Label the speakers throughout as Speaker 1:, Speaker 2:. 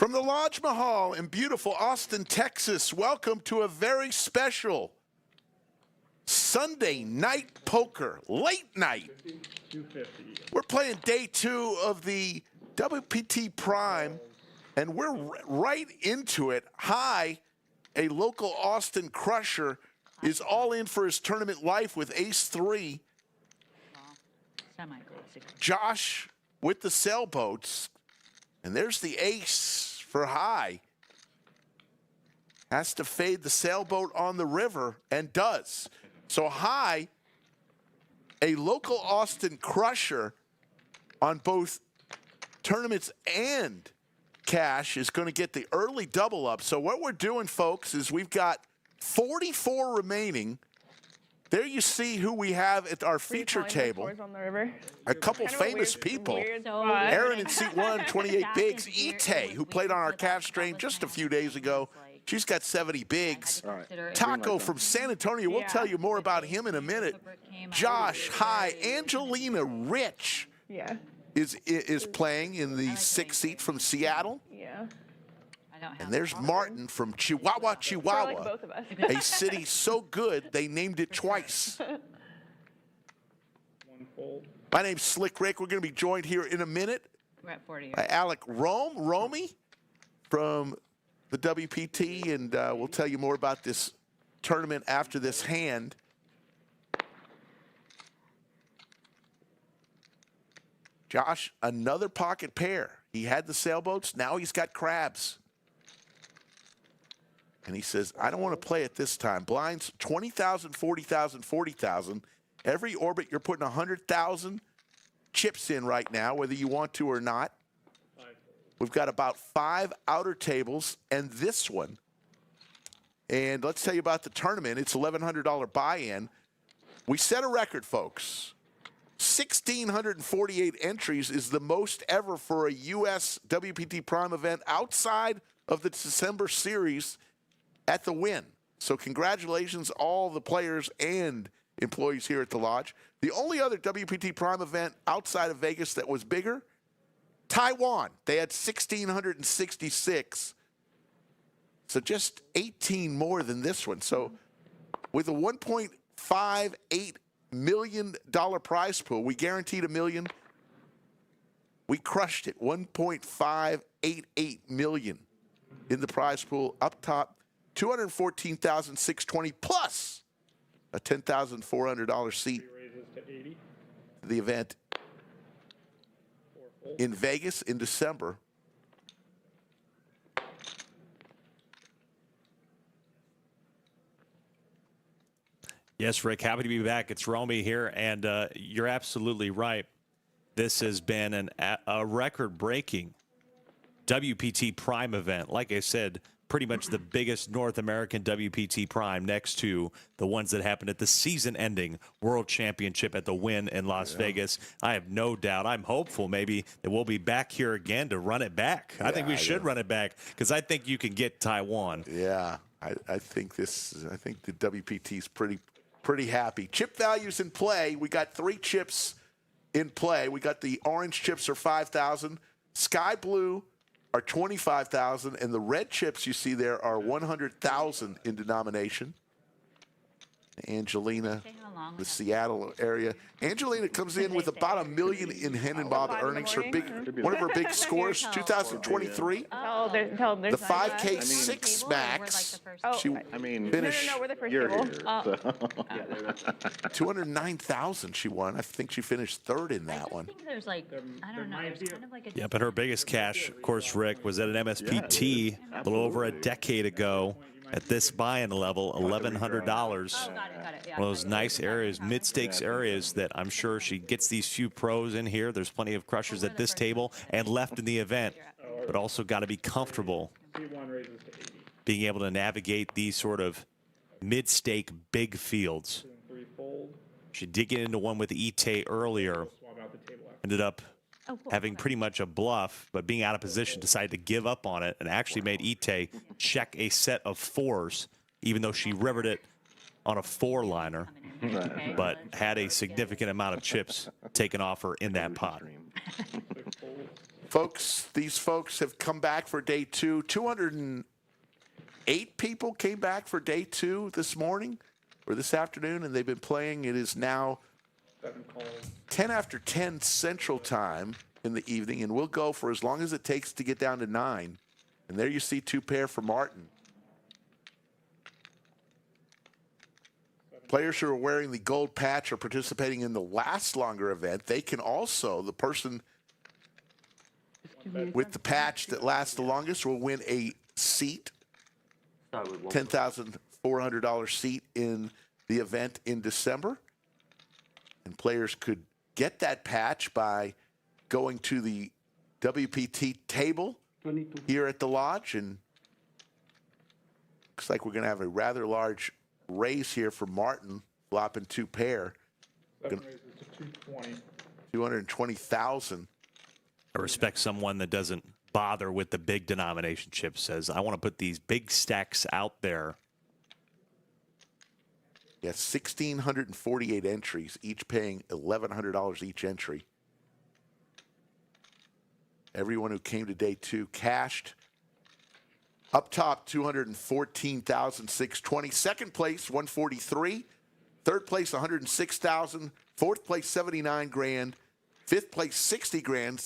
Speaker 1: From the Lodge Mahal in beautiful Austin, Texas, welcome to a very special Sunday night poker, late night. We're playing day 2 of the WPT Prime, and we're right into it. Hi, a local Austin crusher, is all in for his tournament life with ace-3. Josh with the sailboats, and there's the ace for high. Has to fade the sailboat on the river, and does. So high, a local Austin crusher on both tournaments and cash, is going to get the early double up. So what we're doing, folks, is we've got 44 remaining. There you see who we have at our feature table. A couple famous people. Aaron in seat 1, 28 bigs. Ite, who played on our cash stream just a few days ago. She's got 70 bigs. Taco from San Antonio. We'll tell you more about him in a minute. Josh, hi. Angelina Rich is playing in the 6th seat from Seattle. And there's Martin from Chihuahua, Chihuahua, a city so good they named it twice. My name's Slick Rick. We're going to be joined here in a minute by Alec Romy from the WPT, and we'll tell you more about this tournament after this hand. Josh, another pocket pair. He had the sailboats. Now he's got crabs. And he says, I don't want to play it this time. Blinds, 20,000, 40,000, 40,000. Every orbit, you're putting 100,000 chips in right now, whether you want to or not. We've got about 5 outer tables and this one. And let's tell you about the tournament. It's $1,100 buy-in. We set a record, folks. 1,648 entries is the most ever for a U.S. WPT Prime event outside of the December series at the Win. So congratulations, all the players and employees here at the Lodge. The only other WPT Prime event outside of Vegas that was bigger, Taiwan. They had 1,666. So just 18 more than this one. So with a $1.58 million prize pool, we guaranteed $1 million. We crushed it, $1.588 million in the prize pool. Up top, $214,620 plus a $10,400 seat. The event in Vegas in December.
Speaker 2: Yes, Rick, happy to be back. It's Romy here, and you're absolutely right. This has been a record-breaking WPT Prime event. Like I said, pretty much the biggest North American WPT Prime, next to the ones that happened at the season-ending World Championship at the Win in Las Vegas. I have no doubt. I'm hopeful maybe that we'll be back here again to run it back. I think we should run it back because I think you can get Taiwan.
Speaker 1: Yeah, I think the WPT is pretty happy. Chip values in play. We got 3 chips in play. We got the orange chips are 5,000. Sky blue are 25,000, and the red chips you see there are 100,000 in denomination. Angelina, the Seattle area. Angelina comes in with about $1 million in Hen and Bob earnings. One of her big scores, 2023. The 5K 6 max. She finished.
Speaker 3: No, we're the first table.
Speaker 1: 209,000 she won. I think she finished 3rd in that one.
Speaker 4: There's like, I don't know, there's kind of like a...
Speaker 2: Yeah, but her biggest cash, of course, Rick, was at an MSPT a little over a decade ago. At this buy-in level, $1,100.
Speaker 4: Got it, yeah.
Speaker 2: One of those nice areas, mid-stakes areas that I'm sure she gets these few pros in here. There's plenty of crushers at this table and left in the event, but also got to be comfortable being able to navigate these sort of mid-stake big fields. She did get into one with Ite earlier. Ended up having pretty much a bluff, but being out of position, decided to give up on it and actually made Ite check a set of 4s, even though she rivered it on a 4-liner, but had a significant amount of chips taken off her in that pot.
Speaker 1: Folks, these folks have come back for day two. 208 people came back for day two this morning or this afternoon, and they've been playing. It is now 10 after 10 Central Time in the evening, and we'll go for as long as it takes to get down to 9. And there you see 2 pair for Martin. Players who are wearing the gold patch are participating in the last longer event. They can also, the person with the patch that lasts the longest will win a seat, $10,400 seat in the event in December. And players could get that patch by going to the WPT table here at the lodge. And looks like we're going to have a rather large raise here for Martin, flopping 2 pair. 220,000.
Speaker 2: I respect someone that doesn't bother with the big denomination chips, says, I want to put these big stacks out there.
Speaker 1: Yeah, 1,648 entries, each paying $1,100 each entry. Everyone who came to day 2 cashed. Up top, 214,620. Second place, 143. Third place, 106,000. Fourth place, 79 grand. Fifth place, 60 grand.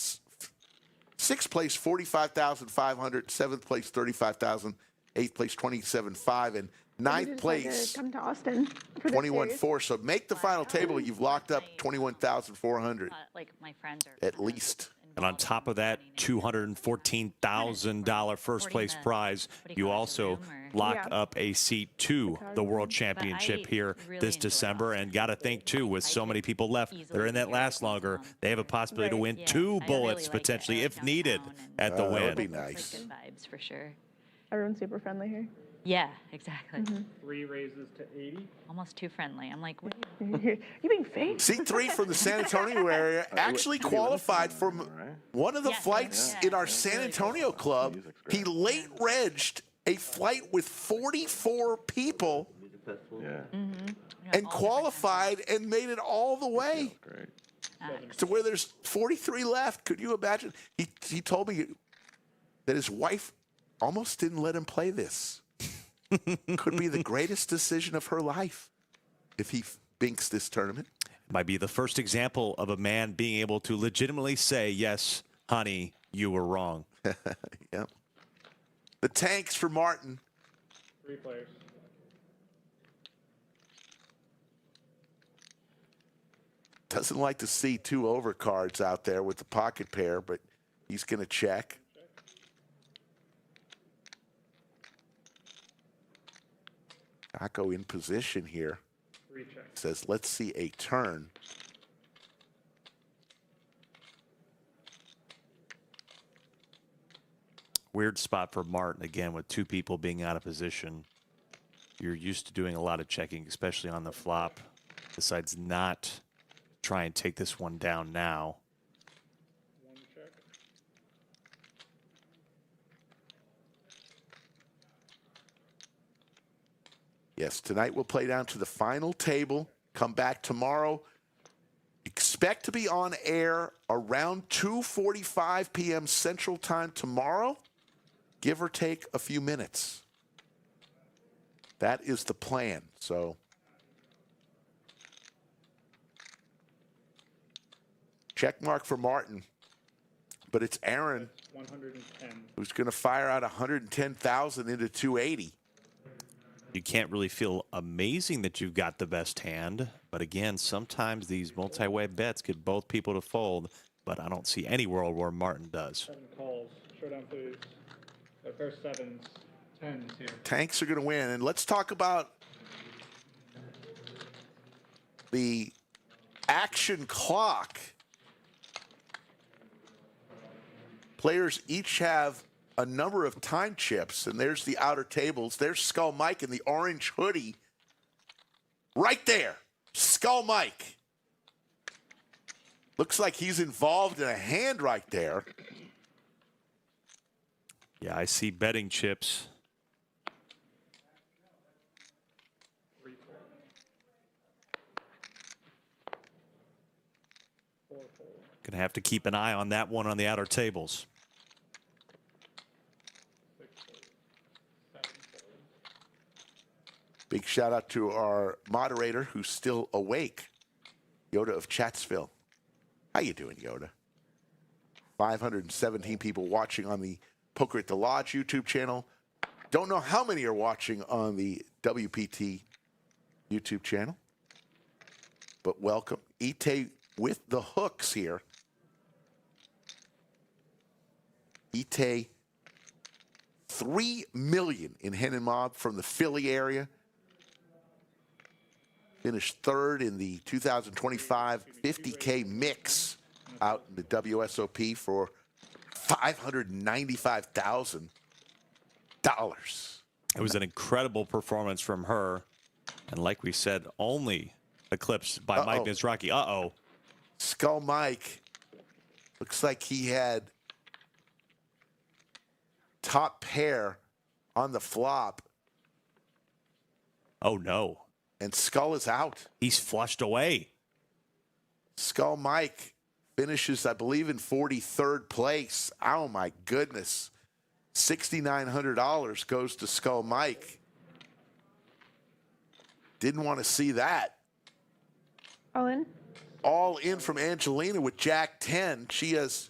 Speaker 1: Sixth place, 45,500. Seventh place, 35,000. Eighth place, 27,500. And ninth place,
Speaker 3: come to Austin for
Speaker 1: 21,400. So make the final table. You've locked up 21,400
Speaker 4: Like my friends are
Speaker 1: at least.
Speaker 2: And on top of that $214,000 first place prize, you also lock up a seat to the World Championship here this December. And got to think, too, with so many people left that are in that last longer, they have a possibility to win 2 bullets potentially if needed at the win.
Speaker 1: That would be nice.
Speaker 4: Good vibes for sure.
Speaker 3: Everyone's super friendly here.
Speaker 4: Yeah, exactly.
Speaker 5: 3 raises to 80.
Speaker 4: Almost too friendly. I'm like, what?
Speaker 3: You're being fake.
Speaker 1: C3 from the San Antonio area actually qualified from one of the flights in our San Antonio club. He late regged a flight with 44 people and qualified and made it all the way to where there's 43 left. Could you imagine? He told me that his wife almost didn't let him play this. Could be the greatest decision of her life if he binks this tournament.
Speaker 2: Might be the first example of a man being able to legitimately say, yes, honey, you were wrong.
Speaker 1: Yep. The tanks for Martin.
Speaker 5: 3 players.
Speaker 1: Doesn't like to see 2 overcards out there with the pocket pair, but he's going to check. Taco in position here.
Speaker 5: 3 checks.
Speaker 1: Says, let's see a turn.
Speaker 2: Weird spot for Martin, again, with 2 people being out of position. You're used to doing a lot of checking, especially on the flop. Decides not try and take this one down now.
Speaker 5: 1 check.
Speaker 1: Yes, tonight we'll play down to the final table. Come back tomorrow. Expect to be on air around 2:45 p.m. Central Time tomorrow, give or take a few minutes. That is the plan. So check mark for Martin, but it's Aaron
Speaker 5: 110.
Speaker 1: who's going to fire out 110,000 into 280.
Speaker 2: You can't really feel amazing that you've got the best hand. But again, sometimes these multi-way bets get both people to fold. But I don't see any world where Martin does.
Speaker 5: 7 calls. Showdown, please. There's 7s, 10s here.
Speaker 1: Tanks are going to win. And let's talk about the action clock. Players each have a number of time chips, and there's the outer tables. There's Skull Mike in the orange hoodie. Right there, Skull Mike. Looks like he's involved in a hand right there.
Speaker 2: Yeah, I see betting chips.
Speaker 5: 3, 4. 4 fold.
Speaker 2: 4 fold. Going to Gonna have to keep an eye on that one on the outer tables.
Speaker 5: 6 folds, 7 folds.
Speaker 1: Big shout out to our moderator who's still awake, Yoda of Chatsville. How you doing, Yoda? 517 people watching on the Poker at the Lodge YouTube channel. Don't know how many are watching on the WPT YouTube channel, but welcome. Ite with the hooks here. Ite, $3 million in Hen and Mob from the Philly area. Finished third in the 2025 50K mix out in the WSOP for $595,000.
Speaker 2: It was an incredible performance from her. And like we said, only eclipsed by Mike Mizraki. Uh-oh.
Speaker 1: Skull Mike looks like he had top pair on the flop,
Speaker 2: Oh, no.
Speaker 1: and Skull is out.
Speaker 2: He's flushed away.
Speaker 1: Skull Mike finishes, I believe, in 43rd place. Oh, my goodness. $6,900 goes to Skull Mike. Didn't want to see that.
Speaker 3: All in.
Speaker 1: All in from Angelina with Jack 10. She has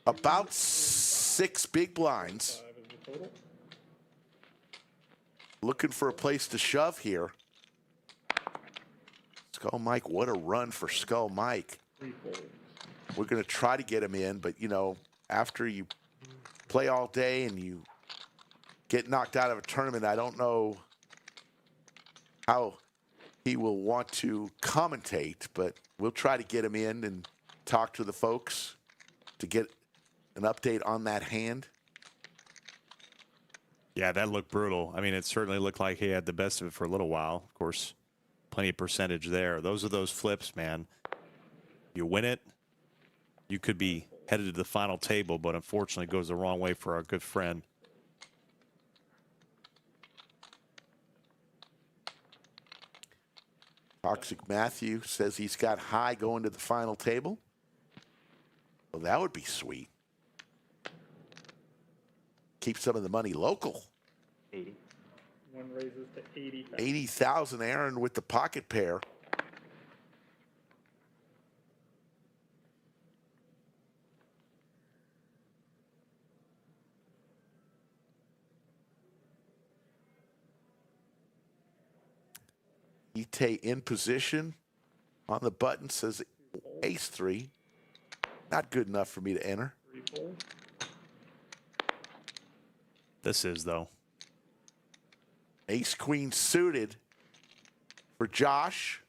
Speaker 1: about 6 big blinds.
Speaker 5: 5 is the total.
Speaker 1: Looking for a place to shove here. Skull Mike, what a run for Skull Mike.
Speaker 5: 3 folds.
Speaker 1: We're going to try to get him in, but, you know, after you play all day and you get knocked out of a tournament, I don't know how he will want to commentate, but we'll try to get him in and talk to the folks to get an update on that hand.
Speaker 2: Yeah, that looked brutal. I mean, it certainly looked like he had the best of it for a little while. Of course, plenty of percentage there. Those are those flips, man. You win it, you could be headed to the final table, but unfortunately it goes the wrong way for our good friend.
Speaker 1: Toxic Matthew says he's got high going to the final table. Well, that would be sweet. Keep some of the money local.
Speaker 6: 80.
Speaker 5: 1 raises to 80,000.
Speaker 1: 80,000, Aaron with the pocket pair. Ite in position on the button, says ace 3. Not good enough for me to enter.
Speaker 5: 3 folds.
Speaker 2: This is, though.
Speaker 1: Ace queen suited for Josh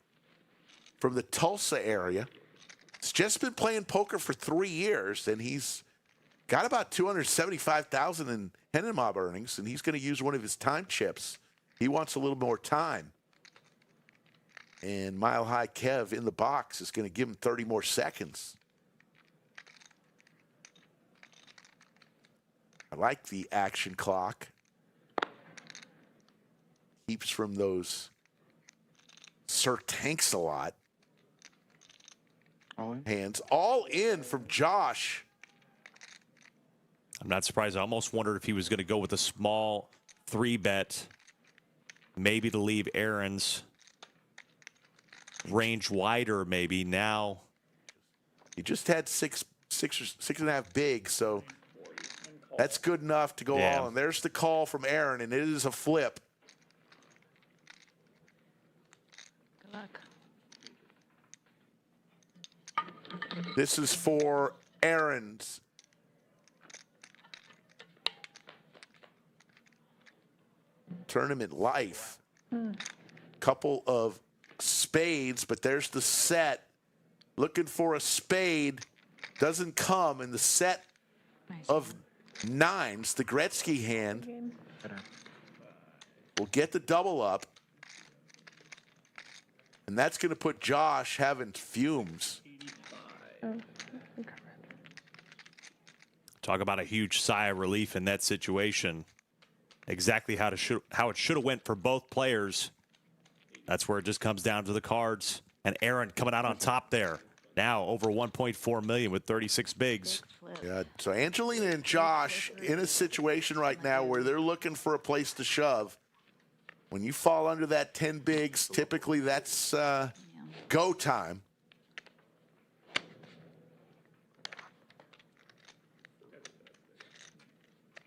Speaker 1: from the Tulsa area. He's just been playing poker for 3 years, and he's got about $275,000 in Hen and Mob earnings, and he's going to use one of his time chips. He wants a little more time. And Mile High Kev in the box is going to give him 30 more seconds. I like the action clock. Keeps from those Sir Tanks-a-lot
Speaker 6: All in.
Speaker 1: hands. All in from Josh.
Speaker 2: I'm not surprised. I almost wondered if he was going to go with a small 3-bet, maybe to leave Aaron's range wider, maybe. Now,
Speaker 1: He just had six and a half big, so that's good enough to go
Speaker 2: Yeah.
Speaker 1: all in. There's the call from Aaron, and it is a flip.
Speaker 4: Good luck.
Speaker 1: This is for Aaron's. Tournament life. Couple of spades, but there's the set. Looking for a spade. Doesn't come in the set
Speaker 4: Nice.
Speaker 1: of 9s. The Gretzky hand
Speaker 3: Game.
Speaker 1: will get the double up. And that's going to put Josh having fumes.
Speaker 3: Oh, recovered.
Speaker 2: talk about a huge sigh of relief in that situation. Exactly how it should have went for both players. That's where it just comes down to the cards. And Aaron coming out on top there. Now over 1.4 million with 36 bigs.
Speaker 1: Yeah, so Angelina and Josh in a situation right now where they're looking for a place to shove. When you fall under that 10 bigs, typically that's go time.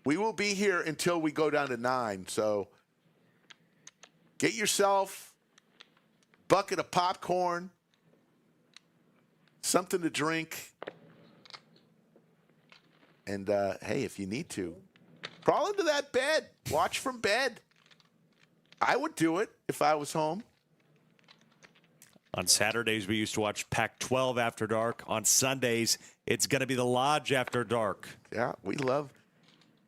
Speaker 1: We will be here until we go down to 9, so get yourself a bucket of popcorn, something to drink, and hey, if you need to, crawl into that bed, watch from bed. I would do it if I was home.
Speaker 2: On Saturdays, we used to watch Pac-12 after dark. On Sundays, it's going to be the Lodge after dark.
Speaker 1: Yeah,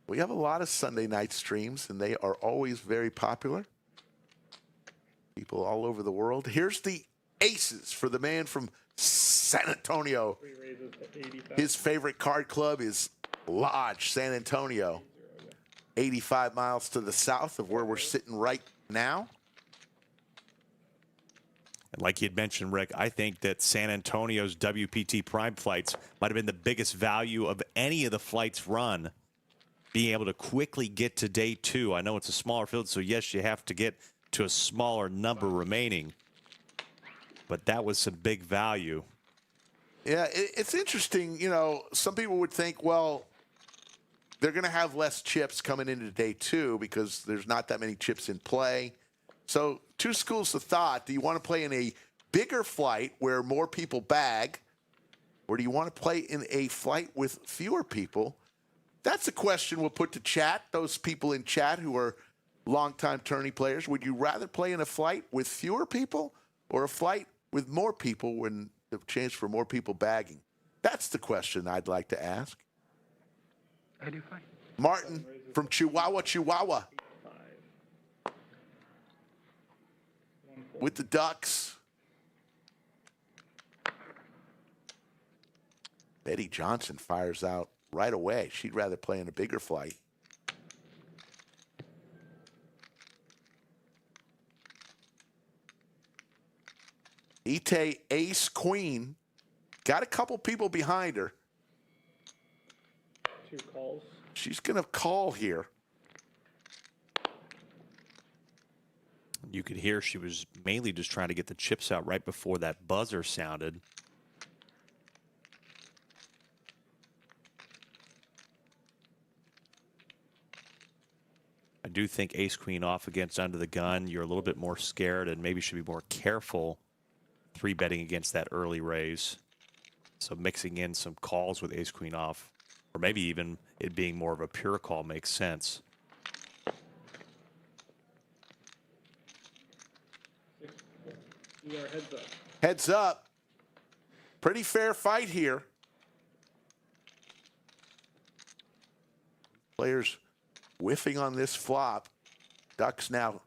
Speaker 1: we have a lot of Sunday night streams, and they are always very popular. People all over the world. Here's the aces for the man from San Antonio. His favorite card club is Lodge, San Antonio. 85 miles to the south of where we're sitting right now.
Speaker 2: And like you had mentioned, Rick, I think that San Antonio's WPT Prime flights might have been the biggest value of any of the flights run. Being able to quickly get to day 2. I know it's a smaller field, so yes, you have to get to a smaller number remaining. But that was some big value.
Speaker 1: Yeah, it's interesting. You know, some people would think, well, they're going to have less chips coming into day 2 because there's not that many chips in play. So 2 schools of thought. Do you want to play in a bigger flight where more people bag, or do you want to play in a flight with fewer people? That's a question we'll put to chat, those people in chat who are longtime tourney players. Would you rather play in a flight with fewer people or a flight with more people when the chance for more people bagging? That's the question I'd like to ask.
Speaker 6: I do fine.
Speaker 1: Martin from Chihuahua, Chihuahua. With the Ducks. Eder-Johnson fires out right away. She'd rather play in a bigger flight. Ante, ace, queen. Got a couple people behind her.
Speaker 5: 2 calls.
Speaker 1: She's going to call here.
Speaker 2: You could hear she was mainly just trying to get the chips out right before that buzzer sounded. I do think ace-queen off against under the gun. You're a little bit more scared and maybe should be more careful 3-betting against that early raise. So mixing in some calls with ace-queen off, or maybe even it being more of a pure call makes sense.
Speaker 5: Heads up.
Speaker 1: Heads up. Pretty fair fight here. Players whiffing on this flop. Ducks now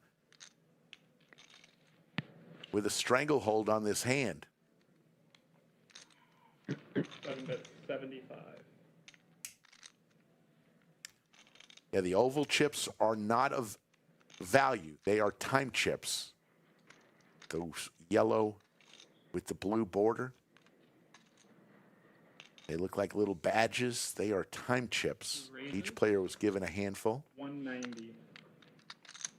Speaker 1: with a stranglehold on this hand.
Speaker 5: 75.
Speaker 1: Yeah, the oval chips are not of value. They are time chips. Those yellow with the blue border. They look like little badges. They are time chips. Each player was given a handful.
Speaker 5: 190.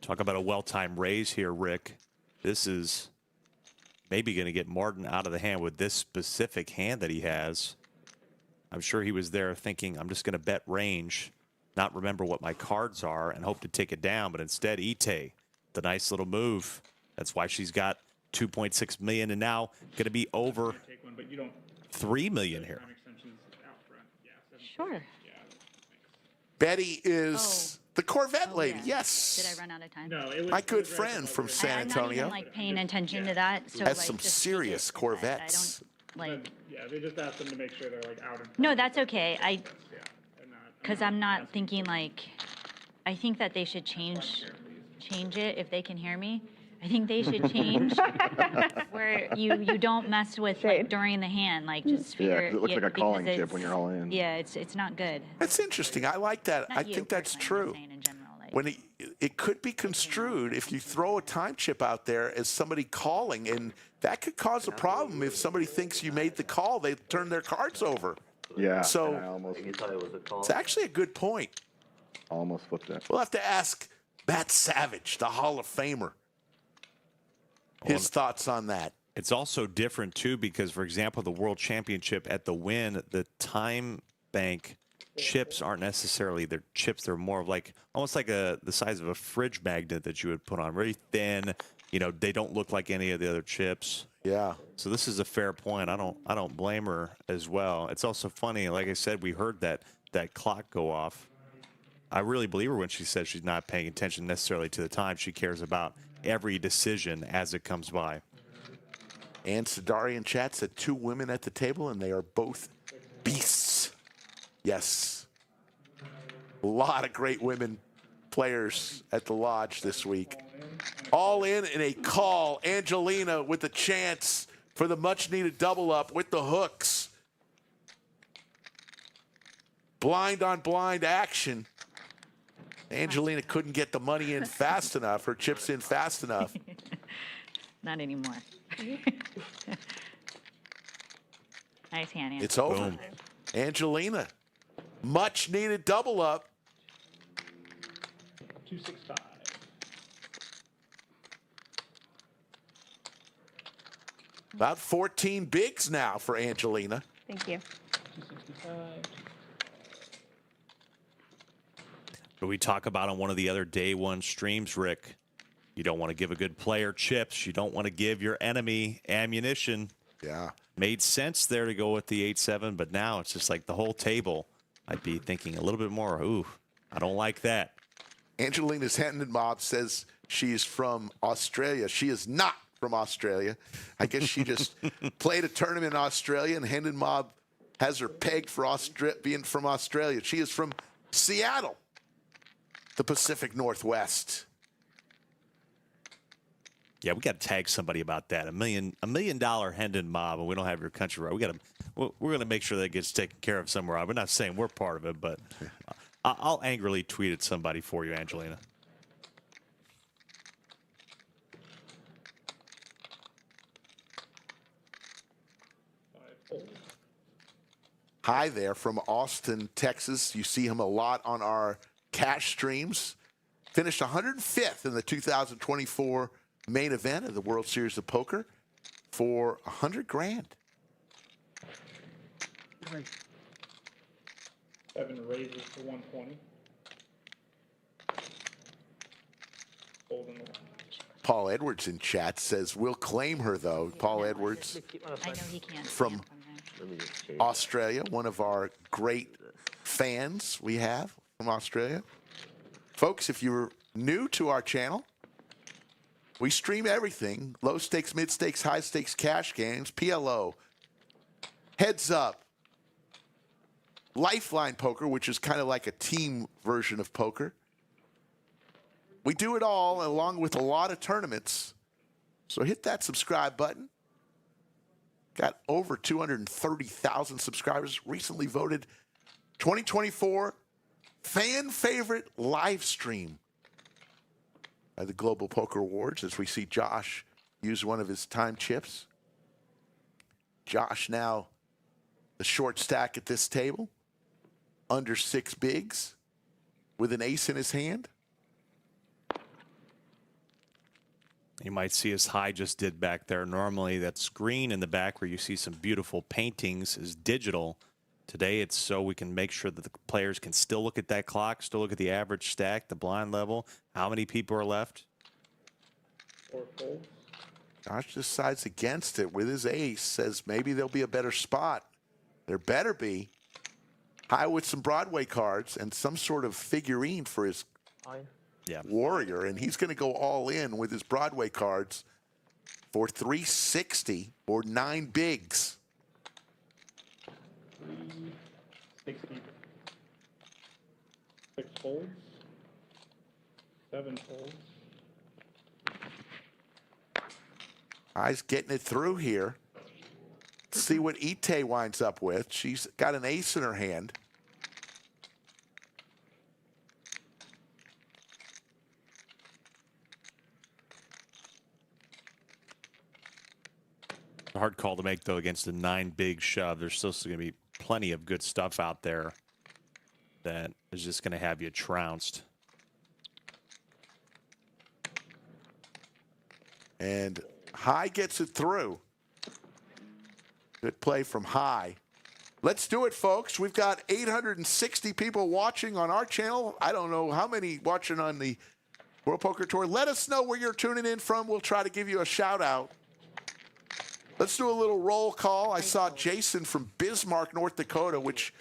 Speaker 2: Talk about a well-timed raise here, Rick. This is maybe going to get Martin out of the hand with this specific hand that he has. I'm sure he was there thinking, I'm just going to bet range, not remember what my cards are, and hope to take it down. But instead, Ite, the nice little move. That's why she's got 2.6 million and now going to be over 3 million here.
Speaker 4: Sure.
Speaker 1: Betty is the Corvette lady.
Speaker 4: Yeah.
Speaker 1: Yes.
Speaker 4: Did I run out of time?
Speaker 5: No, it was
Speaker 1: My good friend from San
Speaker 4: I'm not
Speaker 1: Antonio.
Speaker 4: even like paying attention to that. So
Speaker 1: Has
Speaker 4: like,
Speaker 1: some
Speaker 4: just
Speaker 1: serious
Speaker 4: take it.
Speaker 1: Corvettes.
Speaker 4: I don't like.
Speaker 5: Yeah, they just asked them to make sure they're like out in front.
Speaker 4: No, that's okay.
Speaker 5: Yeah, and
Speaker 4: Because I'm not thinking like. I think that they should change it if they can hear me. I think they should change where you don't mess with like during the hand, like just figure.
Speaker 6: Yeah, 'cause it looks like a calling
Speaker 4: because
Speaker 6: chip when you're all in.
Speaker 4: Yeah, it's not good.
Speaker 1: That's interesting. I like that.
Speaker 4: Not
Speaker 1: I
Speaker 4: you
Speaker 1: think that's
Speaker 4: personally, I'm
Speaker 1: true.
Speaker 4: saying in general, like,
Speaker 1: when it could be construed if you throw a time chip out there as somebody calling, and that could cause a problem if somebody thinks you made the call. They turn their cards over.
Speaker 6: Yeah.
Speaker 1: So
Speaker 6: and I almost
Speaker 1: it's actually a good point.
Speaker 6: flipped it.
Speaker 1: We'll have to ask Matt Savage, the Hall of Famer, his thoughts on that.
Speaker 2: It's also different, too, because, for example, the World Championship at the Wynn, the time bank chips aren't necessarily their chips. They're more of like almost like the size of a fridge magnet that you would put on, very thin. You know, they don't look like any of the other chips.
Speaker 1: Yeah.
Speaker 2: So this is a fair point. I don't blame her as well. It's also funny. Like I said, we heard that clock go off. I really believe her when she says she's not paying attention necessarily to the time. She cares about every decision as it comes by.
Speaker 1: And Sadarian chat said 2 women at the table, and they are both beasts. Yes. A lot of great women players at the Lodge this week. All in a call. Angelina with a chance for the much-needed double-up with the hooks. Blind on blind action. Angelina couldn't get the money in fast enough, her chips in fast enough.
Speaker 4: Not anymore. Nice hand, Ann.
Speaker 1: It's over.
Speaker 2: Boom.
Speaker 1: Angelina, much needed double up.
Speaker 5: 265.
Speaker 1: About 14 bigs now for Angelina.
Speaker 3: Thank you.
Speaker 5: 265.
Speaker 2: But we talk about on one of the other day one streams, Rick, you don't want to give a good player chips. You don't want to give your enemy ammunition.
Speaker 1: Yeah.
Speaker 2: Made sense there to go with the 8-7, but now it's just like the whole table. I'd be thinking a little bit more, ooh, I don't like that.
Speaker 1: Angelina's Hendon Mob says she's from Australia. She is not from Australia. I guess she just played a tournament in Australia, and Hendon Mob has her pegged for being from Australia. She is from Seattle, the Pacific Northwest.
Speaker 2: Yeah, we got to tag somebody about that. $1 million Hendon Mob, and we don't have your country right. We're going to make sure that gets taken care of somewhere. We're not saying we're part of it, but I'll angrily tweet at somebody for you, Angelina.
Speaker 1: Hi there from Austin, Texas. You see him a lot on our cash streams. Finished 105th in the 2024 main event of the World Series of Poker for $100 grand.
Speaker 5: 7 raises to 120. Holding the line.
Speaker 1: Paul Edwards in chat says, we'll claim her, though. Paul Edwards
Speaker 4: I know he can't.
Speaker 1: from Australia, one of our great fans we have from Australia. Folks, if you're new to our channel, we stream everything. Low stakes, mid stakes, high stakes cash games, PLO, heads up, Lifeline Poker, which is kind of like a team version of poker. We do it all along with a lot of tournaments. So hit that subscribe button. Got over 230,000 subscribers. Recently voted 2024 fan favorite live stream by the Global Poker Awards, as we see Josh use one of his time chips. Josh now the short stack at this table, under 6 bigs, with an ace in his hand.
Speaker 2: You might see as High just did back there. Normally that screen in the back where you see some beautiful paintings is digital. Today it's so we can make sure that the players can still look at that clock, still look at the average stack, the blind level, how many people are left.
Speaker 5: 4 folds.
Speaker 1: Josh decides against it with his ace, says maybe there'll be a better spot. There better be. High with some Broadway cards and some sort of figurine for his warrior, and he's going to go all in with his Broadway cards for 360 or 9 bigs.
Speaker 5: 360. 6 folds. 7 folds.
Speaker 1: High's getting it through here. Let's see what Ite winds up with. She's got an ace in her hand.
Speaker 2: A hard call to make, though, against a 9 big shove. There's still going to be plenty of good stuff out there that is just going to have you trounced.
Speaker 1: And High gets it through. Good play from High. Let's do it, folks. We've got 860 people watching on our channel. I don't know how many watching on the World Poker Tour. Let us know where you're tuning in from. We'll try to give you a shout out. Let's do a little roll call. I saw Jason from Bismarck, North Dakota, which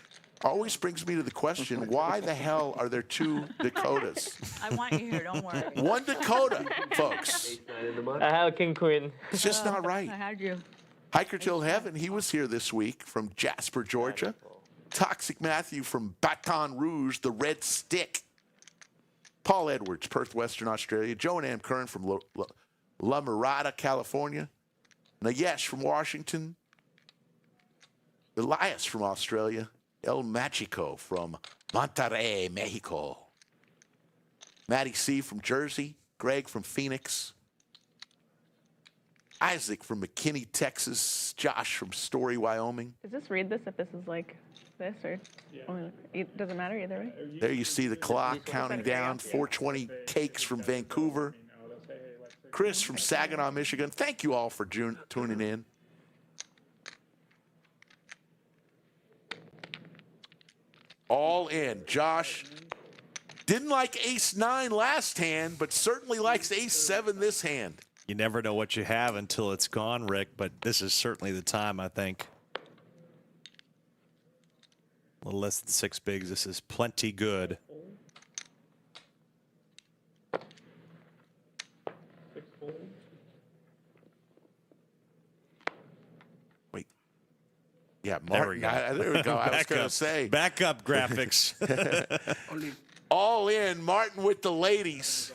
Speaker 1: always brings me to the question, why the hell are there 2 Dakotas?
Speaker 4: I want you here, don't worry.
Speaker 1: 1 Dakota, folks.
Speaker 7: I have King Queen.
Speaker 1: It's just not right.
Speaker 4: I had you.
Speaker 1: Hiker Till Heaven, he was here this week from Jasper, Georgia. Toxic Matthew from Baton Rouge, the Red Stick. Paul Edwards, Perth, Western Australia. Joe and Ann Curran from La Mirada, California. Nayesh from Washington. Elias from Australia. El Magico from Monterrey, Mexico. Matty C. from Jersey. Greg from Phoenix. Isaac from McKinney, Texas. Josh from Story, Wyoming.
Speaker 3: Does this read this if this is like this or only, it doesn't matter either way?
Speaker 1: There you see the clock counting down. 420 Cakes from Vancouver. Chris from Saginaw, Michigan. Thank you all for tuning in. All in. Josh didn't like ace-9 last hand, but certainly likes ace-7 this hand.
Speaker 2: You never know what you have until it's gone, Rick, but this is certainly the time, I think. A little less than 6 bigs. This is plenty good.
Speaker 1: Wait. Yeah,
Speaker 2: There we
Speaker 1: Martin.
Speaker 2: go.
Speaker 1: There we go. I was
Speaker 2: Back
Speaker 1: going to
Speaker 2: up.
Speaker 1: say.
Speaker 2: Back up graphics.
Speaker 1: All in. Martin with the ladies.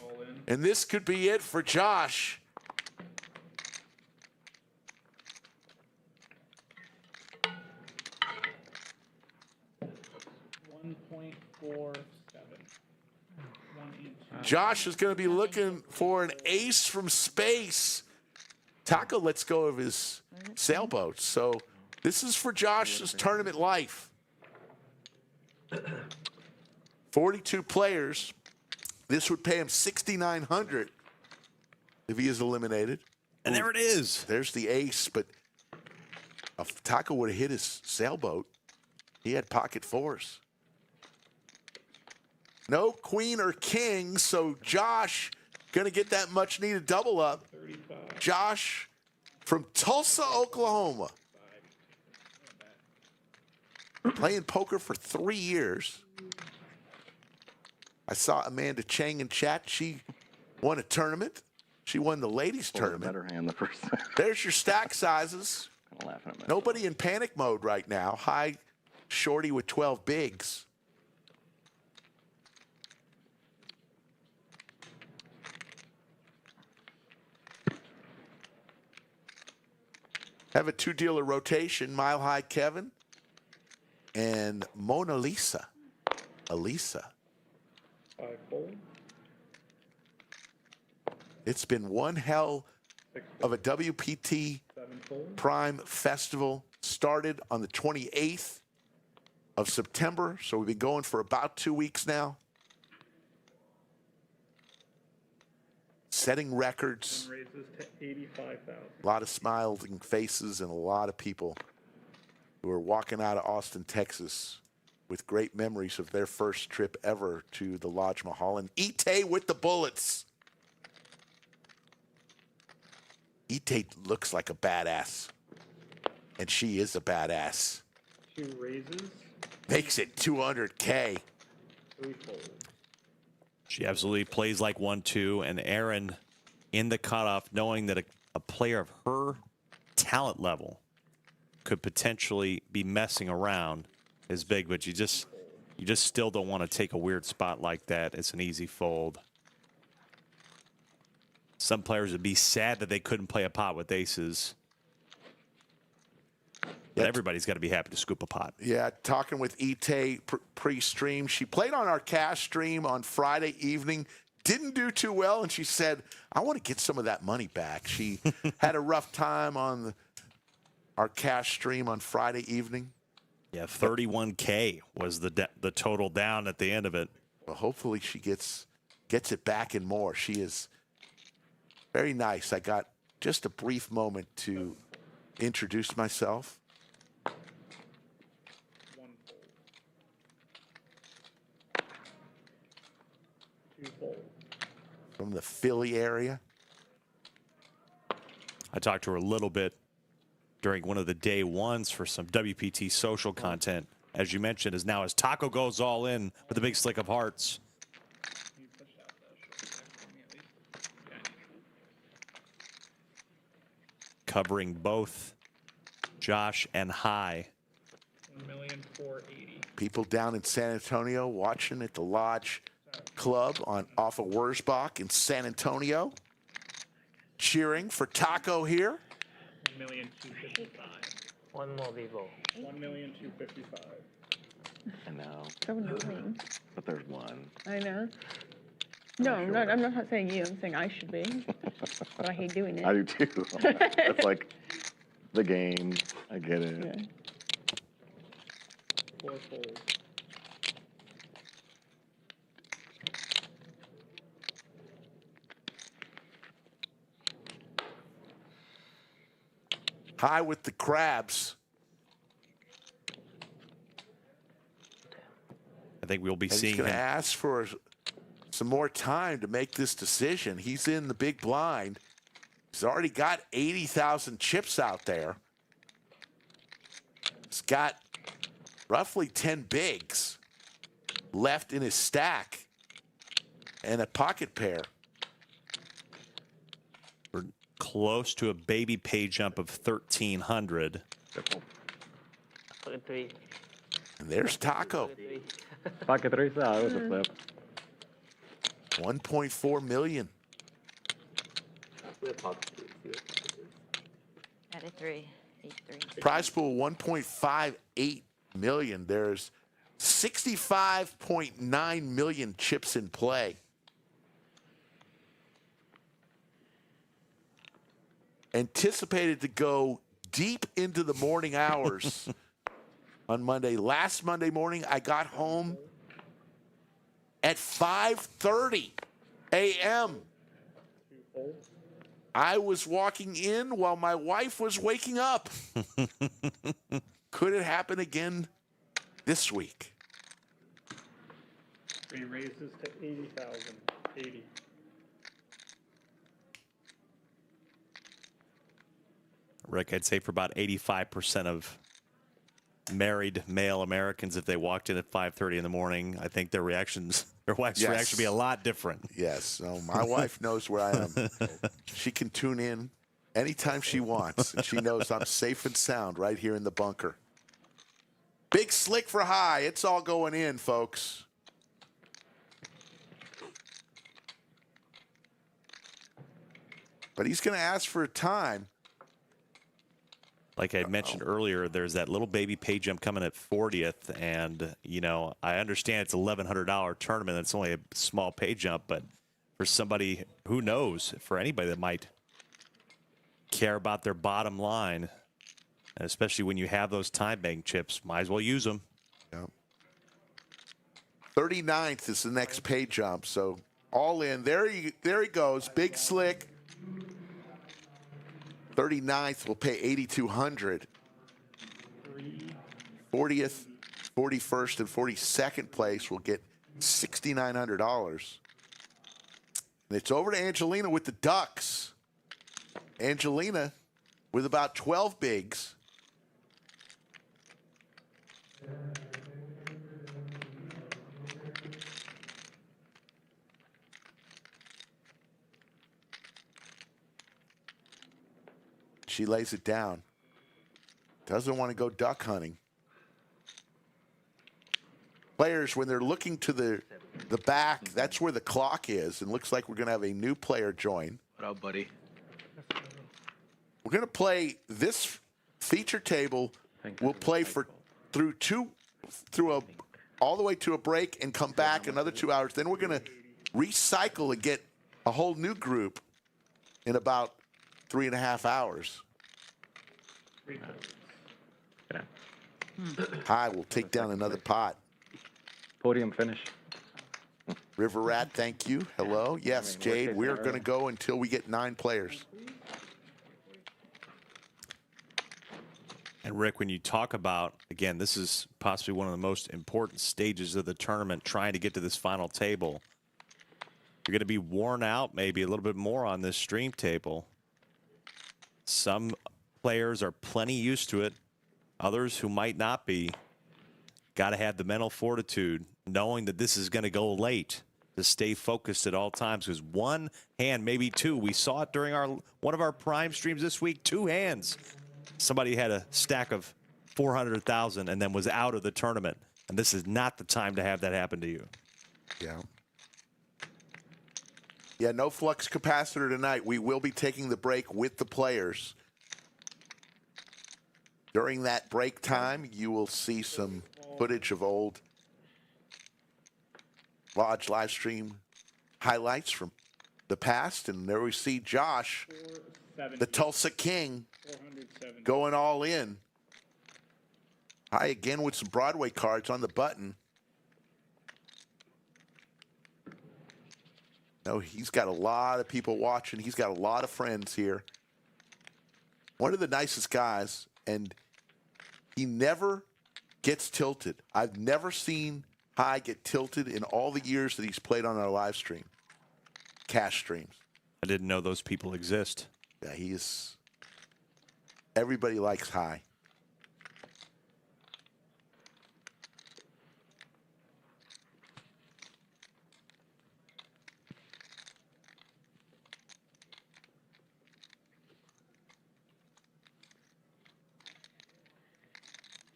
Speaker 1: And this could be it for Josh. Josh is going to be looking for an ace from space. Taco lets go of his sailboat. So this is for Josh's tournament life. 42 players. This would pay him $6,900 if he is eliminated.
Speaker 2: And there it is.
Speaker 1: There's the ace, but if Taco would have hit his sailboat, he had pocket 4s. No queen or king, so Josh going to get that much needed double up. Josh from Tulsa, Oklahoma. Playing poker for 3 years. I saw Amanda Chang in chat. She won a tournament. She won the ladies tournament.
Speaker 6: Better hand the first.
Speaker 1: There's your stack sizes.
Speaker 6: Laughing at myself.
Speaker 1: Nobody in panic mode right now. High shorty with 12 bigs. Have a 2-dealer rotation. Mile High Kevin and Mona Lisa. Elisa. It's been one hell of a WPT Prime Festival. Started on the 28th of September, so we've been going for about 2 weeks now. Setting records.
Speaker 5: Raises to 85,000.
Speaker 1: A lot of smiling faces and a lot of people who are walking out of Austin, Texas with great memories of their first trip ever to the Lodge Mahal. And Ite with the bullets. Ite looks like a badass. And she is a badass.
Speaker 5: 2 raises,
Speaker 1: Makes it 200K.
Speaker 5: 3 folds.
Speaker 2: She absolutely plays like 1-2, and Aaron in the cutoff, knowing that a player of her talent level could potentially be messing around, is big. But you just still don't want to take a weird spot like that. It's an easy fold. Some players would be sad that they couldn't play a pot with aces. But everybody's got to be happy to scoop a pot.
Speaker 1: Yeah, talking with Ite pre-stream. She played on our cash stream on Friday evening. Didn't do too well, and she said, I want to get some of that money back. She had a rough time on our cash stream on Friday evening.
Speaker 2: Yeah, 31K was the total down at the end of it.
Speaker 1: Well, hopefully she gets it back and more. She is very nice. I got just a brief moment to introduce myself.
Speaker 5: One fold. Two fold.
Speaker 1: From the Philly area.
Speaker 2: I talked to her a little bit during one of the day ones for some WPT social content. As you mentioned, as now as Taco goes all in with the big slick of hearts.
Speaker 5: You pushed out the short stack for me at least. Yeah, I need
Speaker 2: Covering both Josh and High.
Speaker 5: 1,480,000.
Speaker 1: People down in San Antonio watching at the Lodge Club off of Wurzbach in San Antonio. Cheering for Taco here.
Speaker 5: 1,255,000.
Speaker 7: One more people.
Speaker 5: 1,255,000.
Speaker 6: I know,
Speaker 3: So annoying.
Speaker 6: but there's one.
Speaker 3: I know. No, I'm not saying you. I'm saying I should be. But I hate doing it.
Speaker 6: I do too. That's like the game. I get it.
Speaker 3: Yeah.
Speaker 5: Four fold.
Speaker 1: High with the crabs.
Speaker 2: I think we'll be
Speaker 1: And he's
Speaker 2: seeing
Speaker 1: going to
Speaker 2: him.
Speaker 1: ask for some more time to make this decision. He's in the big blind. He's already got 80,000 chips out there. He's got roughly 10 bigs left in his stack and a pocket pair.
Speaker 2: We're close to a baby pay jump of 1,300.
Speaker 7: Pocket three.
Speaker 1: And there's Taco.
Speaker 7: Pocket three.
Speaker 6: Pocket three, that was a flip.
Speaker 1: 1.4 million.
Speaker 4: At a 3, 8, 3.
Speaker 1: Prize pool 1.58 million. There's 65.9 million chips in play. Anticipated to go deep into the morning hours on Monday. Last Monday morning, I got home at 5:30 a.m. I was walking in while my wife was waking up. Could it happen again this week?
Speaker 5: Three raises to 80,000. 80.
Speaker 2: Rick, I'd say for about 85% of married male Americans, if they walked in at 5:30 in the morning, I think their wife's
Speaker 1: Yes.
Speaker 2: reaction would be a lot different.
Speaker 1: Yes. So my wife knows where I am. She can tune in anytime she wants. And she knows I'm safe and sound right here in the bunker. Big slick for High. It's all going in, folks. But he's going to ask for a time.
Speaker 2: Like I mentioned earlier, there's that little baby pay jump coming at 40th, and you know I understand it's $1,100 tournament. It's only a small pay jump, but for somebody who knows, for anybody that might care about their bottom line, and especially when you have those time bank chips, might as well use them.
Speaker 1: Yep. 39th is the next pay jump, so all in. There he goes. Big slick. 39th will pay 8,200. 40th, 41st, and 42nd place will get $6,900. And it's over to Angelina with the Ducks. Angelina with about 12 bigs. She lays it down. Doesn't want to go duck hunting. Players, when they're looking to the back, that's where the clock is. And looks like we're going to have a new player join.
Speaker 8: What up, buddy?
Speaker 1: We're going to play this feature table. We'll play all the way to a break and come back another 2 hours. Then we're going to recycle and get a whole new group in about 3.5 hours.
Speaker 5: 3 points.
Speaker 1: High will take down another pot.
Speaker 6: Podium finish.
Speaker 1: River Rat, thank you. Hello. Yes,
Speaker 6: worst
Speaker 1: Jade,
Speaker 6: case
Speaker 1: we're going to
Speaker 6: scenario.
Speaker 1: go until we get 9 players.
Speaker 2: And Rick, when you talk about, again, this is possibly one of the most important stages of the tournament, trying to get to this final table. You're going to be worn out maybe a little bit more on this stream table. Some players are plenty used to it. Others who might not be, got to have the mental fortitude, knowing that this is going to go late, to stay focused at all times. Because one hand, maybe two, we saw it during one of our prime streams this week, 2 hands. Somebody had a stack of 400,000 and then was out of the tournament. And this is not the time to have that happen to you.
Speaker 1: Yeah. Yeah, no flux capacitor tonight. We will be taking the break with the players. During that break time, you will see some footage of old Lodge live stream highlights from the past. And there we see Josh, the Tulsa King,
Speaker 5: 470.
Speaker 1: going all in. High again with some Broadway cards on the button. No, he's got a lot of people watching. He's got a lot of friends here. One of the nicest guys, and he never gets tilted. I've never seen High get tilted in all the years that he's played on our live stream, cash streams.
Speaker 2: I didn't know those people exist.
Speaker 1: Yeah, he is. Everybody likes High.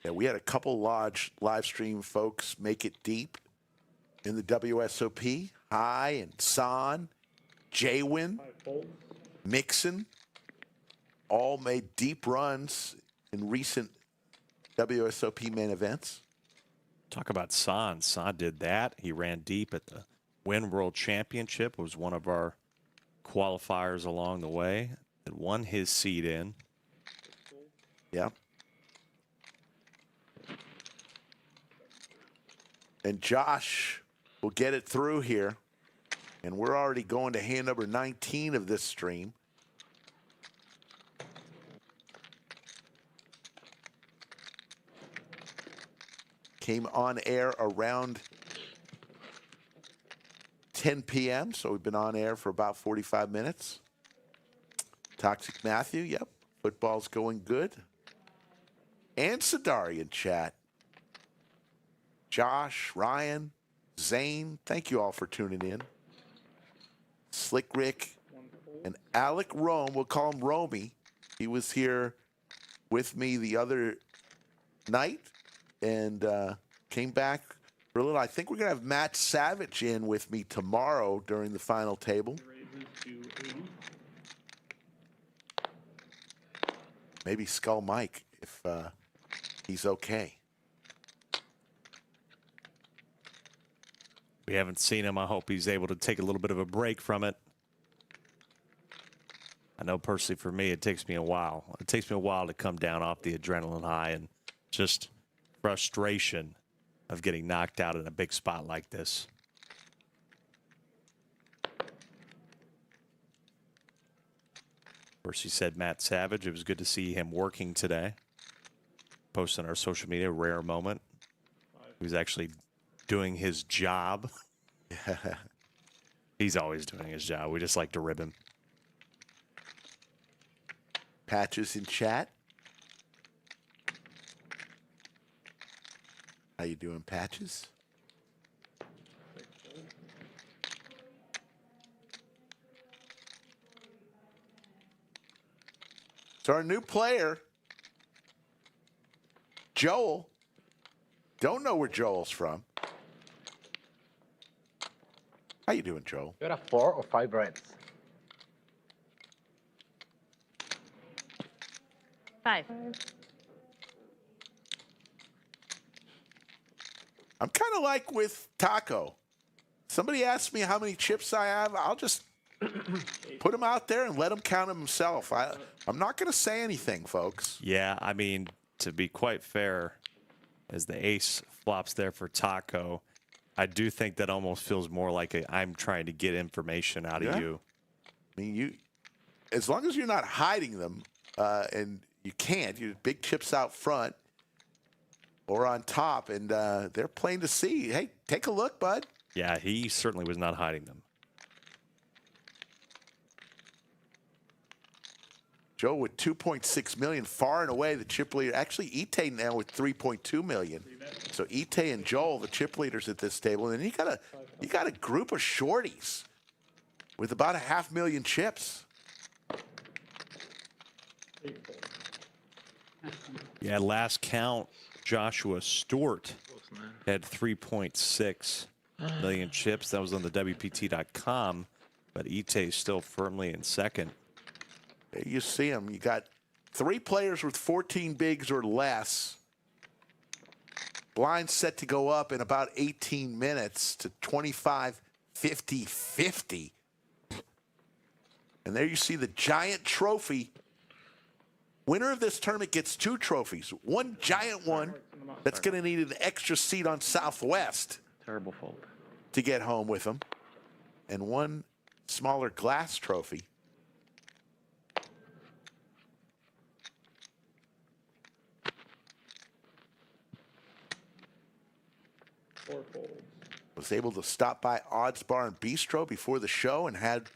Speaker 1: Yeah, we had a couple Lodge live stream folks make it deep in the WSOP. High and San, Jaywin,
Speaker 5: 5 folds.
Speaker 1: Mixon, all made deep runs in recent WSOP main events.
Speaker 2: Talk about San. San did that. He ran deep at the Win World Championship, was one of our qualifiers along the way that won his seat in.
Speaker 1: Yeah. And Josh will get it through here. And we're already going to hand number 19 of this stream. Came on air around 10 p.m., so we've been on air for about 45 minutes. Toxic Matthew, yep. Football's going good. And Sadari in chat. Josh, Ryan, Zane, thank you all for tuning in. Slick Rick and Alec Rome, we'll call him Romy. He was here with me the other night and came back for a little. I think we're going to have Matt Savage in with me tomorrow during the final table.
Speaker 5: Raises to 80.
Speaker 1: Maybe Skull Mike if he's okay.
Speaker 2: We haven't seen him. I hope he's able to take a little bit of a break from it. I know personally for me, it takes me a while. It takes me a while to come down off the adrenaline high and just frustration of getting knocked out in a big spot like this. First, he said Matt Savage. It was good to see him working today. Posted on our social media, rare moment. He was actually doing his job. He's always doing his job. We just like to rib him.
Speaker 1: Patches in chat. How you doing, Patches? So our new player, Joel. Don't know where Joel's from. How you doing, Joel?
Speaker 7: You're a 4 or 5 reds.
Speaker 4: 5.
Speaker 1: I'm kind of like with Taco. Somebody asks me how many chips I have. I'll just Put him out there and let him count him himself. I'm not going to say anything, folks.
Speaker 2: Yeah, I mean, to be quite fair, as the ace flops there for Taco, I do think that almost feels more like I'm trying to get information out of you.
Speaker 1: I mean, as long as you're not hiding them, and you can't, you big chips out front or on top, and they're plain to see. Hey, take a look, bud.
Speaker 2: Yeah, he certainly was not hiding them.
Speaker 1: Joe with 2.6 million, far and away the chip leader. Actually, Ite now with 3.2 million. So Ite and Joel, the chip leaders at this table, and then you got a group of shorties with about 500,000 chips.
Speaker 2: Yeah, last count, Joshua Stewart had 3.6 million chips. That was on the WPT.com, but Ite is still firmly in second.
Speaker 1: There you see them. You got 3 players with 14 bigs or less. Blind set to go up in about 18 minutes to 25, 50, 50. And there you see the giant trophy. Winner of this tournament gets 2 trophies. One giant one that's going to need an extra seat on Southwest
Speaker 6: Terrible fold.
Speaker 1: to get home with them. And one smaller glass trophy. Was able to stop by Odds Bar and Bistro before the show and had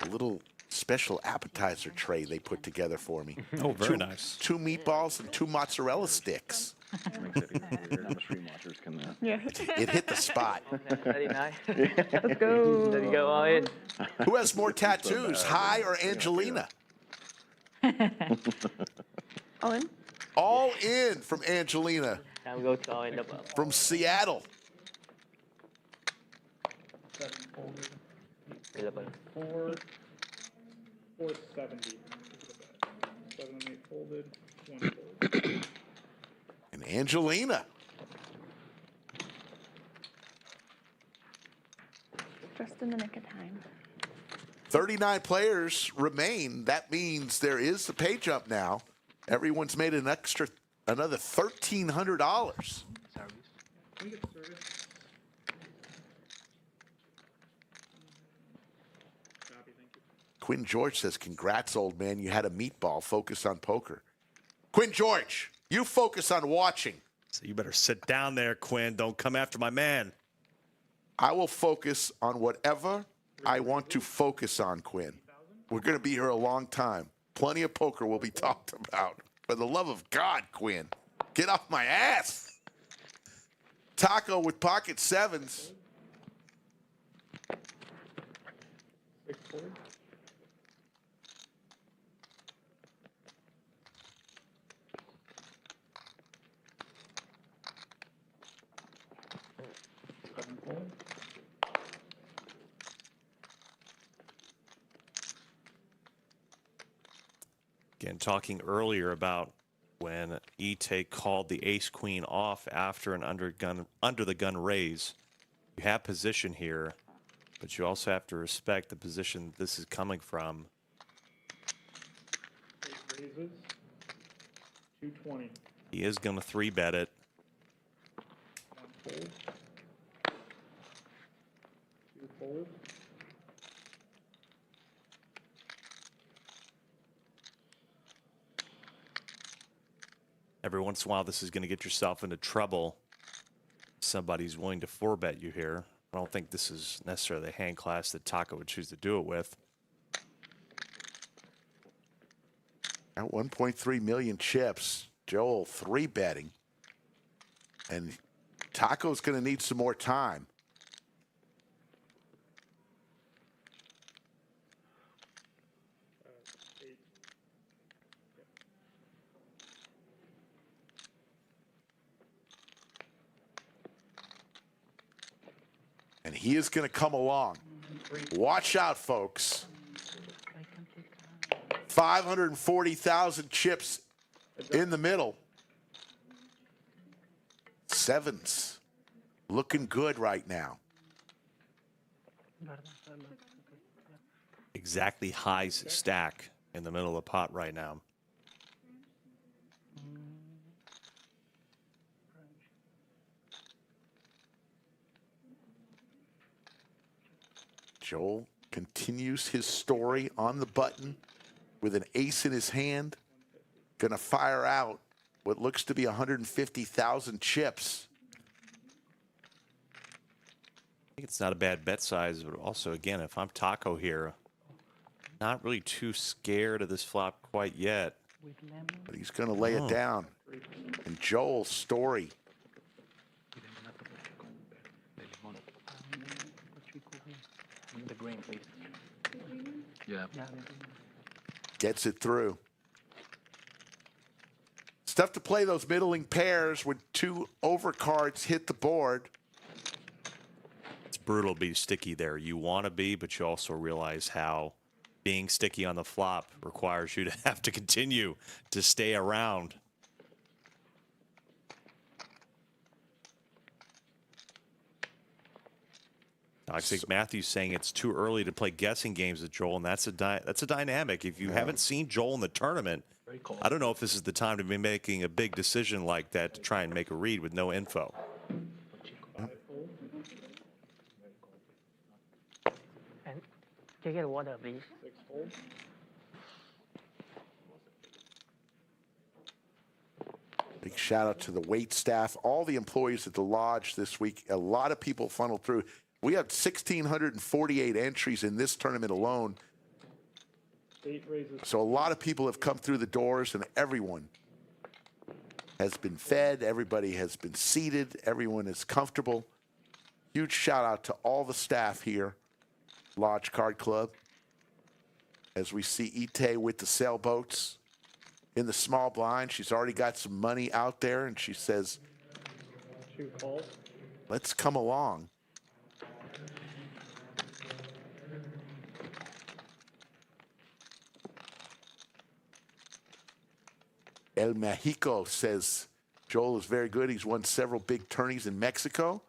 Speaker 1: a little special appetizer tray they put together for me.
Speaker 2: Oh, very nice.
Speaker 1: 2 meatballs and 2 mozzarella sticks.
Speaker 3: Yeah.
Speaker 1: It hit the spot.
Speaker 7: 39.
Speaker 3: Let's go.
Speaker 7: There you go, all in.
Speaker 1: Who has more tattoos, High or Angelina?
Speaker 3: All in?
Speaker 1: All in from Angelina
Speaker 7: Now we go to all in the bubble.
Speaker 1: from Seattle.
Speaker 7: 11.
Speaker 5: 470 is the bet. 7 and 8 folded, 1 folded.
Speaker 1: And Angelina.
Speaker 3: Just in the nick of time.
Speaker 1: 39 players remain. That means there is the pay jump now. Everyone's made another $1,300.
Speaker 5: Can we get service? Copy, thank you.
Speaker 1: Quinn George says, congrats, old man. You had a meatball. Focus on poker. Quinn George, you focus on watching.
Speaker 2: So you better sit down there, Quinn. Don't come after my man.
Speaker 1: I will focus on whatever I want to focus on, Quinn. We're going to be here a long time. Plenty of poker will be talked about. For the love of God, Quinn, get off my ass. Taco with pocket 7s.
Speaker 5: 6 forward.
Speaker 2: Again, talking earlier about when Ite called the ace-queen off after an under-the-gun raise. You have position here, but you also have to respect the position this is coming from.
Speaker 5: 8 raises. 220.
Speaker 2: He is going to 3-bet it.
Speaker 5: 1 fold. 2 fold.
Speaker 2: Every once in a while, this is going to get yourself into trouble. Somebody's willing to 4-bet you here. I don't think this is necessarily the hand class that Taco would choose to do it with.
Speaker 1: At 1.3 million chips, Joel 3-betting. And Taco's going to need some more time. And he is going to come along. Watch out, folks. 540,000 chips in the middle. 7s. Looking good right now.
Speaker 2: Exactly High's stack in the middle of the pot right now.
Speaker 1: Joel continues his story on the button with an ace in his hand. Gonna fire out what looks to be 150,000 chips.
Speaker 2: I think it's not a bad bet size, but also, again, if I'm Taco here, not really too scared of this flop quite yet.
Speaker 1: But he's gonna lay it down. And Joel's story.
Speaker 8: The green, please. Yeah.
Speaker 1: Gets it through. It's tough to play those middling pairs when two overcards hit the board.
Speaker 2: It's brutal to be sticky there. You want to be, but you also realize how being sticky on the flop requires you to have to continue to stay around. I think Matthew's saying it's too early to play guessing games with Joel, and that's a dynamic. If you haven't seen Joel in the tournament, I don't know if this is the time to be making a big decision like that to try and make a read with no info.
Speaker 7: And can you get water, please?
Speaker 5: 6 folds.
Speaker 1: Big shout out to the wait staff, all the employees at the lodge this week. A lot of people funneled through. We had 1,648 entries in this tournament alone.
Speaker 5: 8 raises.
Speaker 1: So a lot of people have come through the doors, and everyone has been fed. Everybody has been seated. Everyone is comfortable. Huge shout out to all the staff here, Lodge Card Club. As we see Ite with the sailboats in the small blind. She's already got some money out there, and she says,
Speaker 5: 2 calls.
Speaker 1: let's come along. El Mexico says Joel is very good. He's won several big tourneys in Mexico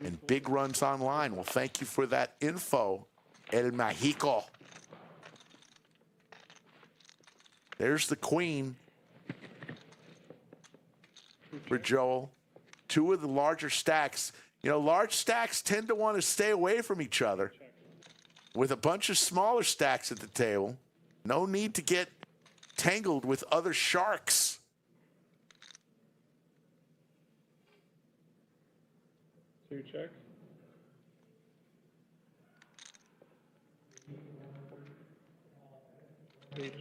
Speaker 1: and big runs online. Well, thank you for that info, El Mexico. There's the queen for Joel. 2 of the larger stacks. You know, large stacks tend to want to stay away from each other. With a bunch of smaller stacks at the table, no need to get tangled with other sharks.
Speaker 5: Two check.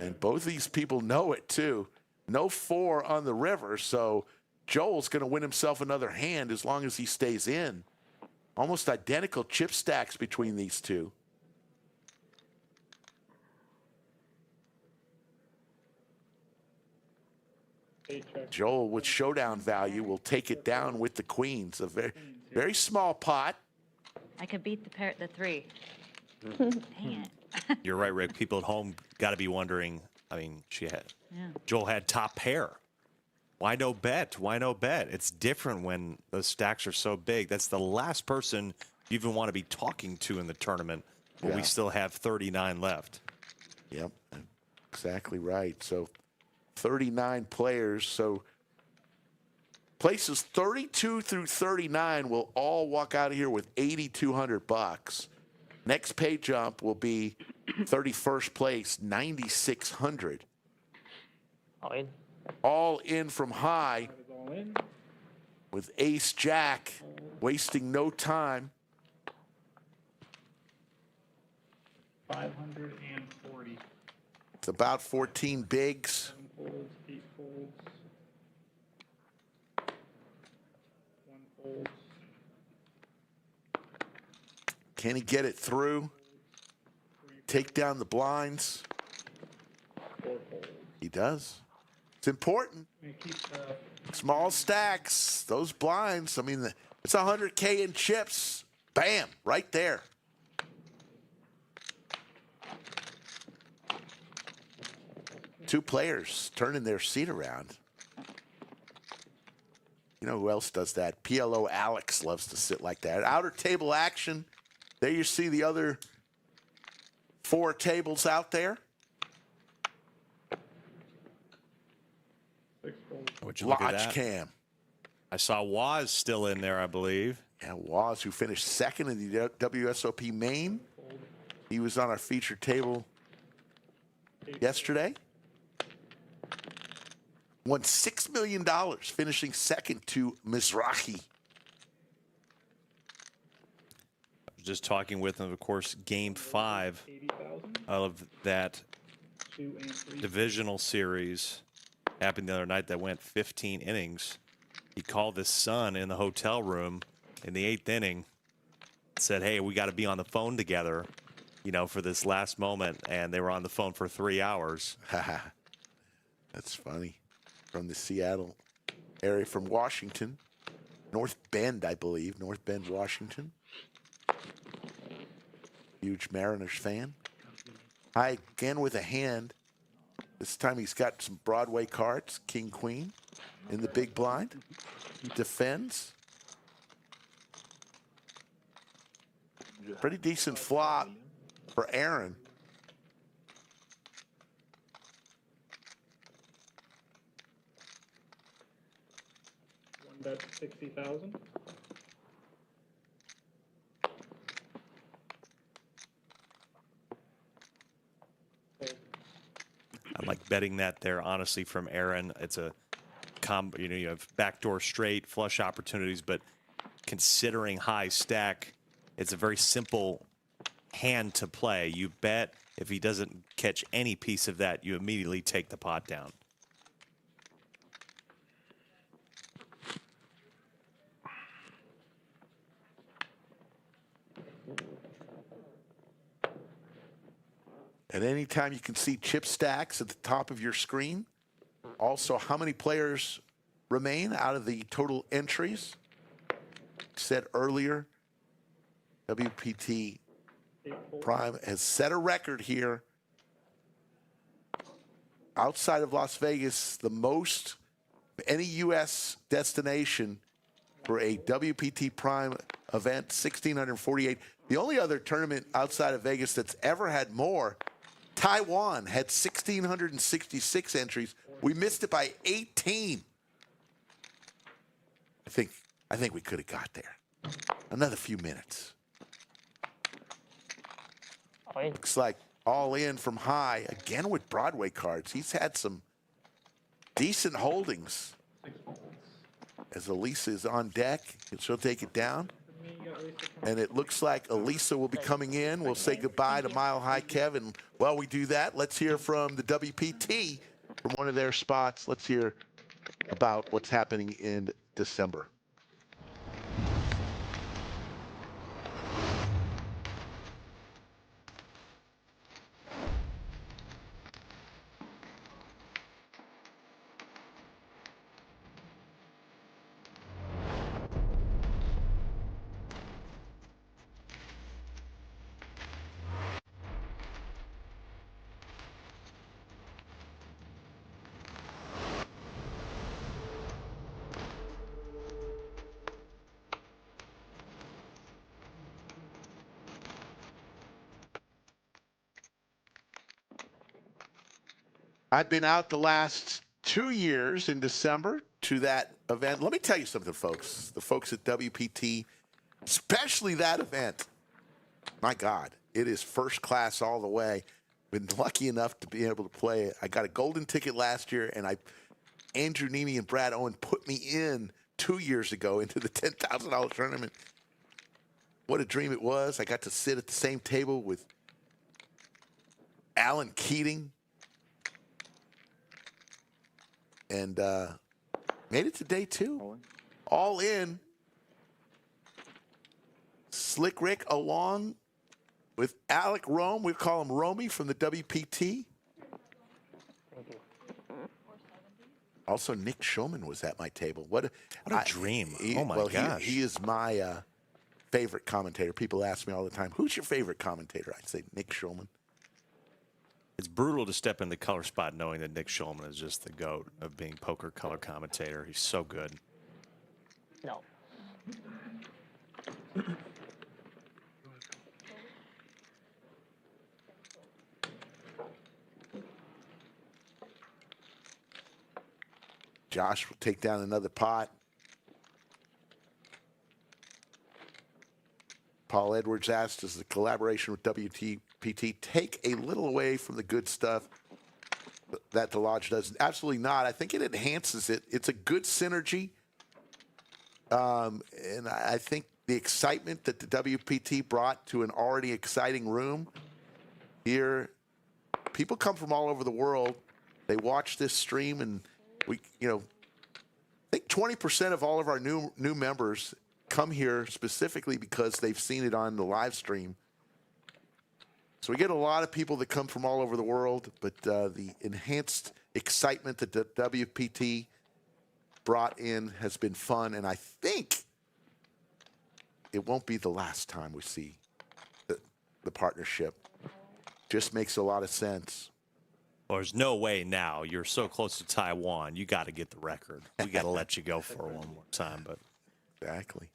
Speaker 1: And both of these people know it too. No 4 on the river, so Joel's going to win himself another hand as long as he stays in. Almost identical chip stacks between these two. Joel, with showdown value, will take it down with the queens. A very, very small pot.
Speaker 4: I could beat the 3. Dang it.
Speaker 2: You're right, Rick. People at home got to be wondering. I mean, Joel had top pair. Why no bet? Why no bet? It's different when those stacks are so big. That's the last person you even want to be talking to in the tournament. But we still have 39 left.
Speaker 1: Yep, exactly right. So 39 players. So places 32 through 39 will all walk out of here with $8,200. Next pay jump will be 31st place, 9,600.
Speaker 7: All in.
Speaker 1: All in from high
Speaker 5: All in.
Speaker 1: with ace jack, wasting no time.
Speaker 5: 540.
Speaker 1: It's about 14 bigs.
Speaker 5: 7 folds, 8 folds. 1 fold.
Speaker 1: Can he get it through? Take down the blinds?
Speaker 5: 4 folds.
Speaker 1: He does. It's important.
Speaker 5: We keep the
Speaker 1: Small stacks, those blinds. I mean, it's 100K in chips. Bam, right there. Two players turning their seat around. You know who else does that? PLO Alex loves to sit like that. Outer table action. There you see the other 4 tables out there.
Speaker 2: Would you look at
Speaker 1: Lodge
Speaker 2: that?
Speaker 1: cam.
Speaker 2: I saw Waz still in there, I believe.
Speaker 1: Yeah, Waz, who finished second in the WSOP main. He was on our featured table yesterday. Won $6 million, finishing second to Mizrahi.
Speaker 2: Just talking with him, of course, game 5 of that divisional series happened the other night that went 15 innings. He called his son in the hotel room in the 8th inning, said, hey, we got to be on the phone together, you know, for this last moment. And they were on the phone for 3 hours.
Speaker 1: That's funny. From the Seattle area, from Washington. North Bend, I believe. North Bend, Washington. Huge Mariners fan. Hi, again with a hand. This time he's got some Broadway cards. King, Queen in the big blind. Defends. Pretty decent flop for Aaron.
Speaker 5: One bet 60,000.
Speaker 2: I like betting that there, honestly, from Aaron. It's a you know, you have backdoor straight, flush opportunities, but considering high stack, it's a very simple hand to play. You bet. If he doesn't catch any piece of that, you immediately take the pot down.
Speaker 1: At any time, you can see chip stacks at the top of your screen. Also, how many players remain out of the total entries. Said earlier, WPT Prime has set a record here. Outside of Las Vegas, the most any U.S. destination for a WPT Prime event, 1,648. The only other tournament outside of Vegas that's ever had more, Taiwan had 1,666 entries. We missed it by 18. I think we could have got there. Another few minutes. Looks like all in from high, again with Broadway cards. He's had some decent holdings. As Elisa is on deck, she'll take it down. And it looks like Elisa will be coming in. We'll say goodbye to Mile High Kev. And while we do that, let's hear from the WPT from one of their spots. Let's hear about what's happening in December. I've been out the last 2 years in December to that event. Let me tell you something, folks. The folks at WPT, especially that event, my God, it is first class all the way. Been lucky enough to be able to play. I got a golden ticket last year, and Andrew Nemi and Brad Owen put me in 2 years ago into the $10,000 tournament. What a dream it was. I got to sit at the same table with Alan Keating. And made it to day 2. All in. Slick Rick along with Alec Rome. We call him Romy from the WPT.
Speaker 7: Thank you.
Speaker 1: Also, Nick Shulman was at my table. What
Speaker 2: a dream. Oh, my gosh.
Speaker 1: He is my favorite commentator. People ask me all the time, who's your favorite commentator? I say Nick Shulman.
Speaker 2: It's brutal to step in the color spot knowing that Nick Shulman is just the GOAT of being poker color commentator. He's so good.
Speaker 7: No.
Speaker 1: Josh will take down another pot. Paul Edwards asked, does the collaboration with WPT take a little away from the good stuff that the Lodge does? Absolutely not. I think it enhances it. It's a good synergy. And I think the excitement that the WPT brought to an already exciting room here, people come from all over the world. They watch this stream, and we, I think 20% of all of our new members come here specifically because they've seen it on the live stream. So we get a lot of people that come from all over the world, but the enhanced excitement that the WPT brought in has been fun, and I think it won't be the last time we see the partnership. Just makes a lot of sense.
Speaker 2: Well, there's no way now. You're so close to Taiwan. You got to get the record. We got to let you go for one more time. But
Speaker 1: exactly.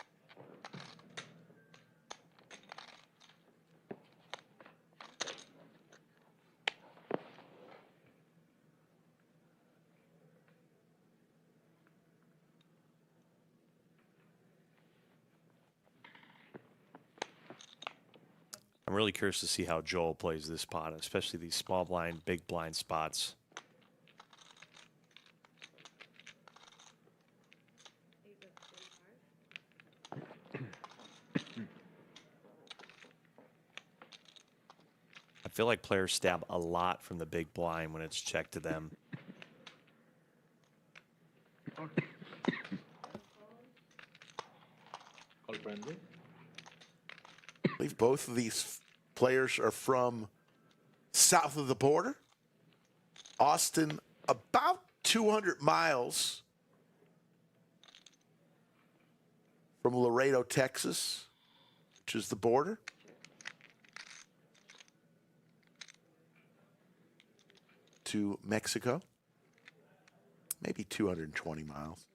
Speaker 2: I'm really curious to see how Joel plays this pot, especially these small blind, big blind spots. I feel like players stab a lot from the big blind when it's checked to them.
Speaker 8: Call friendly.
Speaker 1: I believe both of these players are from south of the border. Austin, about 200 miles from Laredo, Texas, which is the border. To Mexico. Maybe 220 miles.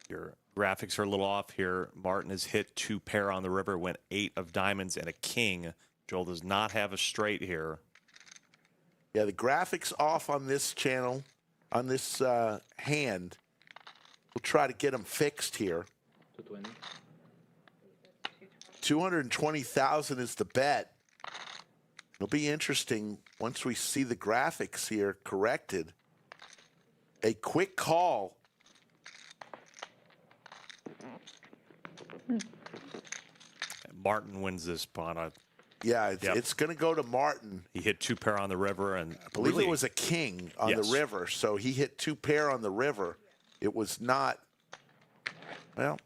Speaker 2: Your graphics are a little off here. Martin has hit 2 pair on the river, went 8 of diamonds and a king. Joel does not have a straight here.
Speaker 1: Yeah, the graphics off on this channel, on this hand. We'll try to get them fixed here.
Speaker 8: 220.
Speaker 1: 220,000 is the bet. It'll be interesting once we see the graphics here corrected. A quick call.
Speaker 2: Martin wins this pot.
Speaker 1: Yeah, it's going to go to Martin.
Speaker 2: He hit 2 pair on the river, and
Speaker 1: I believe it was a king on the river, so he hit 2 pair on the river. It was not, well.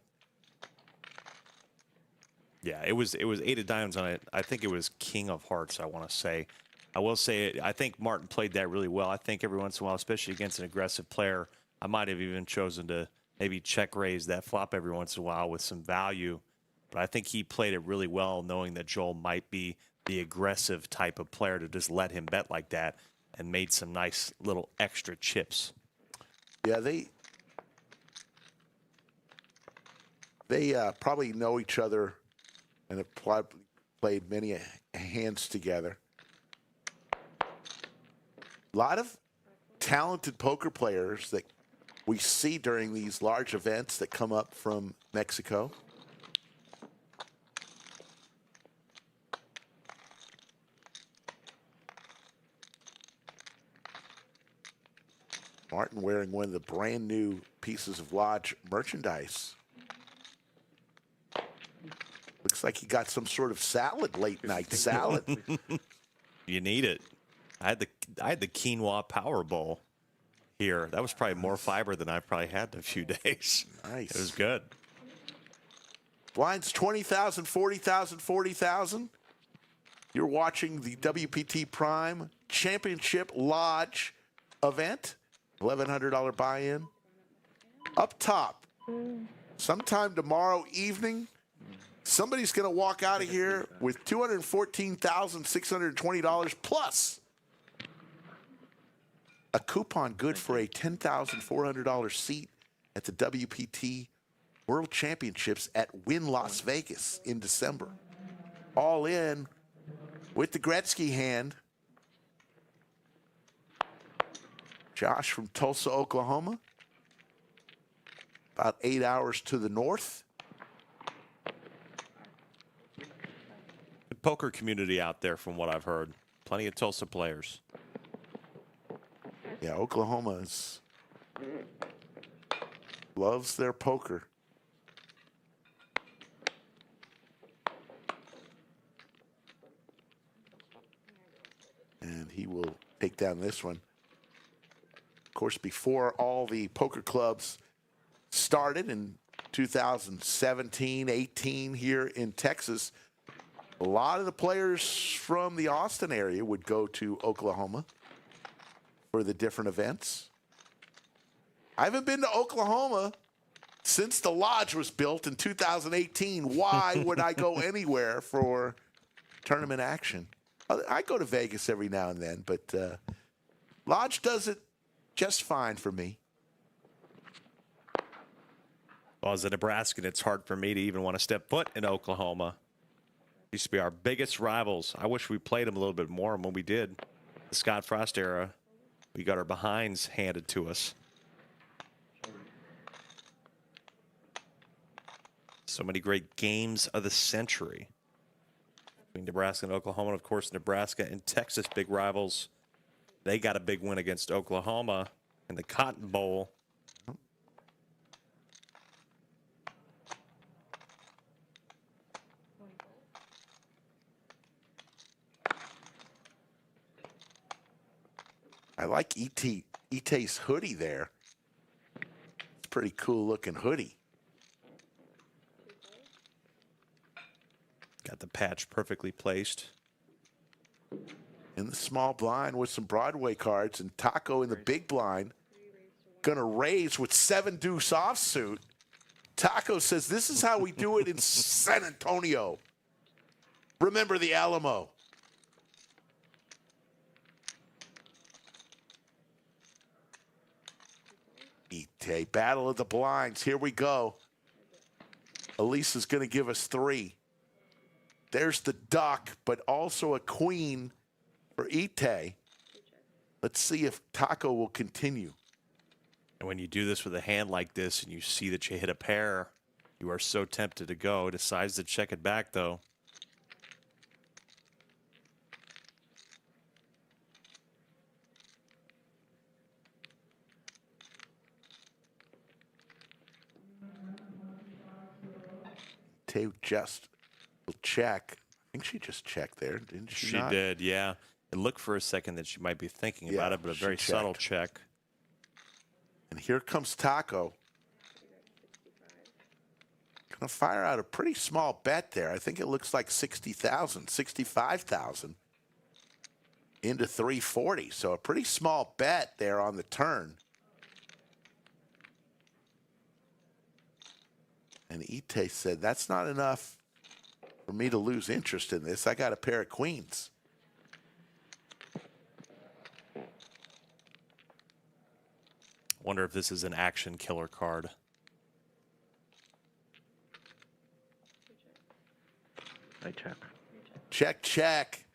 Speaker 2: Yeah, it was 8 of diamonds on it. I think it was king of hearts, I want to say. I will say, I think Martin played that really well. I think every once in a while, especially against an aggressive player, I might have even chosen to maybe check raise that flop every once in a while with some value. But I think he played it really well, knowing that Joel might be the aggressive type of player to just let him bet like that, and made some nice little extra chips.
Speaker 1: Yeah, they probably know each other and have played many hands together. A lot of talented poker players that we see during these large events that come up from Mexico. Martin wearing one of the brand new pieces of Lodge merchandise. Looks like he got some sort of salad, late night salad.
Speaker 2: You need it. I had the quinoa power bowl here. That was probably more fiber than I've probably had in a few days.
Speaker 1: Nice.
Speaker 2: It was good.
Speaker 1: Blinds 20,000, 40,000, 40,000. You're watching the WPT Prime Championship Lodge event. $1,100 buy-in. Up top, sometime tomorrow evening, somebody's going to walk out of here with $214,620 plus a coupon good for a $10,400 seat at the WPT World Championships at Wynn Las Vegas in December. All in with the Gretzky hand. Josh from Tulsa, Oklahoma. about 8 hours to the north.
Speaker 2: Good poker community out there, from what I've heard. Plenty of Tulsa players.
Speaker 1: Yeah, Oklahoma loves their poker. And he will take down this one. Of course, before all the poker clubs started in 2017, 18 here in Texas, a lot of the players from the Austin area would go to Oklahoma for the different events. I haven't been to Oklahoma since the lodge was built in 2018. Why would I go anywhere for tournament action? I go to Vegas every now and then, but lodge does it just fine for me.
Speaker 2: Well, as a Nebraskan, it's hard for me to even want to step foot in Oklahoma. Used to be our biggest rivals. I wish we played them a little bit more. And when we did, the Scott Frost era, we got our behinds handed to us. So many great games of the century between Nebraska and Oklahoma. And of course, Nebraska and Texas, big rivals. They got a big win against Oklahoma in the Cotton Bowl.
Speaker 1: I like Ite's hoodie there. It's a pretty cool looking hoodie.
Speaker 2: Got the patch perfectly placed.
Speaker 1: In the small blind with some Broadway cards, and Taco in the big blind. Gonna raise with 7 deuce offsuit. Taco says this is how we do it in San Antonio. Remember the Alamo. Ite, battle of the blinds. Here we go. Elise is going to give us 3. There's the duck, but also a queen for Ite. Let's see if Taco will continue.
Speaker 2: And when you do this with a hand like this and you see that you hit a pair, you are so tempted to go. Decides to check it back, though.
Speaker 1: Ite just will check. I think she just checked there, didn't she?
Speaker 2: She
Speaker 1: not?
Speaker 2: did, yeah. It looked for a second that she might be thinking about it, but a
Speaker 1: she
Speaker 2: very subtle
Speaker 1: checked.
Speaker 2: check.
Speaker 1: And here comes Taco. Gonna fire out a pretty small bet there. I think it looks like 60,000, 65,000 into 340. So a pretty small bet there on the turn. And Ite said, that's not enough for me to lose interest in this. I got a pair of queens.
Speaker 2: Wonder if this is an action killer card.
Speaker 6: I check.
Speaker 1: Check, check.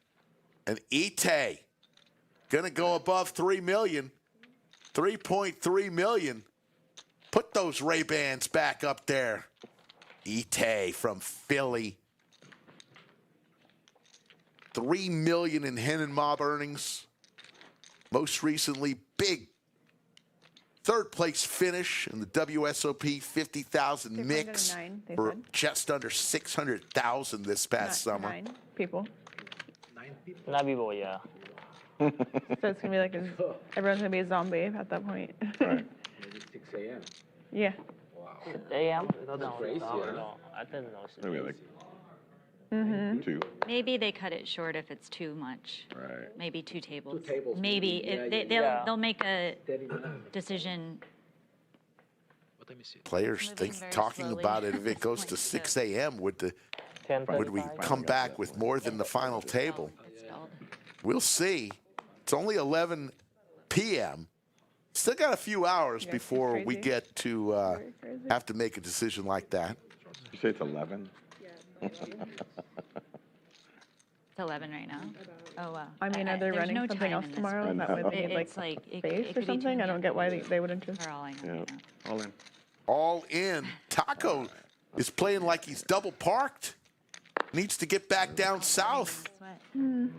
Speaker 1: And Ite gonna go above 3 million. 3.3 million. Put those Ray-Bans back up there. Ite from Philly. 3 million in Hen and Mob earnings. Most recently, big third place finish in the WSOP 50,000 mix
Speaker 3: 609, they
Speaker 1: for
Speaker 3: said.
Speaker 1: just under 600,000 this past summer.
Speaker 3: 9 people.
Speaker 8: 9 people?
Speaker 7: 9 people, yeah.
Speaker 3: So it's gonna be like everyone's gonna be a zombie at that point.
Speaker 6: Right.
Speaker 8: Maybe 6 a.m.
Speaker 3: Yeah.
Speaker 8: Wow.
Speaker 7: AM?
Speaker 8: That's
Speaker 7: No,
Speaker 8: crazy,
Speaker 7: no,
Speaker 8: huh?
Speaker 7: no, I didn't know.
Speaker 6: Maybe like
Speaker 3: Mm-hmm.
Speaker 6: 2.
Speaker 4: Maybe they cut it short if it's too much.
Speaker 6: Right.
Speaker 4: Maybe 2 tables.
Speaker 8: 2 tables,
Speaker 4: Maybe
Speaker 8: maybe.
Speaker 4: if
Speaker 8: Yeah,
Speaker 7: yeah.
Speaker 4: they'll make a
Speaker 8: 39.
Speaker 4: decision.
Speaker 8: What time is it?
Speaker 1: Players
Speaker 4: Moving
Speaker 1: think
Speaker 4: very
Speaker 1: talking
Speaker 4: slowly
Speaker 1: about it if
Speaker 4: at
Speaker 1: it
Speaker 4: this
Speaker 1: goes to
Speaker 4: point,
Speaker 1: 6
Speaker 4: so-
Speaker 1: a.m. would we
Speaker 7: 10:35.
Speaker 1: come back with more than the final table?
Speaker 4: It's spelled.
Speaker 1: We'll see. It's only 11 p.m. Still got a few hours
Speaker 3: You guys too
Speaker 1: before we
Speaker 3: crazy?
Speaker 1: get to
Speaker 3: Very crazy.
Speaker 1: have to make a decision like that.
Speaker 6: You say it's 11?
Speaker 4: It's 11 right now. Oh, wow.
Speaker 3: I mean, are they
Speaker 4: there's
Speaker 3: running
Speaker 4: no
Speaker 3: something
Speaker 4: time
Speaker 3: else
Speaker 4: in this
Speaker 3: tomorrow?
Speaker 4: room.
Speaker 3: That way they
Speaker 6: It-
Speaker 3: need like
Speaker 4: It's like, it
Speaker 3: space
Speaker 4: could
Speaker 3: or
Speaker 4: be
Speaker 3: something? I don't get why they would just.
Speaker 4: For all I know.
Speaker 6: Yeah.
Speaker 4: right now.
Speaker 6: All in.
Speaker 1: all in. Taco is playing like he's double parked. Needs to get back down south.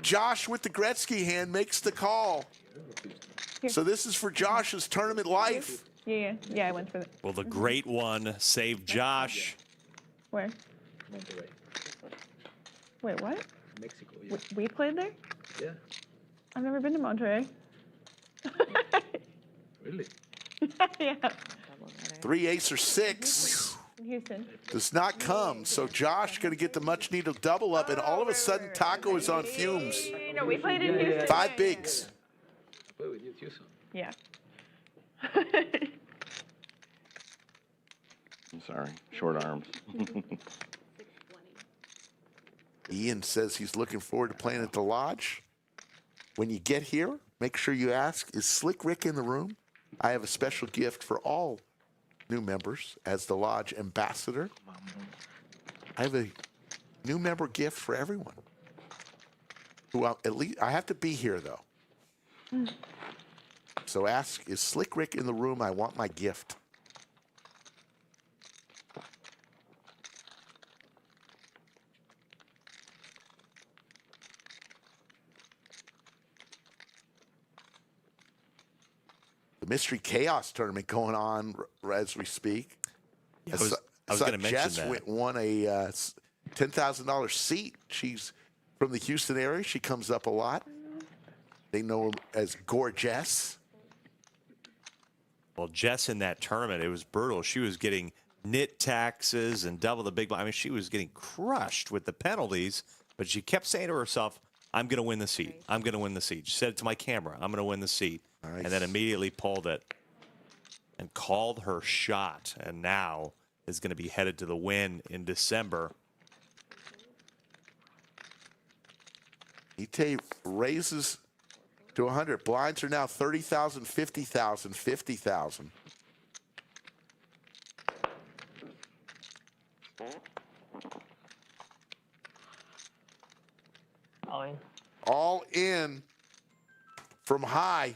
Speaker 1: Josh with the Gretzky hand makes the call. So this is for Josh's tournament life.
Speaker 3: Yeah, I went for it.
Speaker 2: Well, the great one saved Josh.
Speaker 3: Where?
Speaker 8: Monterrey,
Speaker 3: Wait, what?
Speaker 8: Mexico. Yeah.
Speaker 3: We played there?
Speaker 8: Yeah.
Speaker 3: I've never been to Monterey.
Speaker 8: Really?
Speaker 3: Yeah.
Speaker 1: 3 ace or 6
Speaker 3: In Houston.
Speaker 1: does not come. So Josh going to get the much needed double up, and all of a sudden Taco is on fumes.
Speaker 3: No, we played in Houston.
Speaker 1: 5 bigs.
Speaker 8: I play with you too, son.
Speaker 3: Yeah.
Speaker 6: I'm sorry, short arms.
Speaker 1: Ian says he's looking forward to playing at the lodge. When you get here, make sure you ask, is Slick Rick in the room? I have a special gift for all new members as the lodge ambassador. I have a new member gift for everyone. Who at least I have to be here though. So ask, is Slick Rick in the room? I want my gift. The Mystery Chaos tournament going on as we speak.
Speaker 2: I was going to mention
Speaker 1: Jess
Speaker 2: that.
Speaker 1: won a $10,000 seat. She's from the Houston area. She comes up a lot. They know her as Gorgeous.
Speaker 2: Well, Jess in that tournament, it was brutal. She was getting nit taxes and double the big blind. I mean, she was getting crushed with the penalties, but she kept saying to herself, I'm going to win the seat. I'm going to win the seat. She said it to my camera. I'm going to win the seat.
Speaker 1: Nice.
Speaker 2: And then immediately pulled it and called her shot, and now is going to be headed to the win in December.
Speaker 1: Ite raises to 100. Blinds are now 30,000, 50,000, 50,000.
Speaker 7: All in.
Speaker 1: All in from high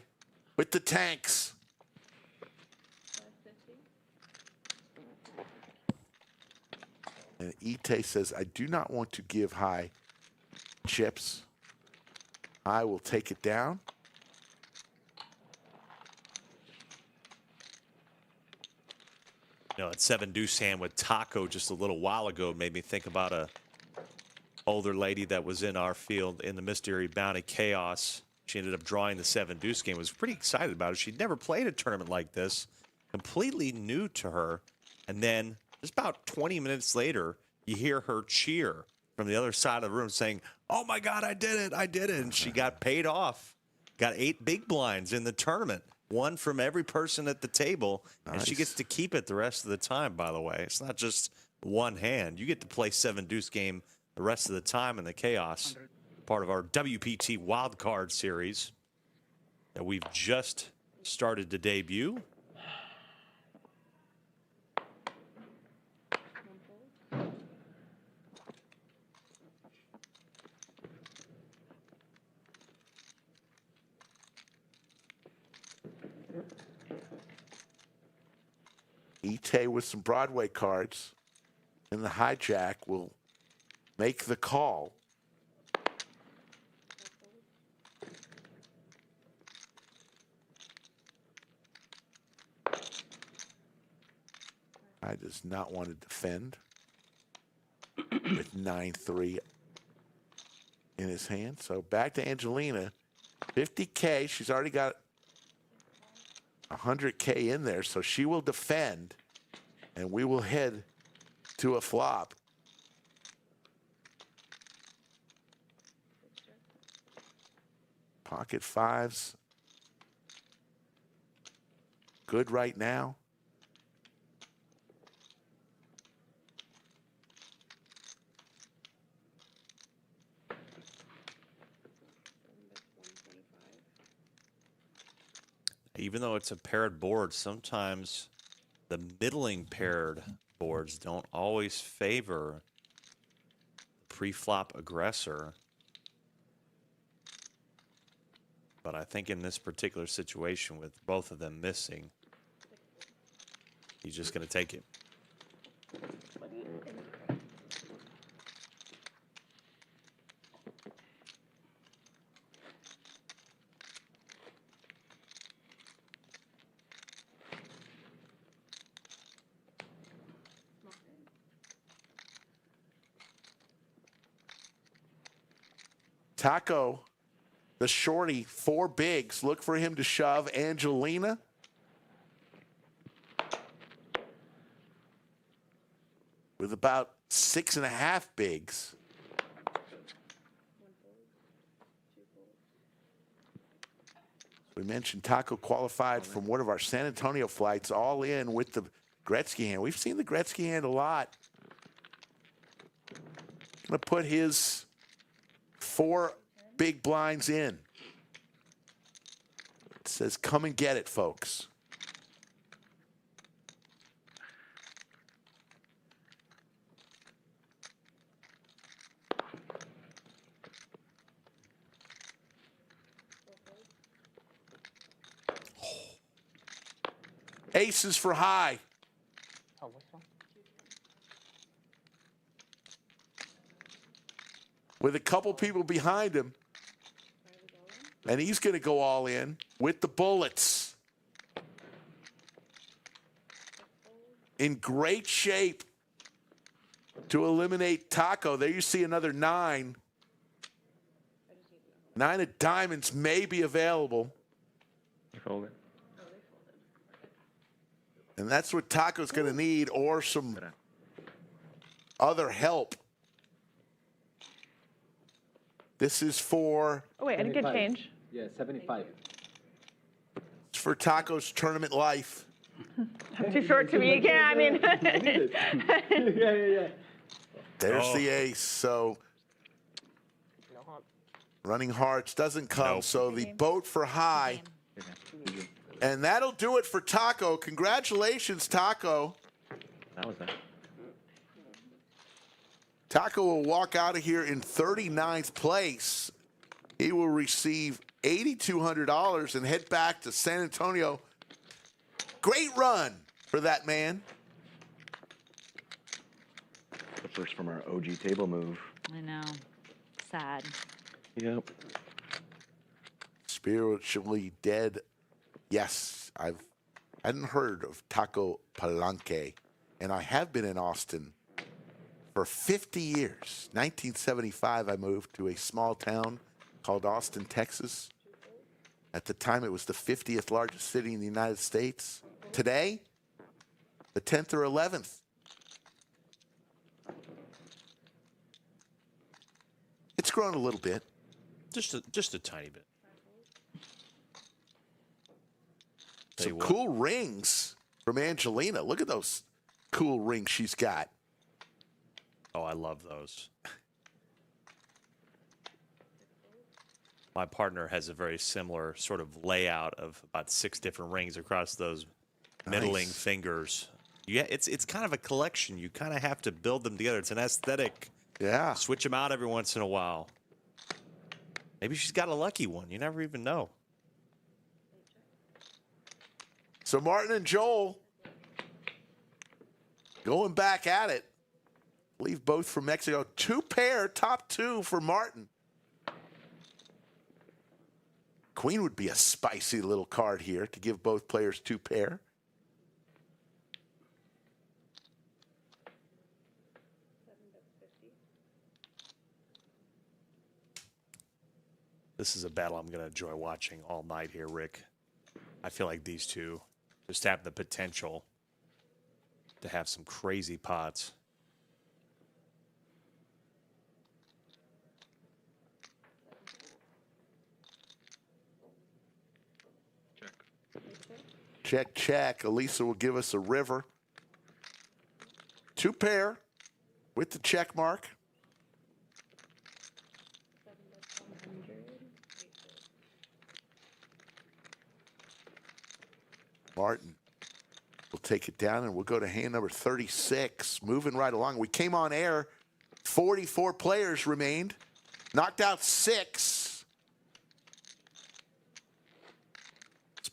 Speaker 1: with the tanks. And Ite says, I do not want to give high chips. I will take it down.
Speaker 2: You know, at 7 deuce hand with Taco just a little while ago made me think about a older lady that was in our field in the Mystery Bounty Chaos. She ended up drawing the 7 deuce game. Was pretty excited about it. She'd never played a tournament like this. Completely new to her. And then just about 20 minutes later, you hear her cheer from the other side of the room saying, oh my God, I did it. I did it. And she got paid off. Got 8 big blinds in the tournament. One from every person at the table. And she
Speaker 1: Nice.
Speaker 2: gets to keep it the rest of the time, by the way. It's not just one hand. You get to play 7 deuce game the rest of the time in the Chaos. Part of our WPT wildcard series that we've just started to debut.
Speaker 1: Ite with some Broadway cards. And the hijack will make the call. I does not want to defend with 9-3 in his hand. So back to Angelina. 50K. She's already got 100K in there, so she will defend, and we will head to a flop. Pocket fives. Good right now.
Speaker 2: Even though it's a paired board, sometimes the middling paired boards don't always favor the pre-flop aggressor. But I think in this particular situation with both of them missing, He's just going to take it.
Speaker 1: Taco, the shorty, 4 bigs. Look for him to shove. Angelina. With about 6.5 bigs. We mentioned Taco qualified from one of our San Antonio flights, all in with the Gretzky hand. We've seen the Gretzky hand a lot. Going to put his 4 big blinds in. It says, come and get it, folks. Aces for high.
Speaker 7: Oh, what's wrong?
Speaker 1: With a couple people behind him. And he's going to go all in with the bullets. In great shape to eliminate Taco. There you see another 9. 9 of diamonds may be available.
Speaker 6: You fold it.
Speaker 1: And that's what Taco's going to need, or some other help. This is for...
Speaker 3: Oh, wait, I didn't get change.
Speaker 8: Yeah, 75.
Speaker 1: It's for Taco's tournament life.
Speaker 3: I'm too short to be again. I mean...
Speaker 8: Yeah.
Speaker 1: There's the ace. So
Speaker 7: No hard.
Speaker 1: running hearts doesn't come.
Speaker 2: Nope.
Speaker 1: So the boat for high. And that'll do it for Taco. Congratulations, Taco.
Speaker 6: That was that.
Speaker 1: Taco will walk out of here in 39th place. He will receive $8,200 and head back to San Antonio. Great run for that man.
Speaker 6: The first from our OG table move.
Speaker 4: I know. Sad.
Speaker 6: Yep.
Speaker 1: Spiritually dead. Yes, I hadn't heard of Taco Palenque, and I have been in Austin for 50 years. 1975, I moved to a small town called Austin, Texas. At the time, it was the 50th largest city in the United States. Today, the 10th or 11th. It's grown a little bit.
Speaker 2: Just a tiny bit. Tell
Speaker 1: Some
Speaker 2: you what.
Speaker 1: cool rings from Angelina. Look at those cool rings she's got.
Speaker 2: Oh, I love those. My partner has a very similar sort of layout of about 6 different rings across those middling
Speaker 1: Nice.
Speaker 2: fingers. Yeah, it's kind of a collection. You kind of have to build them together. It's an aesthetic.
Speaker 1: Yeah.
Speaker 2: Switch them out every once in a while. Maybe she's got a lucky one. You never even know.
Speaker 1: So Martin and Joel going back at it. I believe both from Mexico. 2 pair, top 2 for Martin. Queen would be a spicy little card here to give both players 2 pair.
Speaker 2: This is a battle I'm going to enjoy watching all night here, Rick. I feel like these two just have the potential to have some crazy pots.
Speaker 1: Check, check. Elisa will give us a river. 2 pair with the check mark. Martin will take it down, and we'll go to hand number 36. Moving right along. We came on air. 44 players remained. Knocked out 6.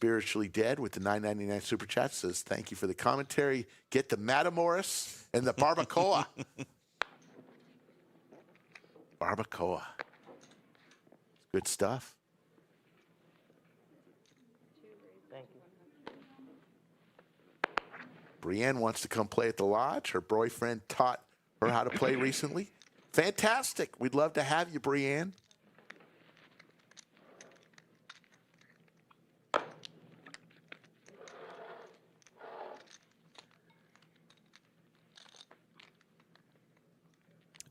Speaker 1: Spiritually Dead with the $9.99 super chat says, thank you for the commentary. Get the Matamoros and the barbacoa. Barbacoa. Good stuff.
Speaker 7: Thank you.
Speaker 1: Brienne wants to come play at the lodge. Her boyfriend taught her how to play recently. Fantastic. We'd love to have you, Brienne.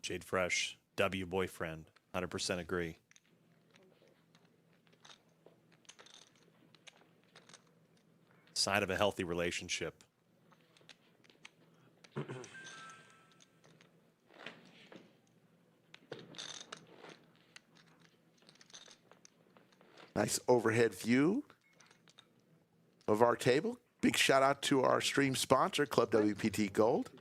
Speaker 2: Jade Fresh, W boyfriend, 100% agree. Sign of a healthy relationship.
Speaker 1: Nice overhead view of our table. Big shout out to our stream sponsor, Club WPT Gold.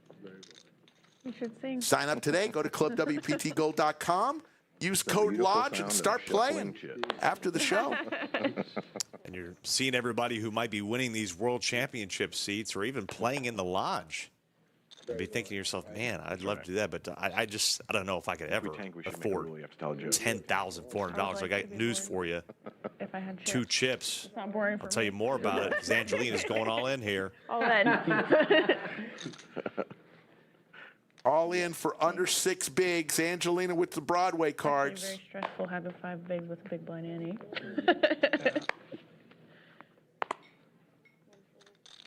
Speaker 3: You should sing.
Speaker 1: Sign up today. Go to clubwptgold.com. Use code
Speaker 6: beautiful
Speaker 1: LODGE
Speaker 6: sound
Speaker 1: and
Speaker 6: of
Speaker 1: start
Speaker 6: shuffling
Speaker 1: playing
Speaker 6: chips.
Speaker 1: after the show.
Speaker 2: And you're seeing everybody who might be winning these world championship seats or even playing in the lodge. You'd be thinking to yourself, man, I'd love to do that, but I don't know if I could ever
Speaker 6: tank we should make a
Speaker 2: afford
Speaker 6: rule, you have to tell a joke.
Speaker 2: $10,400. I got news for you.
Speaker 3: If I had chips.
Speaker 2: 2 chips.
Speaker 3: It's not boring for
Speaker 2: I'll tell you more about it because Angelina's going all in here.
Speaker 3: All in.
Speaker 1: All in for under 6 bigs. Angelina with the Broadway
Speaker 3: It's
Speaker 1: cards.
Speaker 3: very stressful having 5 bigs with a big blind Annie.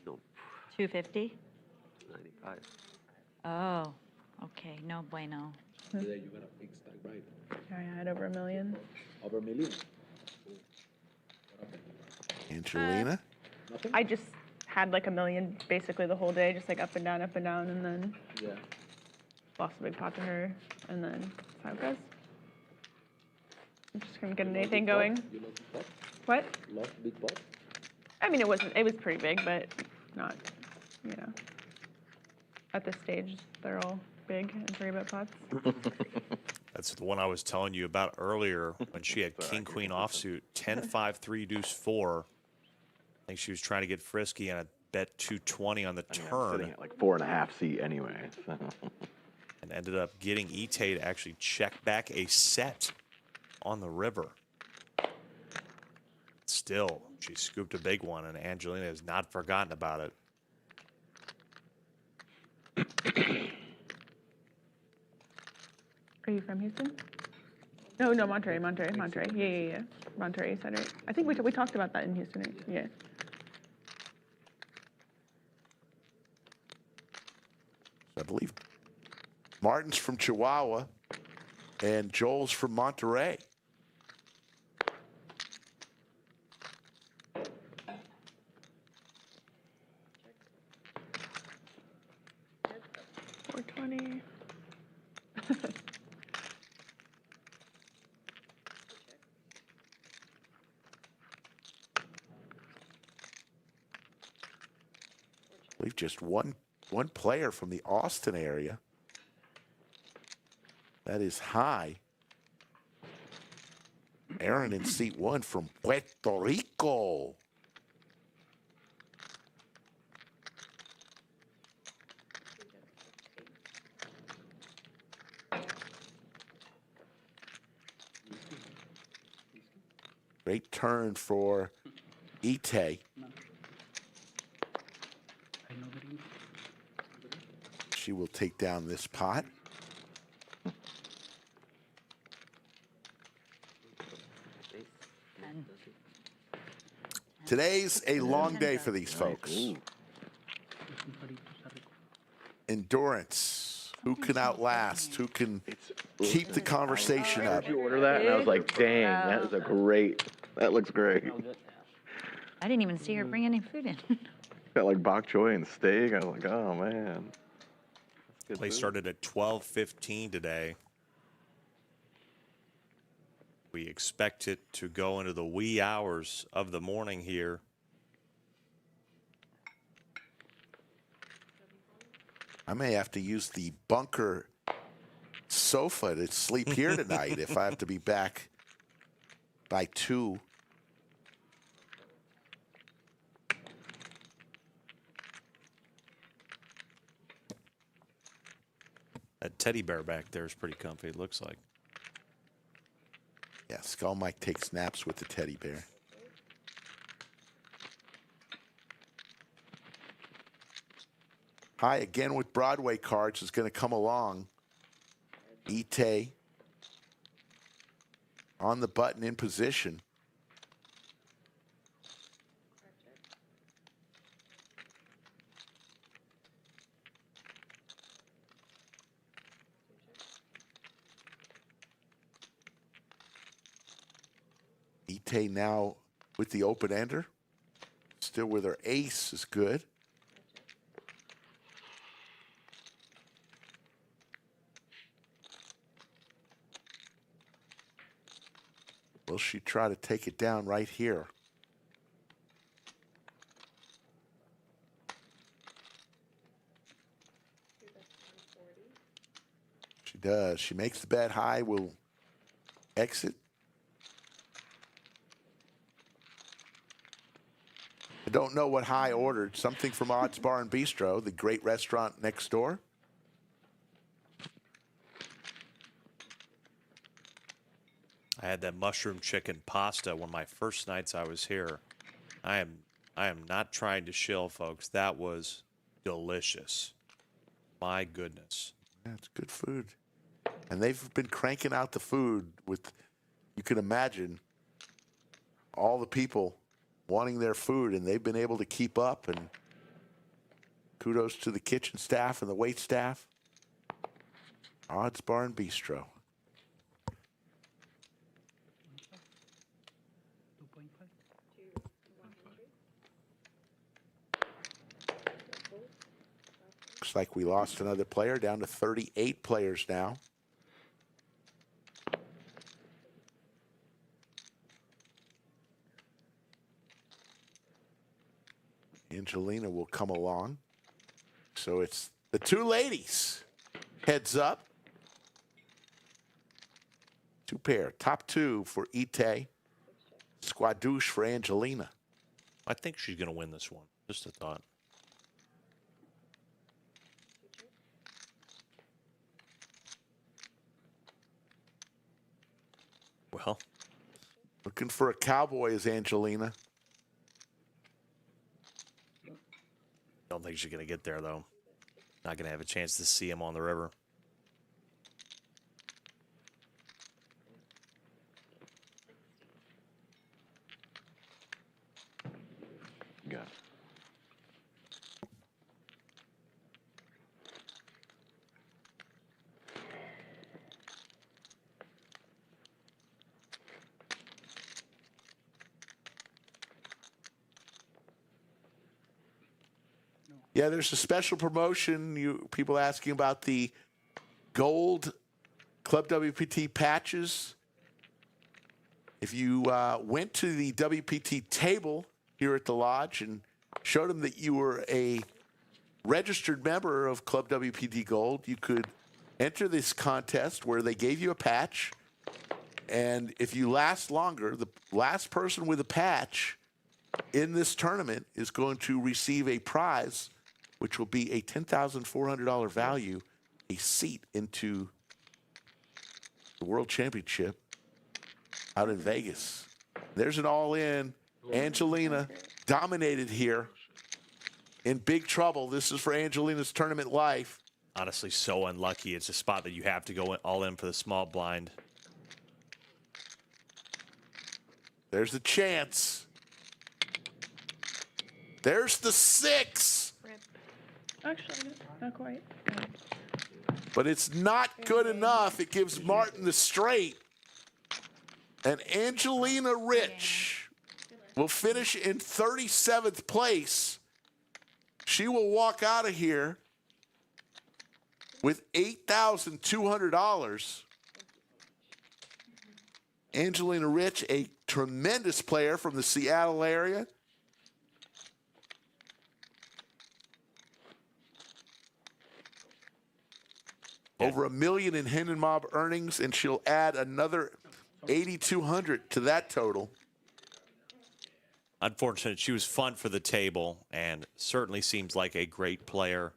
Speaker 9: No,
Speaker 4: 250?
Speaker 9: 95.
Speaker 4: Oh, okay. No bueno.
Speaker 8: Today you got a big stack, right?
Speaker 3: I had over $1 million.
Speaker 8: Over $1 million.
Speaker 1: Angelina.
Speaker 3: I just had like $1 million basically the whole day, just like up and down, and then
Speaker 8: Yeah.
Speaker 3: lost a big pot to her, and then that's how it goes. I'm just gonna get anything going.
Speaker 8: You lost big pot?
Speaker 3: What?
Speaker 8: Lost big pot?
Speaker 3: I mean, it was pretty big, but not, you know. At this stage, they're all big and 3-bet pots.
Speaker 2: That's the one I was telling you about earlier when she had king queen offsuit, 10-5 3 deuce 4. I think she was trying to get frisky and I bet 220 on the
Speaker 6: I'm
Speaker 2: turn
Speaker 6: sitting at like 4.5 C anyway. So.
Speaker 2: and ended up getting Ite to actually check back a set on the river. Still, she scooped a big one and Angelina has not forgotten about it.
Speaker 3: Are you from Houston? No, Monterey. Yeah. Monterey Center. I think we talked about that in Houston. Yeah.
Speaker 1: I believe Martin's from Chihuahua and Joel's from Monterey.
Speaker 3: $420.
Speaker 1: I believe just one player from the Austin area. That is high. Aaron in seat 1 from Puerto Rico. Great turn for Ite. She will take down this pot. Today's a long day for these folks. Endurance. Who can outlast? Who can keep the conversation up?
Speaker 6: Did you order that? And I was like, dang, that is a great, that looks great.
Speaker 4: I didn't even see her bring any food in.
Speaker 6: Got like bok choy and steak. I was like, oh man.
Speaker 2: Play started at 12:15 today. We expect it to go into the wee hours of the morning here.
Speaker 1: I may have to use the bunker sofa to sleep here tonight if I have to be back by 2.
Speaker 2: teddy bear back there is pretty comfy, it looks like.
Speaker 1: Yeah, Skull Mike takes naps with the teddy bear. High again with Broadway cards is going to come along. Ite on the button in position. Ite now with the open ender. Still with her ace is good. Will she try to take it down right here? She does. She makes the bet high, will exit. I don't know what High ordered. Something from Odds Bar and Bistro, the great restaurant next door.
Speaker 2: I had that mushroom chicken pasta one of my first nights I was here. I am not trying to shill, folks. That was delicious. My goodness.
Speaker 1: Yeah, it's good food. And they've been cranking out the food with, you can imagine, all the people wanting their food, and they've been able to keep up, and kudos to the kitchen staff and the wait staff. Odds Bar and Bistro.
Speaker 7: 2.5.
Speaker 1: Looks like we lost another player, down to 38 players now. Angelina will come along. So it's the two ladies. Heads up. Two pair. Top two for Ite. Squadouche for Angelina.
Speaker 2: I think she's going to win this one. Just a thought. Well,
Speaker 1: looking for a cowboy is Angelina.
Speaker 2: Don't think she's going to get there, though. Not going to have a chance to see him on the river.
Speaker 6: Got it.
Speaker 1: Yeah, there's a special promotion. People asking about the gold Club WPT patches. If you went to the WPT table here at the lodge and showed them that you were a registered member of Club WPT Gold, you could enter this contest where they gave you a patch. And if you last longer, the last person with a patch in this tournament is going to receive a prize, which will be a $10,400 value, a seat into the World Championship out in Vegas. There's an all-in. Angelina dominated here. In big trouble. This is for Angelina's tournament life.
Speaker 2: Honestly, so unlucky. It's a spot that you have to go all in for the small blind.
Speaker 1: There's the chance. There's the 6.
Speaker 3: Rip. Actually, not quite.
Speaker 1: But it's not good enough. It gives Martin the straight. And Angelina Rich will finish in 37th place. She will walk out of here with $8,200. Angelina Rich, a tremendous player from the Seattle area. Over $1 million in Hen and Mob earnings, and she'll add another $8,200 to that total.
Speaker 2: Unfortunate. She was fun for the table and certainly seems like a great player.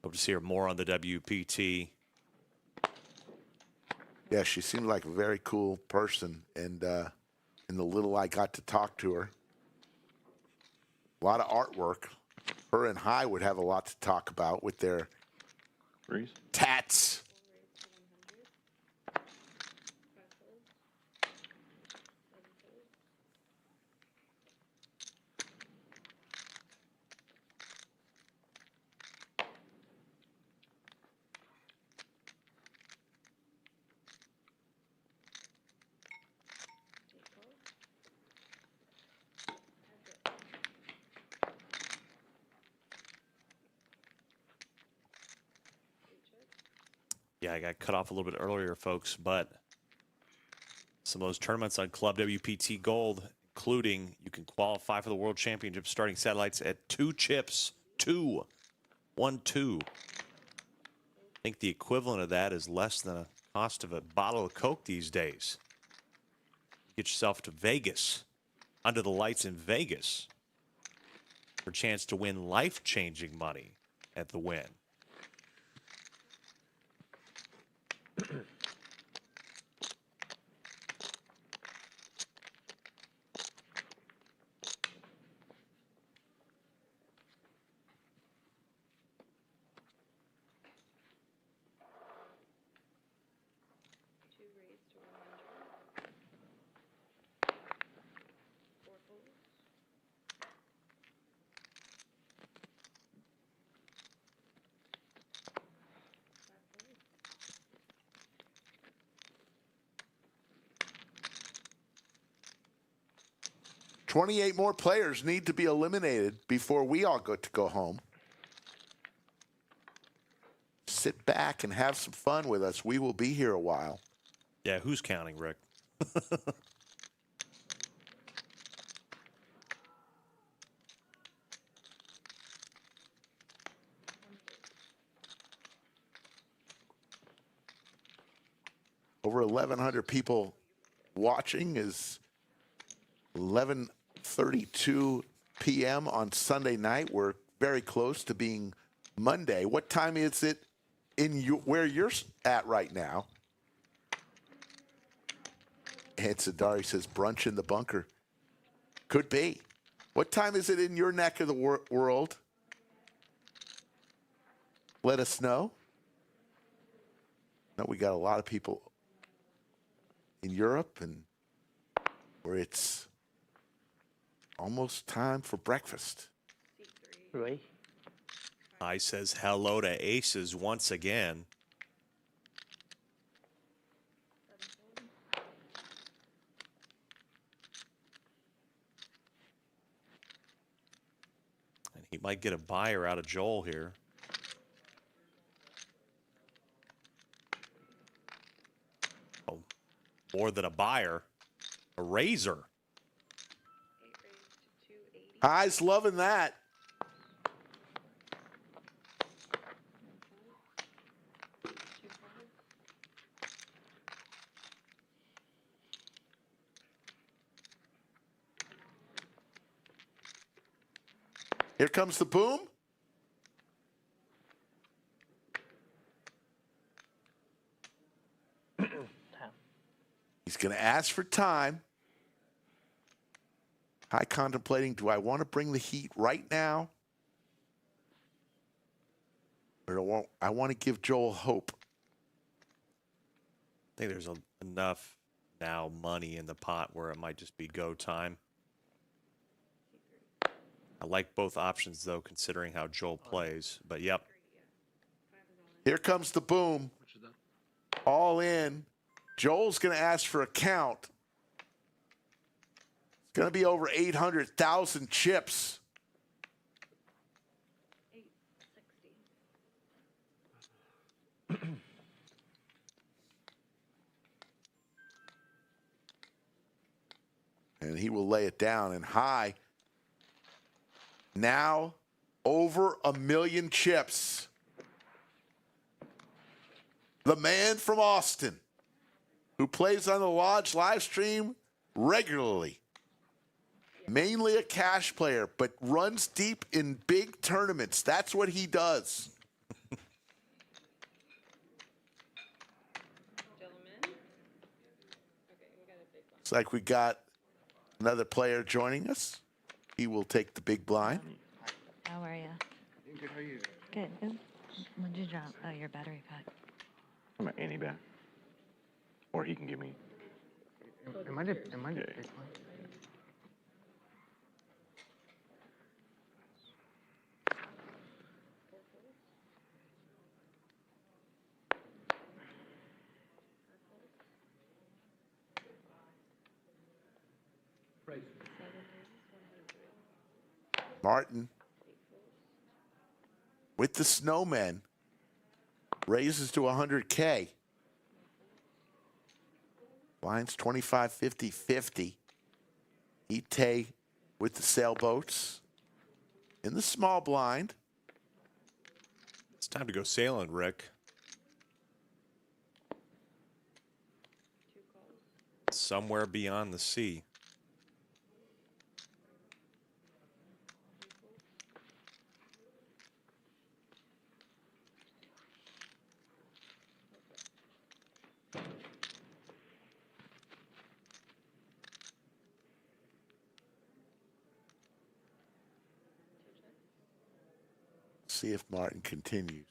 Speaker 2: Hope to see her more on the WPT.
Speaker 1: Yeah, she seemed like a very cool person, and in the little I got to talk to her, a lot of artwork. Her and High would have a lot to talk about with their
Speaker 6: Reese?
Speaker 1: tats.
Speaker 2: Yeah, I got cut off a little bit earlier, folks, but some of those tournaments on Club WPT Gold, including you can qualify for the World Championship starting satellites at 2 chips. 2. 1, 2. I think the equivalent of that is less than a cost of a bottle of Coke these days. Get yourself to Vegas, under the lights in Vegas, for a chance to win life-changing money at the Win.
Speaker 1: "28 more players need to be eliminated before we all get to go home. Sit back and have some fun with us. We will be here a while."
Speaker 2: Yeah, who's counting, Rick?
Speaker 1: Over 1,100 people watching. Is 11:32 p.m. on Sunday night. We're very close to being Monday. What time is it in where you're at right now? And Sadari says brunch in the bunker. Could be. What time is it in your neck of the world? Let us know. No, we got a lot of people in Europe and where it's almost time for breakfast.
Speaker 7: Right.
Speaker 2: I says hello to aces once again. And he might get a buyer out of Joel here. Oh, more than a buyer, a raiser.
Speaker 1: High's loving that. Here comes the boom. He's going to ask for time. High contemplating, do I want to bring the heat right now? Or I want to give Joel hope.
Speaker 2: I think there's enough now money in the pot where it might just be go time. I like both options, though, considering how Joel plays. But, yep.
Speaker 1: Here comes the boom. All in. Joel's going to ask for a count. It's going to be over 800,000 chips. And he will lay it down. And High now over 1 million chips. The man from Austin who plays on the Lodge live stream regularly. Mainly a cash player, but runs deep in big tournaments. That's what he does. Looks like we got another player joining us. He will take the big blind.
Speaker 4: How are you?
Speaker 6: Good, how are you?
Speaker 4: Good. What did you drop? Oh, your battery pack.
Speaker 6: I'm an Annie back. Or he can give me.
Speaker 7: Am I the big one?
Speaker 1: Martin, with the snowmen, raises to 100K. Blinds 25, 50, 50. Ite with the sailboats in the small blind.
Speaker 2: It's time to go sailing, Rick. Somewhere beyond the sea.
Speaker 1: See if Martin continues.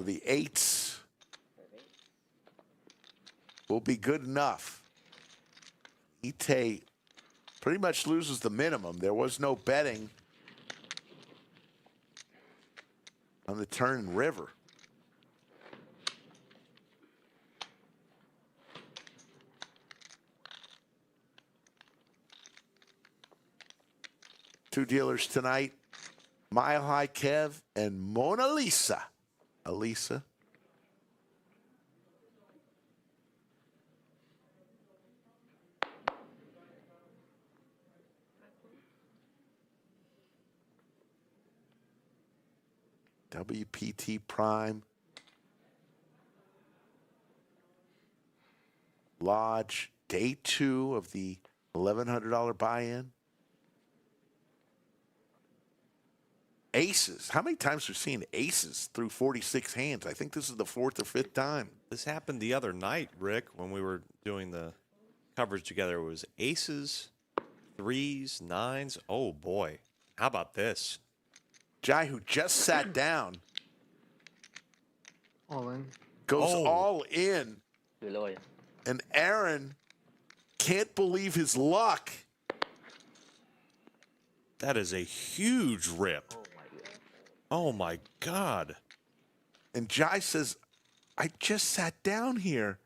Speaker 1: So the eights will be good enough. Ite pretty much loses the minimum. There was no betting on the turn and river. Two dealers tonight, Mile High Kev and Mona Lisa. Elisa. WPT Prime. Lodge, day 2 of the $1,100 buy-in. Aces. How many times have we seen aces through 46 hands? I think this is the 4th or 5th time.
Speaker 2: This happened the other night, Rick, when we were doing the coverage together. It was aces, 3s, 9s. Oh, boy. How about this?
Speaker 1: Jai, who just sat down,
Speaker 7: All in.
Speaker 1: goes
Speaker 2: Oh.
Speaker 1: all in.
Speaker 8: Below, yeah.
Speaker 1: And Aaron can't believe his luck.
Speaker 2: That is a huge rip. Oh, my God.
Speaker 1: And Jai says, I just sat down here.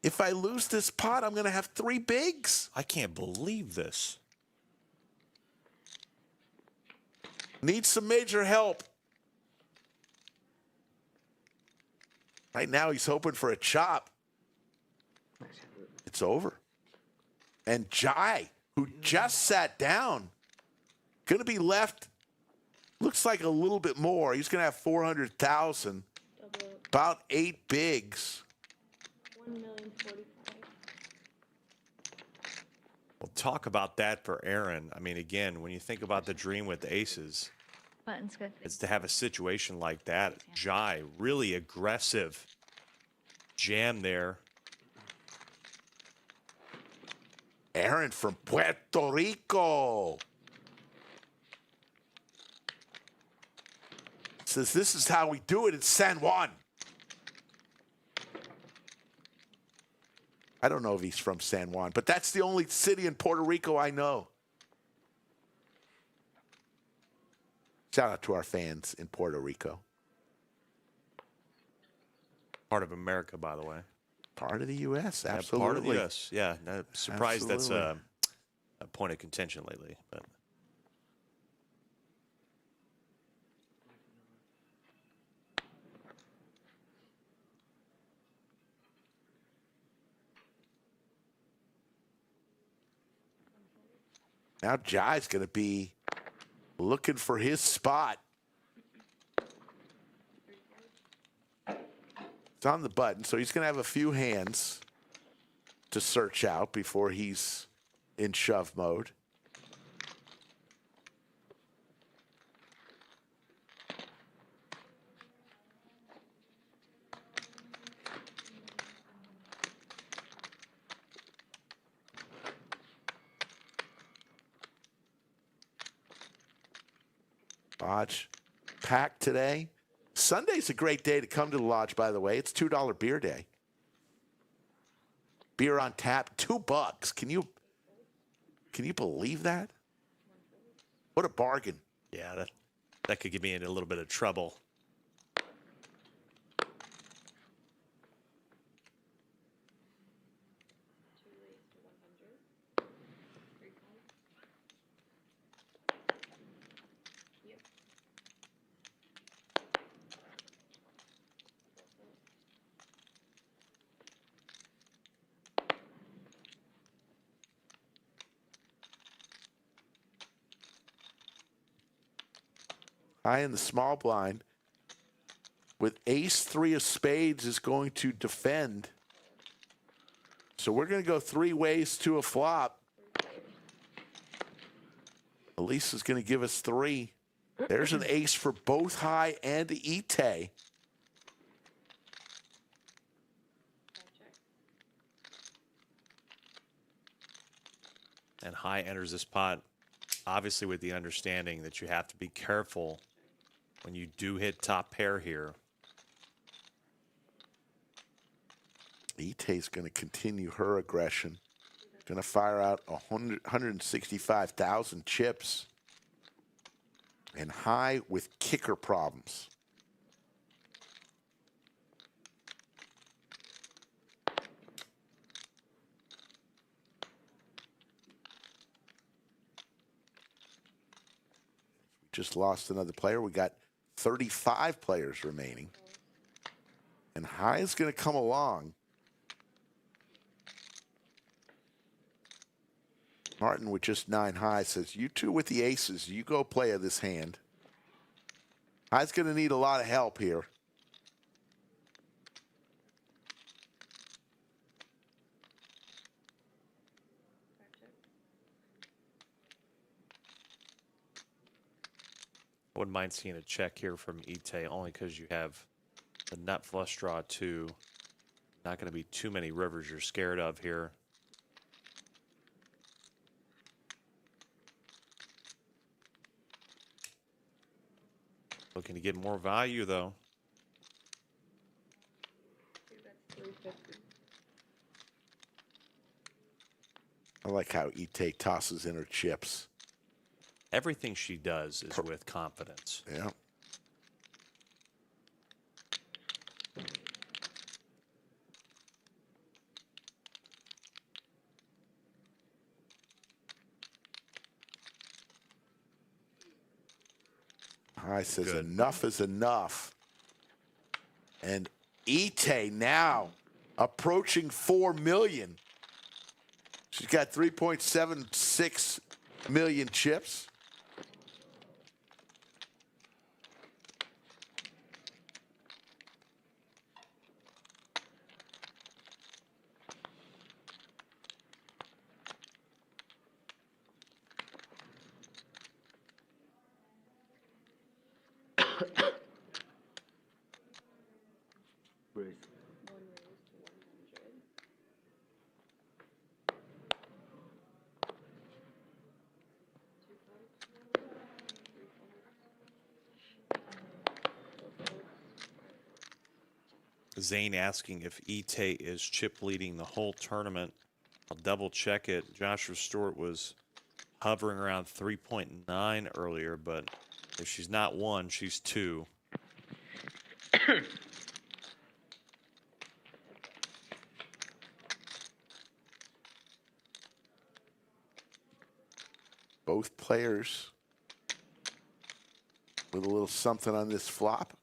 Speaker 1: If I lose this pot, I'm going to have 3 bigs.
Speaker 2: I can't believe this.
Speaker 1: Needs some major help. Right now, he's hoping for a chop. It's over. And Jai, who just sat down, going to be left, looks like a little bit more. He's going to have 400,000, about 8 bigs.
Speaker 3: 1,045,000.
Speaker 2: Well, talk about that for Aaron. I mean, again, when you think about the dream with the aces,
Speaker 4: Button's good.
Speaker 2: it's to have a situation like that. Jai, really aggressive jam there.
Speaker 1: Aaron from Puerto Rico says this is how we do it in San Juan. I don't know if he's from San Juan, but that's the only city in Puerto Rico I know. Shout out to our fans in Puerto Rico.
Speaker 2: Part of America, by the way.
Speaker 1: Part of the U.S.,
Speaker 2: Yeah,
Speaker 1: absolutely.
Speaker 2: part of the U.S. Yeah, no, surprised that's
Speaker 1: Absolutely.
Speaker 2: a point of contention lately. But
Speaker 1: Now Jai's going to be looking for his spot. It's on the button, so he's going to have a few hands to search out before he's in shove mode. Lodge packed today. Sunday's a great day to come to the lodge, by the way. It's $2 beer day. Beer on tap, $2. Can you believe that? What a bargain.
Speaker 2: Yeah, that could get me in a little bit of trouble.
Speaker 1: High in the small blind with ace 3 of spades is going to defend. So we're going to go 3 ways to a flop. Elise is going to give us 3. There's an ace for both High and Ite.
Speaker 2: And High enters this pot, obviously with the understanding that you have to be careful when you do hit top pair here.
Speaker 1: Ite's going to continue her aggression. Going to fire out 165,000 chips. And High with kicker problems. Just lost another player. We got 35 players remaining. And High is going to come along. Martin with just 9 high says, you two with the aces, you go play of this hand. High's going to need a lot of help here.
Speaker 2: Wouldn't mind seeing a check here from Ite, only because you have the nut flush draw too. Not going to be too many rivers you're scared of here. Looking to get more value though.
Speaker 1: I like how Ite tosses in her chips.
Speaker 2: Everything she does is with confidence.
Speaker 1: Yeah. High says
Speaker 2: Good.
Speaker 1: Enough is enough. And Ite now approaching 4 million. She's got 3.76 million chips.
Speaker 9: Raise.
Speaker 2: Zane asking if Ite is chip leading the whole tournament. I'll double check it. Joshua Stewart was hovering around 3.9 earlier, but if she's not 1, she's 2.
Speaker 1: Both players with a little something on this flop.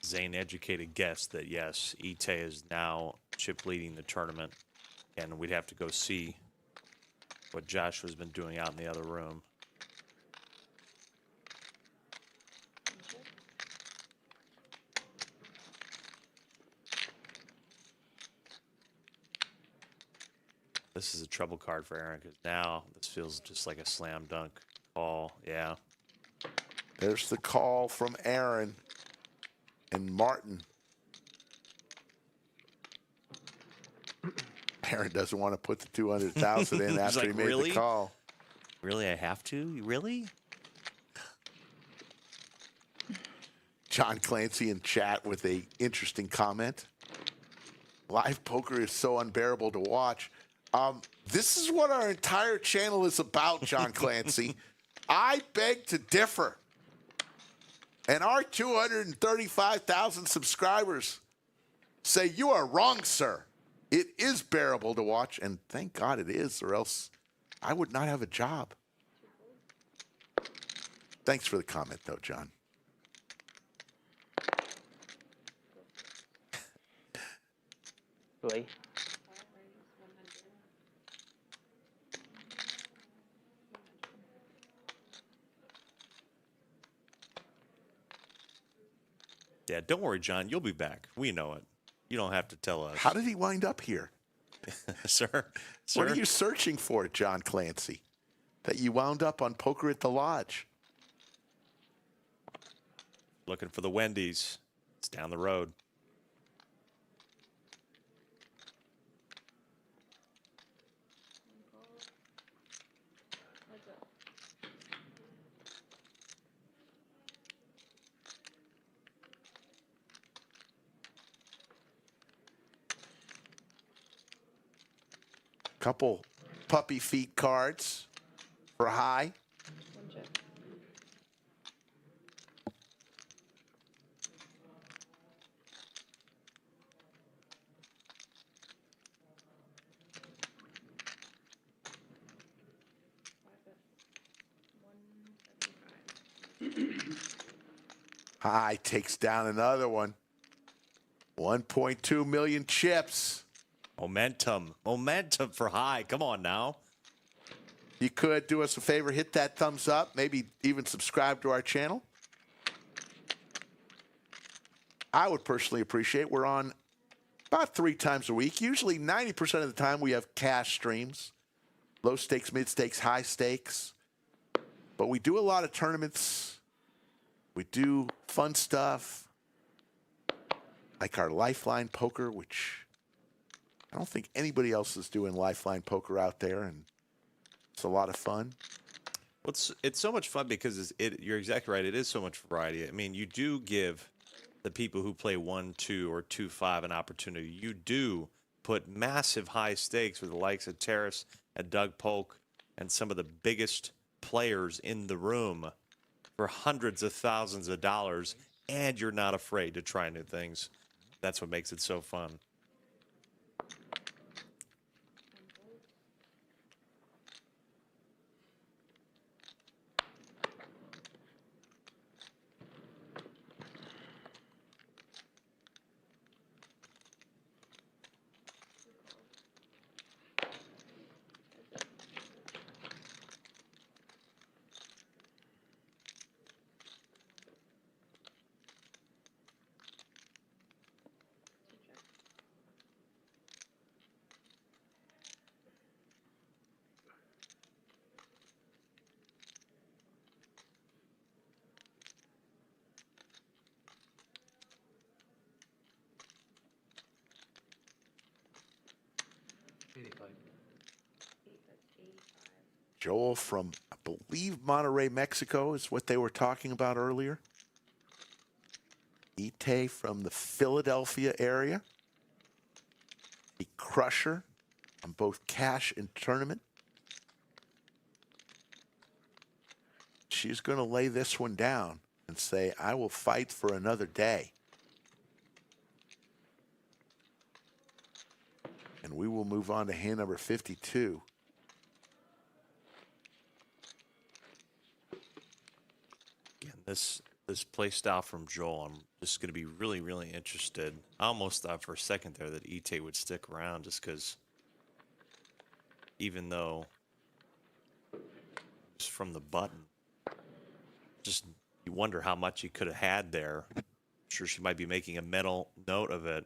Speaker 2: Zane educated guess that yes, Ite is now chip leading the tournament, and we'd have to go see what Joshua's been doing out in the other room. This is a trouble card for Aaron because now this feels just like a slam dunk call. Yeah.
Speaker 1: There's the call from Aaron and Martin. Aaron doesn't want to put the 200,000 in after
Speaker 2: like,
Speaker 1: he made
Speaker 2: really?
Speaker 1: the call.
Speaker 2: Really, I have to? Really?
Speaker 1: John Clancy in chat with a interesting comment. Live poker is so unbearable to watch. This is what our entire channel is about, John Clancy. I beg to differ. And our 235,000 subscribers say you are wrong, sir. It is bearable to watch, and thank God it is, or else I would not have a job. Thanks for the comment, though, John.
Speaker 7: Rồi.
Speaker 2: Yeah, don't worry, John. You'll be back. We know it. You don't have to tell us.
Speaker 1: How did he wind up here?
Speaker 2: Sir?
Speaker 1: What are you searching for, John Clancy? That you wound up on Poker at the Lodge?
Speaker 2: Looking for the Wendy's. It's down the road.
Speaker 1: Couple puppy feet cards for high. High takes down another one. 1.2 million chips.
Speaker 2: Momentum. Momentum for high. Come on now.
Speaker 1: You could do us a favor, hit that thumbs up, maybe even subscribe to our channel. I would personally appreciate. We're on about 3 times a week. Usually 90% of the time we have cash streams. Low stakes, mid stakes, high stakes. But we do a lot of tournaments. We do fun stuff. Like our Lifeline Poker, which I don't think anybody else is doing Lifeline Poker out there, and it's a lot of fun.
Speaker 2: Well, it's so much fun because you're exactly right. It is so much variety. I mean, you do give the people who play 1-2 or 2-5 an opportunity. You do put massive high stakes with the likes of Terrace and Doug Polk and some of the biggest players in the room for hundreds of thousands of dollars, and you're not afraid to try new things. That's what makes it so fun.
Speaker 1: Joel from, I believe, Monterrey, Mexico is what they were talking about earlier. Ite from the Philadelphia area. The crusher on both cash and tournament. She's going to lay this one down and say, I will fight for another day. And we will move on to hand number 52.
Speaker 2: Again, this this play style from Joel, I'm just going to be really, really interested. I almost thought for a second there that Ite would stick around just because even though it's from the button, just you wonder how much he could have had there. I'm sure she might be making a mental note of it.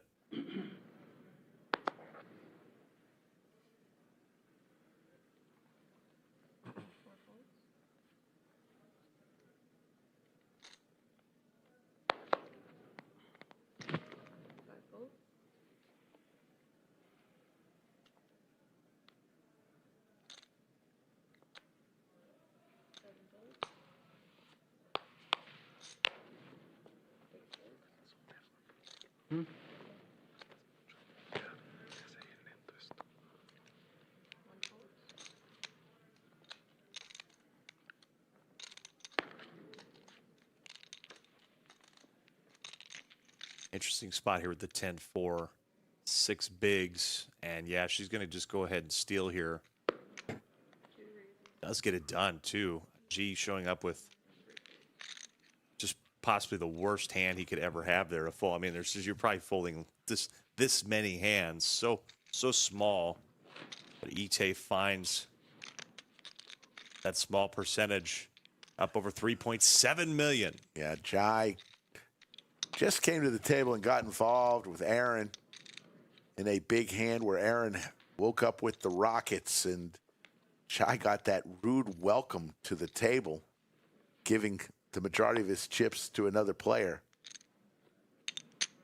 Speaker 2: Interesting spot here with the 10-4, 6 bigs. And yeah, she's going to just go ahead and steal here. Does get it done too. G showing up with just possibly the worst hand he could ever have there to fold. I mean, you're probably folding this many hands, so small. But Ite finds that small percentage up over 3.7 million.
Speaker 1: Yeah, Jai just came to the table and got involved with Aaron in a big hand where Aaron woke up with the Rockets, and Jai got that rude welcome to the table, giving the majority of his chips to another player.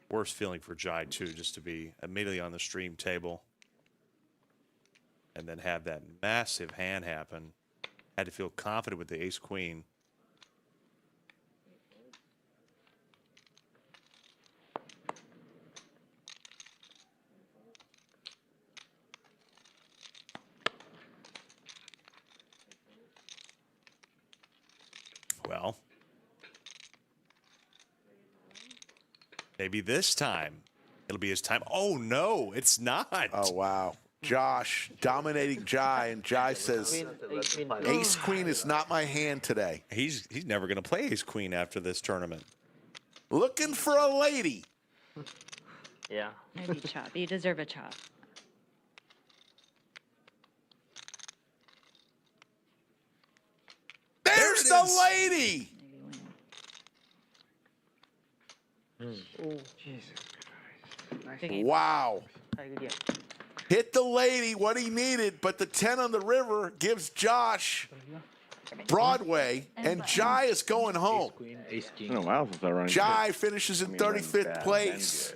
Speaker 2: Worst feeling for Jai, too, just to be immediately on the stream table and then have that massive hand happen. Had to feel confident with the ace-queen. Well, maybe this time it'll be his time. Oh, no, it's not.
Speaker 1: Oh, wow. Josh dominating Jai, and Jai says, ace queen is not my hand today.
Speaker 2: He's never going to play ace queen after this tournament.
Speaker 1: Looking for a lady.
Speaker 7: Yeah.
Speaker 4: Maybe chop. You deserve a chop.
Speaker 1: There's the lady.
Speaker 7: Oh, Jesus Christ. Nice.
Speaker 1: Wow.
Speaker 7: Very good, yeah.
Speaker 1: Hit the lady, what he needed, but the 10 on the river gives Josh Broadway, and Jai is going home.
Speaker 8: Ace king.
Speaker 6: It's been a while since I run.
Speaker 1: Jai finishes in 35th place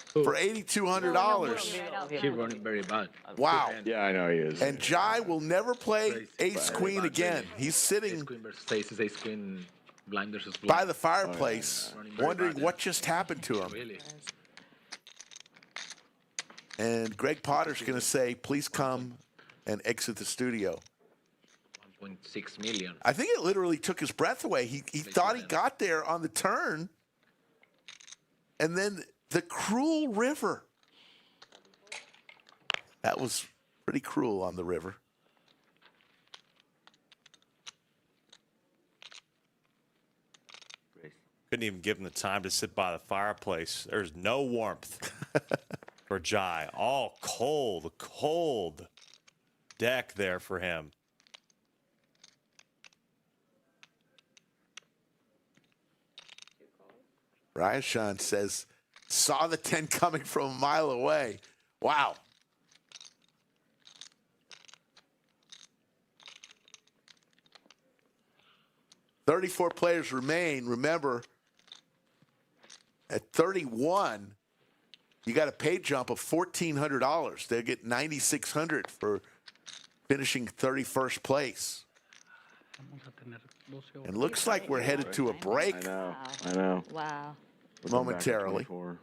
Speaker 1: for $8,200.
Speaker 8: He's running very bad.
Speaker 1: Wow.
Speaker 6: Yeah, I know he is.
Speaker 1: And Jai will never play ace queen again. He's
Speaker 8: Ace
Speaker 1: sitting
Speaker 8: queen versus aces, ace queen, blind versus blind.
Speaker 1: by the fireplace, wondering what just happened to him.
Speaker 8: Really?
Speaker 1: And Greg Potter's going to say, please come and exit the studio.
Speaker 8: 1.6 million.
Speaker 1: I think it literally took his breath away. He thought he got there on the turn. And then the cruel river. That was pretty cruel on the river.
Speaker 2: Couldn't even give him the time to sit by the fireplace. There's no warmth for Jai. All cold deck there for him.
Speaker 1: Raio says, saw the 10 coming from a mile away. Wow. "34 players remain. Remember, at 31, you got a pay jump of $1,400. They'll get $9,600 for finishing 31st place. And looks like we're headed to a break
Speaker 6: I know.
Speaker 4: Wow.
Speaker 6: We're going back to
Speaker 1: momentarily.
Speaker 6: 24.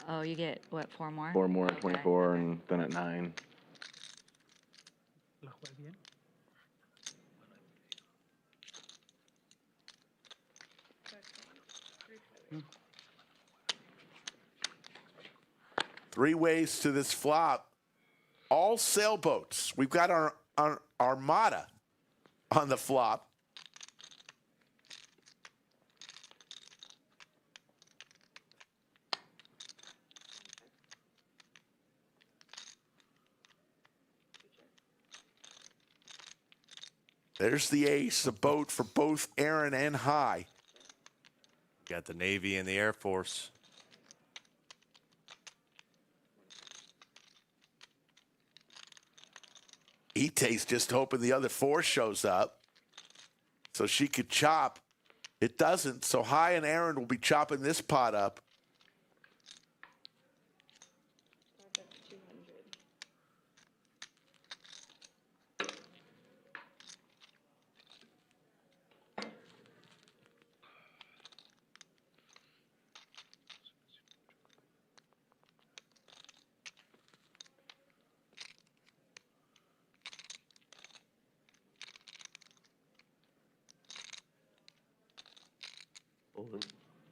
Speaker 4: Oh, you get, what, 4 more?
Speaker 6: 4 more at
Speaker 4: Okay.
Speaker 6: 24, and then at 9.
Speaker 7: Lo jugué bien.
Speaker 1: Three ways to this flop. All sailboats. We've got our Armada on the flop. There's the ace, a boat for both Aaron and High.
Speaker 2: Got the Navy and the Air Force.
Speaker 1: Ite's just hoping the other 4 shows up so she could chop. It doesn't, so High and Aaron will be chopping this pot up.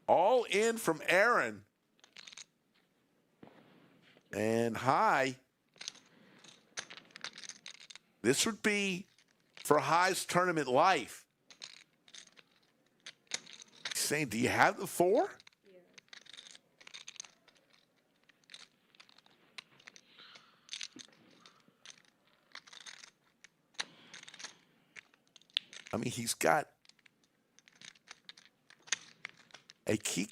Speaker 1: All in from Aaron. And High. This would be for High's tournament life. He's saying, do you have the 4? I mean, he's got a key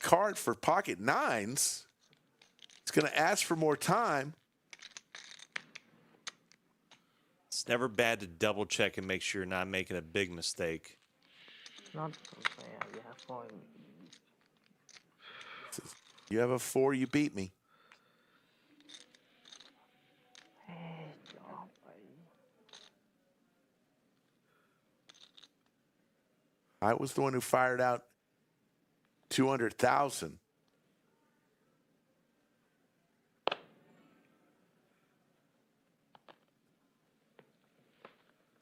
Speaker 1: card for pocket 9s. He's going to ask for more time.
Speaker 2: It's never bad to double check and make sure you're not making a big mistake.
Speaker 7: Not fair. You have 4.
Speaker 1: You have a 4, you beat me. I was the one who fired out 200,000.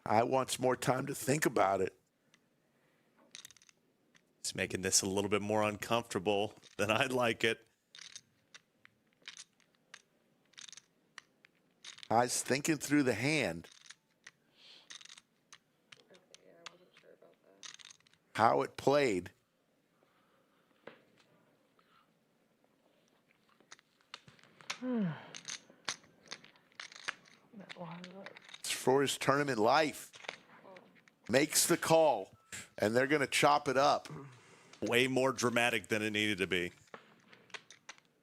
Speaker 1: I want more time to think about it.
Speaker 2: It's making this a little bit more uncomfortable than I'd like it.
Speaker 1: I was thinking through the hand. How it played. It's for his tournament life. Makes the call, and they're going to chop it up.
Speaker 2: Way more dramatic than it needed to be.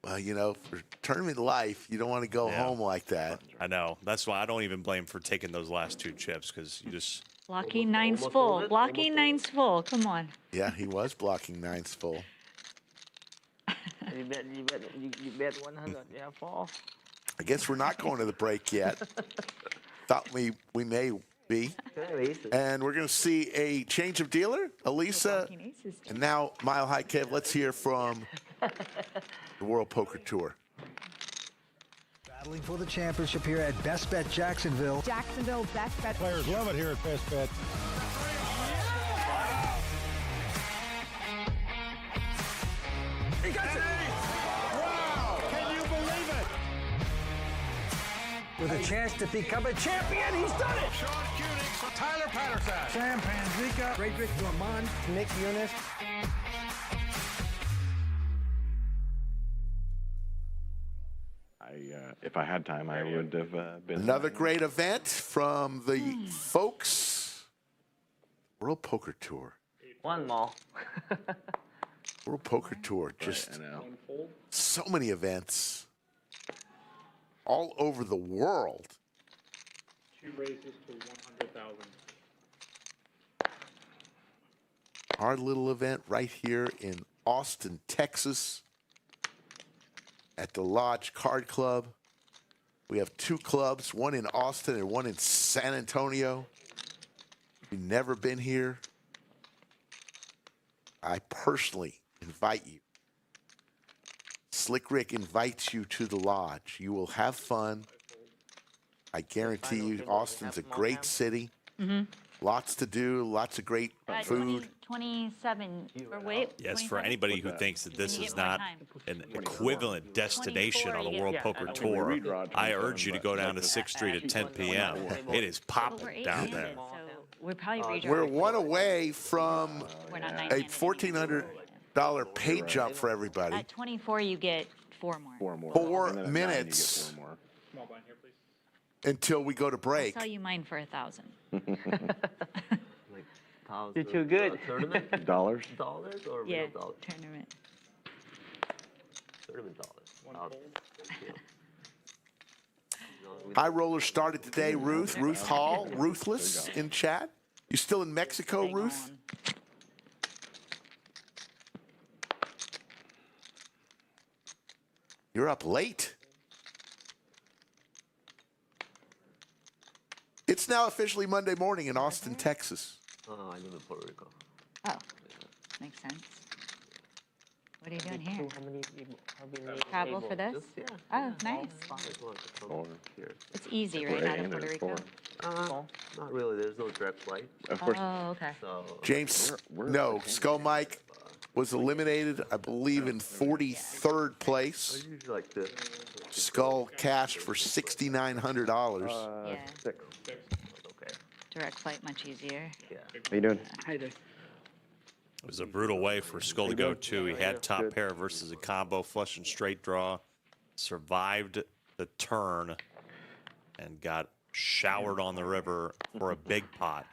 Speaker 1: Well, you know, for tournament life, you don't want to go home like that.
Speaker 2: I know. That's why I don't even blame for taking those last 2 chips, because you just...
Speaker 4: Blocking 9's full. Blocking 9's full. Come on.
Speaker 1: Yeah, he was blocking 9's full.
Speaker 7: You bet 100. You have 4.
Speaker 1: I guess we're not going to the break yet. Thought we may be. And we're going to see a change of dealer. Elisa, and now Mile High Kev. Let's hear from the World Poker Tour.
Speaker 10: Battling for the championship here at Best Bet Jacksonville.
Speaker 11: Jacksonville Best Bet.
Speaker 10: Players love it here at Best Bet.
Speaker 11: He got it! Wow! Can you believe it?
Speaker 10: With a chance to become a champion, he's done it!
Speaker 11: Sean Koenig, Tyler Patterson,
Speaker 10: Sam Panzica, Frederick Lamont, Nick Eunice.
Speaker 6: If I had time, I would have been.
Speaker 1: Another great event from the folks. World Poker Tour.
Speaker 7: 1 more.
Speaker 1: World Poker Tour. Just so many events all over the world.
Speaker 5: 2 raises to 100,000.
Speaker 1: Our little event right here in Austin, Texas, at the Lodge Card Club. We have 2 clubs, one in Austin and one in San Antonio. If you've never been here, I personally invite you. Slick Rick invites you to the Lodge. You will have fun. I guarantee you, Austin's a great city. Lots to do, lots of great food.
Speaker 4: 27. Or wait.
Speaker 2: Yes, for anybody who thinks that this is not an equivalent destination on the World Poker Tour, I urge you to go down to 6th Street at 10 p.m. It is popping down there.
Speaker 4: So we're probably
Speaker 1: We're one away from a $1,400 pay jump for everybody.
Speaker 4: At 24, you get 4 more.
Speaker 6: 4 more.
Speaker 1: 4
Speaker 6: And then at 9, you get
Speaker 1: minutes.
Speaker 6: 4 more.
Speaker 5: Small blind here, please.
Speaker 1: until we go to
Speaker 4: I'll
Speaker 1: break.
Speaker 4: sell you mine for 1,000.
Speaker 9: Like thousand.
Speaker 7: You're too good.
Speaker 9: Tournament
Speaker 6: Dollars?
Speaker 9: dollars or
Speaker 4: Yeah,
Speaker 9: real dollars?
Speaker 4: tournament.
Speaker 9: Tournament dollars. Thank you.
Speaker 1: High roller started today, Ruth. Ruth Hall, Ruthless in chat. You still in Mexico,
Speaker 4: Hang
Speaker 1: Ruth?
Speaker 4: on.
Speaker 1: You're up late. It's now officially Monday morning in Austin, Texas.
Speaker 9: Oh, I live in Puerto Rico.
Speaker 4: Oh, makes sense. What are you doing here?
Speaker 7: How many people? How many
Speaker 4: Travel for this?
Speaker 9: Just, yeah.
Speaker 4: Oh, nice.
Speaker 9: Just wanted to come
Speaker 6: Four.
Speaker 9: here.
Speaker 4: It's easy, right,
Speaker 6: We're
Speaker 4: out of
Speaker 6: in
Speaker 4: Puerto
Speaker 6: it,
Speaker 4: Rico?
Speaker 6: four.
Speaker 9: Not really. There's no direct flight.
Speaker 6: Of course.
Speaker 4: Oh, okay.
Speaker 9: So
Speaker 1: James,
Speaker 6: We're-
Speaker 1: no, Skull Mike was eliminated, I believe, in 43rd
Speaker 9: I
Speaker 1: place.
Speaker 9: usually like this.
Speaker 1: Skull cashed for $6,900.
Speaker 4: Yeah.
Speaker 6: 6.
Speaker 9: Okay.
Speaker 4: Direct flight, much easier.
Speaker 9: Yeah.
Speaker 6: How you doing?
Speaker 7: Hi there.
Speaker 2: It was a brutal way for Skull to go, too. He had top pair versus a combo, flush and straight draw, survived the turn, and got showered on the river for a big pot.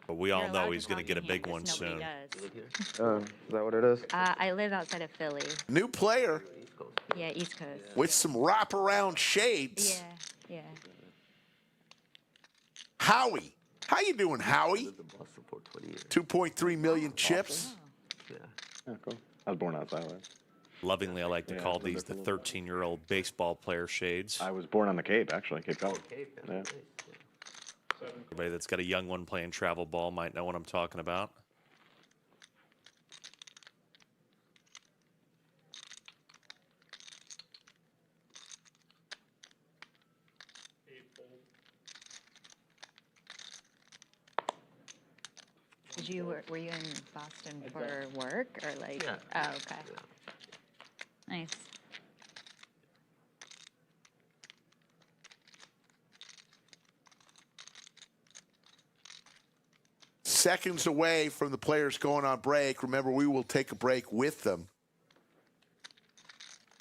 Speaker 2: But we all
Speaker 4: You're
Speaker 2: know
Speaker 4: allowed
Speaker 2: he's
Speaker 4: to
Speaker 2: going to
Speaker 4: talk
Speaker 2: get a
Speaker 4: in here
Speaker 2: big one
Speaker 4: 'cause nobody
Speaker 2: soon.
Speaker 4: does.
Speaker 6: Is that what it is?
Speaker 4: I live outside of Philly.
Speaker 1: New player
Speaker 4: Yeah, East Coast.
Speaker 1: with some wraparound shades.
Speaker 4: Yeah, yeah.
Speaker 1: Howie. How you doing, Howie?
Speaker 9: Lived in Boston for 20 years.
Speaker 1: 2.3 million chips.
Speaker 9: Yeah.
Speaker 6: Yeah, cool. I was born outside. Right?
Speaker 2: Lovingly, I like to
Speaker 6: Yeah,
Speaker 2: call
Speaker 6: I've lived
Speaker 2: these the
Speaker 6: there for a little
Speaker 2: 13-year-old baseball player shades.
Speaker 6: I was born on the Cape, actually, Cape Cod.
Speaker 9: Okay.
Speaker 6: Yeah.
Speaker 9: Nice.
Speaker 2: Everybody that's got a young one playing travel ball might know what I'm talking about.
Speaker 4: Were you in Boston for work or like?
Speaker 9: Yeah.
Speaker 4: Oh, okay. Nice.
Speaker 1: Seconds away from the players going on break. Remember, we will take a break with them.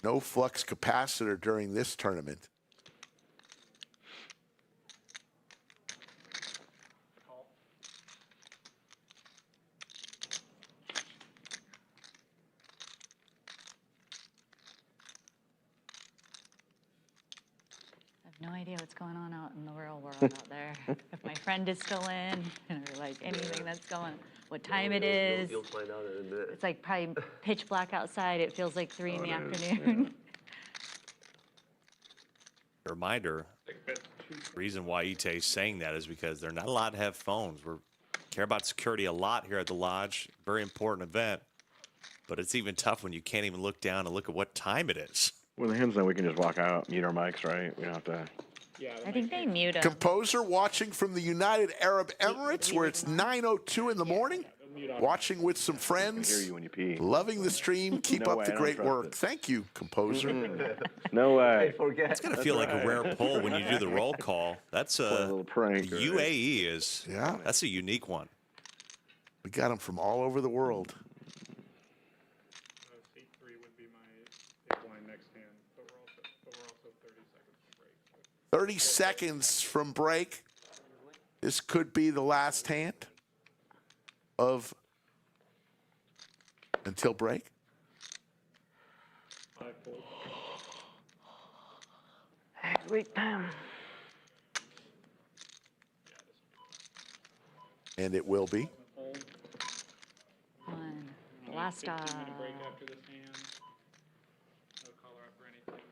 Speaker 1: No flux capacitor during this tournament.
Speaker 4: I have no idea what's going on out in the real world out there. If my friend is still in, or like anything that's going, what time it is.
Speaker 9: You'll find out in a minute.
Speaker 4: It's like probably pitch black outside. It feels like 3 in the afternoon.
Speaker 2: Reminder, the reason why Ite's saying that is because they're not allowed to have phones. We care about security a lot here at the lodge. Very important event. But it's even tough when you can't even look down and look at what time it is.
Speaker 6: With the hymns, then we can just walk out, mute our mics, right? We don't have to.
Speaker 5: Yeah.
Speaker 4: I think they mute them.
Speaker 1: Composer watching from the United Arab Emirates, where it's 9:02 in the morning. Watching with some
Speaker 6: I hear
Speaker 1: friends.
Speaker 6: you when you pee.
Speaker 1: Loving the stream. Keep
Speaker 6: No
Speaker 1: up
Speaker 6: way,
Speaker 1: the
Speaker 6: I don't
Speaker 1: great
Speaker 6: trust
Speaker 1: work.
Speaker 6: it.
Speaker 1: Thank you, composer.
Speaker 6: No way.
Speaker 9: Forget.
Speaker 2: It's going to feel like a rare pull when you do the roll call. That's
Speaker 6: A
Speaker 2: a
Speaker 6: little prank. right?
Speaker 2: UAE is.
Speaker 1: Yeah.
Speaker 2: That's a unique one.
Speaker 1: We got them from all over the world.
Speaker 5: Seat 3 would be my big blind next hand, but we're also 30 seconds from
Speaker 1: 30 seconds from
Speaker 5: break.
Speaker 1: break. This could be the last hand of until break.
Speaker 5: 5 fold.
Speaker 7: Wait, time.
Speaker 1: And it will be.
Speaker 5: Fold.
Speaker 4: One. Last
Speaker 5: 15-minute break after this hand. No color up or anything.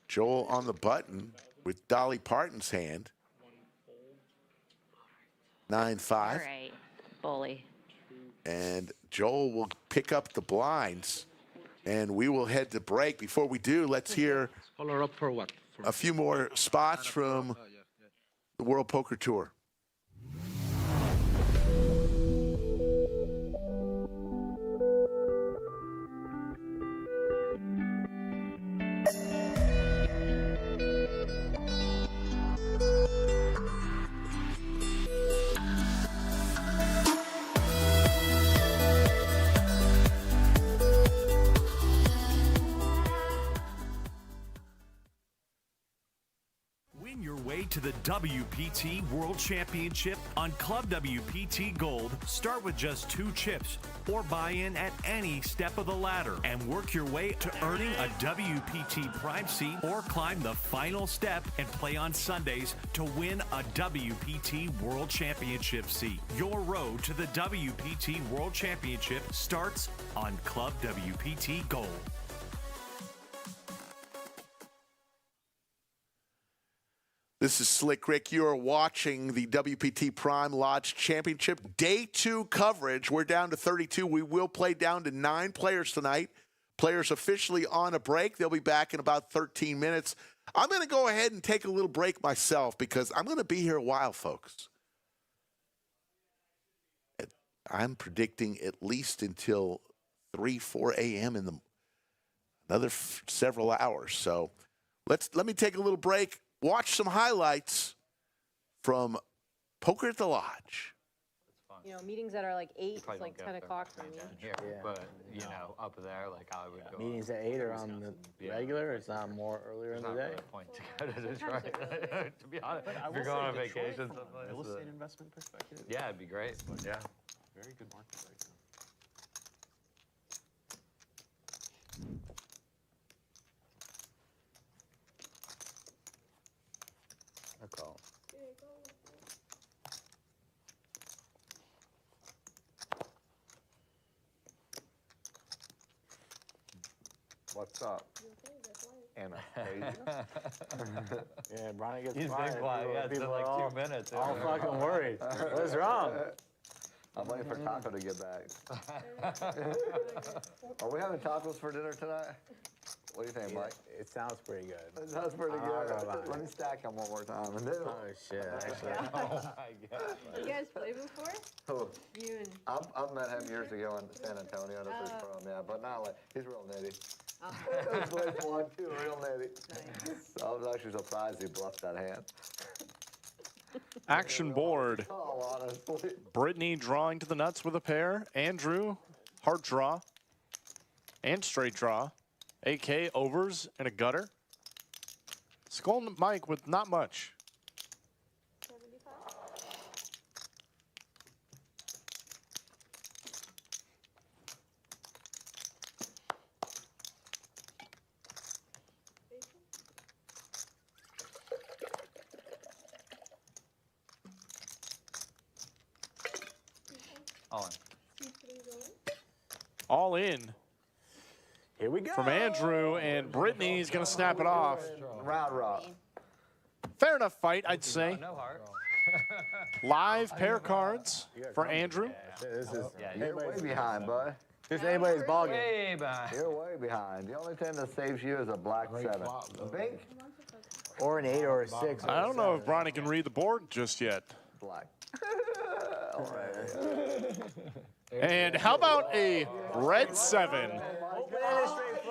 Speaker 1: Joel on the button with Dolly Parton's hand. 9-5.
Speaker 4: All right, bully.
Speaker 1: And Joel will pick up the blinds. And we will head to break. Before we do, let's hear
Speaker 8: Color up for what?
Speaker 1: a few more spots from the World Poker Tour.
Speaker 12: to the WPT World Championship on Club WPT Gold. Start with just 2 chips or buy in at any step of the ladder and work your way to earning a WPT Prime seat or climb the final step and play on Sundays to win a WPT World Championship seat. Your road to the WPT World Championship starts on Club WPT Gold.
Speaker 1: This is Slick Rick. You are watching the WPT Prime Lodge Championship Day 2 coverage. We're down to 32. We will play down to 9 players tonight. Players officially on a break. They'll be back in about 13 minutes. I'm going to go ahead and take a little break myself because I'm going to be here a while, folks. I'm predicting at least until 3, 4 a.m. in another several hours. So let me take a little break. Watch some highlights from Poker at the Lodge.
Speaker 13: You know, meetings that are like 8, it's like 10 o'clock for me.
Speaker 14: Here, but you know, up there, like I would go.
Speaker 15: Meetings at 8 are on the regular. It's not more earlier in the day.
Speaker 14: Point to go to Detroit. To be honest, if you're going on vacation, someplace.
Speaker 2: Real estate investment perspective.
Speaker 14: Yeah, it'd be great. Yeah.
Speaker 2: Very good market right now.
Speaker 6: What's up? Anastasia?
Speaker 15: Yeah, Brian gets
Speaker 14: He's
Speaker 15: quiet.
Speaker 14: been quiet. Yeah, it's been like
Speaker 15: all,
Speaker 14: 2 minutes.
Speaker 15: All fucking worried. What's wrong?
Speaker 6: I'm waiting for Taco to get back. Are we having tacos for dinner tonight? What do you think, Mike?
Speaker 15: It sounds pretty good.
Speaker 6: It sounds pretty good. Let me stack them one more time. And then
Speaker 15: Oh, shit, actually.
Speaker 14: Oh my God.
Speaker 13: You guys play before?
Speaker 6: Who?
Speaker 13: You and...
Speaker 6: I've met him years ago in San Antonio. That's where he's from, yeah. But not like, he's real nitty.
Speaker 13: Oh.
Speaker 6: He's played one, too, real nitty.
Speaker 13: Nice.
Speaker 6: So I was actually surprised he bluffed that hand.
Speaker 5: Action board.
Speaker 6: Oh, honestly.
Speaker 5: Brittany drawing to the nuts with a pair. Andrew, heart draw. And straight draw. AK, overs, and a gutter. Skull Mike with not much.
Speaker 14: All in.
Speaker 5: All in
Speaker 15: Here we go.
Speaker 5: from Andrew, and Brittany's going to snap it off.
Speaker 6: Round rock.
Speaker 5: Fair enough fight, I'd say.
Speaker 14: No heart.
Speaker 5: Live pair cards for Andrew.
Speaker 15: This is
Speaker 6: You're way behind, bud.
Speaker 15: just anybody's ball game.
Speaker 14: Way behind.
Speaker 6: You're way behind. The only thing that saves you is a black 7. Bink?
Speaker 15: Or an 8 or a 6.
Speaker 5: I don't know if Bronny can read the board just yet.
Speaker 6: Black. All right.
Speaker 5: And how about a red 7?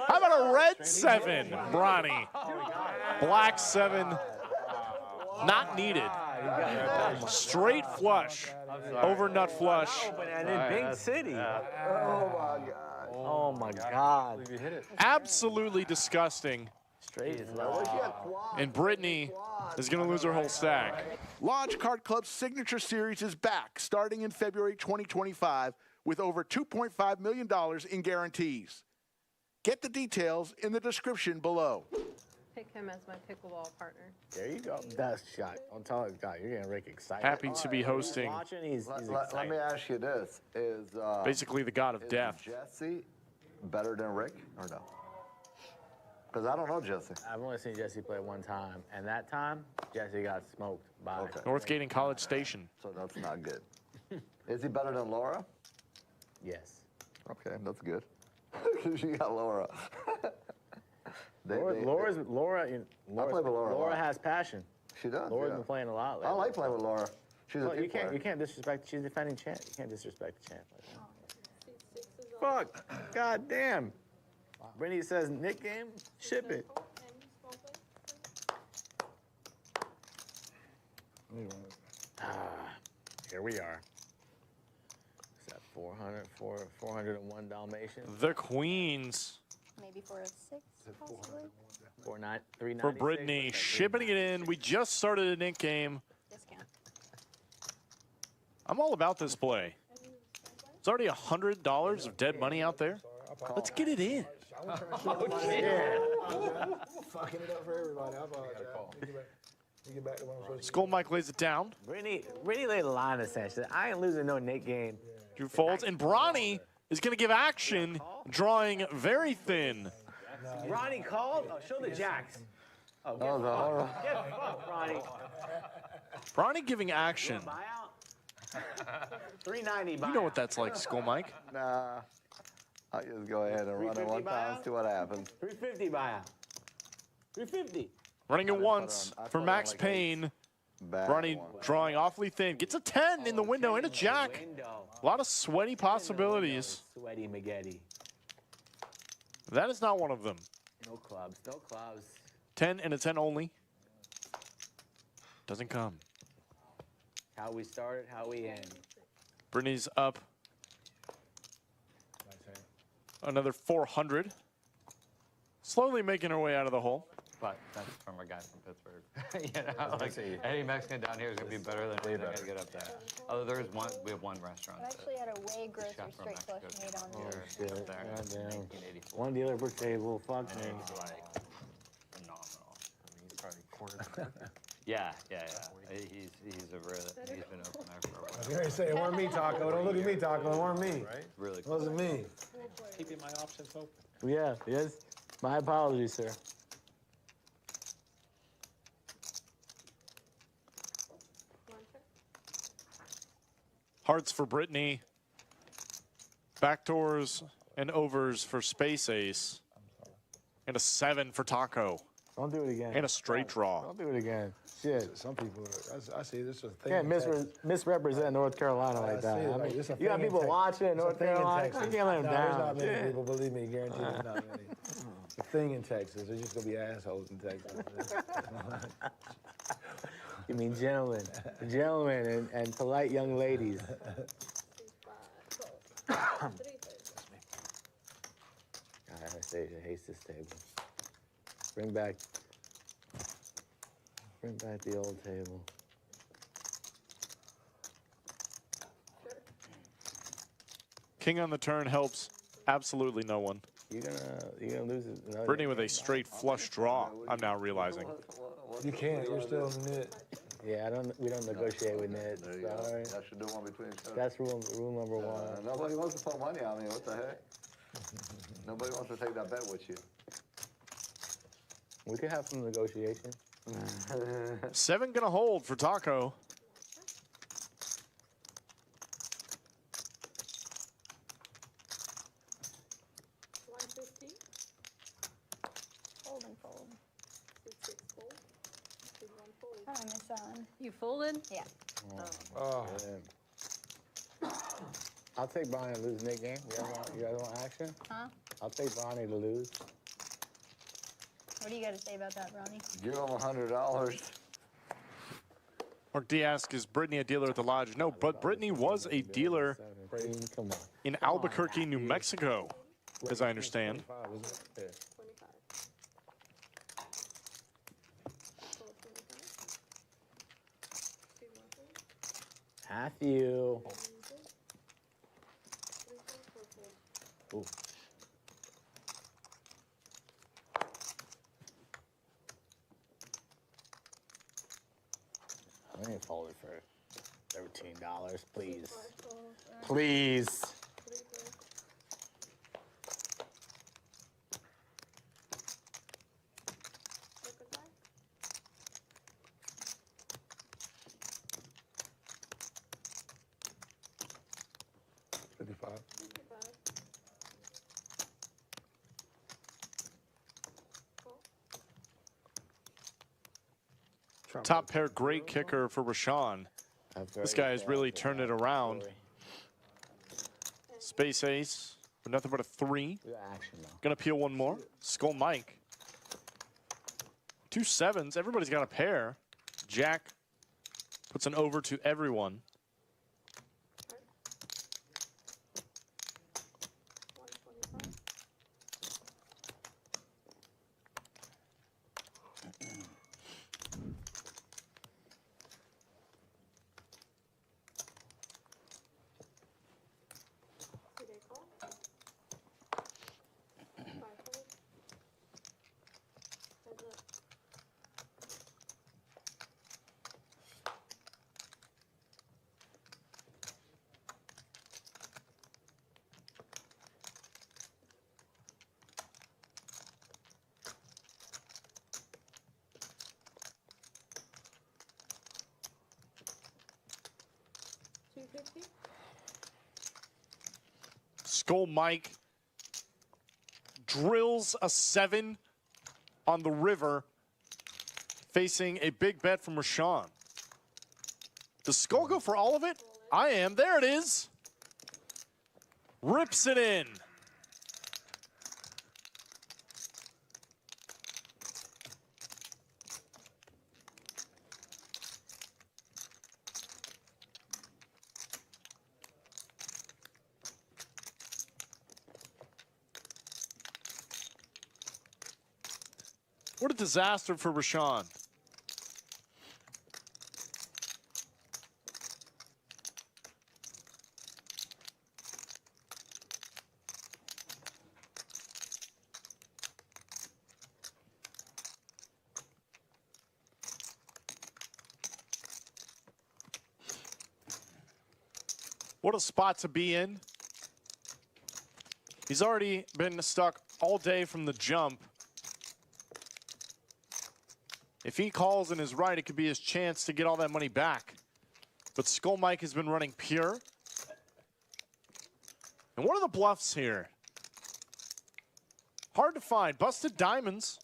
Speaker 5: How about a red 7, Bronny? Black 7, not needed. Straight flush over nut flush.
Speaker 15: And in Bing City.
Speaker 6: Oh, my God.
Speaker 15: Oh, my God.
Speaker 5: Absolutely disgusting.
Speaker 15: Straight
Speaker 1: And Brittany is going to lose her whole stack. Lodge Card Club's Signature Series is back starting in February 2025 with over $2.5 million in guarantees. Get the details in the description below.
Speaker 13: Pick him as my pickleball partner.
Speaker 15: There you go. That's shot. I'm telling you, God, you're getting Rick excited.
Speaker 5: Happy to be hosting.
Speaker 15: Watching, he's
Speaker 6: Let
Speaker 15: excited.
Speaker 6: me ask you this. Is
Speaker 5: Basically the god of
Speaker 6: is
Speaker 5: death.
Speaker 6: Jesse better than Rick or no? Because I don't know Jesse.
Speaker 15: I've only seen Jesse play one time, and that time, Jesse got smoked by
Speaker 5: Northgate and College Station.
Speaker 6: So that's not good. Is he better than Laura?
Speaker 15: Yes.
Speaker 6: Okay, that's good. She got Laura.
Speaker 15: Laura,
Speaker 6: play with Laura a
Speaker 15: Laura
Speaker 6: lot.
Speaker 15: has passion.
Speaker 6: She does.
Speaker 15: Laura's
Speaker 6: yeah.
Speaker 15: been playing a lot lately.
Speaker 6: I like playing with Laura. She's a
Speaker 15: Well,
Speaker 6: team
Speaker 15: you can't
Speaker 6: player.
Speaker 15: disrespect. She's defending champ. You can't disrespect the champ like that. Fuck. God damn. Brittany says Nick game. Ship it. Here we are. Is that 401 Dalmatians?
Speaker 5: The Queens.
Speaker 16: Maybe for a 6, possibly.
Speaker 15: 396.
Speaker 5: For Brittany, shipping it in. We just started an ink game.
Speaker 16: Discount.
Speaker 5: I'm all about this play. It's already $100 of dead money out there. Let's get it in.
Speaker 10: Oh, shit. Fucking it up for everybody. I apologize. Get back to what I'm supposed to
Speaker 5: Skull Mike lays it down.
Speaker 15: Brittany laid a line essentially. I ain't losing no Nick game.
Speaker 5: Drew folds, and Bronny is going to give action, drawing very thin.
Speaker 15: Ronnie called? Oh, show the jacks. Oh, get fucked, Ronnie.
Speaker 5: Bronny giving action.
Speaker 15: $390 buyout.
Speaker 5: You know what that's like, Skull Mike.
Speaker 6: Nah. I'll just go ahead and run it one time, see what happens.
Speaker 15: $350 buyout. $350.
Speaker 5: Running it once for Max Payne. Bronny drawing awfully thin. Gets a 10 in the window and a jack. A lot of sweaty possibilities.
Speaker 15: Sweaty McGetty.
Speaker 5: That is not one of them.
Speaker 15: No clubs, no clubs.
Speaker 5: 10 and a 10 only. Doesn't come.
Speaker 15: How we started, how we end.
Speaker 5: Brittany's up another 400. Slowly making her way out of the hole.
Speaker 14: But that's from a guy from Pittsburgh. You know, like any Mexican down here is gonna be better than anything I get up there. Although there's one, we have one restaurant.
Speaker 16: I actually had a way grosser straight flush made on here.
Speaker 15: Shit. Goddamn. One dealer per table. Fuck me.
Speaker 14: He's like phenomenal. I mean, he's probably quarter. Yeah. He's a really, he's been open there for a while.
Speaker 10: I was going to say, it wasn't me, Taco. Don't look at me, Taco. It wasn't me.
Speaker 14: Right? Really
Speaker 10: It wasn't me.
Speaker 11: Keeping my options open.
Speaker 15: Yeah, yes. My apologies, sir.
Speaker 5: Hearts for Brittany. Backdoors and overs for Space Ace. And a 7 for Taco.
Speaker 15: Don't do it again.
Speaker 5: And a straight draw.
Speaker 15: Don't do it again. Shit.
Speaker 10: Some people, I see this is a thing.
Speaker 15: Can't misrepresent North Carolina like that. I mean, you got people watching in North Carolina. You can't let them
Speaker 10: No,
Speaker 15: down.
Speaker 10: there's not many
Speaker 15: Yeah.
Speaker 10: people, believe me, guarantee there's not many. It's a thing in Texas. There's just going to be assholes in Texas.
Speaker 15: You mean gentlemen. Gentlemen and polite young ladies. Anastasia hates this table. Bring back the old table.
Speaker 5: King on the turn helps absolutely no one.
Speaker 15: You're gonna lose it. No,
Speaker 5: Brittany with a straight flush draw, I'm now realizing.
Speaker 10: You can't. You're still in the knit.
Speaker 15: Yeah, we don't negotiate with Ned.
Speaker 6: There you go. That should do one between each other.
Speaker 15: That's rule number one.
Speaker 6: Nobody wants to put money on me. What the heck? Nobody wants to take that bet with you.
Speaker 15: We could have some negotiation.
Speaker 5: 7 gonna hold for Taco.
Speaker 16: Fold and fold. Oh, I missed that one.
Speaker 13: You folded?
Speaker 16: Yeah.
Speaker 10: Oh.
Speaker 15: I'll take Bonnie to lose Nick game. You guys want action?
Speaker 16: Huh?
Speaker 15: I'll take Bonnie to lose.
Speaker 16: What do you got to say about that, Ronnie?
Speaker 6: Give them $100.
Speaker 5: Mark D asks, is Brittany a dealer at the lodge? No, but Brittany was a dealer in Albuquerque, New Mexico, as I understand.
Speaker 15: Matthew. Ooh. I ain't folded for $13, please. Please.
Speaker 5: Top pair, great kicker for Rashawn. This guy has really turned it around. Space Ace, but nothing but a 3. Gonna peel one more. Skull Mike. 2 7s. Everybody's got a pair. Jack puts an over to everyone. Skull Mike drills a 7 on the river, facing a big bet from Rashawn. Does Skull go for all of it? I am. There it is. Rips it in. What a disaster for Rashawn. What a spot to be in. He's already been stuck all day from the jump. If he calls and is right, it could be his chance to get all that money back. But Skull Mike has been running pure. And what are the bluffs here? Hard to find. Busted diamonds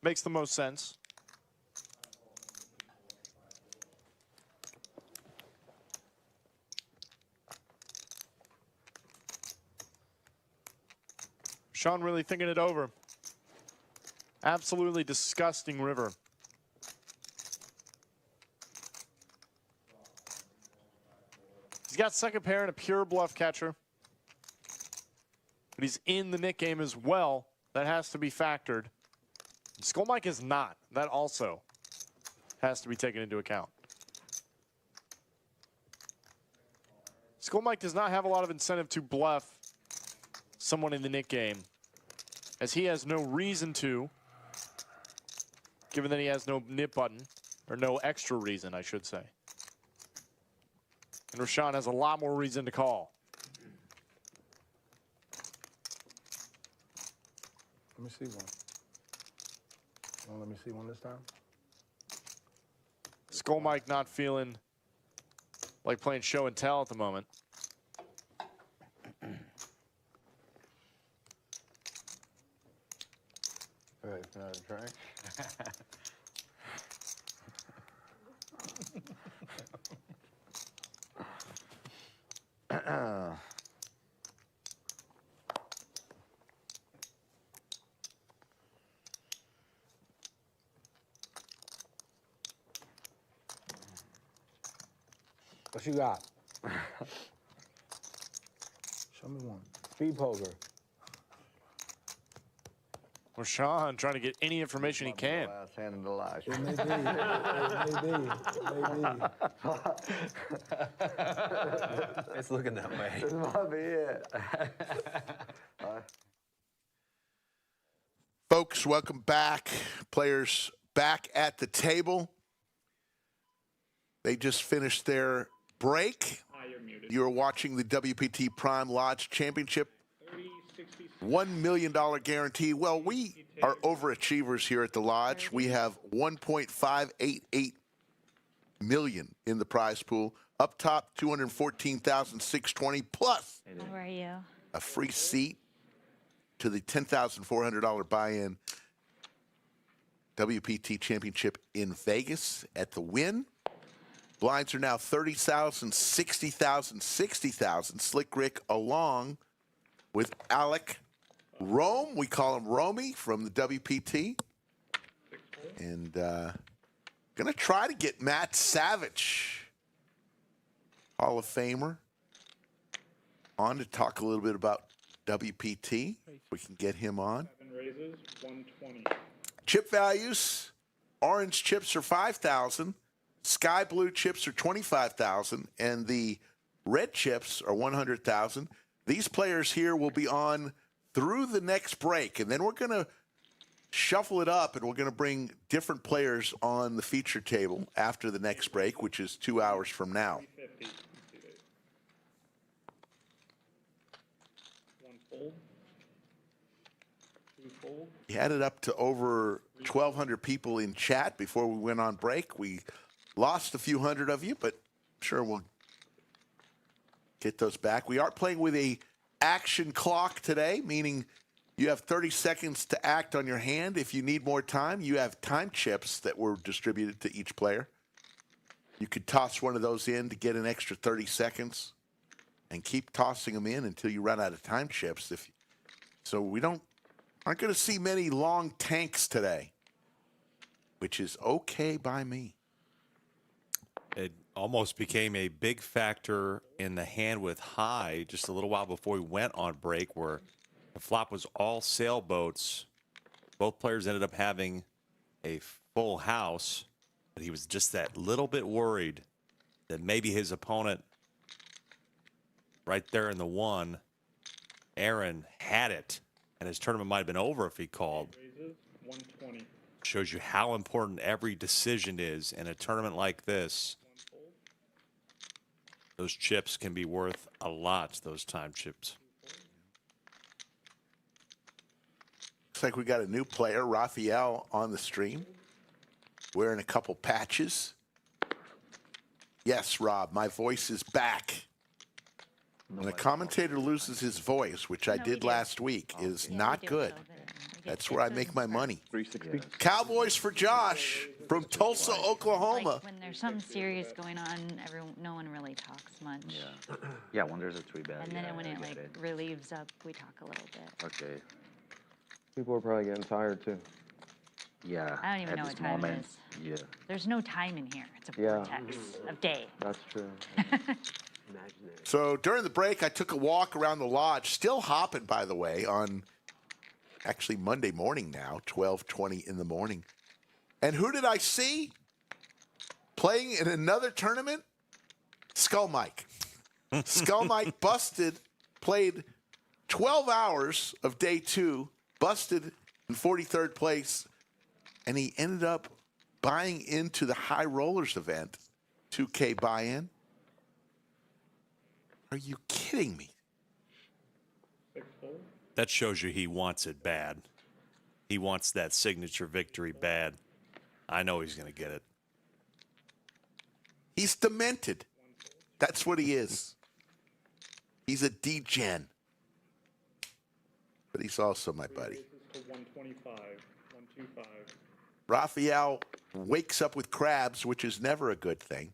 Speaker 5: makes the most sense. Sean really thinking it over. Absolutely disgusting river. He's got second pair and a pure bluff catcher. But he's in the Nick game as well. That has to be factored. Skull Mike is not. That also has to be taken into account. Skull Mike does not have a lot of incentive to bluff someone in the Nick game, as he has no reason to, given that he has no nip button, or no extra reason, I should say. And Rashawn has a lot more reason to call.
Speaker 10: Let me see one. Oh, let me see one this time.
Speaker 5: Skull Mike not feeling like playing show and tell at the moment.
Speaker 6: All right, another try.
Speaker 10: What you got? Show me one. Speed poker.
Speaker 5: Rashawn trying to get any information he can.
Speaker 6: Last hand in the last.
Speaker 10: It may be. It may be.
Speaker 14: It's looking that way.
Speaker 6: This might be it.
Speaker 1: Folks, welcome back. Players back at the table. They just finished their break. You are watching the WPT Prime Lodge Championship. $1 million guarantee. Well, we are overachievers here at the Lodge. We have $1.588 million in the prize pool. Up top, $214,620 plus
Speaker 4: How are you?
Speaker 1: a free seat to the $10,400 buy-in WPT Championship in Vegas at the Wynn. Blinds are now 30,000, 60,000, 60,000. Slick Rick along with Alec Rome. We call him Romy from the WPT. And going to try to get Matt Savage, Hall of Famer, on to talk a little bit about WPT. We can get him on.
Speaker 11: 7 raises, 120.
Speaker 1: Chip values, orange chips are 5,000, sky blue chips are 25,000, and the red chips are 100,000. These players here will be on through the next break, and then we're going to shuffle it up, and we're going to bring different players on the feature table after the next break, which is 2 hours from now.
Speaker 11: 350. One fold. Two fold.
Speaker 1: We had it up to over 1,200 people in chat before we went on break. We lost a few hundred of you, but I'm sure we'll get those back. We are playing with a action clock today, meaning you have 30 seconds to act on your hand. If you need more time, you have time chips that were distributed to each player. You could toss one of those in to get an extra 30 seconds and keep tossing them in until you run out of time chips. So we aren't going to see many long tanks today, which is okay by me.
Speaker 2: It almost became a big factor in the hand with high just a little while before we went on break, where the flop was all sailboats. Both players ended up having a full house, but he was just that little bit worried that maybe his opponent right there in the one, Aaron, had it, and his tournament might have been over if he called.
Speaker 11: Raises 120.
Speaker 2: Shows you how important every decision is in a tournament like this. Those chips can be worth a lot, those time chips.
Speaker 1: Looks like we got a new player, Raphael, on the stream, wearing a couple patches. Yes, Rob, my voice is back. When a commentator loses his voice, which I did last week, is not good. That's where I make my money.
Speaker 17: 360.
Speaker 1: Cowboys for Josh from Tulsa, Oklahoma.
Speaker 4: Like when there's something serious going on, no one really talks much.
Speaker 17: Yeah. Yeah, when there's a 3-bet.
Speaker 4: And then when it like relieves up, we talk a little bit.
Speaker 17: Okay.
Speaker 6: People are probably getting tired too.
Speaker 17: Yeah.
Speaker 4: I don't even
Speaker 17: at
Speaker 4: know
Speaker 17: this
Speaker 4: what time
Speaker 17: moment,
Speaker 4: it is.
Speaker 17: Yeah.
Speaker 4: There's no time in here. It's a
Speaker 6: Yeah.
Speaker 4: vortex of day.
Speaker 6: That's true.
Speaker 1: So during the break, I took a walk around the lodge, still hopping, by the way, on actually Monday morning now, 12:20 in the morning. And who did I see playing in another tournament? Skull Mike. Skull Mike busted, played 12 hours of day 2, busted in 43rd place, and he ended up buying into the High Rollers event, 2K buy-in. Are you kidding me?
Speaker 2: That shows you he wants it bad. He wants that signature victory bad. I know he's going to get it.
Speaker 1: He's demented. That's what he is. He's a degen. But he's also my buddy.
Speaker 11: Raises to 125. 125.
Speaker 1: Raphael wakes up with crabs, which is never a good thing.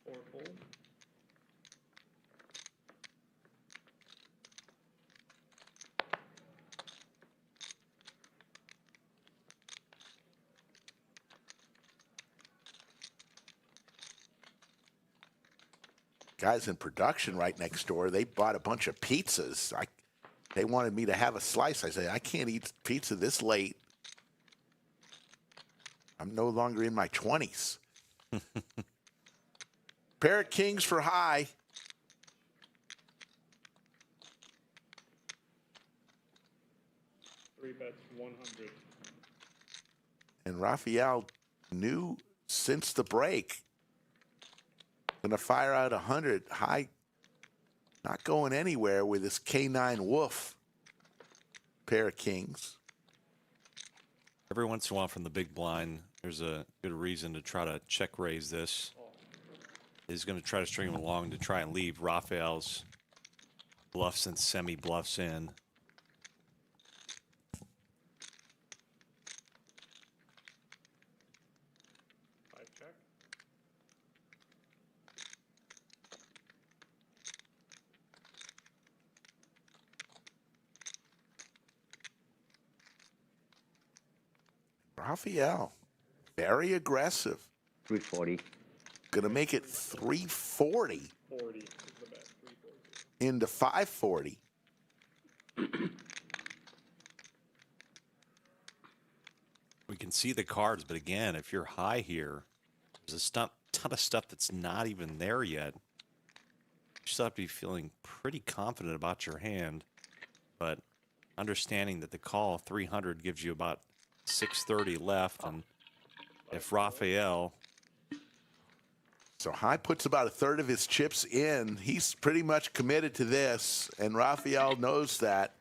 Speaker 11: Four fold.
Speaker 1: Guys in production right next door, they bought a bunch of pizzas. They wanted me to have a slice. I said, I can't eat pizza this late. I'm no longer in my 20s. Pair of kings for high.
Speaker 11: Three bets 100.
Speaker 1: And Raphael knew since the break, going to fire out 100. High, not going anywhere with this K9 Wolf. Pair of kings.
Speaker 2: Every once in a while from the big blind, there's a good reason to try to check raise this. He's going to try to string him along to try and leave Raphael's bluffs and semi-bluffs in.
Speaker 11: Five check.
Speaker 1: Raphael, very aggressive.
Speaker 17: 340.
Speaker 1: Going to make it 340
Speaker 11: 40 is the bet. 340.
Speaker 1: into 540.
Speaker 2: We can see the cards, but again, if you're high here, there's a ton of stuff that's not even there yet. You still have to be feeling pretty confident about your hand, but understanding that the call 300 gives you about 630 left, and if Raphael...
Speaker 1: So High puts about a third of his chips in. He's pretty much committed to this, and Raphael knows that.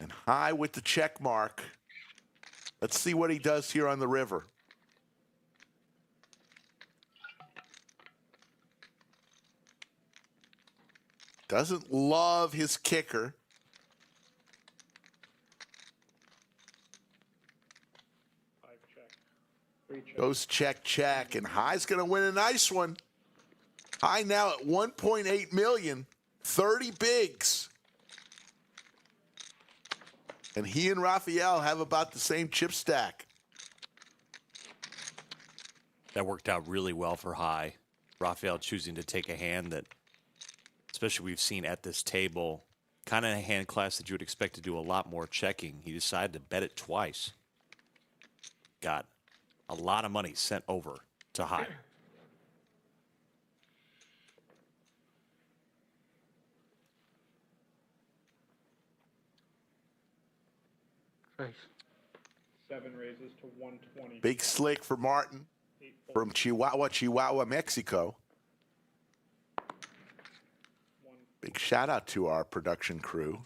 Speaker 1: And High with the check mark. Let's see what he does here on the river. Doesn't love his kicker. Goes check, check, and High's going to win a nice one. High now at 1.8 million, 30 bigs. And he and Raphael have about the same chip stack.
Speaker 2: That worked out really well for High. Raphael choosing to take a hand that, especially we've seen at this table, kind of a hand class that you would expect to do a lot more checking. He decided to bet it twice. Got a lot of money sent over to High.
Speaker 11: Nice. 7 raises to 120.
Speaker 1: Big slick for Martin from Chihuahua, Mexico. Big shout out to our production crew,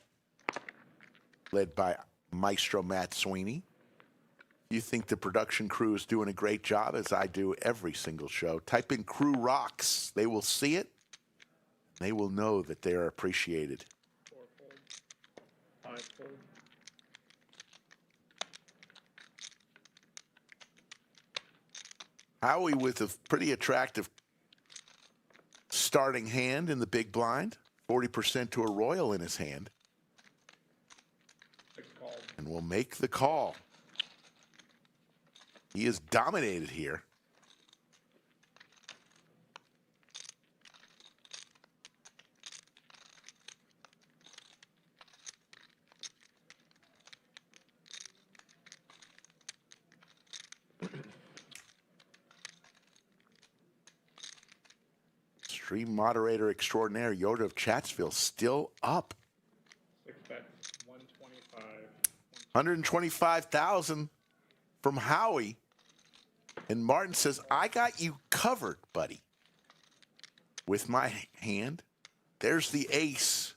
Speaker 1: led by Maestro Matt Sweeney. You think the production crew is doing a great job, as I do every single show. Type in Crew Rocks. They will see it. They will know that they are appreciated.
Speaker 11: 4 fold. 5 fold.
Speaker 1: Howie with a pretty attractive starting hand in the big blind. 40% to a royal in his hand. And will make the call. He is dominated here. Stream moderator extraordinaire Yoda of Chatsville still up.
Speaker 11: 6 bets. 125.
Speaker 1: 125,000 from Howie. And Martin says, I got you covered, buddy. With my hand. There's the ace.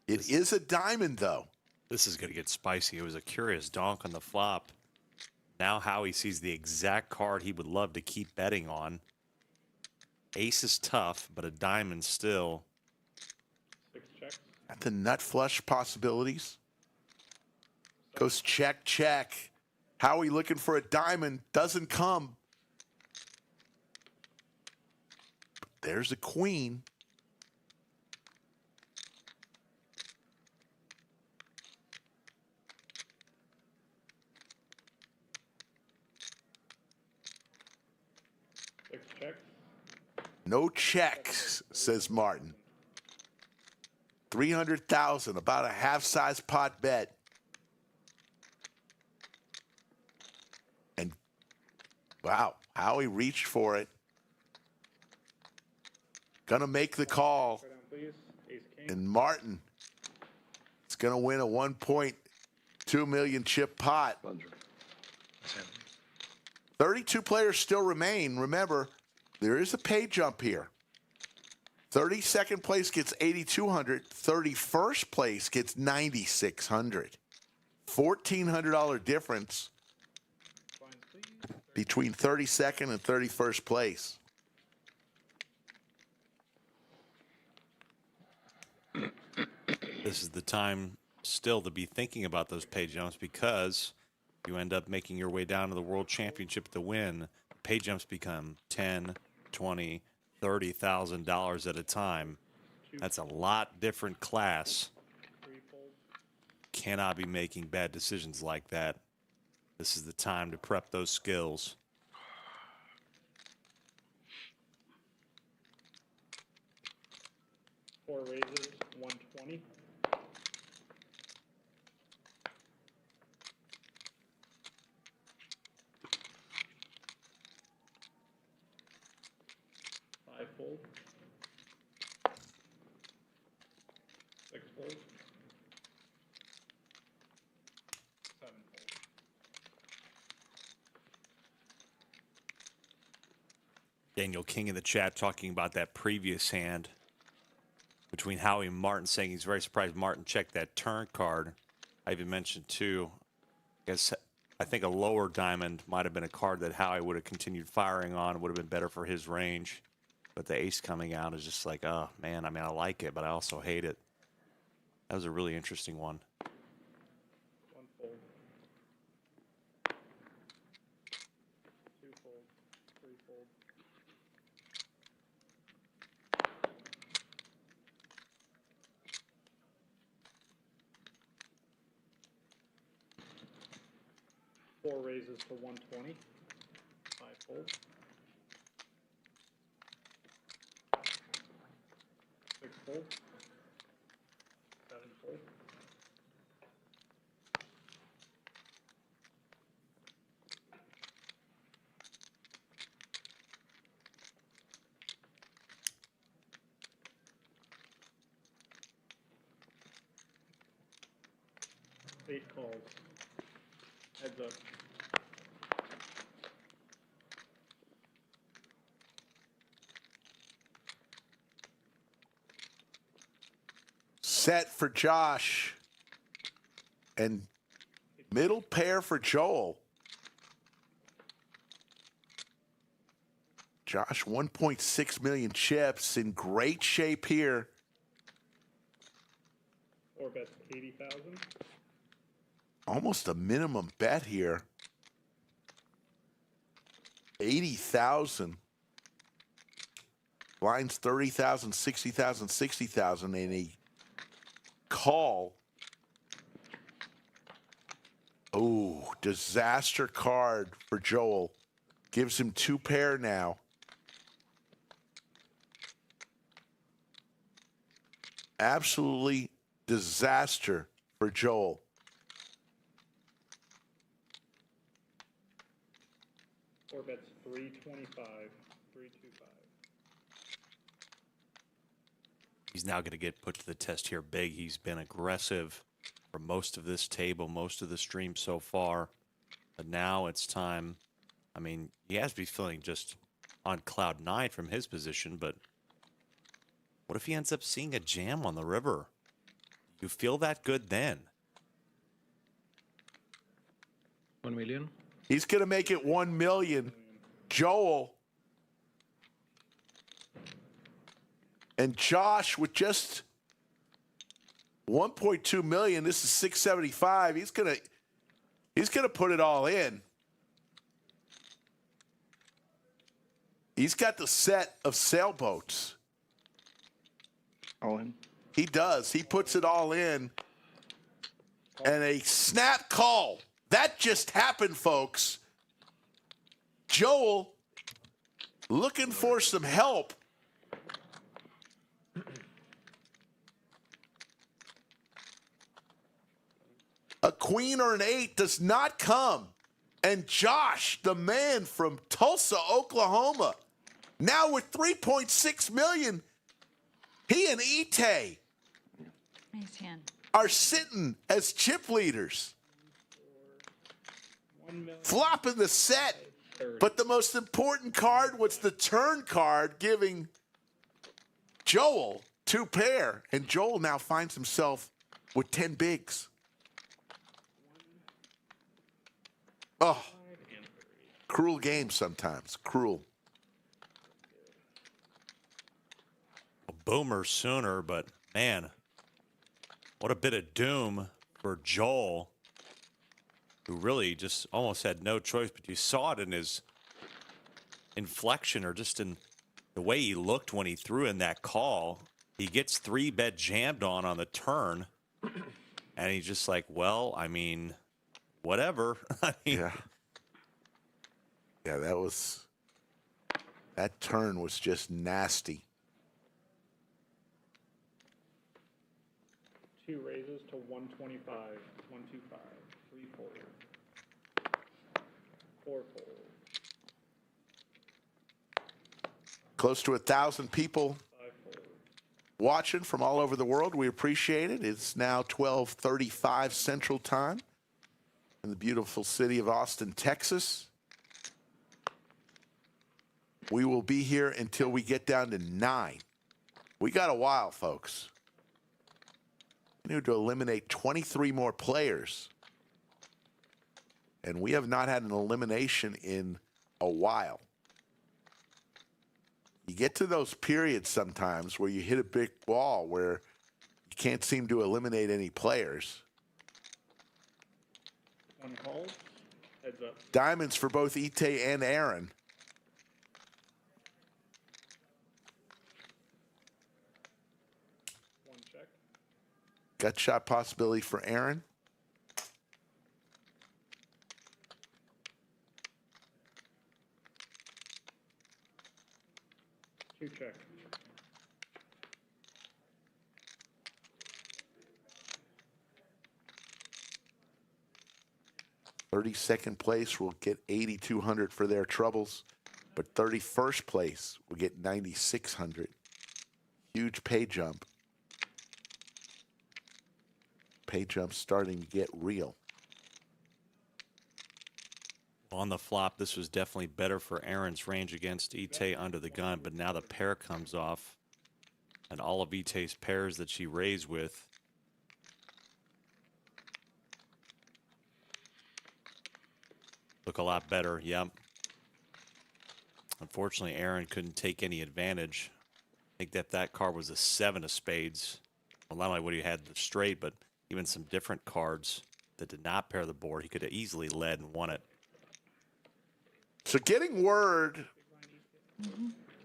Speaker 1: It is a diamond, though.
Speaker 2: This is going to get spicy. It was a curious donk on the flop. Now Howie sees the exact card he would love to keep betting on. Ace is tough, but a diamond still.
Speaker 11: 6 checks.
Speaker 1: At the nut flush possibilities. Goes check, check. Howie looking for a diamond. Doesn't come. But there's a queen. No checks, says Martin. 300,000, about a half-size pot bet. And wow, Howie reached for it. Gonna make the call. And Martin is gonna win a 1.2 million chip pot. 32 players still remain. Remember, there is a pay jump here. 32nd place gets 8,200. 31st place gets 9,600. $1,400 difference between 32nd and 31st place.
Speaker 2: This is the time still to be thinking about those pay jumps, because you end up making your way down to the World Championship to win. Pay jumps become $10,000, $20,000, $30,000 at a time. That's a lot different class. Cannot be making bad decisions like that. This is the time to prep those skills.
Speaker 11: Four raises, 120. Five fold. 6 fold. 7 fold.
Speaker 2: Daniel King in the chat talking about that previous hand between Howie and Martin, saying he's very surprised Martin checked that turn card. I even mentioned too, I think a lower diamond might have been a card that Howie would have continued firing on, would have been better for his range. But the ace coming out is just like, oh, man, I mean, I like it, but I also hate it. That was a really interesting one.
Speaker 11: One fold. Two fold. Three fold. Four raises to 120. Five fold. Six fold. Seven fold. Eight calls. Heads up.
Speaker 1: Set for Josh. And middle pair for Joel. Josh, 1.6 million chips, in great shape here.
Speaker 11: Four bets 80,000.
Speaker 1: Almost a minimum bet here. 80,000. Blinds 30,000, 60,000, 60,000, and a call. Oh, disaster card for Joel. Gives him two pair now. Absolutely disaster for Joel.
Speaker 11: Four bets 325, 325.
Speaker 2: He's now going to get put to the test here big. He's been aggressive for most of this table, most of the stream so far. But now it's time. I mean, he has to be feeling just on cloud nine from his position, but what if he ends up seeing a jam on the river? You feel that good then?
Speaker 8: 1 million.
Speaker 1: He's going to make it 1 million. Joel. And Josh with just 1.2 million. This is 675. He's going to put it all in. He's got the set of sailboats.
Speaker 18: All in.
Speaker 1: He does. He puts it all in. And a snap call. That just happened, folks. Joel looking for some help. A queen or an eight does not come. And Josh, the man from Tulsa, Oklahoma, now with 3.6 million, he and Ante
Speaker 4: Nice hand.
Speaker 1: are sitting as chip leaders. Flopping the set. But the most important card was the turn card, giving Joel two pair. And Joel now finds himself with 10 bigs. Oh, cruel game sometimes. Cruel.
Speaker 2: A boomer sooner, but man, what a bit of doom for Joel, who really just almost had no choice. But you saw it in his inflection, or just in the way he looked when he threw in that call. He gets 3-bet jammed on the turn, and he's just like, well, I mean, whatever. I mean,
Speaker 1: Yeah, that turn was just nasty.
Speaker 11: Two raises to 125, 125. Three fold. Four fold.
Speaker 1: Close to 1,000 people watching from all over the world. We appreciate it. It's now 12:35 Central Time in the beautiful city of Austin, Texas. We will be here until we get down to 9. We got a while, folks. We need to eliminate 23 more players. And we have not had an elimination in a while. You get to those periods sometimes where you hit a big ball where you can't seem to eliminate any players.
Speaker 11: One call. Heads up.
Speaker 1: Diamonds for both Ite and Aaron.
Speaker 11: One check.
Speaker 1: Gut shot possibility for Aaron.
Speaker 11: Two check.
Speaker 1: Second place will get 8,200 for their troubles, but 31st place will get 9,600. Huge pay jump. Pay jump starting to get real.
Speaker 2: On the flop, this was definitely better for Aaron's range against Ite under the gun, but now the pair comes off, and all of Ite's pairs that she raised with look a lot better. Yep. Unfortunately, Aaron couldn't take any advantage. I think that card was a 7 of spades. Well, not only would he had the straight, but even some different cards that did not pair the board. He could have easily led and won it.
Speaker 1: So getting word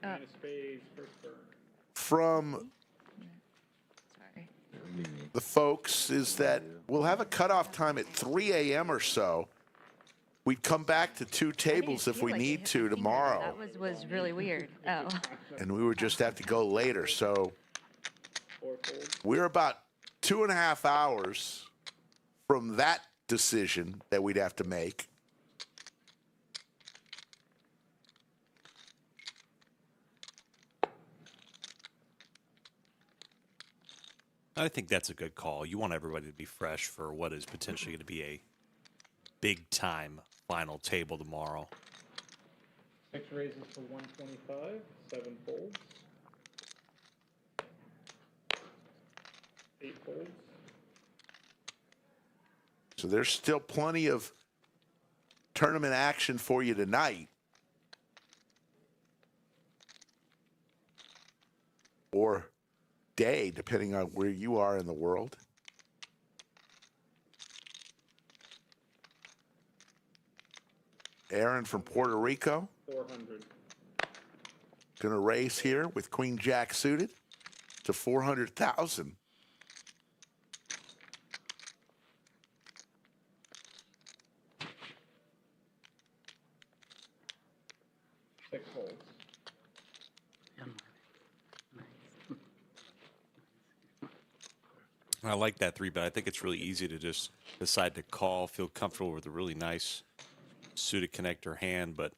Speaker 11: Spades, first turn.
Speaker 1: from the folks is that we'll have a cutoff time at 3 a.m. or so. We'd come back to 2 tables if we need to tomorrow.
Speaker 4: That was really weird. Oh.
Speaker 1: And we would just have to go later. So we're about 2.5 hours from that decision that we'd have to make.
Speaker 2: I think that's a good call. You want everybody to be fresh for what is potentially going to be a big-time final table tomorrow.
Speaker 11: 6 raises to 125, 7 folds. 8 folds.
Speaker 1: So there's still plenty of tournament action for you tonight. Or day, depending on where you are in the world. Aaron from Puerto Rico.
Speaker 11: 400.
Speaker 1: Going to raise here with Queen Jack suited to 400,000.
Speaker 11: Six folds.
Speaker 2: I like that 3-bet. I think it's really easy to just decide to call, feel comfortable with a really nice suited connector hand, but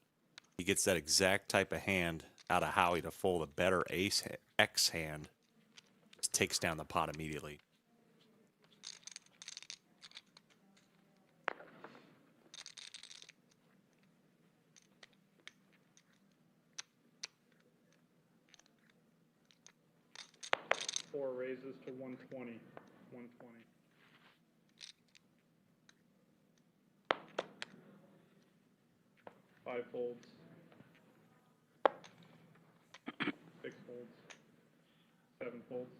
Speaker 2: he gets that exact type of hand out of Howie to fold a better ace X hand. Just takes down the pot immediately.
Speaker 11: Four raises to 120. 120. Five folds. 6 folds. 7 folds.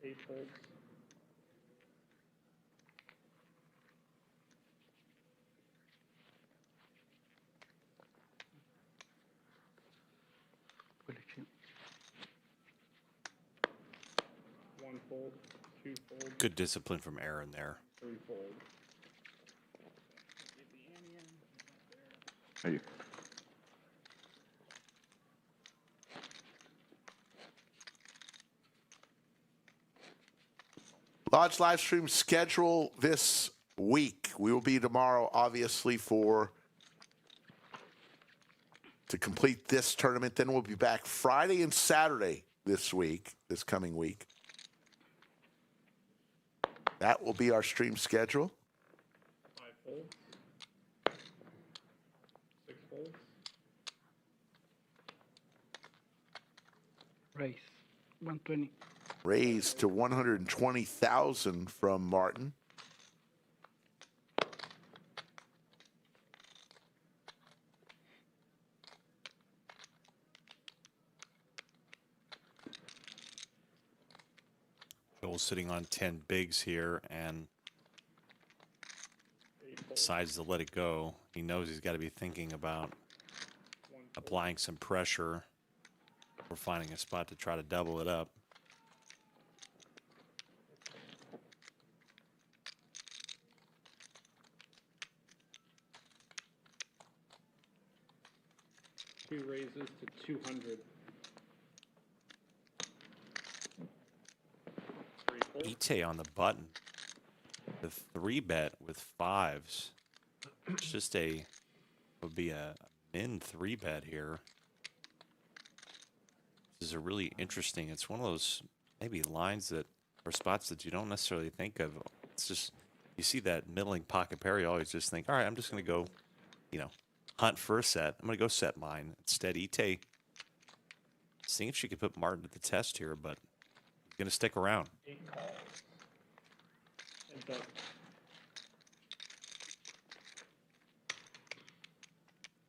Speaker 11: 8 folds. One fold, 2 folds.
Speaker 2: Good discipline from Aaron there.
Speaker 11: 3 folds.
Speaker 17: Are you?
Speaker 1: Lodge live stream schedule this week. We will be tomorrow, obviously, to complete this tournament. Then we'll be back Friday and Saturday this coming week. That will be our stream schedule.
Speaker 11: 5 folds. 6 folds.
Speaker 18: Raise 120.
Speaker 1: Raised to 120,000 from Martin.
Speaker 2: Raio sitting on 10 bigs here and decides to let it go. He knows he's got to be thinking about applying some pressure or finding a spot to try to double it up.
Speaker 11: Two raises to 200.
Speaker 2: Ante on the button. The 3-bet with fives. It's just would be a min 3-bet here. This is a really interesting, it's one of those maybe lines that, or spots that you don't necessarily think of. It's just, you see that middling pocket pair, you always just think, all right, I'm just going to go, you know, hunt for a set. I'm going to go set mine. Instead, Ante seeing if she could put Martin to the test here, but he's going to stick around.
Speaker 11: 8 calls. And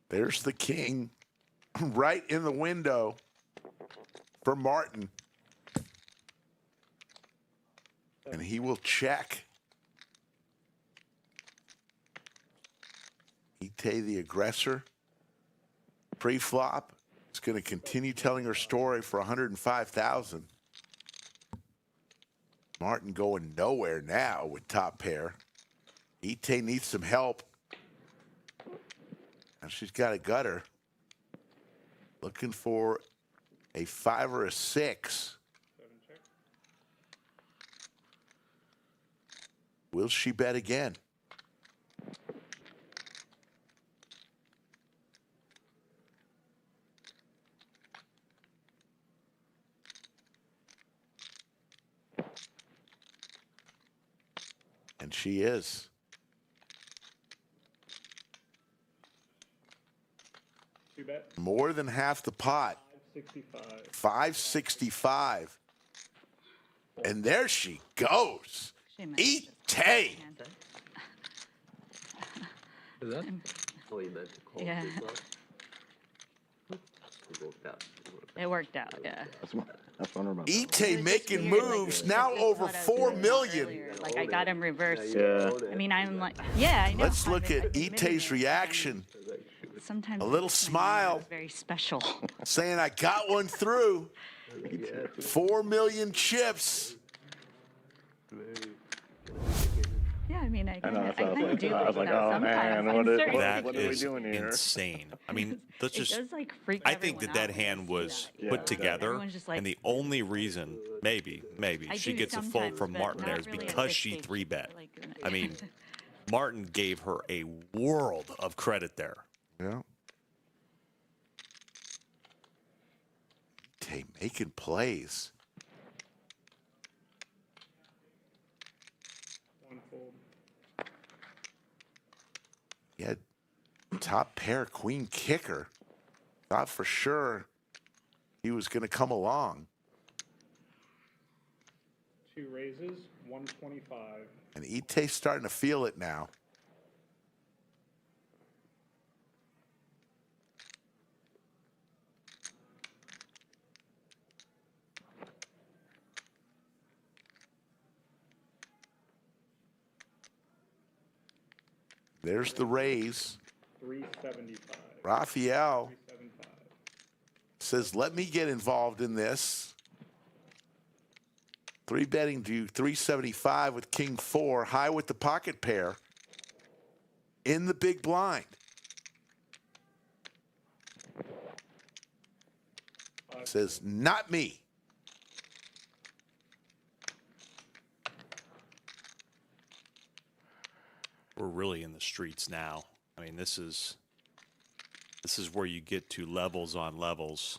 Speaker 1: There's the king right in the window for Martin. And he will check. Ante, the aggressor, pre-flop, is going to continue telling her story for 105,000. Martin going nowhere now with top pair. Ante needs some help. And she's got a gutter. Looking for a 5 or a 6. Will she bet again? And she is. More than half the pot.
Speaker 11: 565.
Speaker 1: 565. And there she goes. Ante.
Speaker 9: Is that? Oh, you meant to call
Speaker 4: Yeah.
Speaker 9: it bluff? It worked out.
Speaker 4: It worked out, yeah.
Speaker 17: That's one of my.
Speaker 1: Ante making moves, now over 4 million.
Speaker 4: Like, I got him reversed.
Speaker 1: Yeah.
Speaker 4: I mean, I'm like, yeah, I know.
Speaker 1: Let's look at Ite's reaction.
Speaker 4: Sometimes
Speaker 1: A little smile.
Speaker 4: it's very special.
Speaker 1: Saying, I got one through. 4 million chips.
Speaker 4: Yeah, I mean, I
Speaker 15: I know,
Speaker 4: kind of do
Speaker 15: I was like,
Speaker 4: that
Speaker 15: oh
Speaker 4: sometimes.
Speaker 15: man,
Speaker 4: I'm
Speaker 15: what
Speaker 4: certain-
Speaker 2: That
Speaker 15: are we
Speaker 2: is
Speaker 15: doing here?
Speaker 2: insane. I mean, let's
Speaker 4: It
Speaker 2: just.
Speaker 4: does, like, freak
Speaker 2: I think that
Speaker 4: everyone out
Speaker 2: hand was
Speaker 15: Yeah.
Speaker 2: put together,
Speaker 4: Everyone's just like-
Speaker 2: and the only reason, maybe
Speaker 4: I
Speaker 2: she
Speaker 4: do
Speaker 2: gets a fold
Speaker 4: sometimes,
Speaker 2: from
Speaker 4: but
Speaker 2: Martin
Speaker 4: not
Speaker 2: there is
Speaker 4: really at
Speaker 2: because
Speaker 4: this
Speaker 2: she
Speaker 4: stage.
Speaker 2: 3-bet.
Speaker 4: Like,
Speaker 2: I mean, Martin gave her a world of credit there.
Speaker 1: Yeah. Ante making plays.
Speaker 11: One fold.
Speaker 1: He had top pair queen kicker. Thought for sure he was going to come along.
Speaker 11: 2 raises, 125.
Speaker 1: And Ite's starting to feel it now. There's the raise.
Speaker 11: 375.
Speaker 1: Raphael
Speaker 11: 375.
Speaker 1: says, let me get involved in this. 3-betting to 375 with king 4, high with the pocket pair in the big blind. Says, not me.
Speaker 2: We're really in the streets now. I mean, this is where you get to levels on levels.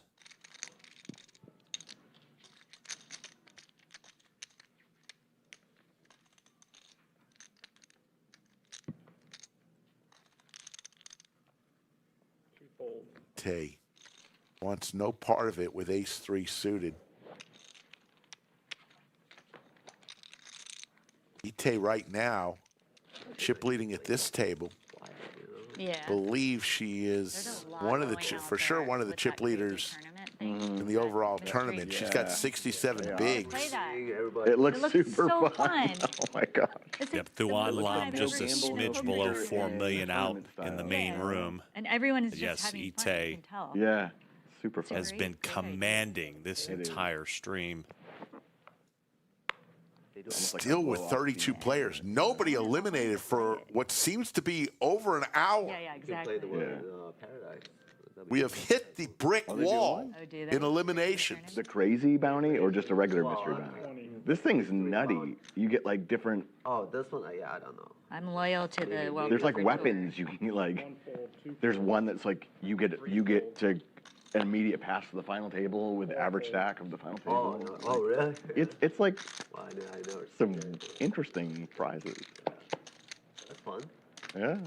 Speaker 1: Ante wants no part of it with ace-3 suited. Ante right now, chip leading at this table,
Speaker 4: Yeah.
Speaker 1: believe she is one of the for sure one of the chip leaders in the overall tournament. She's got 67 bigs.
Speaker 15: It looks super
Speaker 4: so
Speaker 15: fun. Oh my god.
Speaker 2: Yep, Thuan Lam just a smidge below 4 million out in the main room.
Speaker 4: And everyone is just
Speaker 2: yes,
Speaker 4: having fun, you
Speaker 2: Ite
Speaker 4: can tell.
Speaker 15: Yeah, super fun.
Speaker 2: has been commanding this entire stream.
Speaker 1: Still with 32 players. Nobody eliminated for what seems to be over an hour.
Speaker 4: Yeah, exactly.
Speaker 1: We have hit the brick wall in eliminations.
Speaker 15: The crazy bounty or just a regular mystery bounty? This thing's nutty. You get like different.
Speaker 6: Oh, this one, yeah, I don't know.
Speaker 4: I'm loyal to the World
Speaker 15: There's like
Speaker 4: Tour.
Speaker 15: weapons you can like. There's one that's like you get to an immediate pass to the final table with the average stack of the final table.
Speaker 6: Oh, no. Oh really?
Speaker 15: It's like
Speaker 6: Well, I know.
Speaker 15: some interesting prizes.
Speaker 6: That's fun.
Speaker 15: Yeah.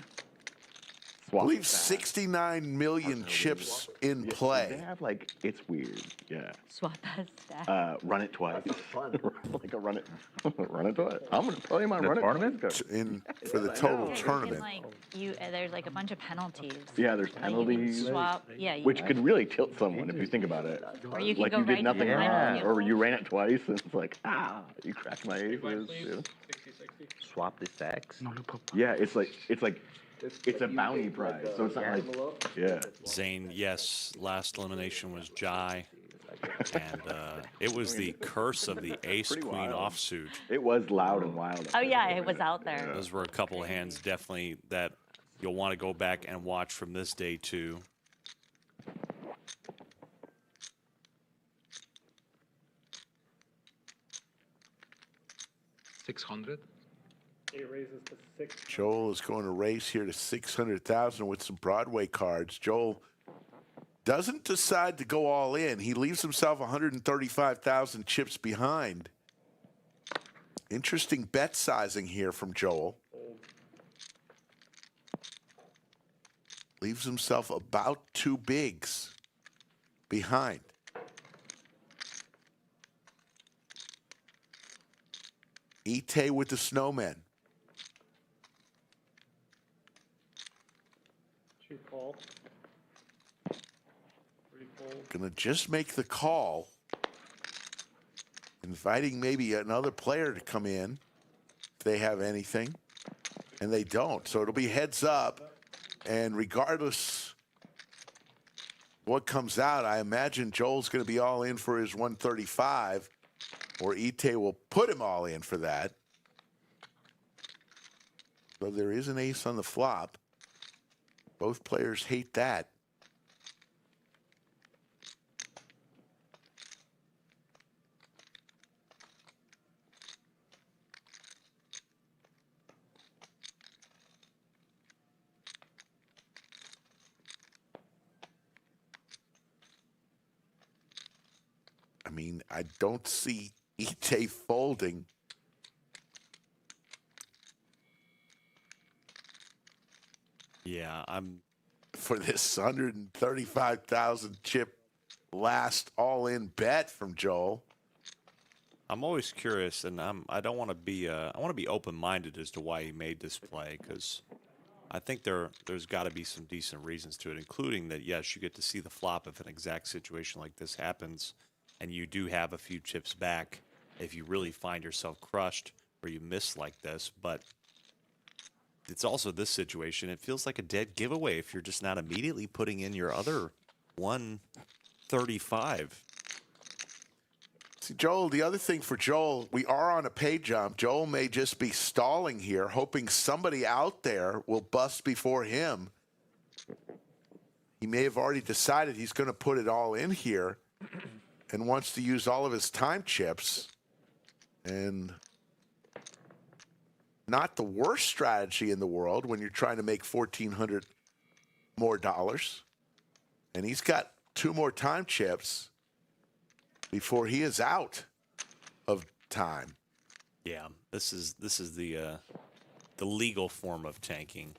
Speaker 1: I believe 69 million chips in play.
Speaker 15: They have like, it's weird. Yeah.
Speaker 4: Swap that stack.
Speaker 15: Run it twice.
Speaker 6: That's fun.
Speaker 15: Like a run it twice. I'm gonna play my
Speaker 1: The
Speaker 15: run
Speaker 1: tournament?
Speaker 15: it
Speaker 1: In for the total
Speaker 4: You
Speaker 1: tournament.
Speaker 4: can, like, there's like a bunch of penalties.
Speaker 15: Yeah, there's
Speaker 4: Like, you can
Speaker 15: penalties.
Speaker 4: swap. Yeah, you
Speaker 15: Which could really tilt someone if you think about it.
Speaker 4: Or you can
Speaker 15: like
Speaker 4: go
Speaker 15: you
Speaker 4: right
Speaker 15: did nothing
Speaker 4: to the
Speaker 15: wrong,
Speaker 4: final.
Speaker 15: or you ran it twice, and it's like, you cracked my aces.
Speaker 17: Swap the stacks.
Speaker 15: Yeah, it's a bounty prize, so it's not like, yeah.
Speaker 2: Zane, yes, last elimination was Jai. And it was the curse of the ace-queen offsuit.
Speaker 15: It was loud and wild.
Speaker 4: Oh yeah, it was out there.
Speaker 2: Those were a couple of hands definitely that you'll want to go back and watch from this day too.
Speaker 8: $600.
Speaker 11: It raises to 6.
Speaker 1: Joel is going to race here to 600,000 with some Broadway cards. Joel doesn't decide to go all in. He leaves himself 135,000 chips behind. Interesting bet sizing here from Joel. Leaves himself about 2 bigs behind. Ite with the snowman.
Speaker 11: 2 call. 3 fold.
Speaker 1: Gonna just make the call. Inviting maybe another player to come in if they have anything. And they don't. So it'll be heads up. And regardless what comes out, I imagine Joel's going to be all in for his 135. Or Ite will put him all in for that. Though there is an ace on the flop. Both players hate that. I mean, I don't see Ite folding.
Speaker 2: Yeah, I'm
Speaker 1: for this 135,000 chip last all-in bet from Joel.
Speaker 2: I'm always curious, and I don't want to be I want to be open-minded as to why he made this play, because I think there's got to be some decent reasons to it, including that yes, you get to see the flop if an exact situation like this happens, and you do have a few chips back if you really find yourself crushed or you miss like this, but it's also this situation. It feels like a dead giveaway if you're just not immediately putting in your other 135.
Speaker 1: See, Joel, the other thing for Joel, we are on a pay jump. Joel may just be stalling here, hoping somebody out there will bust before him. He may have already decided he's going to put it all in here and wants to use all of his time chips. And not the worst strategy in the world when you're trying to make $1,400 more dollars. And he's got 2 more time chips before he is out of time.
Speaker 2: Yeah, this is the legal form of tanking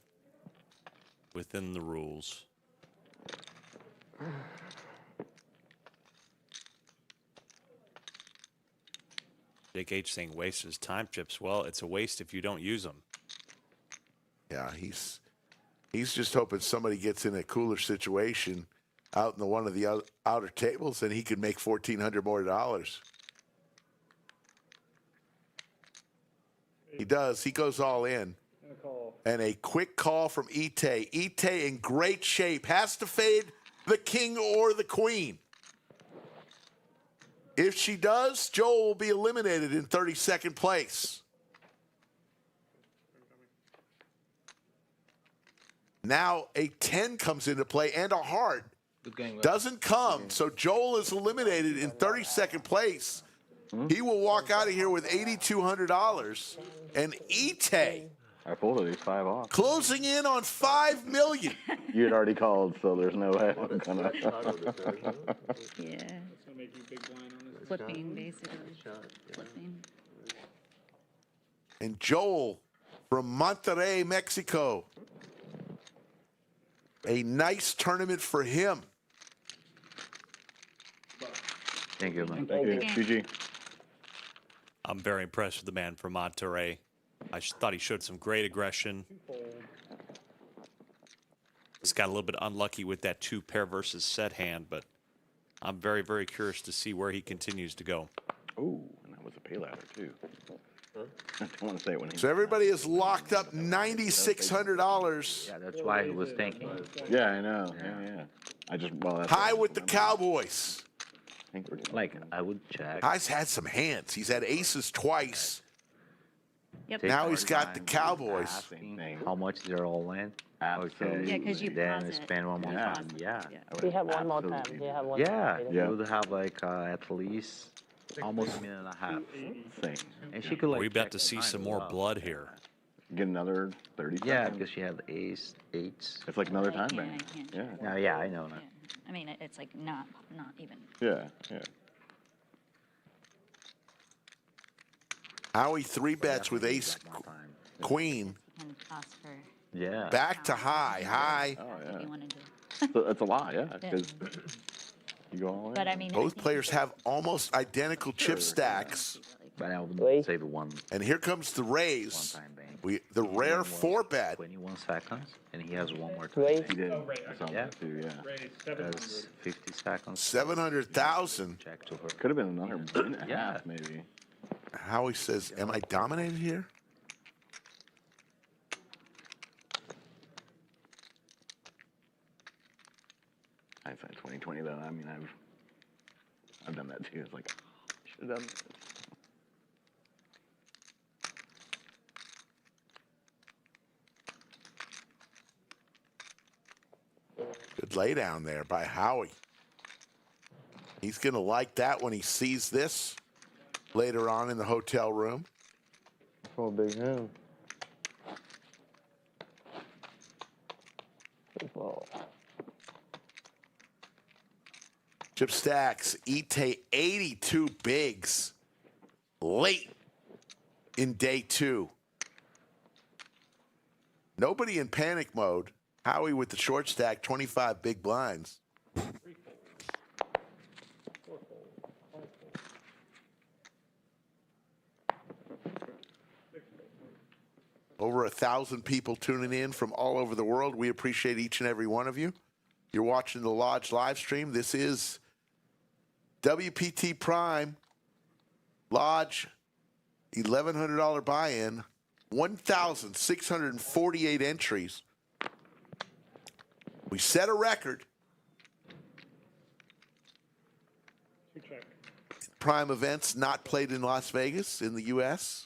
Speaker 2: within the rules. Jake H saying waste his time chips. Well, it's a waste if you don't use them.
Speaker 1: Yeah, he's He's just hoping somebody gets in a cooler situation out in one of the outer tables, and he could make $1,400 more dollars. He does. He goes all in. And a quick call from Ante. Ante in great shape. Has to fade the king or the queen. If she does, Joel will be eliminated in 32nd place. Now a 10 comes into play and a heart. Doesn't come. So Joel is eliminated in 32nd place. He will walk out of here with $8,200. And Ante
Speaker 15: I pulled it. He's 5 off.
Speaker 1: closing in on $5 million.
Speaker 15: You had already called, so there's no way I'm gonna.
Speaker 4: Yeah. Flipping, basically. Flipping.
Speaker 1: And Joel from Monterrey, Mexico. A nice tournament for him.
Speaker 14: Thank you, man.
Speaker 15: Thank you. GG.
Speaker 2: I'm very impressed with the man from Monterrey. I thought he showed some great aggression. Just got a little bit unlucky with that 2-pair versus set hand, but I'm very, very curious to see where he continues to go.
Speaker 15: Ooh, and that was a pay ladder too. I don't want to say it when he.
Speaker 1: So everybody is locked up $9,600.
Speaker 14: Yeah, that's why he was thinking.
Speaker 15: Yeah, I know. Yeah. I just that's
Speaker 1: High with the Cowboys.
Speaker 14: Like, I would check.
Speaker 1: High's had some hands. He's had aces twice.
Speaker 4: Yep.
Speaker 1: Now he's got the Cowboys.
Speaker 14: How much they're all in.
Speaker 15: Absolutely.
Speaker 4: Yeah, 'cause you
Speaker 14: then
Speaker 4: pause it.
Speaker 14: spend one more time. Yeah.
Speaker 7: We have one more time. We have one
Speaker 14: Yeah,
Speaker 7: more time.
Speaker 14: you would have like at least almost a minute and a half. And she could like.
Speaker 2: We're about
Speaker 14: check
Speaker 2: to
Speaker 14: the
Speaker 2: see
Speaker 14: time
Speaker 2: some
Speaker 14: as
Speaker 2: more
Speaker 14: well.
Speaker 2: blood here.
Speaker 15: Get another 30
Speaker 14: Yeah,
Speaker 15: seconds.
Speaker 14: because she had ace, eights.
Speaker 15: It's like another time
Speaker 4: I
Speaker 15: bank.
Speaker 4: can't.
Speaker 15: Yeah.
Speaker 14: No, yeah, I know.
Speaker 4: Yeah. I mean, it's like not even.
Speaker 15: Yeah.
Speaker 1: Howie 3-bets with ace queen.
Speaker 4: And ask for
Speaker 14: Yeah.
Speaker 1: Back to high. High.
Speaker 15: Oh
Speaker 4: if
Speaker 15: yeah.
Speaker 4: you want to do.
Speaker 15: So that's a lot, yeah. Because you go all in.
Speaker 4: But I mean,
Speaker 1: Both players have almost identical chip stacks.
Speaker 14: But I would save one
Speaker 1: And here comes the raise.
Speaker 14: time bank.
Speaker 1: The rare 4-bet.
Speaker 14: 21 seconds, and he has one more time.
Speaker 7: Wait.
Speaker 15: He did.
Speaker 11: Oh, right.
Speaker 15: I saw
Speaker 14: Yeah.
Speaker 15: that too, yeah.
Speaker 14: That's 50 seconds.
Speaker 1: 700,000.
Speaker 14: Check to her.
Speaker 15: Could have been another minute and a
Speaker 14: Yeah.
Speaker 15: half, maybe.
Speaker 1: Howie says, am I dominated here?
Speaker 15: Hindsight 2020 though. I mean, I've done that too. It's like, should have done this.
Speaker 1: Good lay down there by Howie. He's going to like that when he sees this later on in the hotel room.
Speaker 6: For a big hand. Well,
Speaker 1: Chip stacks, Ante 82 bigs late in day 2. Nobody in panic mode. Howie with the short stack, 25 big blinds. Over 1,000 people tuning in from all over the world. We appreciate each and every one of you. You're watching the Lodge live stream. This is WPT Prime. Lodge, $1,100 buy-in, 1,648 entries. We set a record. Prime events not played in Las Vegas in the U.S.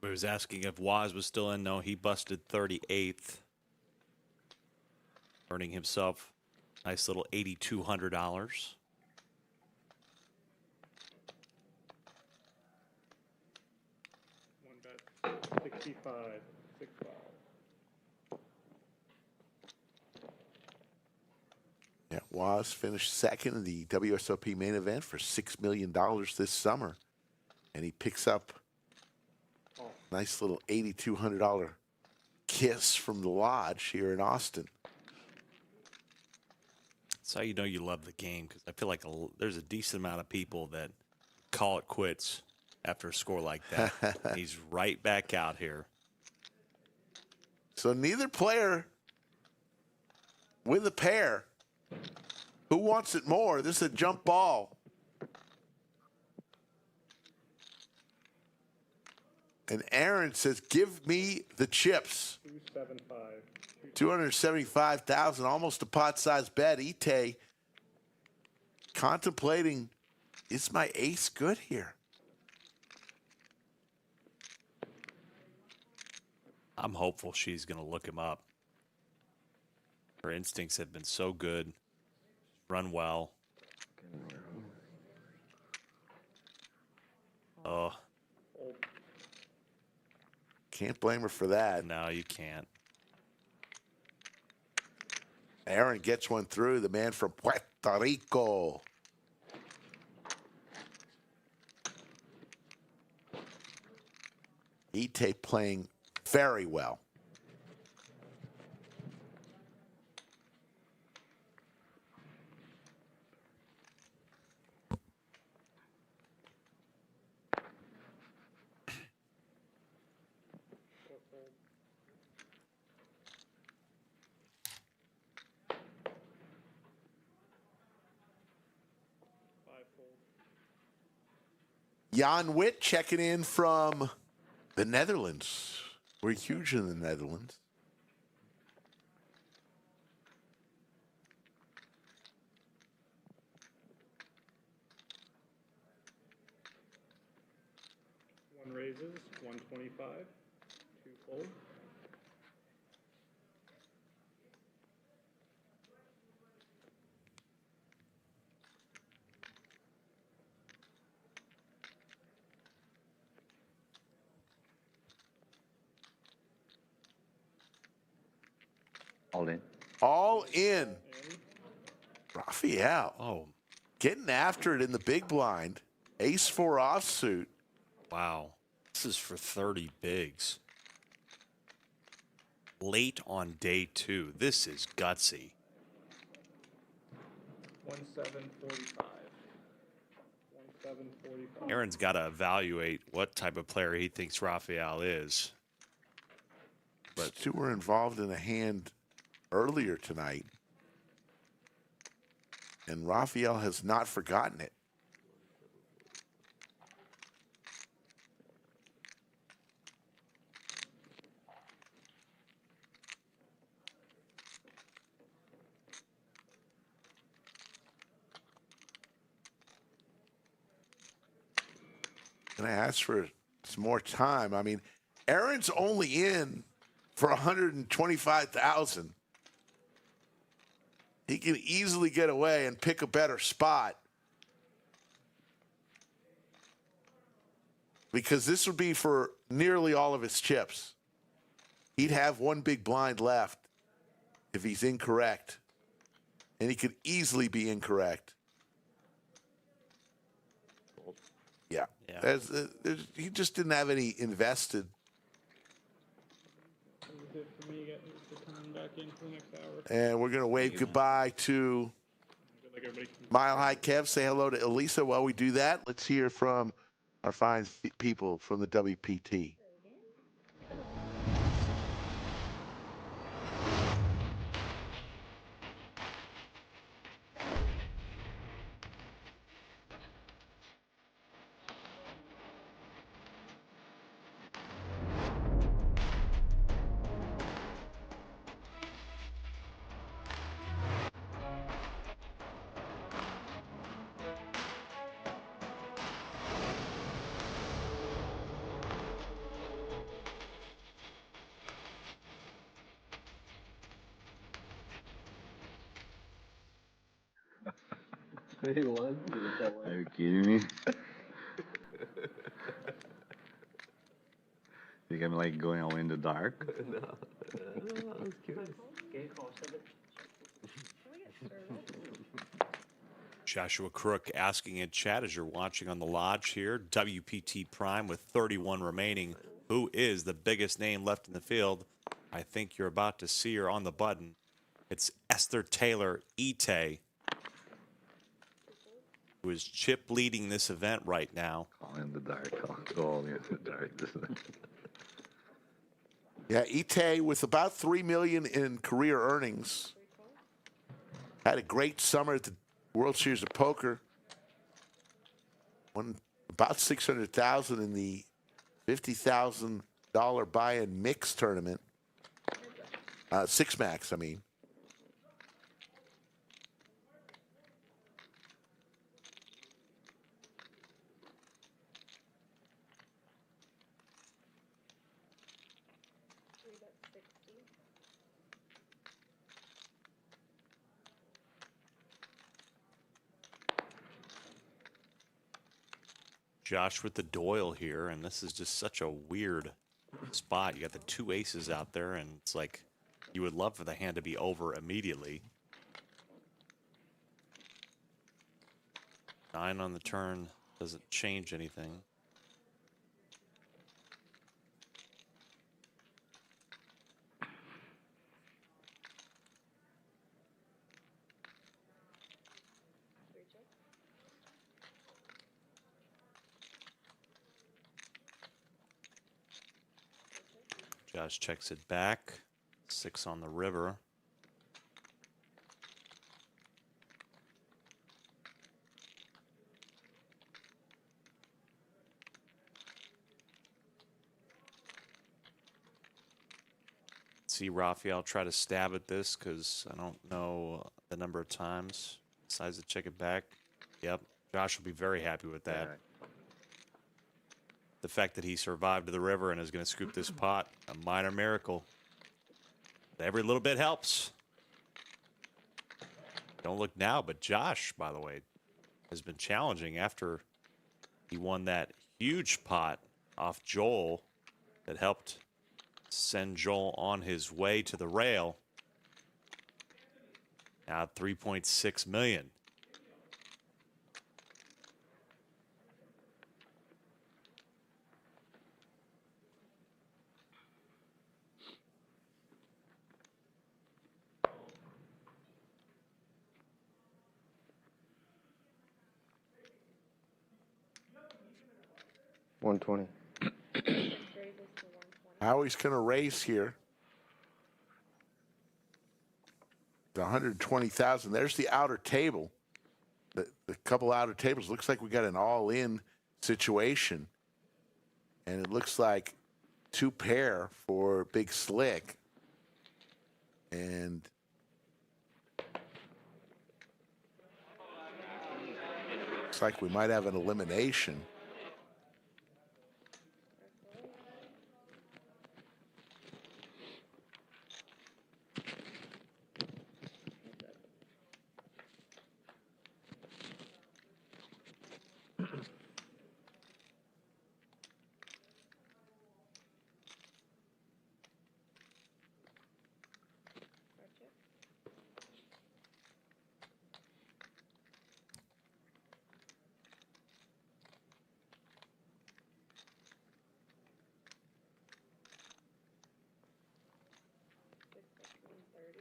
Speaker 2: He was asking if Waz was still in. No, he busted 38th, earning himself a nice little $8,200.
Speaker 11: One bet, 65, 6-5.
Speaker 1: Yeah, Waz finished second in the WSOP main event for $6 million this summer. And he picks up Nice little $8,200 kiss from the lodge here in Austin.
Speaker 2: That's how you know you love the game, because I feel like there's a decent amount of people that call it quits after a score like that. He's right back out here.
Speaker 1: So neither player with a pair. Who wants it more? This is a jump ball. And Aaron says, give me the chips. 275,000, almost a pot-sized bet. Ite contemplating, is my ace good here?
Speaker 2: I'm hopeful she's going to look him up. Her instincts have been so good. Run well. Oh.
Speaker 1: Can't blame her for that.
Speaker 2: No, you can't.
Speaker 1: Aaron gets one through, the man from Puerto Rico. Ite playing very well. Jan Witt checking in from the Netherlands. We're huge in the Netherlands.
Speaker 11: One raises, 125, two fold.
Speaker 17: All in.
Speaker 1: All in. Raphael.
Speaker 2: Oh.
Speaker 1: Getting after it in the big blind. Ace-4 offsuit.
Speaker 2: Wow. This is for 30 bigs. Late on day 2. This is gutsy.
Speaker 11: 1745. 1745.
Speaker 2: Aaron's got to evaluate what type of player he thinks Raphael is.
Speaker 1: But two were involved in a hand earlier tonight. And Raphael has not forgotten it. Can I ask for some more time? I mean, Aaron's only in for 125,000. He can easily get away and pick a better spot. Because this would be for nearly all of his chips. He'd have one big blind left if he's incorrect. And he could easily be incorrect. Yeah. He just didn't have any invested.
Speaker 11: For me, getting to come back in for the next hour.
Speaker 1: And we're going to wave goodbye to Mile High Kev. Say hello to Elisa while we do that. Let's hear from our fine people from the WPT.
Speaker 17: Are you kidding me? You can like going all in the dark.
Speaker 9: No, I was curious.
Speaker 2: Joshua Crook asking in chat as you're watching on the lodge here. WPT Prime with 31 remaining. who is the biggest name left in the field. I think you're about to see her on the button. It's Esther Taylor Ite, who is chip leading this event right now.
Speaker 17: All in the dark. All in the dark.
Speaker 1: Yeah, Ite with about $3 million in career earnings. Had a great summer at the World Series of Poker. Won about $600,000 in the $50,000 buy-in mix tournament. Six max, I mean.
Speaker 2: Josh with the Doyle here, and this is just such a weird spot. You got the two aces out there, and it's like you would love for the hand to be over immediately. 9 on the turn doesn't change anything. Josh checks it back. 6 on the river. See Rafael try to stab at this because I don't know the number of times. Decides to check it back. Yep. Josh will be very happy with that.
Speaker 17: Yeah.
Speaker 2: The fact that he survived to the river and is going to scoop this pot, a minor miracle. Every little bit helps. Don't look now, but Josh, by the way, has been challenging after he won that huge pot off Joel that helped send Joel on his way to the rail. Now $3.6 million.
Speaker 6: $120.
Speaker 1: Howie's going to race here. The 120,000. There's the outer table. The couple outer tables. Looks like we got an all-in situation. And it looks like 2 pair for Big Slick. And looks like we might have an elimination.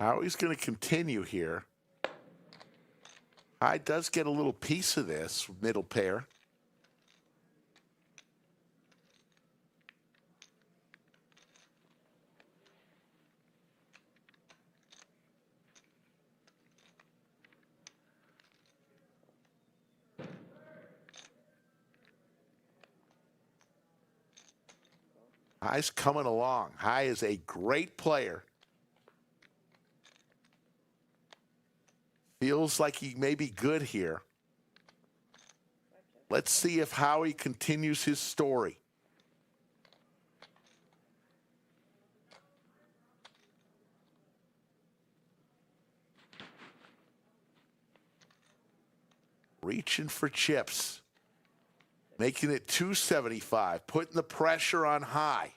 Speaker 1: Howie's going to continue here. High does get a little piece of this middle pair. High's coming along. High is a great player. Feels like he may be good here. Let's see if Howie continues his story. Reaching for chips. Making it 275, putting the pressure on High.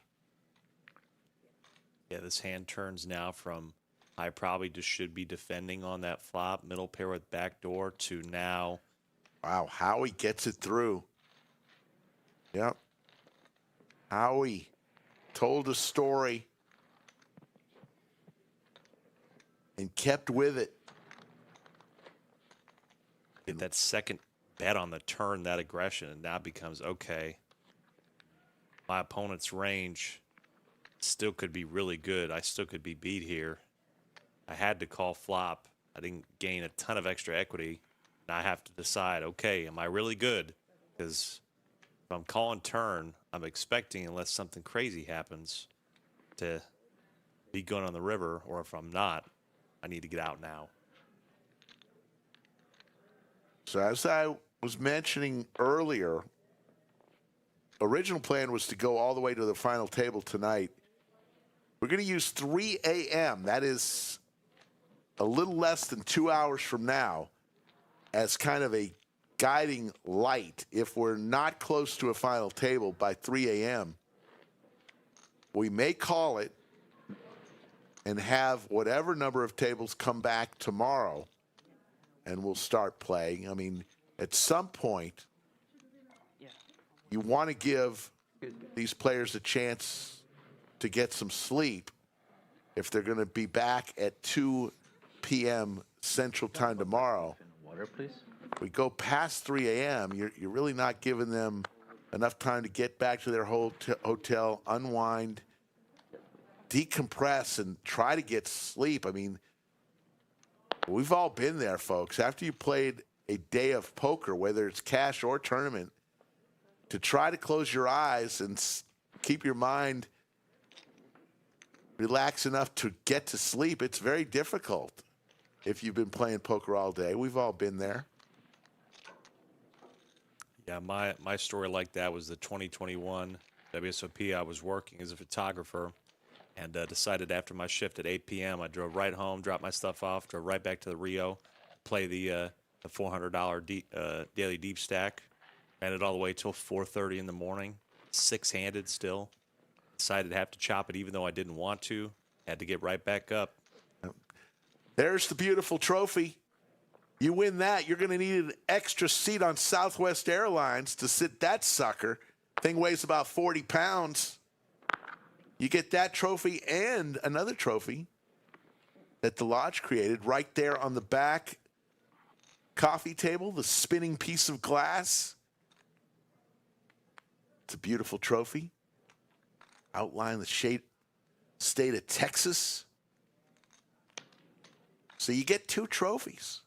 Speaker 2: Yeah, this hand turns now from I probably just should be defending on that flop, middle pair with backdoor, to now.
Speaker 1: Wow, Howie gets it through. Yep. Howie told a story, and kept with it.
Speaker 2: Get that second bet on the turn, that aggression, and now becomes, okay, my opponent's range still could be really good. I still could be beat here. I had to call flop. I didn't gain a ton of extra equity. Now I have to decide, okay, am I really good? Because if I'm calling turn, I'm expecting, unless something crazy happens, to be going on the river, or if I'm not, I need to get out now.
Speaker 1: So as I was mentioning earlier, original plan was to go all the way to the final table tonight. We're going to use 3 a.m. That is a little less than 2 hours from now as kind of a guiding light. If we're not close to a final table by 3 a.m., we may call it and have whatever number of tables come back tomorrow, and we'll start playing. I mean, at some point, you want to give these players a chance to get some sleep if they're going to be back at 2 p.m. Central Time tomorrow.
Speaker 9: Water, please.
Speaker 1: If we go past 3 a.m., you're really not giving them enough time to get back to their hotel, unwind, decompress, and try to get sleep. I mean, we've all been there, folks. After you played a day of poker, whether it's cash or tournament, to try to close your eyes and keep your mind relaxed enough to get to sleep, it's very difficult if you've been playing poker all day. We've all been there.
Speaker 2: Yeah, my story like that was the 2021 WSOP. I was working as a photographer and decided after my shift at 8 p.m. I drove right home, dropped my stuff off, drove right back to the Rio, play the $400 daily deep stack, ran it all the way till 4:30 in the morning, six-handed still. Decided to have to chop it even though I didn't want to. Had to get right back up.
Speaker 1: There's the beautiful trophy. You win that, you're going to need an extra seat on Southwest Airlines to sit that sucker. Thing weighs about 40 pounds. You get that trophy and another trophy that the Lodge created right there on the back coffee table, the spinning piece of glass. It's a beautiful trophy. Outline the state of Texas. So you get 2 trophies.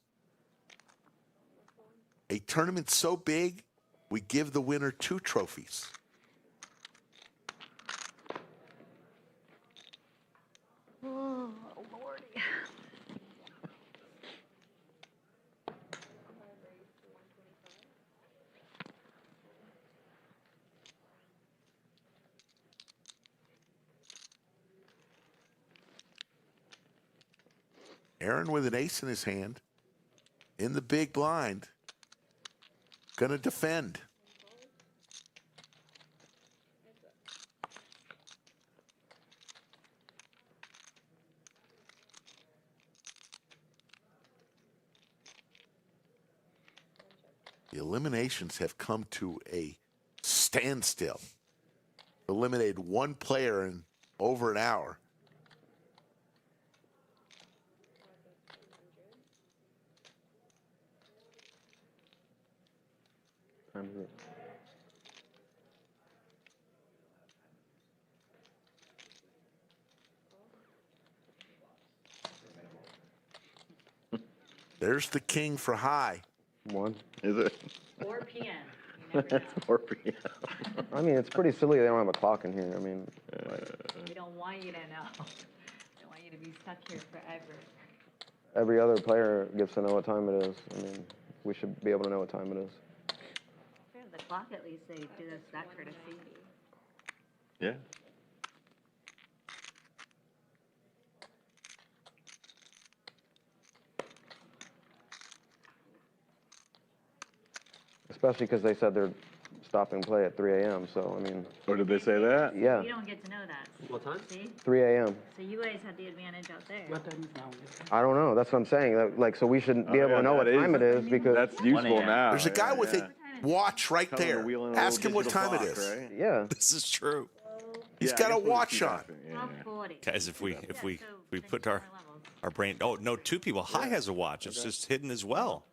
Speaker 1: A tournament so big, we give the winner 2 trophies.
Speaker 4: Oh, Lordy.
Speaker 1: Aaron with an ace in his hand, in the big blind, going to defend. The eliminations have come to a standstill. Eliminated 1 player in over an hour. There's the king for high.
Speaker 19: 1, is it?
Speaker 4: 4 p.m.
Speaker 19: 4 p.m. I mean, it's pretty silly they don't have a clock in here. I mean,
Speaker 4: We don't want you to know. We don't want you to be stuck here forever.
Speaker 19: every other player gets to know what time it is. I mean, we should be able to know what time it is.
Speaker 4: Yeah, the clock, at least they do us that courtesy.
Speaker 19: Yeah. Especially because they said they're stopping play at 3 a.m. So, I mean.
Speaker 17: Or did they say that?
Speaker 19: Yeah.
Speaker 4: You don't get to know that.
Speaker 9: What time?
Speaker 4: See?
Speaker 19: 3 a.m.
Speaker 4: So you guys had the advantage out there.
Speaker 18: What time is now?
Speaker 19: I don't know. That's what I'm saying. Like, so we should be able to know what time it is because.
Speaker 17: That's useful now.
Speaker 1: There's a guy with a watch right there. Ask him what time it is.
Speaker 19: Yeah.
Speaker 2: This is true.
Speaker 1: He's got a watch on.
Speaker 2: Guys, if we put our brain, oh no, two people. High has a watch. It's just hidden as well.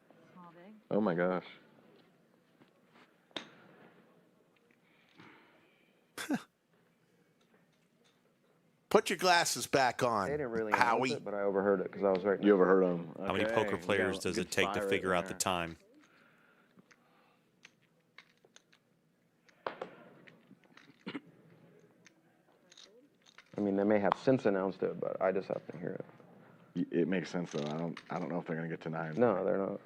Speaker 19: Oh my gosh.
Speaker 1: Put your glasses back on,
Speaker 19: They didn't really
Speaker 1: Howie.
Speaker 19: announce it, but I overheard it because I was right.
Speaker 15: You overheard him.
Speaker 2: How many poker players does it take to figure out the time?
Speaker 19: I mean, they may have since announced it, but I just happened to hear it.
Speaker 15: It makes sense though. I don't know if they're gonna get to 9.
Speaker 19: No, they're not.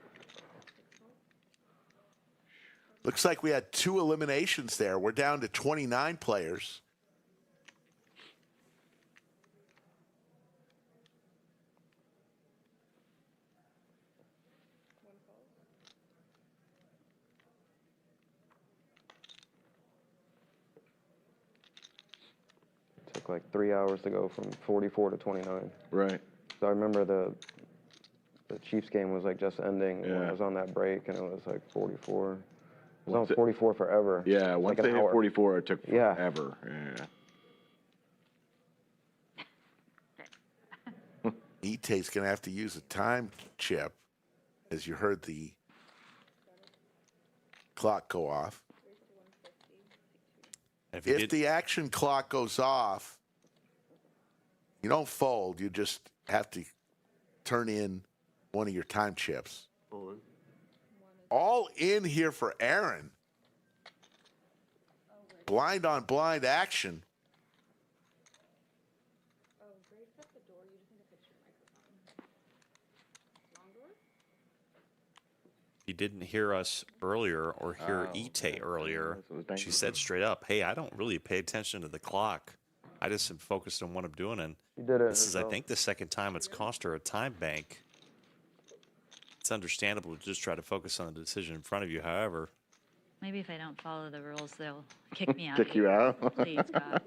Speaker 1: Looks like we had 2 eliminations there. We're down to 29 players.
Speaker 19: It took like 3 hours to go from 44 to 29.
Speaker 15: Right.
Speaker 19: So I remember the Chiefs game was like just ending. And
Speaker 15: Yeah.
Speaker 19: I was on that break, and it was like 44. It was on 44 forever.
Speaker 15: Yeah, once
Speaker 19: like an
Speaker 15: they hit
Speaker 19: hour.
Speaker 15: 44, it took
Speaker 19: Yeah.
Speaker 15: forever. Yeah.
Speaker 1: Ite's going to have to use a time chip, as you heard the clock go off. If the action clock goes off, you don't fold. You just have to turn in one of your time chips. All in here for Aaron. Blind on blind action.
Speaker 2: You didn't hear us earlier or hear Ite earlier. She said straight up, hey, I don't really pay attention to the clock. I just am focused on what I'm doing. And
Speaker 19: She did it
Speaker 2: this is, I
Speaker 19: herself.
Speaker 2: think, the second time it's cost her a time bank. It's understandable to just try to focus on the decision in front of you. However,
Speaker 4: Maybe if I don't follow the rules, they'll kick me out.
Speaker 15: Kick you out?
Speaker 4: Please, God.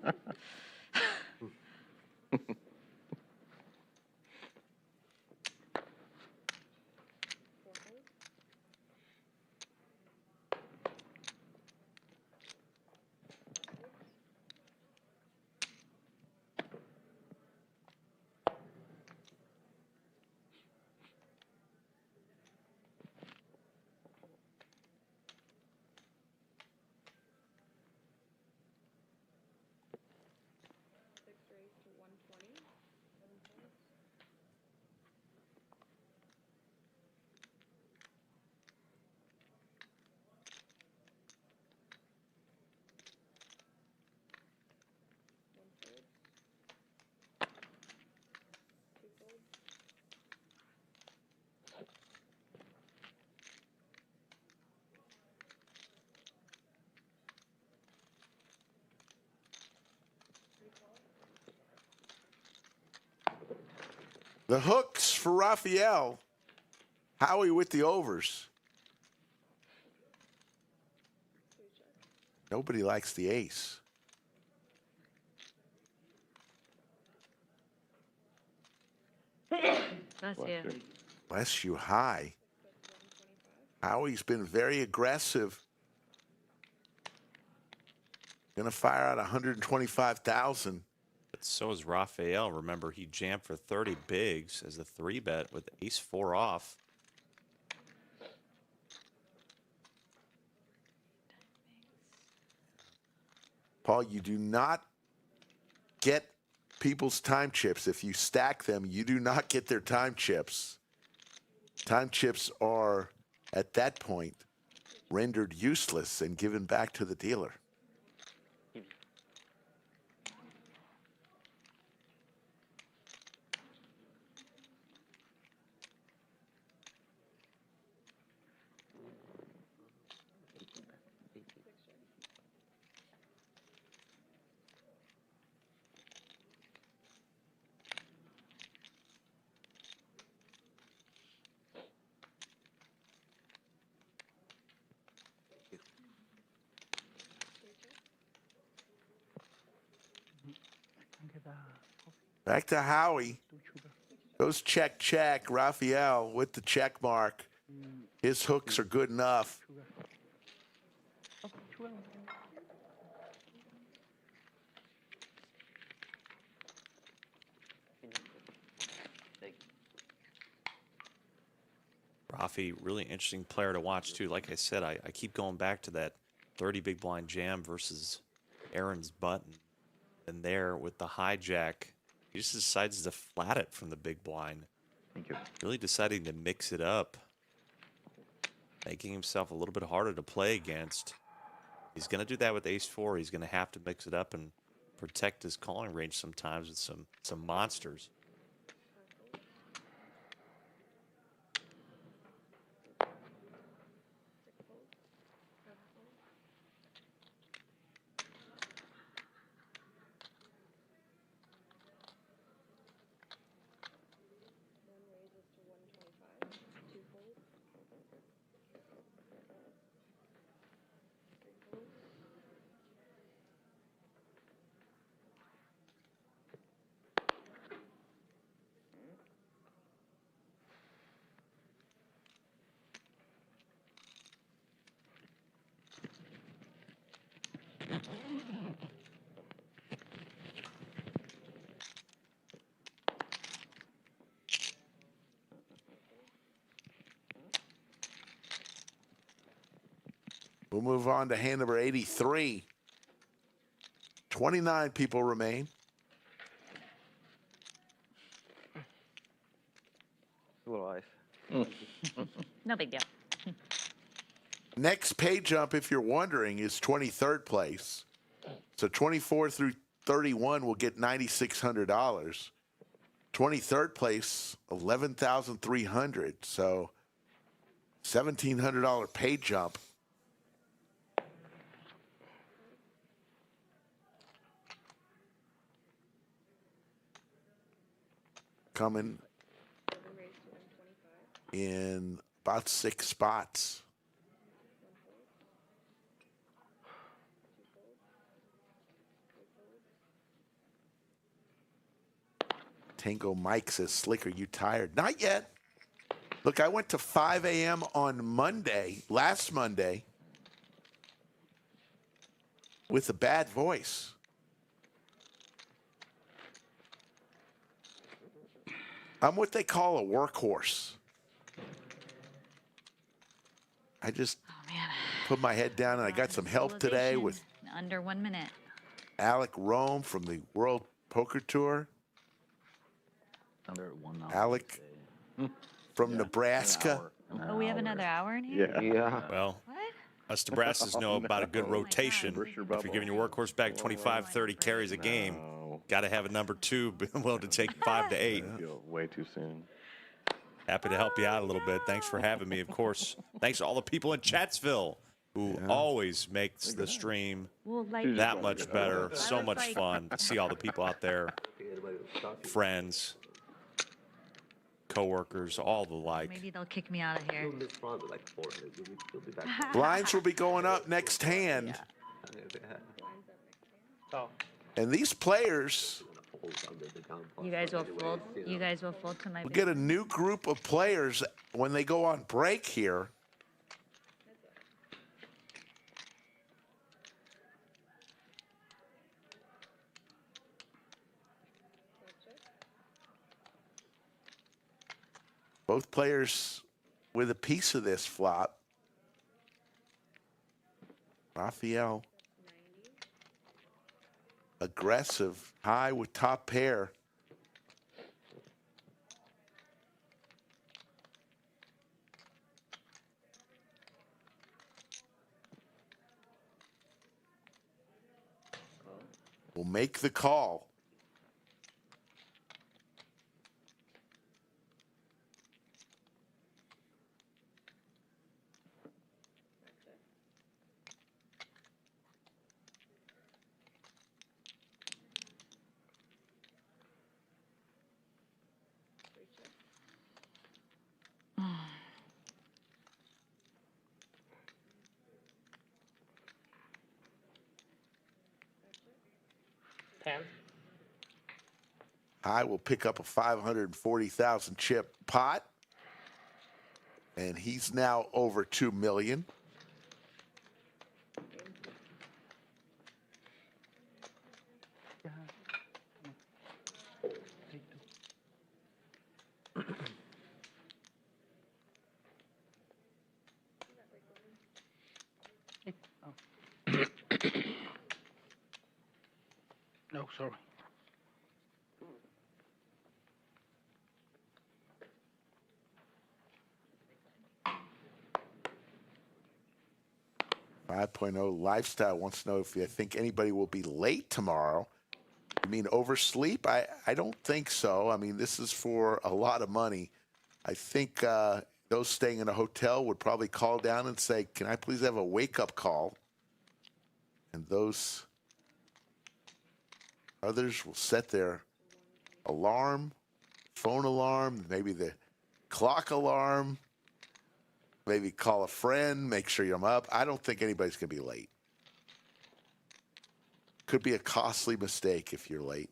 Speaker 1: The hooks for Raphael. Howie with the overs. Nobody likes the ace.
Speaker 4: Bless you.
Speaker 1: Bless you, high. Howie's been very aggressive. Gonna fire out 125,000.
Speaker 2: but so is Raphael. Remember, he jammed for 30 bigs as a 3-bet with ace-4 off.
Speaker 1: Paul, you do not get people's time chips. If you stack them, you do not get their time chips. Time chips are, at that point, rendered useless and given back to the dealer. Back to Howie. Goes check, check. Raphael with the check mark. His hooks are good enough.
Speaker 2: Rafi, really interesting player to watch too. Like I said, I keep going back to that 30 big blind jam versus Aaron's button. And there with the hijack, he just decides to flat it from the big blind.
Speaker 20: Thank you.
Speaker 2: Really deciding to mix it up, making himself a little bit harder to play against. He's going to do that with ace-4. He's going to have to mix it up and protect his calling range sometimes with some monsters.
Speaker 1: We'll move on to hand number 83. 29 people remain.
Speaker 19: A little ice.
Speaker 4: No big deal.
Speaker 1: Next pay jump, if you're wondering, is 23rd place. So 24 through 31 will get $9,600. 23rd place, $11,300. So $1,700 pay jump. Coming in about 6 spots. Tango Mike says, Slick, are you tired? Not yet. Look, I went to 5 a.m. on Monday, last Monday, with a bad voice. I'm what they call a workhorse. I just put my head down, and I got some help today with
Speaker 4: Under 1 minute.
Speaker 1: Alec Rome from the World Poker Tour.
Speaker 20: Under 1 hour.
Speaker 1: Alec from Nebraska.
Speaker 4: Oh, we have another hour in here?
Speaker 19: Yeah.
Speaker 2: Well, us Nebraskans know about a good rotation. If you're giving your workhorse back 25, 30 carries a game, got to have a number 2 willing to take 5 to 8.
Speaker 19: Way too soon.
Speaker 2: Happy to help you out a little bit. Thanks for having me, of course. Thanks to all the people in Chatsville who always makes the stream that much better. So much fun to see all the people out there, friends, co-workers, all the like.
Speaker 4: Maybe they'll kick me out of here.
Speaker 1: Blinds will be going up next hand. And these players
Speaker 4: You guys will fold. You guys will fold to my.
Speaker 1: will get a new group of players when they go on break here. Both players with a piece of this flop. Raphael. Aggressive, high with top pair. Will make the call. High will pick up a 540,000 chip pot. And he's now over 2 million.
Speaker 18: sorry.
Speaker 1: Lifestyle wants to know if you think anybody will be late tomorrow. You mean oversleep? I don't think so. I mean, this is for a lot of money. I think those staying in a hotel would probably call down and say, can I please have a wake-up call? And those others will set their alarm, phone alarm, maybe the clock alarm, maybe call a friend, make sure you're up. I don't think anybody's going to be late. Could be a costly mistake if you're late.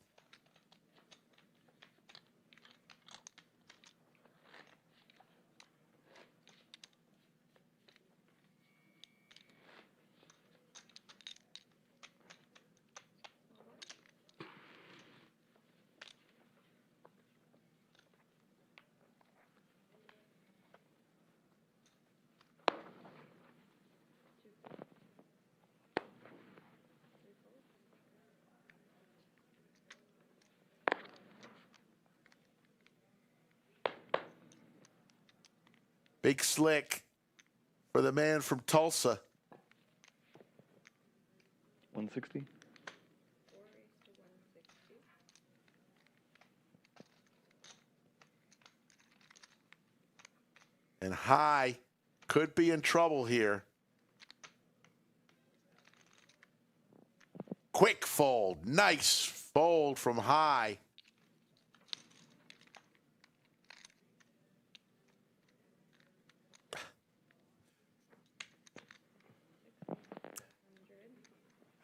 Speaker 1: Big slick for the man from Tulsa.
Speaker 8: 160.
Speaker 1: And High could be in trouble here. Quick fold. Nice fold from High.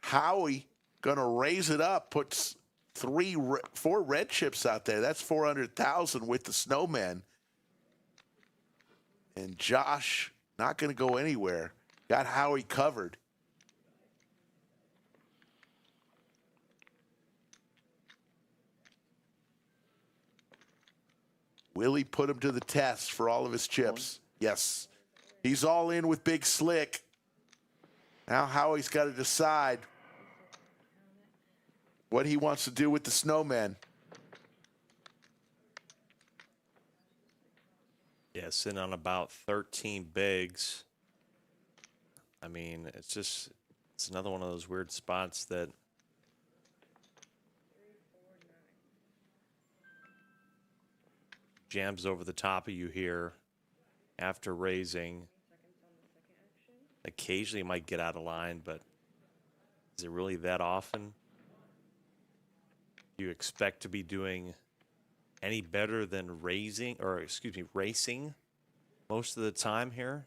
Speaker 1: Howie gonna raise it up, puts 4 red chips out there. That's 400,000 with the snowman. And Josh not gonna go anywhere. Got Howie covered. Will he put him to the test for all of his chips? Yes. He's all in with Big Slick. Now Howie's got to decide what he wants to do with the snowman.
Speaker 2: Yeah, sitting on about 13 bigs. I mean, it's another one of those weird spots that jams over the top of you here after raising. Occasionally might get out of line, but is it really that often? Do you expect to be doing any better than racing most of the time here?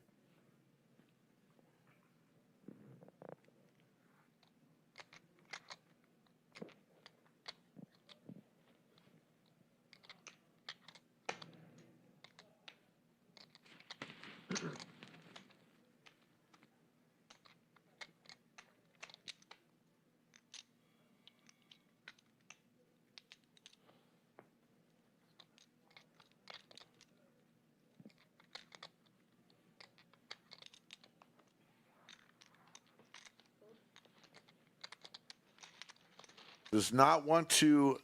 Speaker 1: Does not want to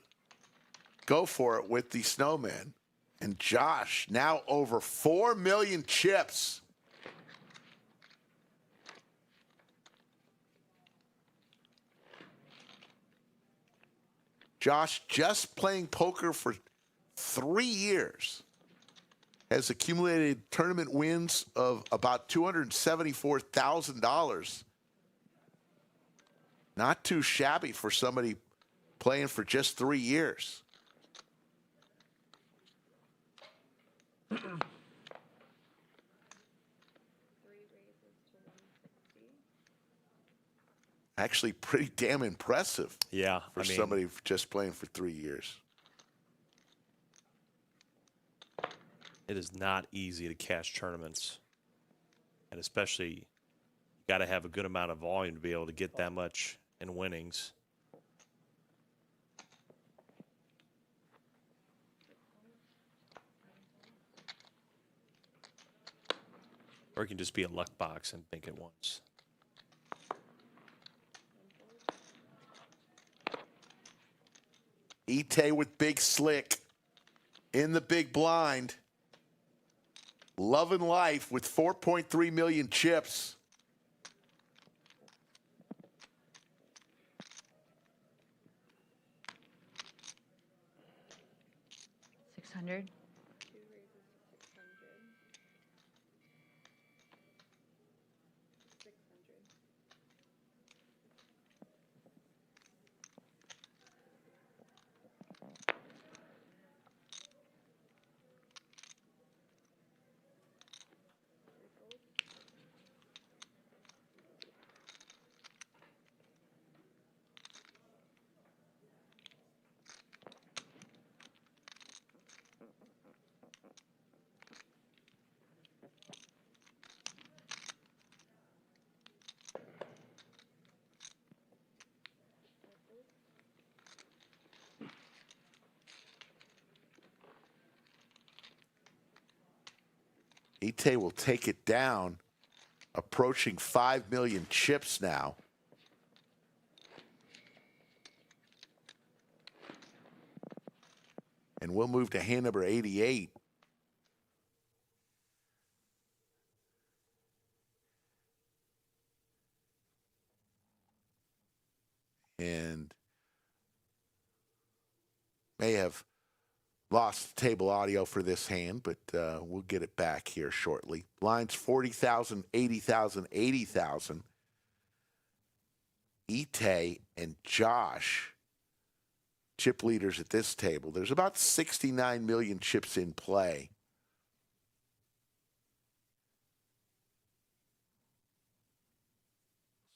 Speaker 1: go for it with the snowman. And Josh now over 4 million chips. Josh, just playing poker for 3 years, has accumulated tournament wins of about $274,000. Not too shabby for somebody playing for just 3 years. Actually, pretty damn impressive.
Speaker 2: Yeah,
Speaker 1: for somebody just playing for 3 years.
Speaker 2: It is not easy to cash tournaments, and especially you got to have a good amount of volume to be able to get that much in winnings. Or it can just be a luck box and think it once.
Speaker 1: Ite with Big Slick in the big blind. Loving life with 4.3 million chips.
Speaker 4: $600.
Speaker 1: Ite will take it down, approaching 5 million chips now. And we'll move to hand number 88. And may have lost table audio for this hand, but we'll get it back here shortly. Lines 40,000, 80,000, 80,000. Ite and Josh, chip leaders at this table. There's about 69 million chips in play.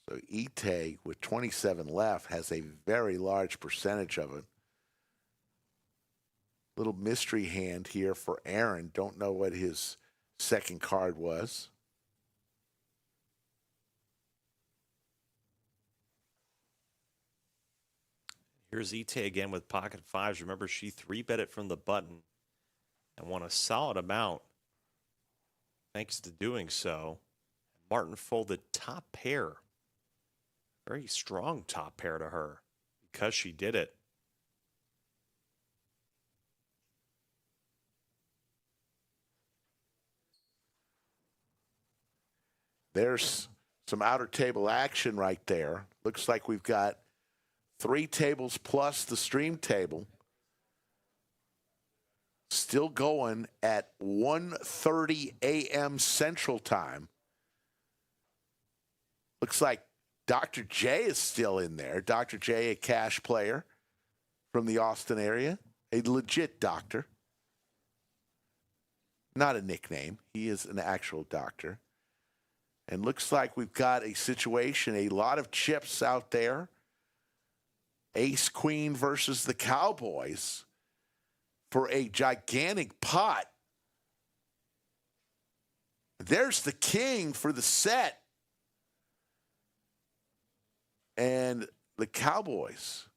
Speaker 1: So Ite, with 27 left, has a very large percentage of it. Little mystery hand here for Aaron. Don't know what his second card was.
Speaker 2: Here's Ite again with pocket fives. Remember, she 3-bet it from the button and won a solid amount thanks to doing so. Martin folded top pair. Very strong top pair to her because she did it.
Speaker 1: There's some outer table action right there. Looks like we've got 3 tables plus the stream table. Still going at 1:30 a.m. Central Time. Looks like Dr. J is still in there. Dr. J, a cash player from the Austin area, a legit doctor. Not a nickname. He is an actual doctor. And looks like we've got a situation, a lot of chips out there. Ace Queen versus the Cowboys for a gigantic pot. There's the king for the set. And the Cowboys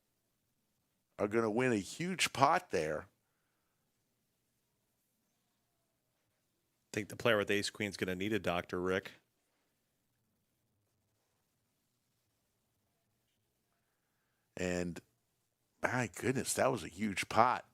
Speaker 1: are going to win a huge pot there.
Speaker 2: I think the player with Ace Queen's going to need a doctor, Rick.
Speaker 1: And my goodness, that was a huge pot.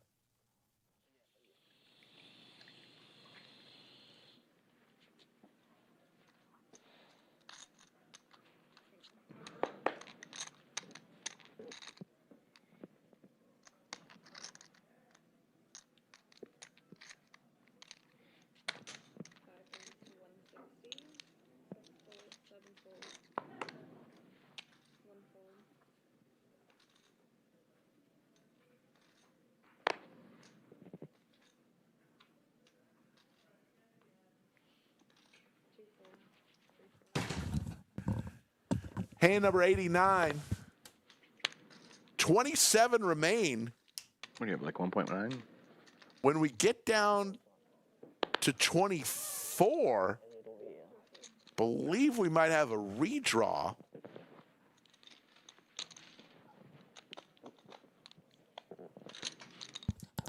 Speaker 1: Hand number 89. 27 remain.
Speaker 15: What do you have, like 1.9?
Speaker 1: When we get down to 24, believe we might have a redraw.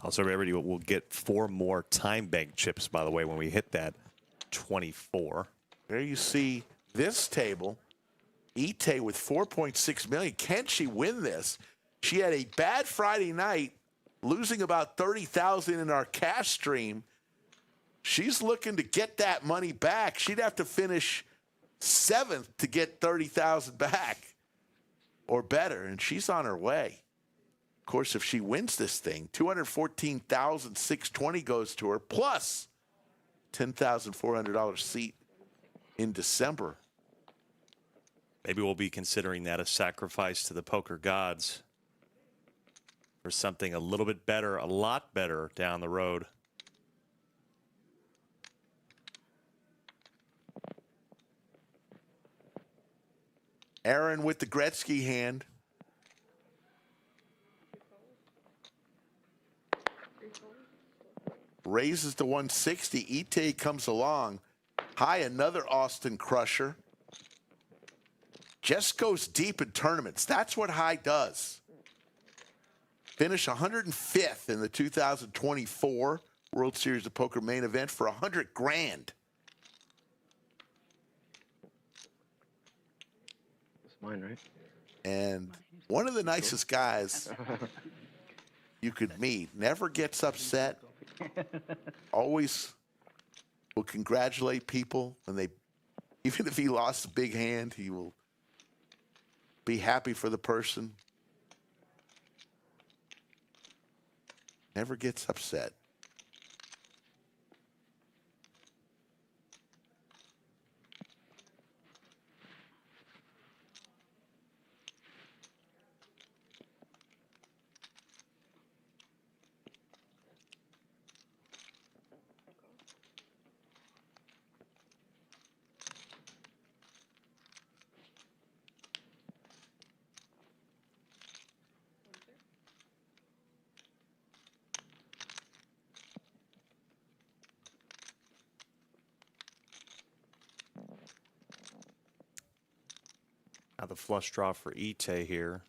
Speaker 2: Also, everybody will get 4 more time bank chips, by the way, when we hit that 24.
Speaker 1: There you see this table. Ite with 4.6 million. Can she win this? She had a bad Friday night losing about $30,000 in our cash stream. She's looking to get that money back. She'd have to finish 7th to get $30,000 back or better, and she's on her way. Of course, if she wins this thing, $214,620 goes to her, plus $10,400 seat in December.
Speaker 2: Maybe we'll be considering that a sacrifice to the poker gods for something a little bit better, a lot better down the road.
Speaker 1: Aaron with the Gretzky hand. Raises to 160. Ite comes along. High, another Austin crusher. Just goes deep in tournaments. That's what High does. Finish 105th in the 2024 World Series of Poker main event for $100,000.
Speaker 19: Mine, right?
Speaker 1: And one of the nicest guys you could meet. Never gets upset. Always will congratulate people when they, even if he lost a big hand, he will be happy for the person. Never gets upset.
Speaker 2: Now the flush draw for Ite here.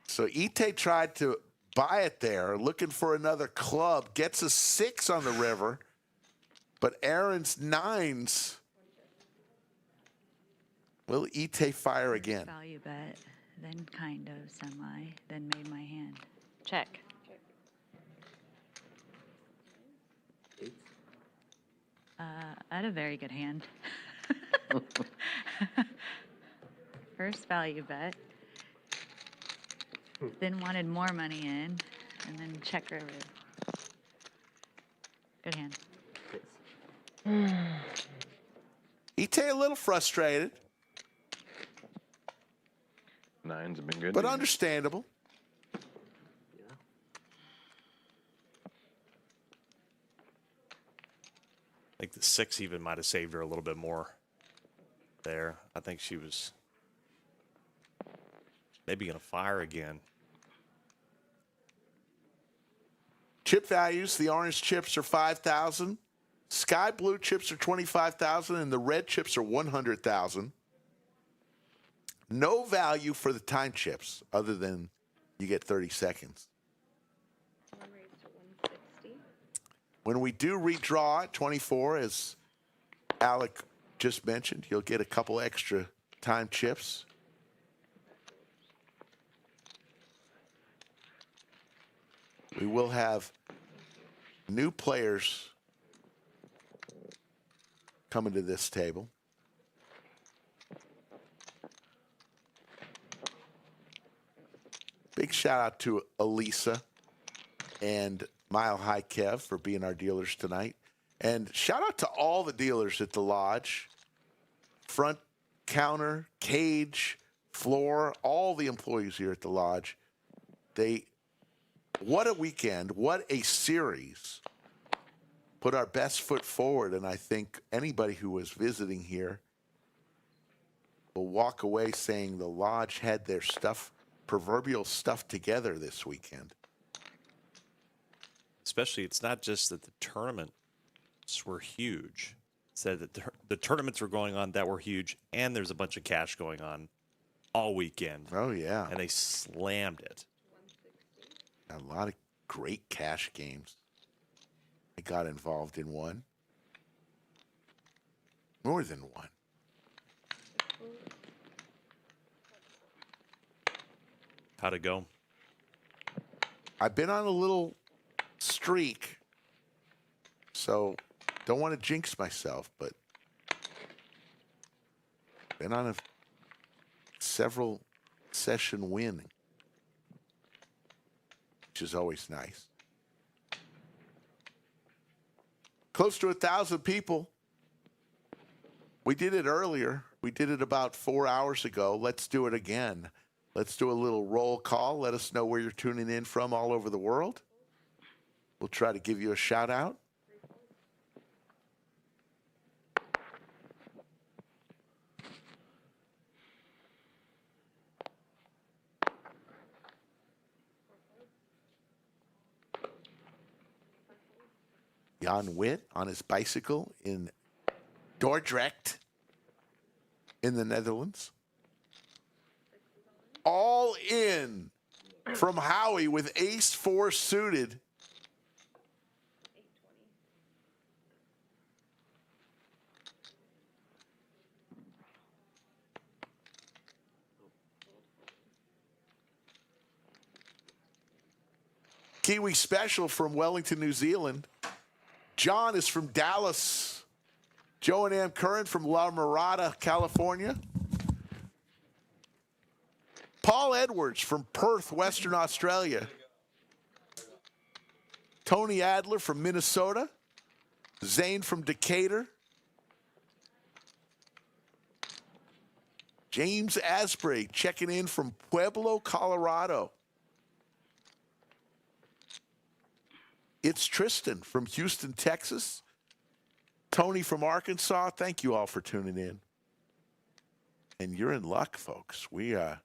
Speaker 1: So Ite tried to buy it there, looking for another club, gets a 6 on the river, but Aaron's 9s. Will Ite fire again?
Speaker 4: Value bet, then kind of semi, then made my hand. Check. I had a very good hand. First value bet. Then wanted more money in, and then check river. Good hand.
Speaker 1: Ite a little frustrated.
Speaker 17: 9's have been good.
Speaker 1: But understandable.
Speaker 2: I think the 6 even might have saved her a little bit more there. I think she was maybe going to fire again.
Speaker 1: Chip values, the orange chips are 5,000. Sky blue chips are 25,000 and the red chips are 100,000. No value for the time chips other than you get 30 seconds. When we do redraw at 24, as Alec just mentioned, you'll get a couple extra time chips. We will have new players coming to this table. Big shout out to Elisa and Mile High Kev for being our dealers tonight. And shout out to all the dealers at the lodge. Front counter, cage, floor, all the employees here at the lodge. What a weekend, what a series. Put our best foot forward, and I think anybody who was visiting here will walk away saying the lodge had their stuff, proverbial stuff together this weekend.
Speaker 2: especially, it's not just that the tournaments were huge. It's that the tournaments were going on that were huge, and there's a bunch of cash going on all weekend.
Speaker 1: Oh, yeah.
Speaker 2: And they slammed it.
Speaker 1: A lot of great cash games. I got involved in one. More than one.
Speaker 2: How'd it go?
Speaker 1: I've been on a little streak, so don't want to jinx myself, but been on a several session win, which is always nice. Close to 1,000 people. We did it earlier. We did it about 4 hours ago. Let's do it again. Let's do a little roll call. Let us know where you're tuning in from all over the world. We'll try to give you a shout out. Jan Witt on his bicycle in Dordrecht in the Netherlands. All in from Howie with ace 4 suited. Kiwi special from Wellington, New Zealand. John is from Dallas. Joe and Ann Curran from La Mirada, California. Paul Edwards from Perth, Western Australia. Tony Adler from Minnesota. Zane from Decatur. James Asprey checking in from Pueblo, Colorado. It's Tristan from Houston, Texas. Tony from Arkansas. Thank you all for tuning in. And you're in luck, folks. We have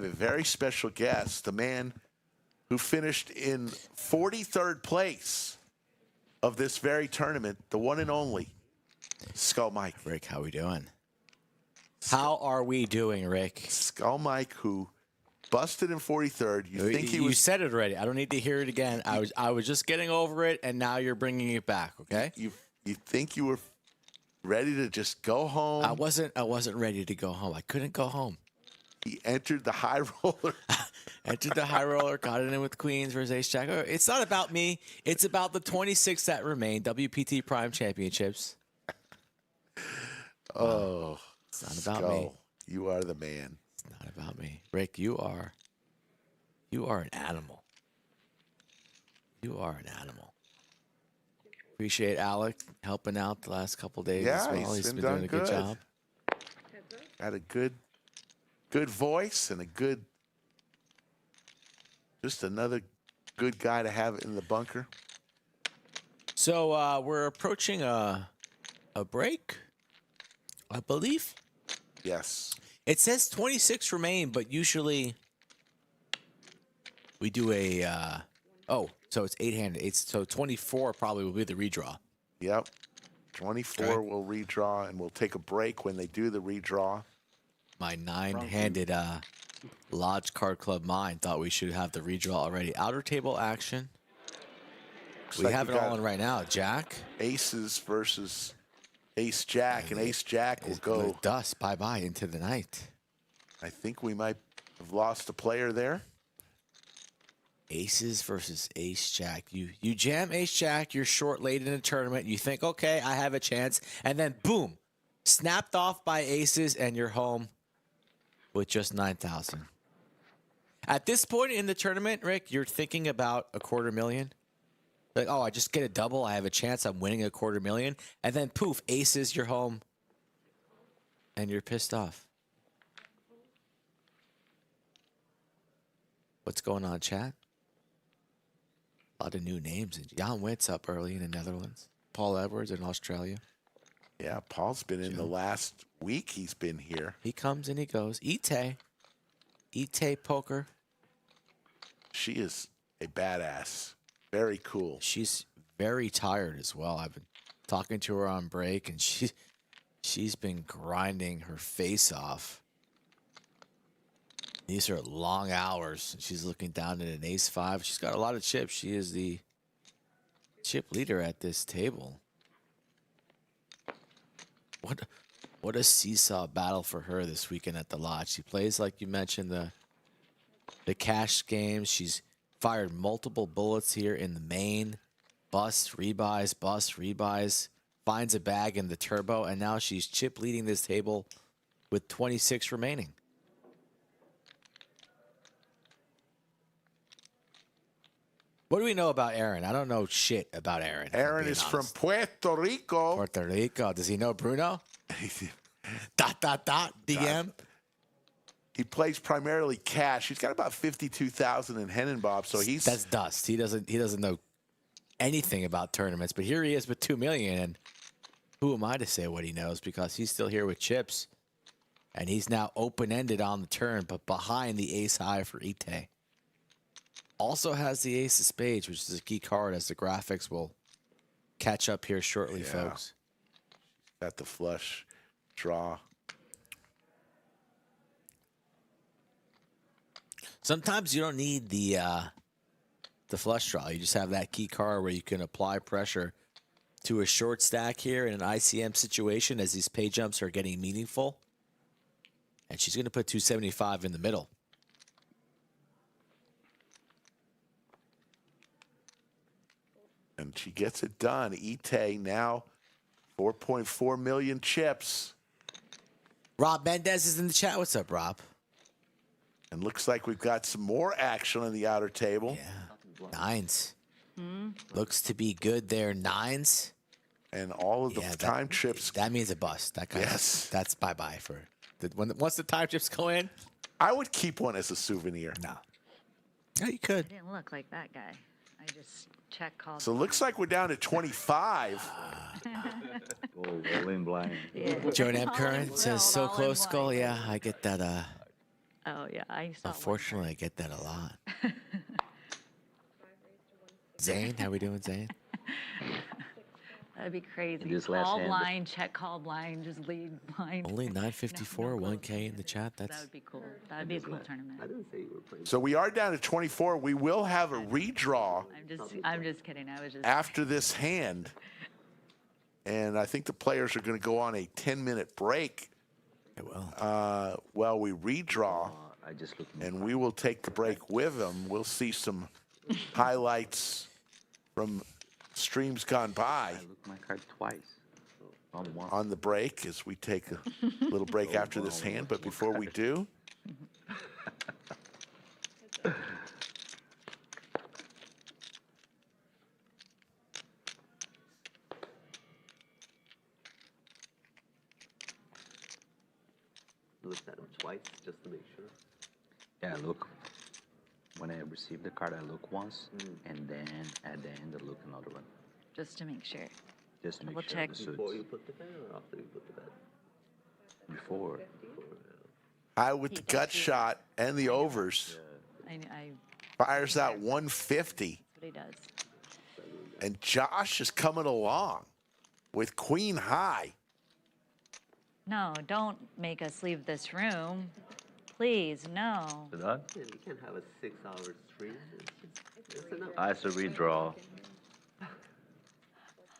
Speaker 1: a very special guest, the man who finished in 43rd place of this very tournament, the one and only Skull Mike.
Speaker 21: Rick, how we doing? How are we doing, Rick?
Speaker 1: Skull Mike, who busted in 43rd. You think he was?
Speaker 21: You said it already. I don't need to hear it again. I was just getting over it, and now you're bringing it back. Okay.
Speaker 1: You think you were ready to just go home?
Speaker 21: I wasn't ready to go home. I couldn't go home.
Speaker 1: He entered the high roller.
Speaker 21: Entered the high roller, got it in with Queens versus Ace Jack. It's not about me. It's about the 26 that remain WPT Prime Championships.
Speaker 1: Oh,
Speaker 21: it's not about me.
Speaker 1: You are the man.
Speaker 21: It's not about me, Rick. You are an animal. You are an animal. Appreciate Alec helping out the last couple days as well. He's been doing a good job.
Speaker 1: Got a good voice and just another good guy to have in the bunker.
Speaker 21: So we're approaching a break, I believe.
Speaker 1: Yes.
Speaker 21: It says 26 remain, but usually we do a so it's 8-handed. So 24 probably will be the redraw.
Speaker 1: Yep. 24 will redraw, and we'll take a break when they do the redraw.
Speaker 21: My 9-handed Lodge Card Club mind thought we should have the redraw already. Outer table action. We have it all in right now. Jack.
Speaker 1: Aces versus Ace Jack, and Ace Jack will go.
Speaker 21: Dust bye-bye into the night.
Speaker 1: I think we might have lost a player there.
Speaker 21: Aces versus Ace Jack. You jam Ace Jack, you're short late in the tournament. You think, okay, I have a chance. And then, boom, snapped off by aces, and you're home with just 9,000. At this point in the tournament, Rick, you're thinking about $250,000. Like, oh, I just get a double. I have a chance. I'm winning $250,000. And then, poof, aces, you're home. And you're pissed off. What's going on, chat? A lot of new names. Jan Witt's up early in the Netherlands. Paul Edwards in Australia.
Speaker 1: Yeah, Paul's been in the last week. He's been here.
Speaker 21: He comes and he goes. Ite poker.
Speaker 1: She is a badass. Very cool.
Speaker 21: She's very tired as well. I've been talking to her on break, and she's been grinding her face off. These are long hours. She's looking down at an ace-5. She's got a lot of chips. She is the chip leader at this table. What a seesaw battle for her this weekend at the lodge. She plays, like you mentioned, the cash games. She's fired multiple bullets here in the main. Busts, rebuys, finds a bag in the turbo, and now she's chip leading this table with 26 remaining. What do we know about Aaron? I don't know shit about Aaron.
Speaker 1: Aaron is from Puerto Rico.
Speaker 21: Puerto Rico. Does he know Bruno? ... DM.
Speaker 1: He plays primarily cash. He's got about 52,000 in Henenbob, so he's
Speaker 21: that's dust. He doesn't know anything about tournaments, but here he is with 2 million, and who am I to say what he knows, because he's still here with chips, and he's now open-ended on the turn, but behind the ace high for Ite. Also has the ace of spades, which is a key card, as the graphics will catch up here shortly, folks.
Speaker 1: Got the flush draw.
Speaker 21: Sometimes you don't need the flush draw. You just have that key card where you can apply pressure to a short stack here in an ICM situation as these pay jumps are getting meaningful. And she's going to put 275 in the middle.
Speaker 1: And she gets it done. Ite now 4.4 million chips.
Speaker 21: Rob Mendez is in the chat. What's up, Rob?
Speaker 1: And looks like we've got some more action on the outer table.
Speaker 21: Yeah. Nines. Looks to be good there. Nines.
Speaker 1: And all of the time chips.
Speaker 21: That means a bust. That kind that's bye-bye for once the time chips go in.
Speaker 1: I would keep one as a souvenir.
Speaker 21: No. Yeah, you could.
Speaker 4: I didn't look like that guy. I just check called.
Speaker 1: So it looks like we're down to 25.
Speaker 20: Rolling blind.
Speaker 4: Yeah.
Speaker 21: Joan M. Curran says so close, Skull. Yeah, I get that.
Speaker 4: Oh yeah, I saw.
Speaker 21: Unfortunately, I get that a lot. Zane, how we doing, Zane?
Speaker 4: That'd be crazy.
Speaker 20: This last
Speaker 4: Call
Speaker 20: hand.
Speaker 4: blind, check call blind, just lead blind.
Speaker 21: Only 954, 1K in the chat.
Speaker 4: That would be cool. That would be a cool tournament.
Speaker 20: I didn't say you were playing.
Speaker 1: So we are down to 24. We will have a redraw
Speaker 4: I'm just kidding. I was just
Speaker 1: after this hand. And I think the players are going to go on a 10-minute break.
Speaker 21: They will.
Speaker 1: While we redraw.
Speaker 20: I just looked.
Speaker 1: And we will take the break with them. We'll see some highlights from streams gone by.
Speaker 20: I looked my card twice.
Speaker 1: On the break as we take a little break after this hand. But before we do,
Speaker 20: Looked at him twice just to make sure. Yeah, look. When I received the card, I look once, and then at the end, I look another one.
Speaker 4: just to make sure.
Speaker 20: Just to make
Speaker 4: Double
Speaker 20: sure.
Speaker 4: check.
Speaker 20: Before you put the bet or after you put the bet? Before.
Speaker 1: high with the gut shot and the overs.
Speaker 4: I
Speaker 1: Fires out 150.
Speaker 4: That's what he does.
Speaker 1: And Josh is coming along with queen high.
Speaker 4: No, don't make us leave this room. Please, no.
Speaker 20: Done?
Speaker 9: Yeah, you can't have a 6-hour stream. It's enough.
Speaker 20: I have to redraw.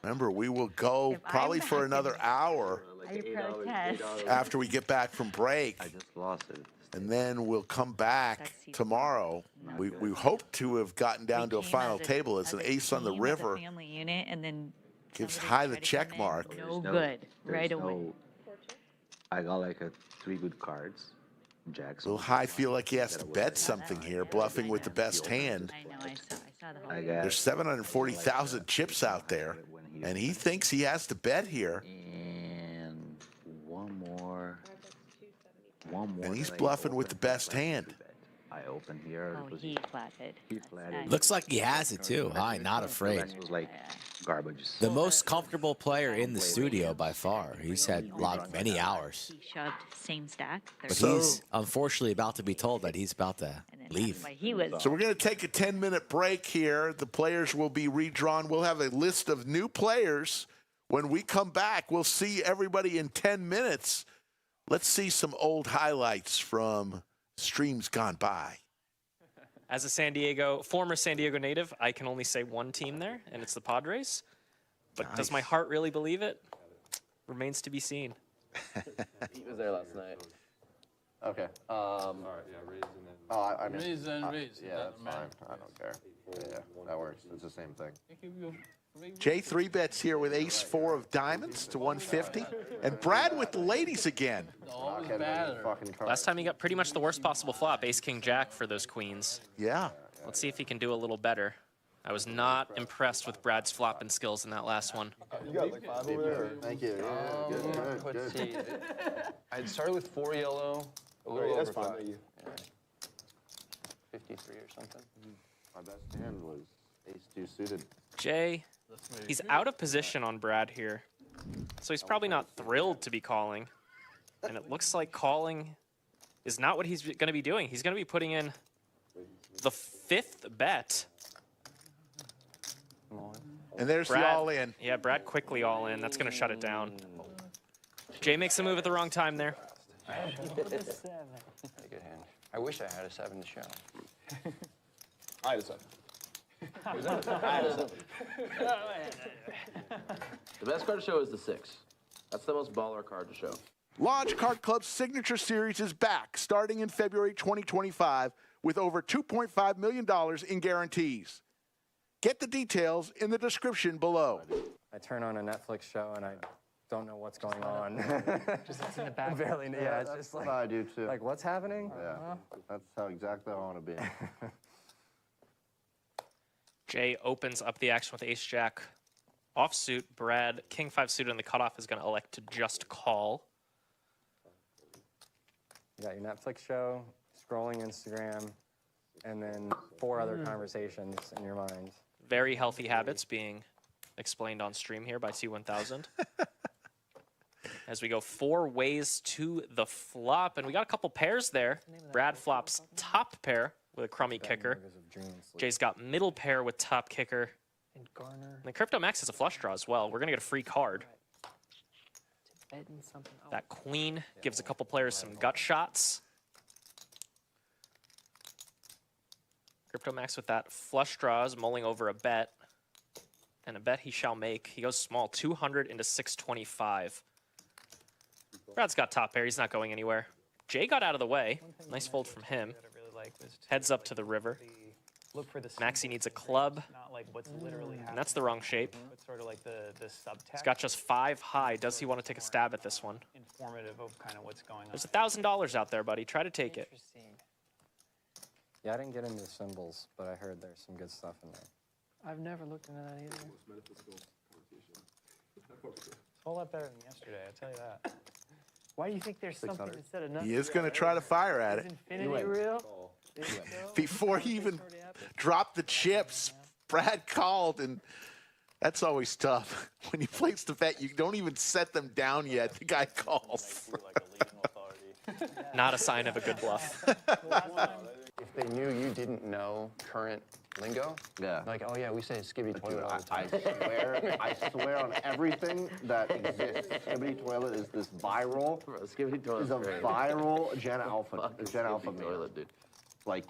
Speaker 1: Remember, we will go probably for another hour
Speaker 4: I protest.
Speaker 1: after we get back from break.
Speaker 20: I just lost it.
Speaker 1: And then we'll come back tomorrow. We hope to have gotten down to a final table. It's an ace on the
Speaker 4: Team, as a
Speaker 1: river.
Speaker 4: family unit, and then
Speaker 1: Gives
Speaker 4: somebody
Speaker 1: high the
Speaker 4: tried to
Speaker 1: check
Speaker 4: come in.
Speaker 1: mark.
Speaker 4: No good. Right away.
Speaker 20: I got like 3 good cards. Jacks.
Speaker 1: Will High feel like he has to bet something here, bluffing with the best hand?
Speaker 4: I know. I saw the whole.
Speaker 20: I got
Speaker 1: There's 740,000 chips out there, and he thinks he has to bet here.
Speaker 20: And one more.
Speaker 1: And he's bluffing with the best hand.
Speaker 20: I open here.
Speaker 4: Oh, he flatted.
Speaker 20: He flatted.
Speaker 21: Looks like he has it too. High, not afraid.
Speaker 20: The rest was like garbage.
Speaker 21: The most comfortable player in the studio by far. He's had logged many hours.
Speaker 4: He shoved same stack.
Speaker 21: But he's unfortunately about to be told that he's about to Leave.
Speaker 4: Why he was.
Speaker 1: So we're going to take a 10-minute break here. The players will be redrawn. We'll have a list of new players. When we come back, we'll see everybody in 10 minutes. Let's see some old highlights from streams gone by.
Speaker 3: As a former San Diego native, I can only say one team there, and it's the Padres. But does my heart really believe it? Remains to be seen.
Speaker 9: Pete was there last night.
Speaker 6: Okay.
Speaker 9: All right, yeah, Rays and then.
Speaker 6: Oh, I mean.
Speaker 9: Rays and Rays.
Speaker 6: Yeah, that's fine. I don't care. Yeah, that works. It's the same thing.
Speaker 1: Jay 3-bets here with ace 4 of diamonds to 150. And Brad with the ladies again.
Speaker 3: Last time he got pretty much the worst possible flop, ace king jack for those queens.
Speaker 1: Yeah.
Speaker 3: Let's see if he can do a little better. I was not impressed with Brad's flopping skills in that last one.
Speaker 6: You got like 5 over there? Thank you. Yeah, good.
Speaker 9: I'd started with 4 yellow, a little over 5. Yeah. 53 or something.
Speaker 6: My best hand was ace 2 suited.
Speaker 3: Jay, he's out of position on Brad here. So he's probably not thrilled to be calling. And it looks like calling is not what he's going to be doing. He's going to be putting in the 5th bet.
Speaker 1: And there's
Speaker 3: Brad,
Speaker 1: the all-in.
Speaker 3: Yeah, Brad quickly all in. That's going to shut it down. Jay makes a move at the wrong time there.
Speaker 9: Good hand. I wish I had a 7 to show.
Speaker 10: I had a 7.
Speaker 9: The best card to show is the 6. That's the most baller card to show.
Speaker 1: Lodge Card Club's Signature Series is back starting in February 2025 with over $2.5 million in guarantees. Get the details in the description below.
Speaker 14: I turn on a Netflix show and I don't know what's going on.
Speaker 13: Just it's in the back.
Speaker 14: Barely, yeah, it's just like,
Speaker 6: I do too.
Speaker 14: like, what's happening?
Speaker 6: Yeah, that's how exactly I want to be.
Speaker 3: Jay opens up the action with ace-jack offsuit. Brad, king-5 suited in the cutoff, is going to elect to just call.
Speaker 14: You got your Netflix show, scrolling Instagram, and then 4 other conversations in your mind.
Speaker 3: Very healthy habits being explained on stream here by T1000. As we go 4 ways to the flop, and we got a couple pairs there. Brad flops top pair with a crummy kicker. Jay's got middle pair with top kicker.
Speaker 13: And Garner.
Speaker 3: And the Crypto Max has a flush draw as well. We're going to get a free card. That queen gives a couple players some gut shots. Crypto Max with that flush draws, mulling over a bet. And a bet he shall make. He goes small, 200 into 625. Brad's got top pair. He's not going anywhere. Jay got out of the way. Nice fold from him. Heads up to the river. Maxi needs a club. And that's the wrong shape.
Speaker 22: Sort of like the subtext.
Speaker 3: He's got just 5 high. Does he want to take a stab at this one?
Speaker 22: Informative of kind of what's going on.
Speaker 3: There's $1,000 out there, buddy. Try to take it.
Speaker 14: Yeah, I didn't get into symbols, but I heard there's some good stuff in there.
Speaker 13: I've never looked into that either.
Speaker 22: It's a whole lot better than yesterday, I'll tell you that.
Speaker 13: Why do you think there's something instead of nothing?
Speaker 1: He is going to try to fire at it.
Speaker 13: Infinity real?
Speaker 1: Before he even dropped the chips, Brad called, and that's always tough. When you place the bet, you don't even set them down yet. The guy calls.
Speaker 3: Not a sign of a good bluff.
Speaker 9: If they knew you didn't know current lingo, like, oh yeah, we say skibby toilet all the time.
Speaker 6: I swear on everything that exists. Skibidi toilet is this viral.
Speaker 9: Skibidi toilet
Speaker 6: is a viral Gen Alpha. Gen Alpha toilet,
Speaker 9: dude.
Speaker 6: Like,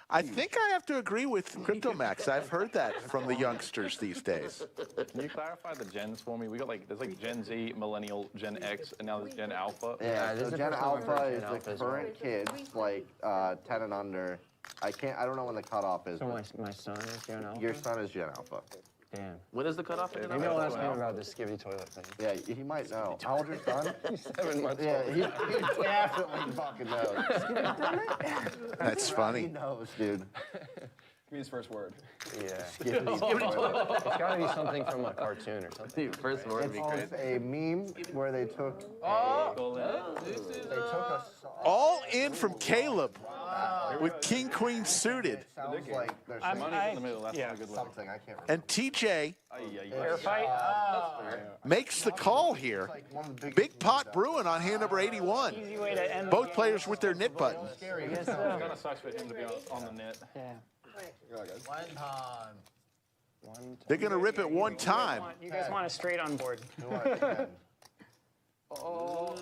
Speaker 1: I think I have to agree with Crypto Max. I've heard that from the youngsters these days.
Speaker 17: Can you clarify the gens for me? We got there's like Gen Z, Millennial, Gen X, and now there's Gen Alpha.
Speaker 6: Yeah, so Gen Alpha is the current kids, like 10 and under. I don't know when the cutoff is.
Speaker 14: So my son is Gen Alpha?
Speaker 6: Your son is Gen Alpha.
Speaker 14: Damn.
Speaker 9: When is the cutoff?
Speaker 14: Maybe I'll ask him about this skibby toilet thing.
Speaker 6: Yeah, he might know. How old is your son?
Speaker 14: He's 7 months
Speaker 6: Yeah,
Speaker 14: old.
Speaker 6: he definitely fucking knows.
Speaker 1: That's funny.
Speaker 6: He knows, dude.
Speaker 10: Give me his first word.
Speaker 14: Yeah.
Speaker 6: Skibidi toilet.
Speaker 14: It's got to be something from a cartoon or something.
Speaker 9: Dude, first word would be great.
Speaker 6: It's a meme where they took
Speaker 1: All in from Caleb. with king queen suited.
Speaker 6: Sounds like there's
Speaker 22: I'm-
Speaker 6: some
Speaker 22: I-
Speaker 17: in the middle. That's
Speaker 22: yeah.
Speaker 17: a good one.
Speaker 6: something I can't remember.
Speaker 1: And TJ
Speaker 22: Fair fight.
Speaker 1: makes the call here. Big pot brewing on hand number 81.
Speaker 22: Easy way to end.
Speaker 1: Both players with their knit buttons.
Speaker 22: I guess
Speaker 17: It
Speaker 22: so.
Speaker 17: kind of sucks for him to be on the net.
Speaker 22: Yeah.
Speaker 6: One time.
Speaker 1: They're going to rip it one time.
Speaker 22: You guys want a straight on board.
Speaker 6: Oh.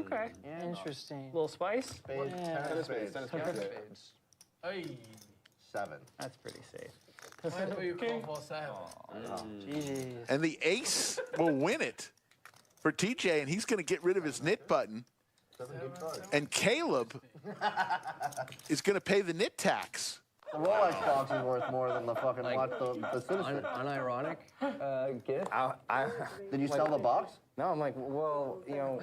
Speaker 22: Okay. Interesting. Little spice?
Speaker 6: Spades,
Speaker 22: Yeah.
Speaker 6: ten of spades.
Speaker 22: Hey.
Speaker 6: 7.
Speaker 22: That's pretty safe.
Speaker 6: Jeez.
Speaker 1: And the ace will win it for TJ, and he's going to get rid of his knit button. And Caleb is going to pay the knit tax.
Speaker 6: The Rolex box is worth more than the fucking watch the Citizen.
Speaker 9: Unironic gift.
Speaker 6: Did you sell the box?
Speaker 9: No, I'm like, well, you know,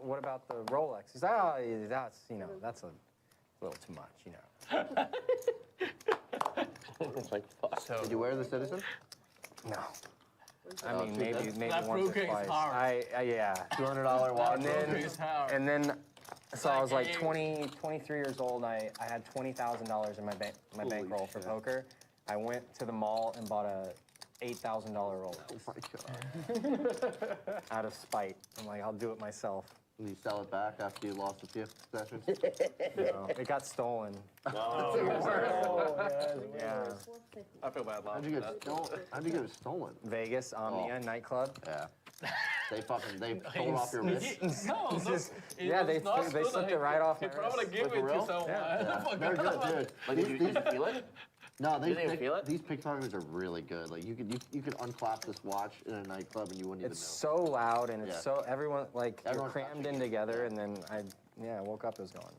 Speaker 9: what about the Rolex? He's like, oh, that's, you know, that's a little too much, you know.
Speaker 6: Like, fuck. So, did you wear the Citizen?
Speaker 9: No. I mean, maybe once or twice. Yeah.
Speaker 6: $200 watch.
Speaker 9: And then, so I was like 23 years old. I had $20,000 in my bankroll for poker. I went to the mall and bought a $8,000 Rolex.
Speaker 6: Oh my god.
Speaker 9: Out of spite. I'm like, I'll do it myself.
Speaker 6: Did you sell it back after you lost a few sessions?
Speaker 9: No, it got stolen. Yeah.
Speaker 17: I feel bad.
Speaker 6: How'd you get stolen? How'd you get it stolen?
Speaker 9: Vegas, Omnia nightclub.
Speaker 6: Yeah. They stole off your wrist.
Speaker 9: Yeah, they slipped it right off my wrist.
Speaker 17: I'm gonna give it to someone.
Speaker 6: Yeah. They're good, dude.
Speaker 9: Like, did you feel it?
Speaker 6: No,
Speaker 9: feel it?
Speaker 6: These pickpockets are really good. Like you could unclap this watch in a nightclub and you wouldn't
Speaker 9: It's
Speaker 6: even
Speaker 9: so loud and it's
Speaker 6: Yeah.
Speaker 9: so everyone
Speaker 6: Everyone's
Speaker 9: crammed in together, and then I woke up, it was gone.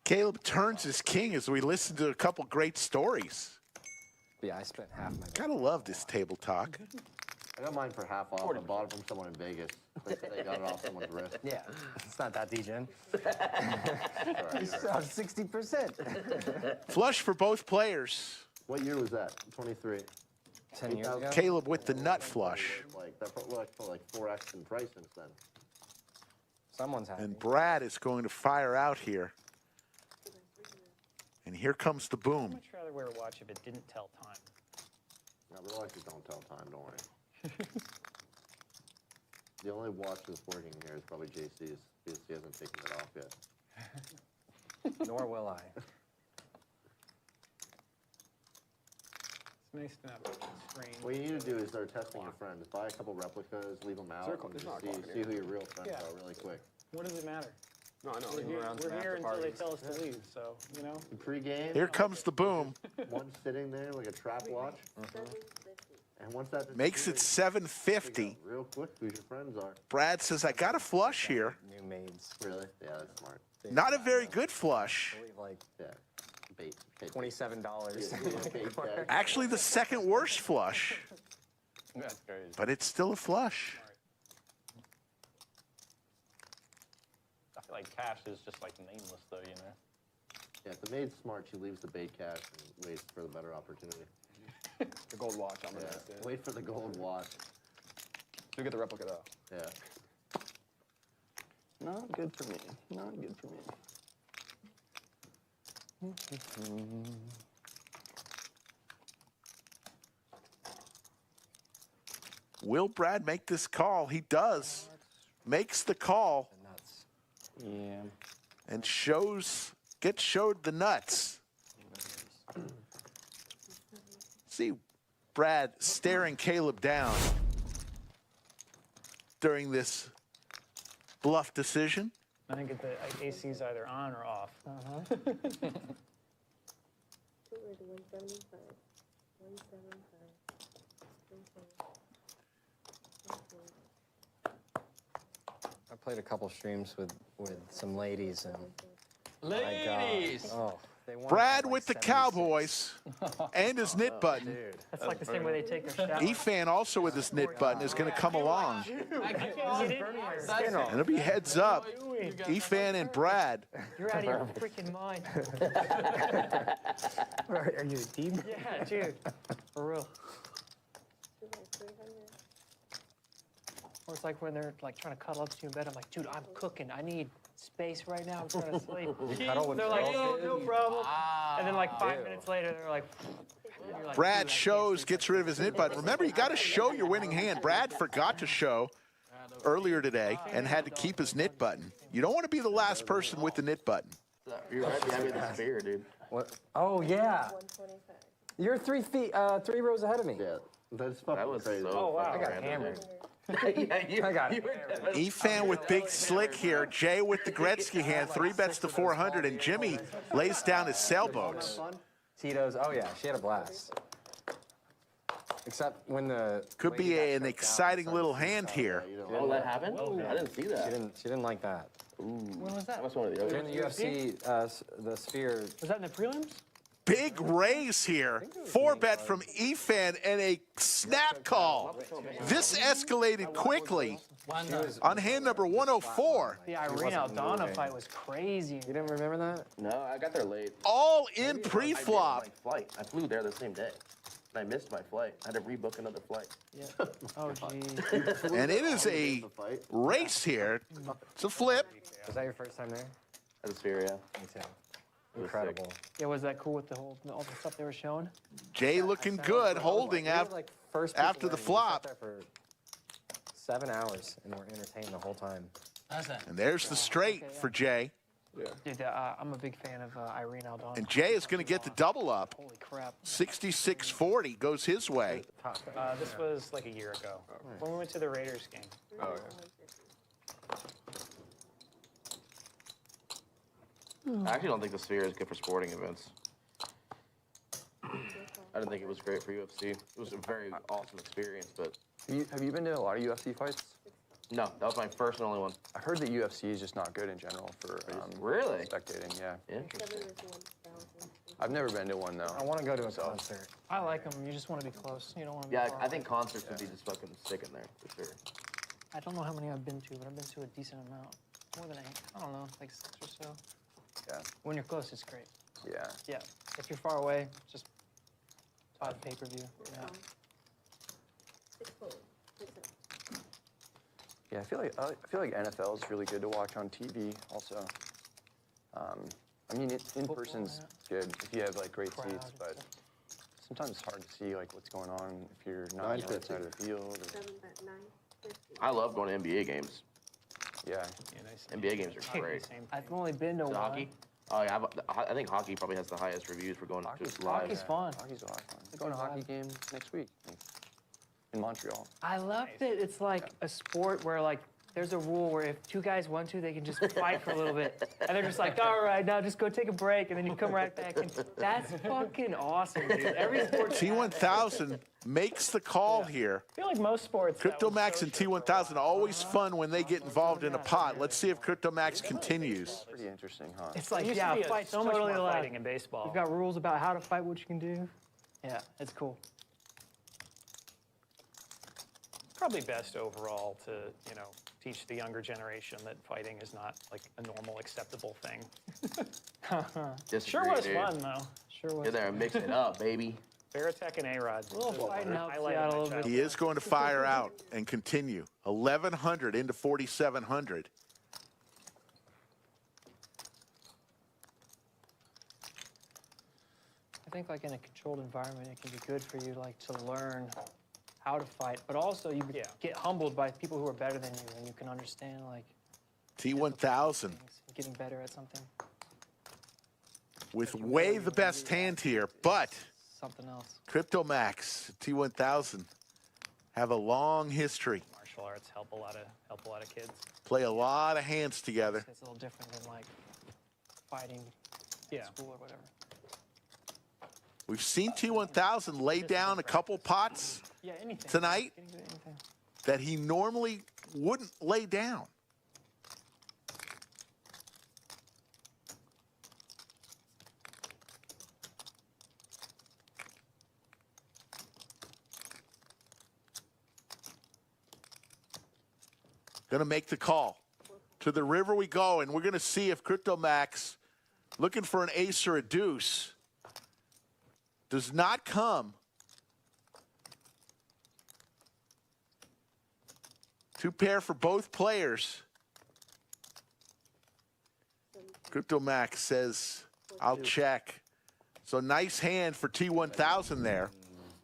Speaker 1: Caleb turns his king as we listen to a couple great stories.
Speaker 9: Yeah, I spent half my.
Speaker 1: Gotta love this table talk.
Speaker 6: I got mine for half off. I bought it from someone in Vegas. They got it off someone's wrist.
Speaker 9: Yeah, it's not that degen.
Speaker 6: Right,
Speaker 9: You still have 60%.
Speaker 1: Flush for both players.
Speaker 6: What year was that? 23.
Speaker 9: 10 years ago.
Speaker 1: Caleb with the nut flush.
Speaker 6: Like that put like 4x in price since then.
Speaker 9: Someone's happy.
Speaker 1: And Brad is going to fire out here. And here comes the
Speaker 22: I'd
Speaker 1: boom.
Speaker 22: much rather wear a watch if it didn't tell time.
Speaker 6: No, Rolexes don't tell time. Don't worry. The only watch that's working here is probably JC's because he hasn't taken it off yet.
Speaker 9: Nor will I.
Speaker 22: It's nice to have a strange.
Speaker 6: What you need to do is start testing your friends. Buy a couple replicas, leave them out, and just see who your real friends are really quick.
Speaker 22: What does it matter?
Speaker 9: No, I know.
Speaker 22: We're here until they tell us to leave, so, you know.
Speaker 6: Pre-game.
Speaker 1: Here comes the boom.
Speaker 6: One sitting there like a trap watch. And once that
Speaker 1: Makes it 750.
Speaker 6: real quick who your friends are.
Speaker 1: Brad says, I got a flush here.
Speaker 9: New maids.
Speaker 6: Really? Yeah, that's smart.
Speaker 1: Not a very good flush.
Speaker 9: I believe like
Speaker 6: Yeah. Bait.
Speaker 9: $27.
Speaker 1: Actually, the second worst flush.
Speaker 17: That's crazy.
Speaker 1: But it's still a flush.
Speaker 17: I feel like cash is just like nameless though, you know.
Speaker 6: Yeah, if the maid's smart, she leaves the bait cash and waits for the better opportunity.
Speaker 9: The gold watch on the
Speaker 6: Yeah.
Speaker 9: wrist.
Speaker 6: Wait for the gold watch.
Speaker 9: You get the replica though.
Speaker 6: Yeah.
Speaker 9: Not good for me. Not good for me.
Speaker 1: Will Brad make this call? He does. Makes the call.
Speaker 9: Yeah.
Speaker 1: And gets showed the nuts. See Brad staring Caleb down during this bluff decision.
Speaker 22: I think the AC's either on or off.
Speaker 9: I played a couple streams with some ladies and
Speaker 22: Ladies!
Speaker 9: my God. Oh, they won
Speaker 1: Brad
Speaker 9: like
Speaker 1: with the
Speaker 9: 76.
Speaker 1: Cowboys and his knit button.
Speaker 9: Dude.
Speaker 22: That's like the same way they take their shower.
Speaker 1: E-Fan also with his knit button is going to come along. And it'll be heads up. E-Fan and Brad.
Speaker 22: You're out of your freaking mind.
Speaker 9: Are you a team?
Speaker 22: Yeah, dude. For real. Or it's like when they're like trying to cuddle up to you in bed. I'm like, dude, I'm cooking. I need
Speaker 7: space right now. I'm trying to sleep.
Speaker 9: You cuddle with
Speaker 7: They're like,
Speaker 9: girls,
Speaker 7: no problem. And then like 5 minutes later, they're like, you're like,
Speaker 1: Brad shows, gets rid of his nit button. Remember, you got to show your winning hand. Brad forgot to show earlier today and had to keep his nit button. You don't want to be the last person with the nit button.
Speaker 6: You're right behind me with the sphere, dude.
Speaker 9: What? Oh, yeah. You're 3 rows ahead of me.
Speaker 6: Yeah, that's fucking crazy. So
Speaker 9: oh, wow. I got hammered.
Speaker 6: I
Speaker 9: got
Speaker 1: E-Fan with Big Slick here. Jay with the Gretzky hand. 3 bets to 400, and Jimmy lays down his sailboats.
Speaker 9: Tito's. Oh, yeah. She had a blast. Except when the
Speaker 1: could be an exciting little hand here.
Speaker 6: Oh, that happened? I didn't see that.
Speaker 9: She didn't like that.
Speaker 6: Ooh.
Speaker 7: When was that?
Speaker 6: That was one of the
Speaker 9: During the UFC, the sphere.
Speaker 7: Was that in the prelims?
Speaker 1: Big raise here. 4-bet from E-Fan and a snap call. This escalated quickly on hand number 104.
Speaker 7: The Irene Aldana fight was crazy.
Speaker 9: You didn't remember that?
Speaker 6: No, I got there late.
Speaker 1: All in pre-flop.
Speaker 6: I flew there the same day. I missed my flight. I had to rebook another flight.
Speaker 7: Yeah. Oh, geez.
Speaker 1: And it is a race here. It's a flip.
Speaker 9: Was that your first time there?
Speaker 6: At the sphere, yeah.
Speaker 9: Me too. Incredible.
Speaker 7: Yeah, was that cool with all the stuff they were showing?
Speaker 1: Jay looking good, holding after the flop.
Speaker 9: There for 7 hours, and we're entertained the whole time.
Speaker 1: And there's the straight for Jay.
Speaker 7: Yeah. Dude, I'm a big fan of Irene Aldana.
Speaker 1: And Jay is going to get the double up.
Speaker 7: Holy crap.
Speaker 1: 66-40 goes his way.
Speaker 22: This was like a year ago when we went to the Raiders game.
Speaker 17: Oh, yeah.
Speaker 6: I actually don't think the sphere is good for sporting events. I didn't think it was great for UFC. It was a very awesome experience, but...
Speaker 17: Have you been to a lot of UFC fights?
Speaker 6: No, that was my first and only one.
Speaker 17: I heard that UFC is just not good in general for
Speaker 6: really
Speaker 17: spectating. Yeah.
Speaker 6: Interesting.
Speaker 17: I've never been to one though.
Speaker 9: I want to go to a concert.
Speaker 7: I like them. You just want to be close. You don't want to be
Speaker 6: Yeah,
Speaker 7: far
Speaker 6: I think
Speaker 7: away.
Speaker 6: concerts would be just fucking sticking there for sure.
Speaker 7: I don't know how many I've been to, but I've been to a decent amount. More than 8. I don't know, like 6 or so.
Speaker 17: Yeah.
Speaker 7: When you're close, it's great.
Speaker 17: Yeah.
Speaker 7: Yeah. If you're far away, just buy the pay-per-view. Yeah.
Speaker 17: Yeah, I feel like NFL is really good to watch on TV. Also, I mean, in person's good if you have like great seats, but sometimes it's hard to see like what's going on if you're not on the right side of the field.
Speaker 6: I love going to NBA games.
Speaker 17: Yeah.
Speaker 6: NBA games are great.
Speaker 7: I've only been to one.
Speaker 6: Hockey? Oh yeah, I think hockey probably has the highest reviews for going just live.
Speaker 7: Hockey's fun.
Speaker 17: Hockey's a lot of fun. We're going to a hockey game next week in Montreal.
Speaker 7: I loved it. It's like a sport where like there's a rule where if 2 guys want to, they can just fight for a little bit. And they're just like, all right, now just go take a break, and then you come right back. And that's fucking awesome, dude. Every sport.
Speaker 1: T1000 makes the call here.
Speaker 22: I feel like most sports.
Speaker 1: CryptoMax and T1000 always fun when they get involved in a pot. Let's see if CryptoMax continues.
Speaker 17: Pretty interesting, huh?
Speaker 7: It's like,
Speaker 22: used
Speaker 7: yeah,
Speaker 22: to be
Speaker 7: fight
Speaker 22: so much
Speaker 7: totally
Speaker 22: more
Speaker 7: allowed.
Speaker 22: fighting in baseball.
Speaker 7: We've got rules about how to fight, what you can do. Yeah, it's cool.
Speaker 22: Probably best overall to, teach the younger generation that fighting is not like a normal, acceptable thing. Sure was
Speaker 6: dude.
Speaker 22: fun though. Sure was.
Speaker 6: Get there and mix it up, baby.
Speaker 22: Baratech and A-Rod.
Speaker 7: A little fighting helps you out a little bit.
Speaker 1: He is going to fire out and continue. 1,100 into 4,700.
Speaker 7: I think like in a controlled environment, it can be good for you like to learn how to fight, but also you get humbled by people who are better than you, and you can understand like
Speaker 1: T1000
Speaker 7: getting better at something.
Speaker 1: with way the best hand here, but
Speaker 7: Something else.
Speaker 1: CryptoMax, T1000 have a long history.
Speaker 22: Martial arts help a lot of kids.
Speaker 1: Play a lot of hands together.
Speaker 7: It's a little different than like fighting at school or whatever.
Speaker 1: We've seen T1000 lay down a couple pots
Speaker 7: Yeah, anything.
Speaker 1: tonight
Speaker 7: Anything.
Speaker 1: that he normally wouldn't lay down. Going to make the call. To the river we go, and we're going to see if CryptoMax, looking for an ace or a deuce, does not come. Two pair for both players. CryptoMax says, I'll check. So nice hand for T1000 there.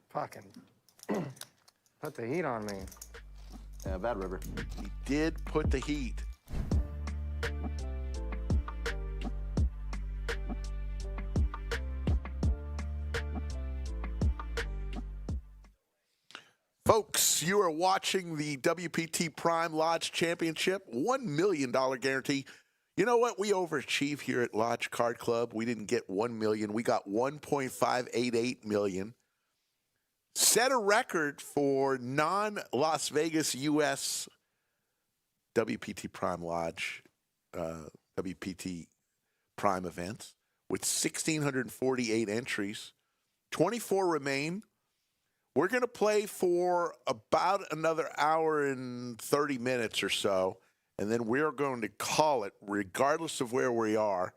Speaker 9: Fucking put the heat on me.
Speaker 6: Yeah, bad river.
Speaker 1: He did put the heat. Folks, you are watching the WPT Prime Lodge Championship, $1 million guarantee. You know what? We overachieve here at Lodge Card Club. We didn't get $1 million. We got $1.588 million. Set a record for non-Las Vegas, U.S. WPT Prime Lodge, WPT Prime events with 1,648 entries. 24 remain. We're going to play for about another hour and 30 minutes or so, and then we're going to call it regardless of where we are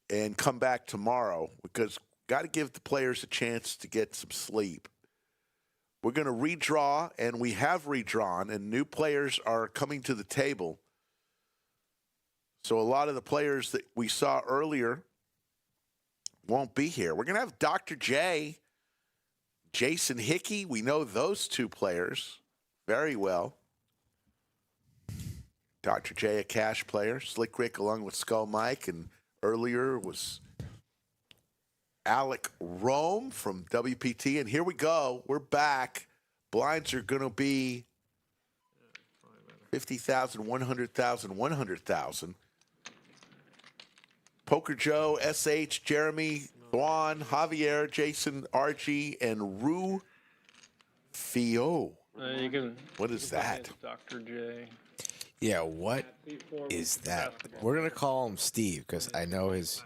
Speaker 1: and come back tomorrow because got to give the players a chance to get some sleep. We're going to redraw, and we have redrawn, and new players are coming to the table. So a lot of the players that we saw earlier won't be here. We're going to have Dr. J, Jason Hickey. We know those two players very well. Dr. J, a cash player. Slick Rick along with Skull Mike, and earlier was Alec Rome from WPT. And here we go. We're back. Blinds are going to be 50,000, 100,000, 100,000. Poker Joe, SH, Jeremy, Juan, Javier, Jason, RG, and Rufio.
Speaker 8: You can.
Speaker 1: What is that?
Speaker 8: Dr. J.
Speaker 21: Yeah, what is that? We're going to call him Steve because I know his.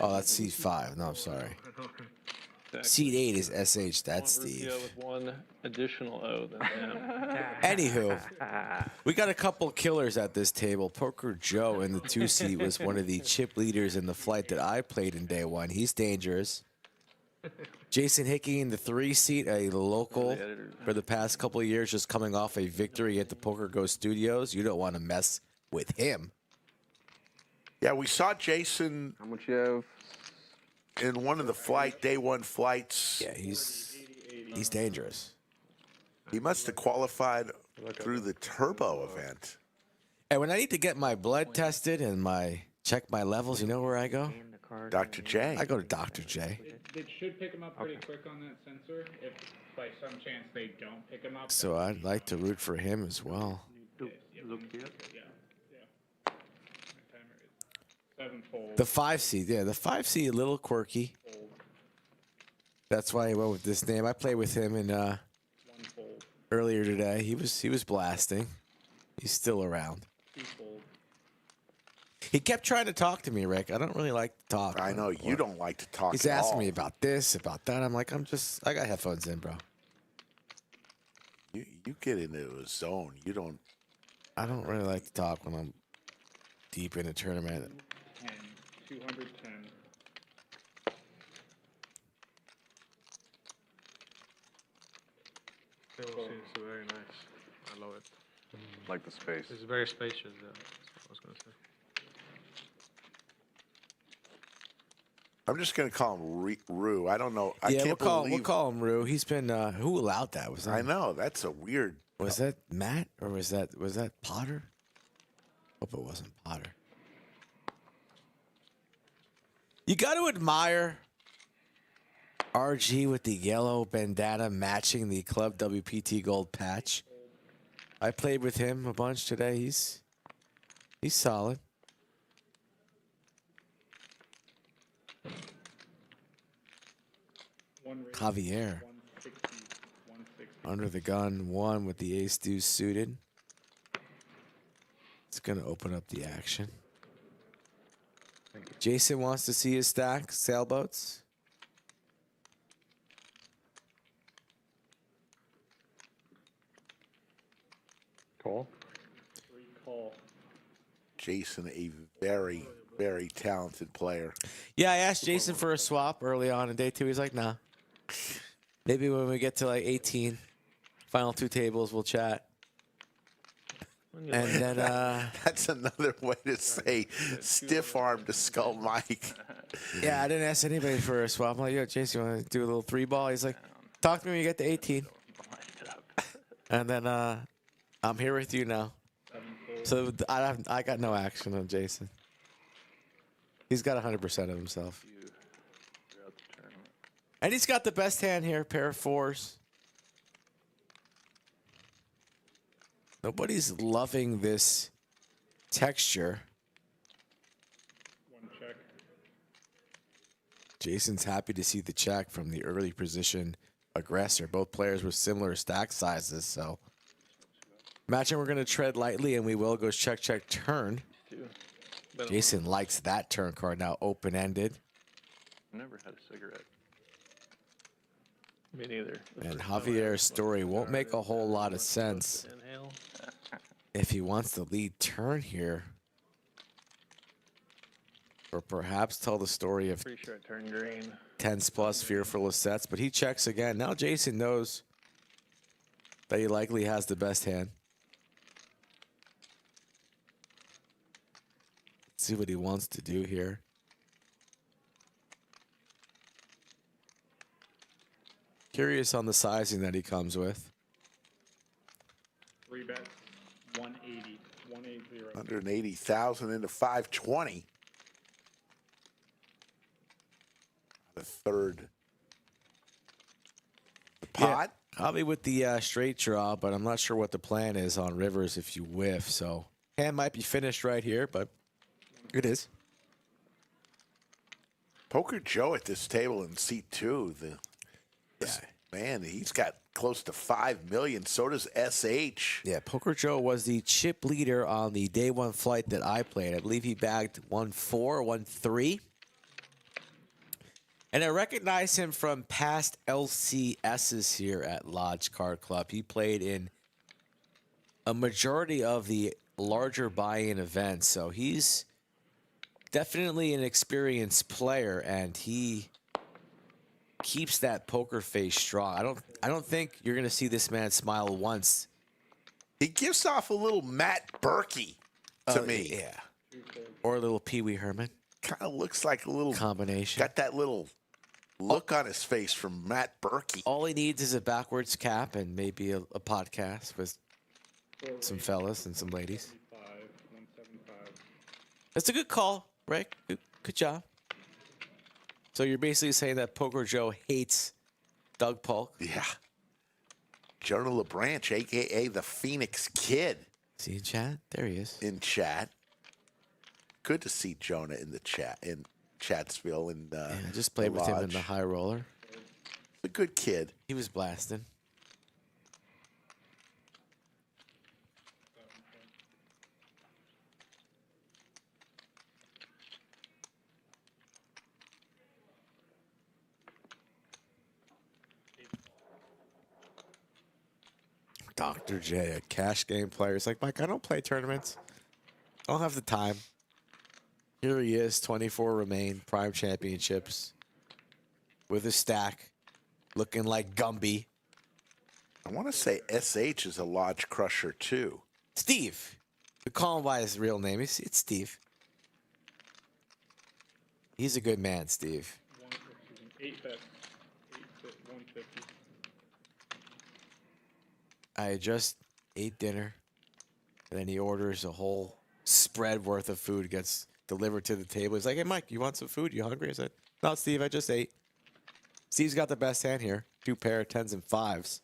Speaker 21: Oh, that's seed 5. No, I'm sorry. Seed 8 is SH. That's Steve.
Speaker 8: With one additional O than him.
Speaker 21: Anywho, we got a couple killers at this table. Poker Joe in the 2 seat was one of the chip leaders in the flight that I played in day 1. He's dangerous. Jason Hickey in the 3 seat, a local for the past couple of years, just coming off a victory at the Poker Go Studios. You don't want to mess with him.
Speaker 1: Yeah, we saw Jason.
Speaker 19: How much you have?
Speaker 1: In one of the day 1 flights.
Speaker 21: Yeah, he's dangerous.
Speaker 1: He must have qualified through the turbo event.
Speaker 21: And when I need to get my blood tested and check my levels, you know where I go?
Speaker 1: Dr. J.
Speaker 21: I go to Dr. J.
Speaker 11: They should pick him up pretty quick on that sensor. If by some chance they don't pick him up.
Speaker 21: So I'd like to root for him as well.
Speaker 11: Look here. Yeah. Sevenfold.
Speaker 21: The 5 seed, yeah, the 5 seed a little quirky. That's why I went with this name. I played with him in earlier today. He was blasting. He's still around. He kept trying to talk to me, Rick. I don't really like to talk.
Speaker 1: I know you don't like to talk.
Speaker 21: He's asking me about this, about that. I'm like, I got headphones in, bro.
Speaker 1: You get into a zone. You don't.
Speaker 21: I don't really like to talk when I'm deep in a tournament.
Speaker 11: 210.
Speaker 8: Seems very nice. I love it.
Speaker 5: Like the space.
Speaker 8: It's very spacious. Yeah. That's what I was going to say.
Speaker 1: I'm just going to call him Rue. I don't know. I
Speaker 21: Yeah,
Speaker 1: can't
Speaker 21: we'll call him Rue. He's been who allowed that? Was that?
Speaker 1: I know that's a weird.
Speaker 21: Was that Matt or was that Potter? Hope it wasn't Potter. You got to admire RG with the yellow bandana matching the Club WPT gold patch. I played with him a bunch today. He's solid. Javier. Under the gun, 1 with the ace deuce suited. It's going to open up the action. Jason wants to see his stack sailboats.
Speaker 5: Call.
Speaker 1: Jason, a very, very talented player.
Speaker 21: Yeah, I asked Jason for a swap early on in day 2. He's like, nah. Maybe when we get to like 18, final 2 tables, we'll chat. And then,
Speaker 1: That's another way to say stiff arm to Skull Mike.
Speaker 21: yeah, I didn't ask anybody for a swap. I'm like, yo, Jason, you want to do a little 3-ball? He's like, talk to me when you get to 18. And then I'm here with you now. So I got no action on Jason. He's got 100% of himself. And he's got the best hand here, pair of 4s. Nobody's loving this texture.
Speaker 11: One check.
Speaker 21: Jason's happy to see the check from the early position aggressor. Both players with similar stack sizes, so imagine we're going to tread lightly, and we will. Goes check, check, turn. Jason likes that turn card now, open-ended.
Speaker 8: Never had a cigarette. Me neither.
Speaker 21: And Javier's story won't make a whole lot of sense if he wants the lead turn here. Or perhaps tell the story of
Speaker 8: Pretty sure I turned green.
Speaker 21: 10s plus fearful of sets, but he checks again. Now Jason knows that he likely has the best hand. Let's see what he wants to do here. Curious on the sizing that he comes with.
Speaker 11: 3 bets, 180, 180.
Speaker 1: 180,000 into 520. The third pot.
Speaker 21: Yeah, I'll be with the straight draw, but I'm not sure what the plan is on rivers if you whiff. So hand might be finished right here, but it is.
Speaker 1: Poker Joe at this table in seat 2. Man, he's got close to 5 million. So does SH.
Speaker 21: Yeah, Poker Joe was the chip leader on the day 1 flight that I played. I believe he bagged 1-4, 1-3. And I recognize him from past LCSs here at Lodge Card Club. He played in a majority of the larger buy-in events, so he's definitely an experienced player, and he keeps that poker face strong. I don't think you're gonna see this man smile once.
Speaker 1: He gives off a little Matt Berkey to me.
Speaker 21: Yeah. Or a little Pee Wee Herman.
Speaker 1: Kind of looks like a little
Speaker 21: combination.
Speaker 1: Got that little look on his face from Matt Berkey.
Speaker 21: All he needs is a backwards cap and maybe a podcast with some fellas and some ladies.
Speaker 11: 175.
Speaker 21: That's a good call, Rick. Good job. So you're basically saying that Poker Joe hates Doug Polk?
Speaker 1: Yeah. Jonah LeBranch, a.k.a. the Phoenix Kid.
Speaker 21: See in chat? There he is.
Speaker 1: In chat. Good to see Jonah in the chat, in Chatsville. And
Speaker 21: I just played with him in the high roller.
Speaker 1: A good kid.
Speaker 21: He was blasting. Dr. J, a cash game player. It's like, Mike, I don't play tournaments. I don't have the time. Here he is, 24 remain, Prime Championships. With a stack. Looking like Gumby.
Speaker 1: I want to say SH is a Lodge Crusher, too.
Speaker 21: Steve. We call him by his real name. It's Steve. He's a good man, Steve.
Speaker 11: 8 bets, 150.
Speaker 21: I just ate dinner, and then he orders a whole spread worth of food, gets delivered to the table. He's like, hey, Mike, you want some food? You hungry? I said, no, Steve, I just ate. Steve's got the best hand here. 2 pair of 10s and 5s.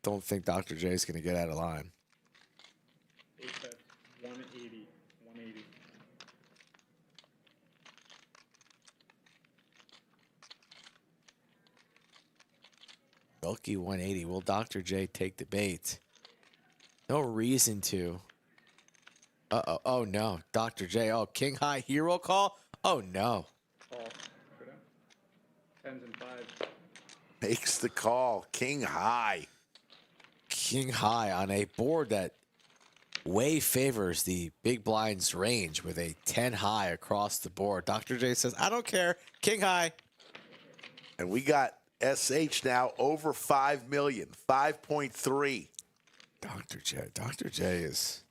Speaker 21: Don't think Dr. J's going to get out of line.
Speaker 11: 8 bets, 180, 180.
Speaker 21: Bulky 180. Will Dr. J take the bait? No reason to. Uh-oh. Oh, no. Dr. J. Oh, King High hero call? Oh, no.
Speaker 11: Call. 10s and 5s.
Speaker 1: Makes the call. King High.
Speaker 21: King High on a board that way favors the big blinds range with a 10 high across the board. Dr. J says, I don't care. King High.
Speaker 1: And we got SH now over 5 million, 5.3.
Speaker 21: Dr. J is.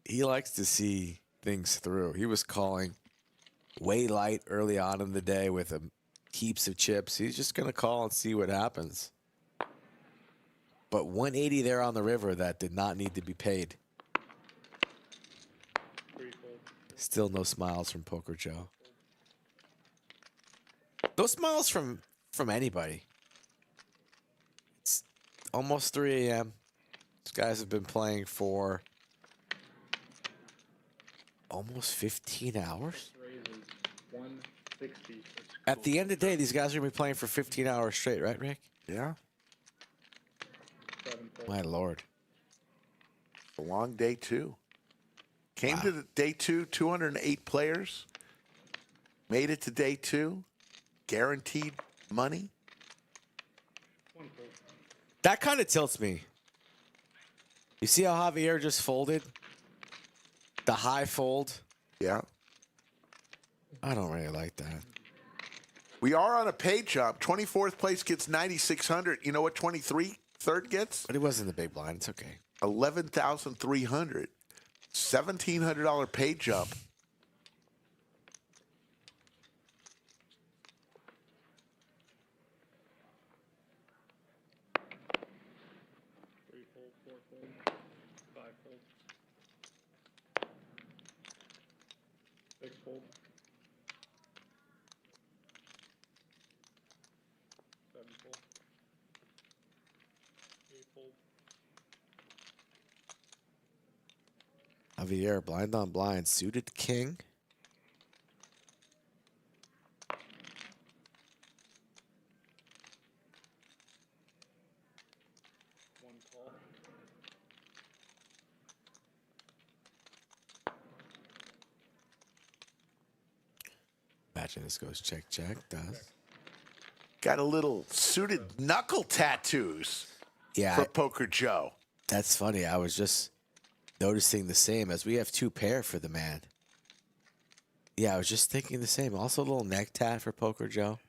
Speaker 21: He likes to see things through. He was calling way light early on in the day with heaps of chips. He's just going to call and see what happens. But 180 there on the river that did not need to be paid. Still no smiles from Poker Joe. No smiles from anybody. It's almost 3 a.m. These guys have been playing for almost 15 hours. At the end of the day, these guys are going to be playing for 15 hours straight, right, Rick?
Speaker 1: Yeah.
Speaker 21: My Lord.
Speaker 1: A long day, too. Came to the day 2, 208 players. Made it to day 2. Guaranteed money.
Speaker 21: That kind of tilts me. You see how Javier just folded? The high fold?
Speaker 1: Yeah.
Speaker 21: I don't really like that.
Speaker 1: We are on a pay jump. 24th place gets 9,600. You know what 23rd gets?
Speaker 21: But it wasn't the big blind. It's okay.
Speaker 1: 11,300. $1,700 pay jump.
Speaker 21: Javier, blind on blind, suited king. Imagine this goes check, check, does.
Speaker 1: Got a little suited knuckle tattoos for Poker Joe.
Speaker 21: That's funny. I was just noticing the same as we have 2 pair for the man. Yeah, I was just thinking the same. Also a little neck tat for Poker Joe.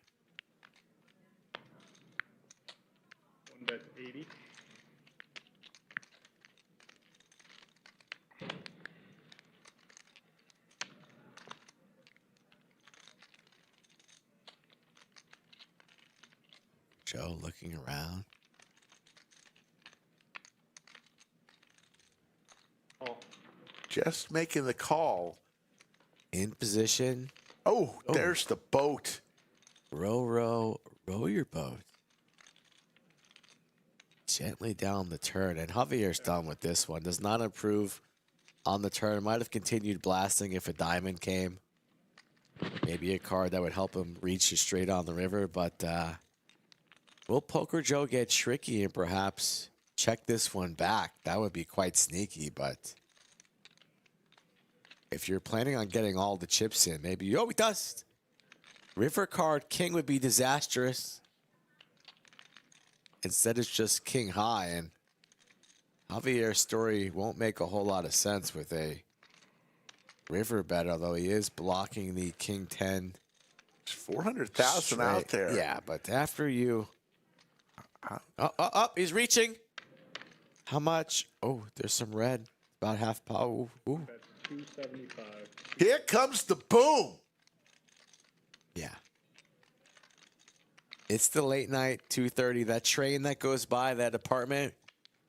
Speaker 11: One bet 80.
Speaker 21: Joe looking around.
Speaker 1: Just making the call.
Speaker 21: In position.
Speaker 1: Oh, there's the boat.
Speaker 21: Row, row, row your boat. Gently down the turn. And Javier's done with this one. Does not improve on the turn. Might have continued blasting if a diamond came. Maybe a card that would help him reach you straight on the river. But will Poker Joe get tricky and perhaps check this one back? That would be quite sneaky, but if you're planning on getting all the chips in, maybe, oh, he does. River card, king would be disastrous. Instead, it's just king high, and Javier's story won't make a whole lot of sense with a river bet, although he is blocking the king 10.
Speaker 1: There's 400,000 out there.
Speaker 21: Yeah, but after you... he's reaching. How much? Oh, there's some red. About half power. Ooh.
Speaker 11: 275.
Speaker 1: Here comes the boom.
Speaker 21: Yeah. It's the late night, 2:30. That train that goes by that apartment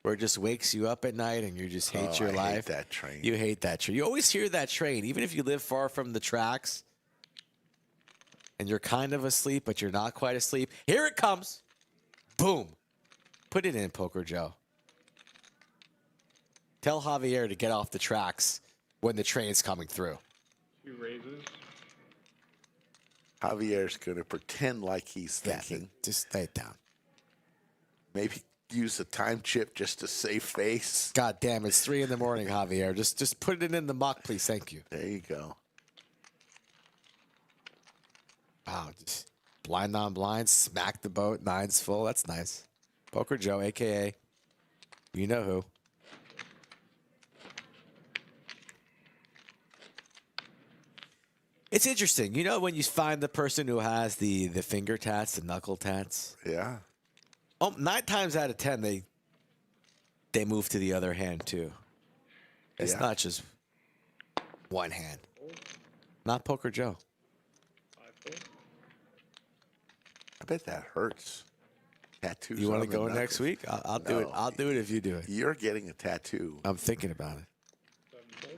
Speaker 21: where it just wakes you up at night and you just hate your life.
Speaker 1: I hate that train.
Speaker 21: You hate that train. You always hear that train, even if you live far from the tracks and you're kind of asleep, but you're not quite asleep. Here it comes. Boom. Put it in, Poker Joe. Tell Javier to get off the tracks when the train's coming through.
Speaker 11: 2 raises.
Speaker 1: Javier's going to pretend like he's thinking.
Speaker 21: Just lay it down.
Speaker 1: Maybe use a time chip just to save face.
Speaker 21: God damn, it's 3 in the morning, Javier. Just put it in the muck, please. Thank you.
Speaker 1: There you go.
Speaker 21: Wow, just blind on blind, smack the boat, 9's full. That's nice. Poker Joe, a.k.a. you know who. It's interesting. You know when you find the person who has the finger tats, the knuckle tats?
Speaker 1: Yeah.
Speaker 21: 9 times out of 10, they move to the other hand too. It's
Speaker 1: Yeah.
Speaker 21: not just one hand. Not Poker Joe.
Speaker 1: I bet that hurts. Tattoos.
Speaker 21: You want to
Speaker 1: on the
Speaker 21: go next
Speaker 1: knuckles.
Speaker 21: week? I'll do it.
Speaker 1: No.
Speaker 21: I'll do it if you do it.
Speaker 1: You're getting a tattoo.
Speaker 21: I'm thinking about it.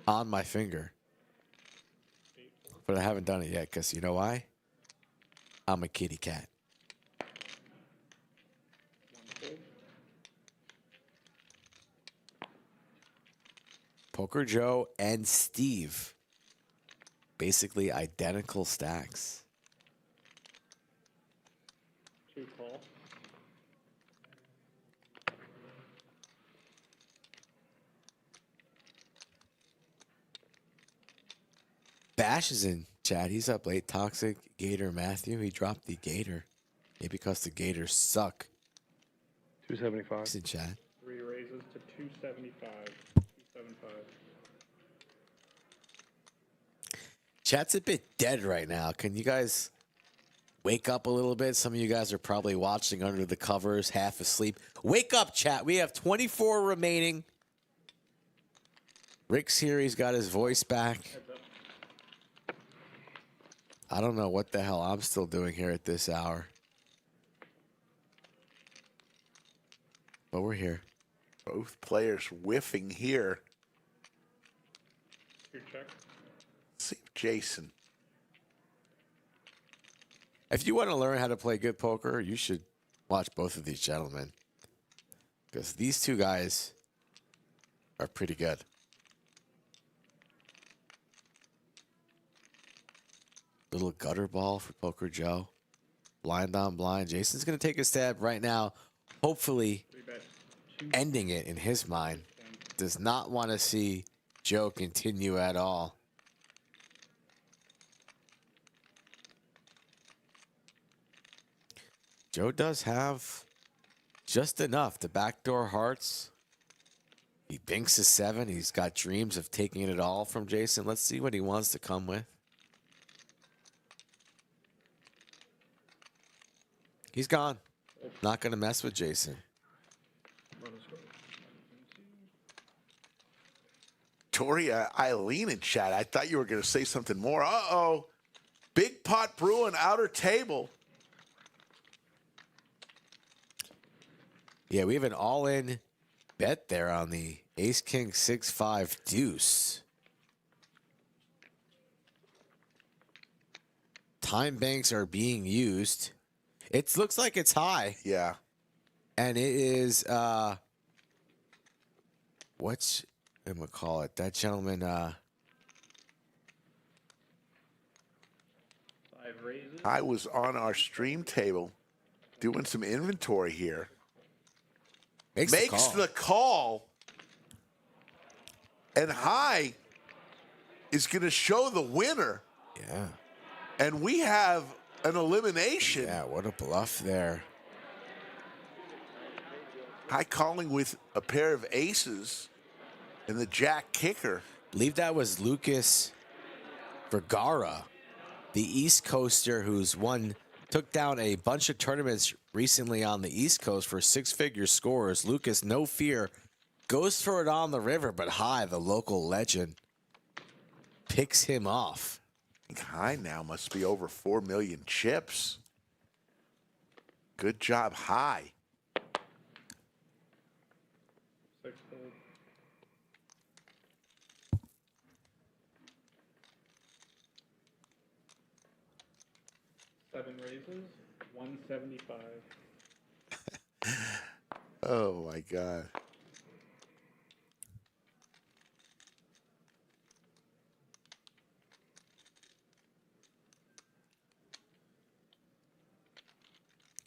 Speaker 21: On my finger. But I haven't done it yet because you know why? I'm a kitty cat. Poker Joe and Steve. Basically identical stacks.
Speaker 11: 2 call.
Speaker 21: Bash is in chat. He's up late. Toxic Gator Matthew. He dropped the Gator. Maybe because the Gators suck.
Speaker 10: 275.
Speaker 21: He's in chat.
Speaker 11: 3 raises to 275. 275.
Speaker 21: Chat's a bit dead right now. Can you guys wake up a little bit? Some of you guys are probably watching under the covers, half asleep. Wake up, chat. We have 24 remaining. Rick's here. He's got his voice back. I don't know what the hell I'm still doing here at this hour. But we're here.
Speaker 1: Both players whiffing here.
Speaker 11: Your check.
Speaker 1: See if Jason.
Speaker 21: If you want to learn how to play good poker, you should watch both of these gentlemen. Because these two guys are pretty good. Little gutter ball for Poker Joe. Blind on blind. Jason's going to take a stab right now. Hopefully ending it in his mind. Does not want to see Joe continue at all. Joe does have just enough to backdoor hearts. He binks a 7. He's got dreams of taking it all from Jason. Let's see what he wants to come with. He's gone. Not going to mess with Jason.
Speaker 1: Toria Eileen in chat. I thought you were going to say something more. Uh-oh. Big pot brewing outer table.
Speaker 21: Yeah, we have an all-in bet there on the Ace-King 6-5 deuce. Time banks are being used. It looks like it's high.
Speaker 1: Yeah.
Speaker 21: And it is, what's, I'm going to call it? That gentleman,
Speaker 11: 5 raises.
Speaker 1: I was on our stream table doing some inventory here.
Speaker 21: Makes
Speaker 1: the call. And high is going to show the winner.
Speaker 21: Yeah.
Speaker 1: And we have an elimination.
Speaker 21: Yeah, what a bluff there.
Speaker 1: High calling with a pair of aces and the jack kicker.
Speaker 21: Believe that was Lucas Vergara, the East Coaster who's took down a bunch of tournaments recently on the East Coast for 6-figure scores. Lucas, no fear, goes for it on the river, but High, the local legend, picks him off.
Speaker 1: I think High now must be over 4 million chips. Good job, High.
Speaker 11: 6 fold. Seven raises. 175.
Speaker 1: Oh, my God.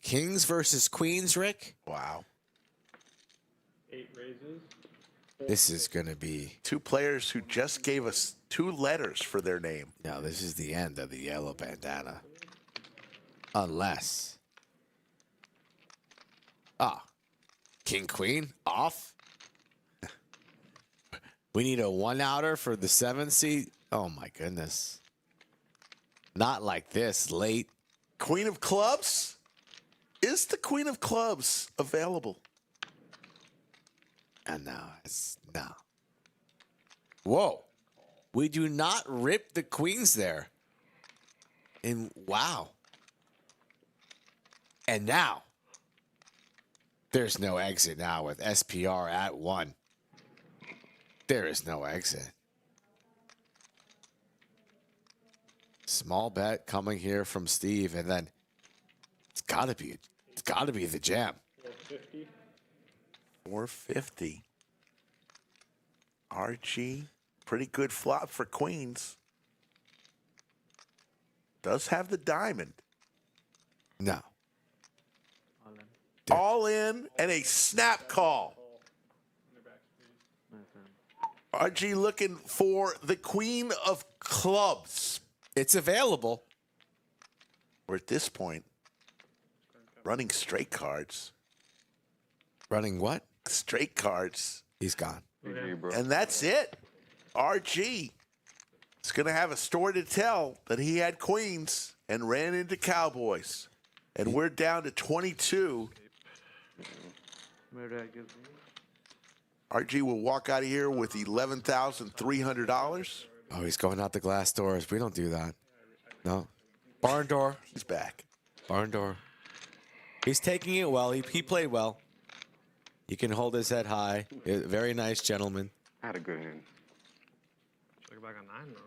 Speaker 21: Kings versus Queens, Rick.
Speaker 1: Wow.
Speaker 11: 8 raises.
Speaker 21: This is going to be...
Speaker 1: 2 players who just gave us 2 letters for their name.
Speaker 21: No, this is the end of the yellow bandana. Unless... King, Queen, off. We need a 1-outer for the 7 seed. Oh, my goodness. Not like this, late.
Speaker 1: Queen of Clubs? Is the Queen of Clubs available?
Speaker 21: And no, it's no. Whoa. We do not rip the queens there. And wow. And now, there's no exit now with SPR at 1. There is no exit. Small bet coming here from Steve, and then it's gotta be the jam.
Speaker 11: 450.
Speaker 1: 450. RG, pretty good flop for queens. Does have the diamond.
Speaker 21: No.
Speaker 1: All in and a snap call. RG looking for the queen of clubs.
Speaker 21: It's available.
Speaker 1: We're at this point running straight cards.
Speaker 21: Running what?
Speaker 1: Straight cards.
Speaker 21: He's gone.
Speaker 1: And that's it. RG is going to have a story to tell that he had queens and ran into cowboys. And we're down to 22. RG will walk out of here with $11,300.
Speaker 21: Oh, he's going out the glass doors. We don't do that. No. Barn door.
Speaker 1: He's back.
Speaker 21: Barn door. He's taking it well. He played well. He can hold his head high. Very nice gentleman.
Speaker 12: I had a good hand.
Speaker 3: Should I go back on 9 though?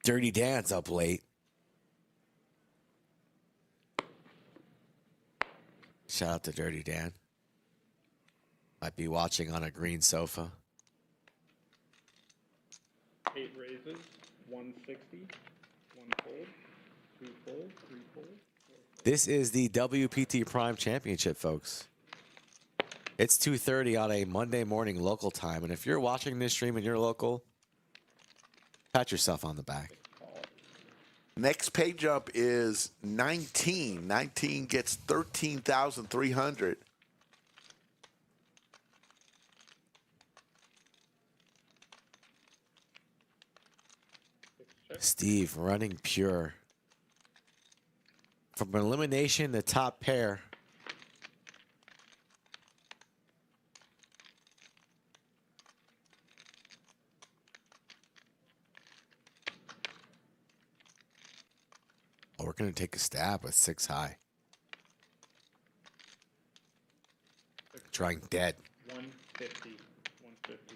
Speaker 21: Dirty Dan's up late. Shout out to Dirty Dan. Might be watching on a green sofa.
Speaker 11: 8 raises, 160, 1 fold, 2 fold, 3 fold.
Speaker 21: This is the WPT Prime Championship, folks. It's 2:30 on a Monday morning local time. And if you're watching this stream and you're local, pat yourself on the back.
Speaker 1: Next pay jump is 19. 19 gets 13,300.
Speaker 21: Steve running pure. From elimination, the top pair. Oh, we're going to take a stab with 6 high. Trying dead.
Speaker 11: 150, 150.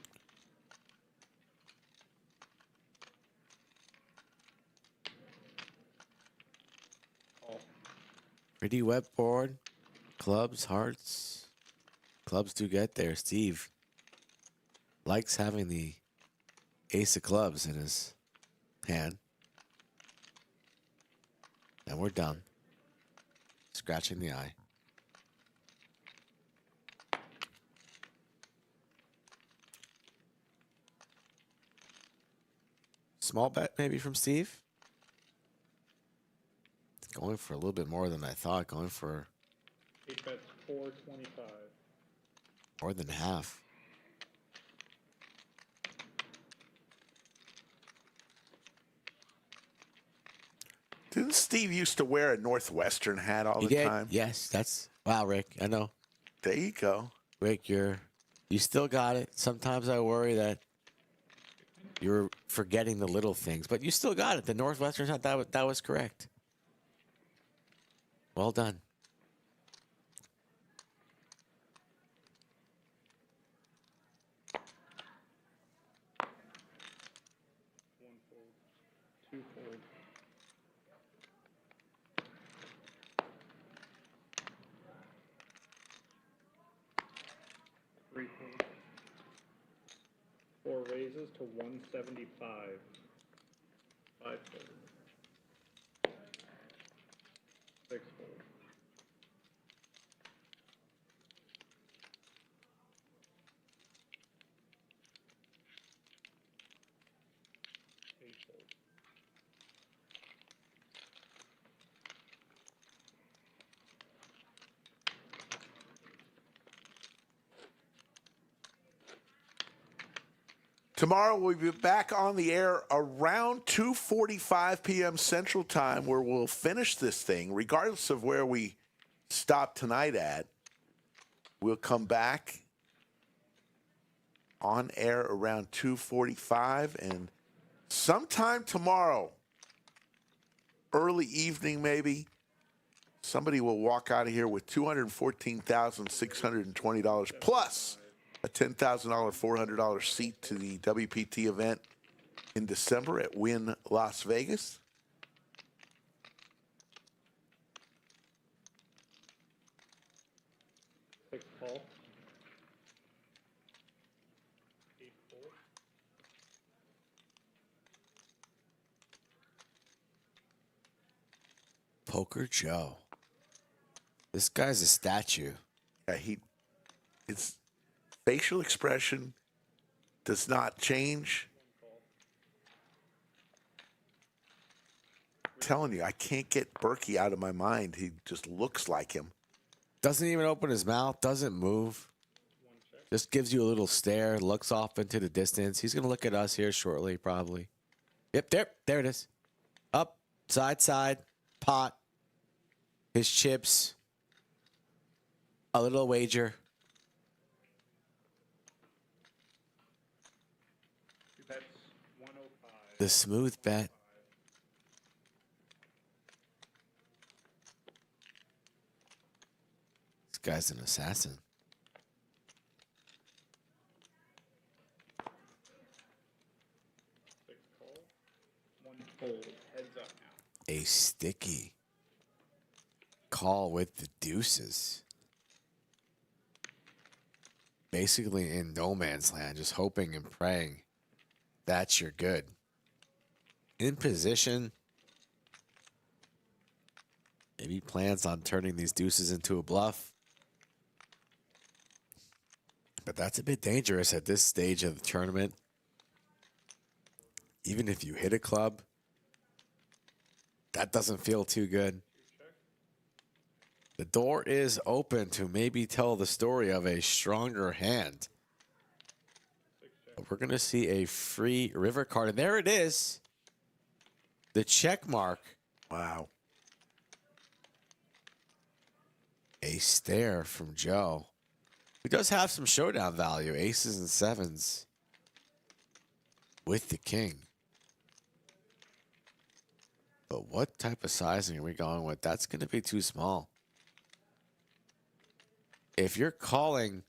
Speaker 21: Pretty wet board. Clubs, hearts. Clubs do get there. Steve likes having the ace of clubs in his hand. And we're done. Scratching the eye. Small bet maybe from Steve. Going for a little bit more than I thought. Going for
Speaker 11: 8 bets, 425.
Speaker 21: more than half.
Speaker 1: Didn't Steve used to wear a Northwestern hat all
Speaker 21: He
Speaker 1: the
Speaker 21: did?
Speaker 1: time?
Speaker 21: Yes, that's wow, Rick. I know.
Speaker 1: There you go.
Speaker 21: Rick, you still got it. Sometimes I worry that you're forgetting the little things, but you still got it. The Northwestern hat, that was correct. Well done.
Speaker 11: One fold, 2 fold. Three fold. 4 raises to 175. 5 fold. 6 fold. 8 fold.
Speaker 1: Tomorrow we'll be back on the air around 2:45 p.m. Central Time, where we'll finish this thing, regardless of where we stop tonight at. We'll come back on air around 2:45, and sometime tomorrow, early evening maybe, somebody will walk out of here with $214,620 plus a $10,000, $400 seat to the WPT event in December at Wynn Las Vegas.
Speaker 21: Poker Joe. This guy's a statue.
Speaker 1: Yeah, his facial expression does not change. I'm telling you, I can't get Berkey out of my mind. He just looks like him.
Speaker 21: Doesn't even open his mouth, doesn't move. Just gives you a little stare, looks off into the distance. He's going to look at us here shortly, probably. Yep, there it is. Up, side, pot, his chips, a little wager. The smooth bet. This guy's an assassin. A sticky call with the deuces. Basically in no man's land, just hoping and praying that you're good. In position. Maybe plans on turning these deuces into a bluff. But that's a bit dangerous at this stage of the tournament. Even if you hit a club, that doesn't feel too good. The door is open to maybe tell the story of a stronger hand. But we're going to see a free river card. And there it is. The check mark.
Speaker 1: Wow.
Speaker 21: A stare from Joe. He does have some showdown value. Aces and sevens with the king. But what type of sizing are we going with? That's going to be too small. If you're calling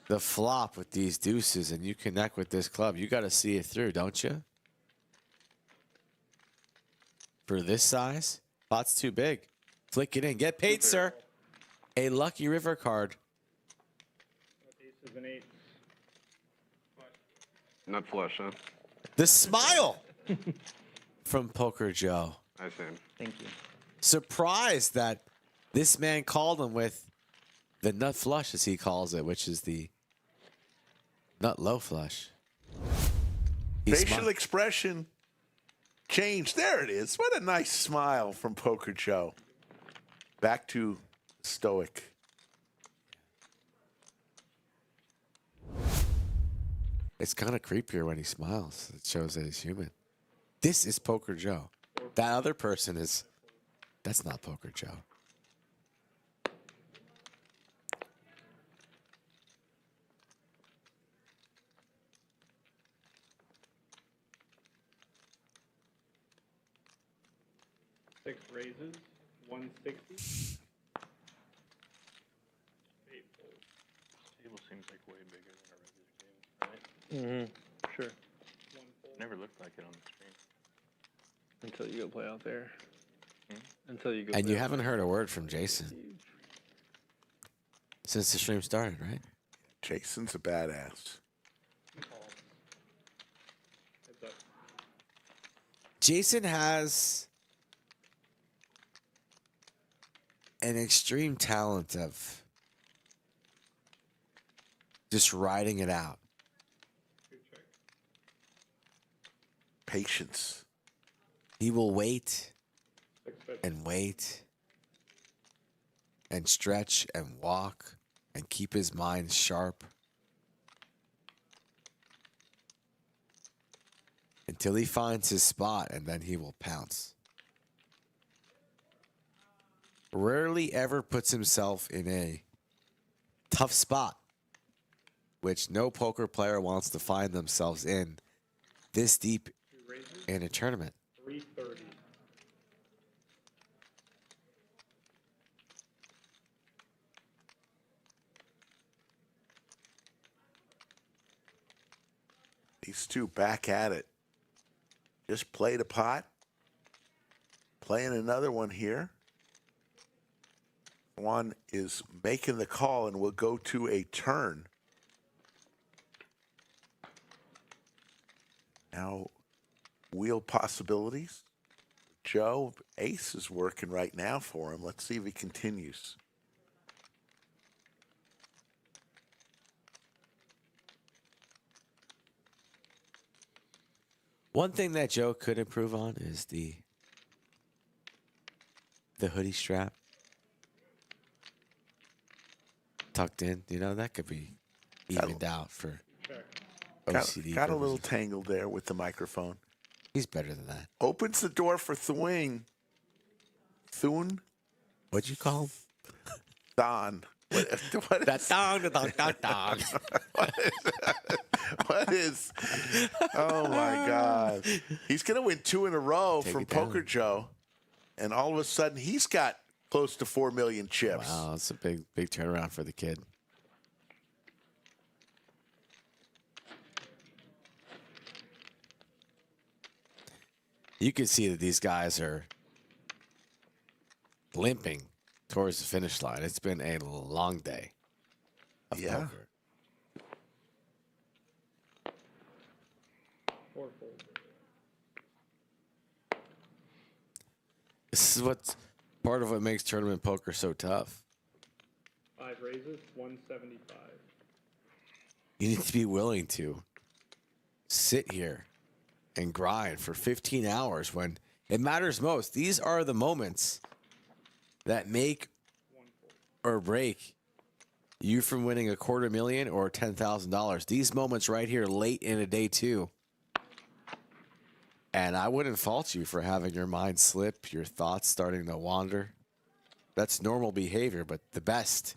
Speaker 21: the flop with these deuces and you connect with this club, you got to see it through, don't you? For this size, pot's too big. Flick it in. Get paid, sir. A lucky river card.
Speaker 11: Aces and eights.
Speaker 12: Nut flush, huh?
Speaker 21: The smile from Poker Joe.
Speaker 12: I see.
Speaker 22: Thank you.
Speaker 21: Surprised that this man called him with the nut flush, as he calls it, which is the nut low flush.
Speaker 1: Facial expression changed. There it is. What a nice smile from Poker Joe. Back to stoic.
Speaker 21: It's kind of creepier when he smiles. It shows that he's human. This is Poker Joe. That other person is, that's not Poker Joe.
Speaker 11: Six raises, 160. Eight folds.
Speaker 8: Table seems like way bigger than a regular game, right?
Speaker 22: Sure.
Speaker 8: Never looked like it on the screen.
Speaker 22: Until you go play out there. Until you go.
Speaker 21: And you haven't heard a word from Jason since the stream started, right?
Speaker 1: Jason's a badass.
Speaker 21: Jason has an extreme talent of just riding it out.
Speaker 1: Patience.
Speaker 21: He will wait and wait and stretch and walk and keep his mind sharp until he finds his spot, and then he will pounce. Rarely ever puts himself in a tough spot, which no poker player wants to find themselves in this deep in a tournament.
Speaker 11: 330.
Speaker 1: These two back at it. Just played a pot. Playing another one here. One is making the call and will go to a turn. Now, wheel possibilities. Joe, ace is working right now for him. Let's see if he continues.
Speaker 21: One thing that Joe could improve on is the hoodie strap tucked in. You know, that could be evened out for OCD.
Speaker 1: Got a little tangled there with the microphone.
Speaker 21: He's better than that.
Speaker 1: Opens the door for Thune. Thune?
Speaker 21: What'd you call him?
Speaker 1: Don. What
Speaker 21: that dong.
Speaker 1: What is? Oh my God! He's gonna win 2 in a row from Poker Joe, and all of a sudden he's got close to 4 million chips.
Speaker 21: Wow, that's a big turnaround for the kid. You can see that these guys are limping towards the finish line. It's been a long day of poker. This is what's part of what makes tournament poker so tough.
Speaker 11: 5 raises, 175.
Speaker 21: You need to be willing to sit here and grind for 15 hours when it matters most. These are the moments that make or break you from winning $250,000 or $10,000. These moments right here late in a day two. And I wouldn't fault you for having your mind slip, your thoughts starting to wander. That's normal behavior, but the best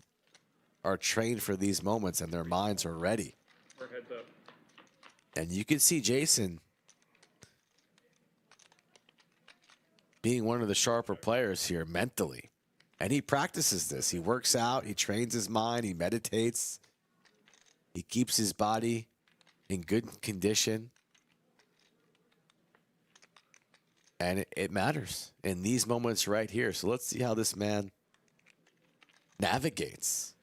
Speaker 21: are trained for these moments and their minds are ready.
Speaker 11: Or heads up.
Speaker 21: And you can see Jason being one of the sharper players here mentally. And he practices this. He works out. He trains his mind. He meditates. He keeps his body in good condition. And it matters in these moments right here. So let's see how this man navigates.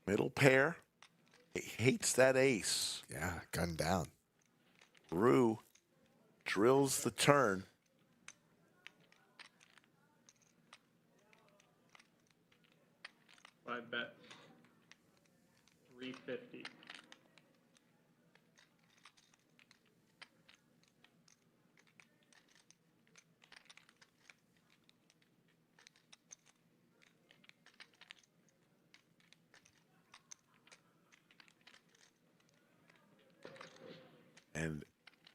Speaker 1: Middle pair. He hates that ace.
Speaker 21: Yeah, gun down.
Speaker 1: Rue drills the turn.
Speaker 11: Five bets. 350.
Speaker 1: And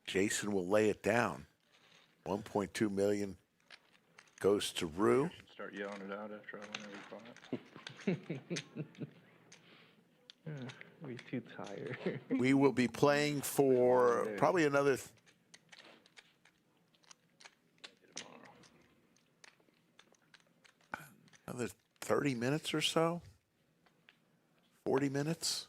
Speaker 1: Jason will lay it down. 1.2 million goes to Rue.
Speaker 8: Start yelling it out after I win every pot.
Speaker 12: We're too tired.
Speaker 1: We will be playing for probably another 30 minutes or so. 40 minutes.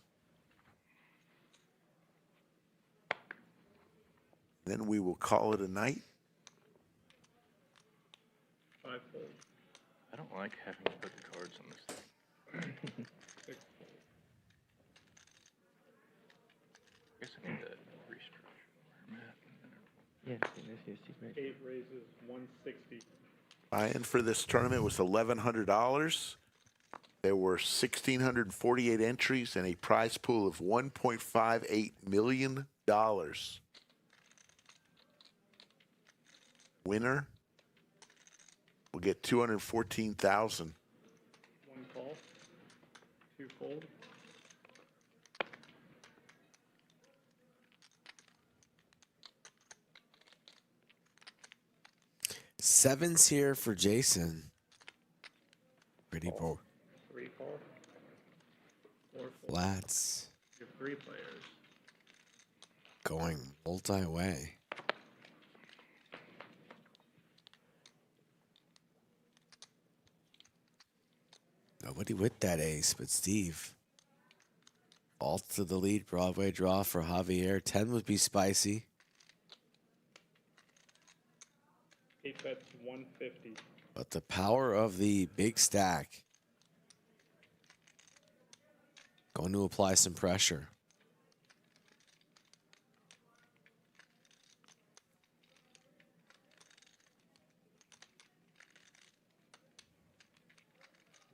Speaker 1: Then we will call it a night.
Speaker 11: 5 fold.
Speaker 8: I don't like having to put the cards on this thing.
Speaker 11: 6 fold.
Speaker 8: I guess I need to restructure where I'm at.
Speaker 12: Yes, that's your secret.
Speaker 11: 8 raises, 160.
Speaker 1: Buy-in for this tournament was $1,100. There were 1,648 entries and a prize pool of $1.58 million. Winner will get $214,000.
Speaker 11: 1 call. 2 fold.
Speaker 21: Sevens here for Jason. Pretty Flats.
Speaker 11: You have 3 players.
Speaker 21: Going multi-way. Nobody with that ace but Steve. Alt to the lead. Broadway draw for Javier. 10 would be spicy.
Speaker 11: 8 bets 150.
Speaker 21: But the power of the big stack going to apply some pressure.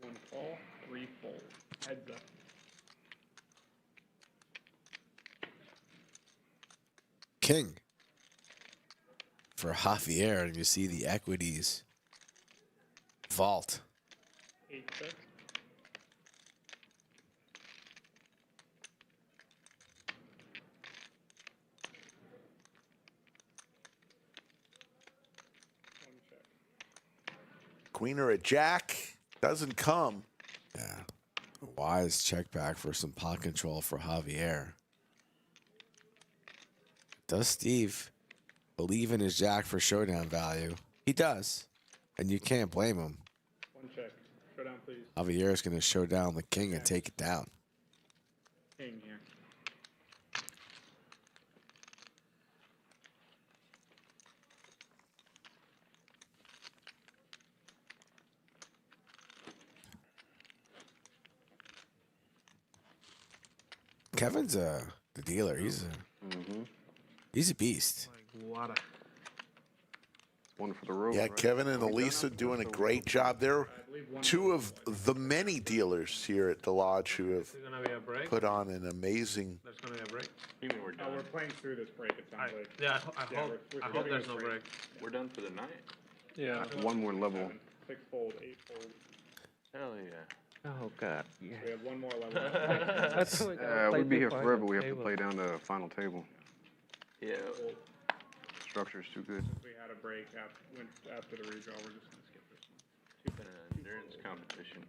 Speaker 11: One call, 3 fold. Heads up.
Speaker 21: King for Javier, and you see the equities vault.
Speaker 11: 8 bets.
Speaker 1: Queen or a jack doesn't come.
Speaker 21: Yeah. A wise check back for some pot control for Javier. Does Steve believe in his jack for showdown value? He does. And you can't blame him.
Speaker 11: 1 check. Showdown, please.
Speaker 21: Javier is going to show down the king and take it down.
Speaker 11: King here.
Speaker 21: Kevin's the dealer. He's a beast.
Speaker 8: What a one for the road.
Speaker 1: Yeah,
Speaker 8: right?
Speaker 1: Kevin and Elisa doing a great job. They're 2 of the many dealers here at the lodge who have
Speaker 8: Gonna be a break.
Speaker 1: put on an amazing.
Speaker 8: There's gonna be a break. You mean we're done?
Speaker 11: We're playing through this break, it sounds like.
Speaker 8: Yeah, I
Speaker 11: Yeah,
Speaker 8: hope.
Speaker 11: we're
Speaker 8: I
Speaker 11: still
Speaker 8: hope there's
Speaker 11: doing
Speaker 8: no
Speaker 11: break.
Speaker 8: break.
Speaker 14: We're done for the night.
Speaker 8: Yeah. One more level.
Speaker 11: 6 fold, 8 fold.
Speaker 14: Hell yeah.
Speaker 12: Oh God. Yeah.
Speaker 11: We have 1 more level.
Speaker 12: That's what we gotta play
Speaker 8: We'd be
Speaker 12: the
Speaker 8: here
Speaker 12: final
Speaker 8: forever. We have to
Speaker 12: table.
Speaker 8: play down the final table.
Speaker 14: Yeah.
Speaker 8: Structure's too good.
Speaker 11: Since we had a break after the redraw, we're just going to skip this one.
Speaker 14: It's been an endurance competition.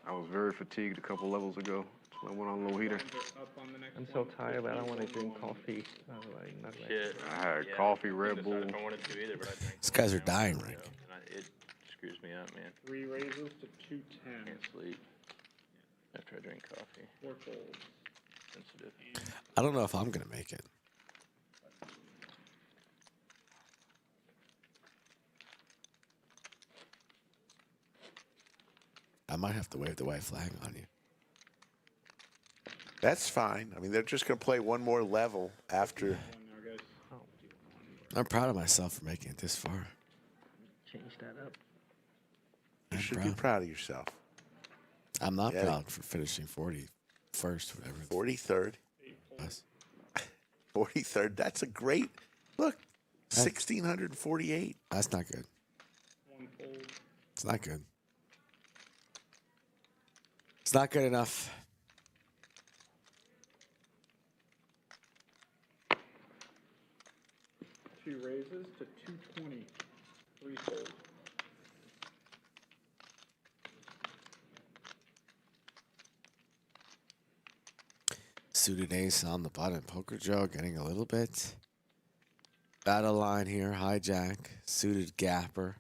Speaker 8: I was very fatigued a couple levels ago, so I went on a little heater.
Speaker 12: I'm so tired, but I don't want to drink coffee. Not like
Speaker 14: Shit.
Speaker 8: I had
Speaker 14: Yeah,
Speaker 8: coffee,
Speaker 14: I
Speaker 8: Red
Speaker 14: couldn't
Speaker 8: Bull.
Speaker 14: decide if I wanted to either, but I drank
Speaker 21: These guys are
Speaker 14: coffee
Speaker 21: dying,
Speaker 14: now,
Speaker 21: Rick.
Speaker 14: and it screws me up, man.
Speaker 11: 3 raises to 210.
Speaker 14: Can't sleep after I drink coffee.
Speaker 11: 4 folds.
Speaker 14: Sensitive.
Speaker 21: I don't know if I'm going to make it. I might have to wave the white flag on you.
Speaker 1: That's fine. I mean, they're just going to play 1 more level after.
Speaker 21: I'm proud of myself for making it this far.
Speaker 12: change that up.
Speaker 1: You should be proud of yourself.
Speaker 21: I'm not
Speaker 1: Yeah.
Speaker 21: proud for finishing 41st, whatever.
Speaker 1: 43rd. 43rd. That's a great look. 1,648.
Speaker 21: That's not good. It's not good. It's not good enough.
Speaker 11: Two raises to 220. 3 fold.
Speaker 21: Suited ace on the button. Poker Joe getting a little bit battle line here. Hijack. Suited gapper.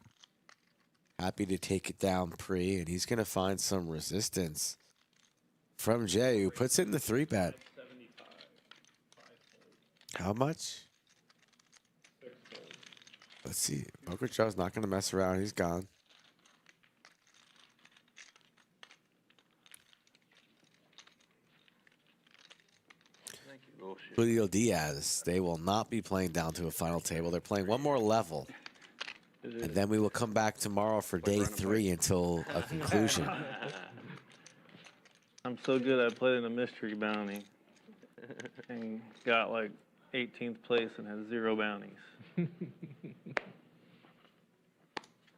Speaker 21: Happy to take it down pre, and he's going to find some resistance from Jay, who puts in the 3-bet. How much? Let's see. Poker Joe's not going to mess around. He's gone. Julio Diaz. They will not be playing down to a final table. They're playing one more level. And then we will come back tomorrow for day 3 until a conclusion.
Speaker 12: I'm so good I played in a mystery bounty and got like 18th place and had 0 bounties.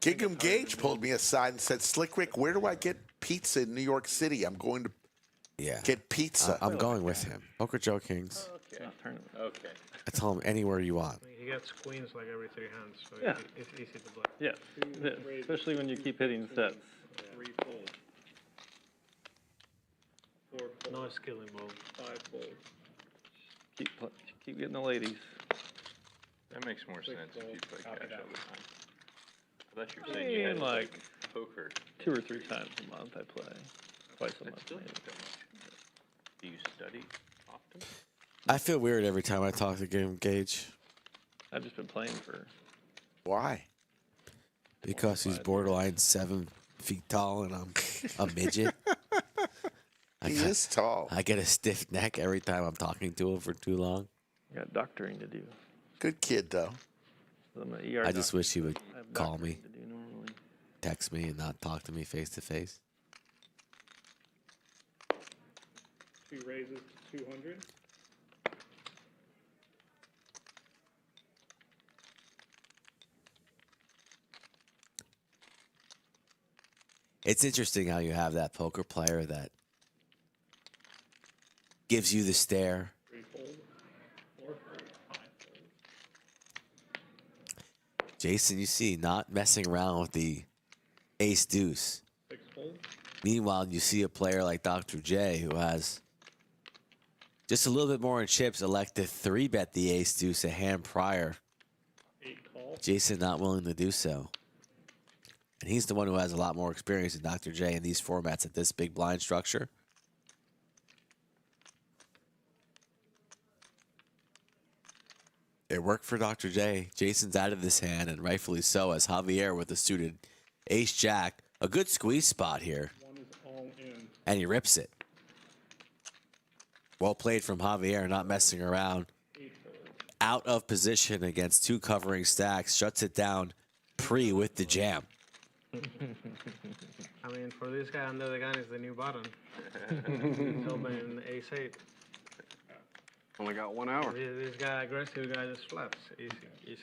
Speaker 1: Gig'em Gage pulled me aside and said, Slick Rick, where do I get pizza in New York City? I'm going to get pizza.
Speaker 21: I'm going with him. Poker Joe Kings.
Speaker 14: Okay.
Speaker 21: I tell him anywhere you want.
Speaker 8: He gets queens like every 3 hands, so
Speaker 12: Yeah.
Speaker 8: it's easy to play.
Speaker 12: Yeah, especially when you keep hitting sets.
Speaker 11: 3 fold. 4 fold.
Speaker 12: No skill involved.
Speaker 11: 5 fold.
Speaker 12: Keep getting the ladies.
Speaker 8: That makes more
Speaker 11: 6
Speaker 8: sense if you
Speaker 11: fold.
Speaker 8: play
Speaker 11: Copy
Speaker 8: cash
Speaker 11: that.
Speaker 8: all the time. I thought you were saying you had
Speaker 12: Like
Speaker 8: poker.
Speaker 12: 2 or 3 times a month I play. Twice a
Speaker 8: That's
Speaker 12: month.
Speaker 8: still
Speaker 12: maybe.
Speaker 8: not that much. Do you study often?
Speaker 21: I feel weird every time I talk to Gage
Speaker 12: I've just been playing for.
Speaker 1: Why?
Speaker 21: because he's borderline 7 feet tall and I'm a midget.
Speaker 1: He is tall.
Speaker 21: I get a stiff neck every time I'm talking to him for too long.
Speaker 12: Got doctoring to do.
Speaker 1: Good kid, though.
Speaker 12: I'm an ER
Speaker 21: I just wish he would
Speaker 12: I have
Speaker 21: call
Speaker 12: doctoring
Speaker 21: me,
Speaker 12: to do normally.
Speaker 21: text me, and not talk to me face to face.
Speaker 11: 2 raises to 200.
Speaker 21: It's interesting how you have that poker player that gives you the stare.
Speaker 11: 3 fold. 4 fold. 5 fold.
Speaker 21: Jason, you see, not messing around with the ace deuce.
Speaker 11: 6 fold.
Speaker 21: Meanwhile, you see a player like Dr. J who has just a little bit more in chips, elect to 3-bet the ace deuce a hand prior.
Speaker 11: 8 call.
Speaker 21: Jason not willing to do so. And he's the one who has a lot more experience than Dr. J in these formats at this big blind structure. It worked for Dr. J. Jason's out of this hand, and rightfully so, as Javier with a suited ace-jack. A good squeeze spot here.
Speaker 11: 1 is all in.
Speaker 21: And he rips it. Well played from Javier, not messing around.
Speaker 11: 8 fold.
Speaker 21: Out of position against 2 covering stacks. Shuts it down pre with the jam.
Speaker 12: I mean, for this guy under the gun is the new button. He's opening ace-8.
Speaker 8: Only got 1 hour.
Speaker 12: This guy aggressive guy just flaps. Easy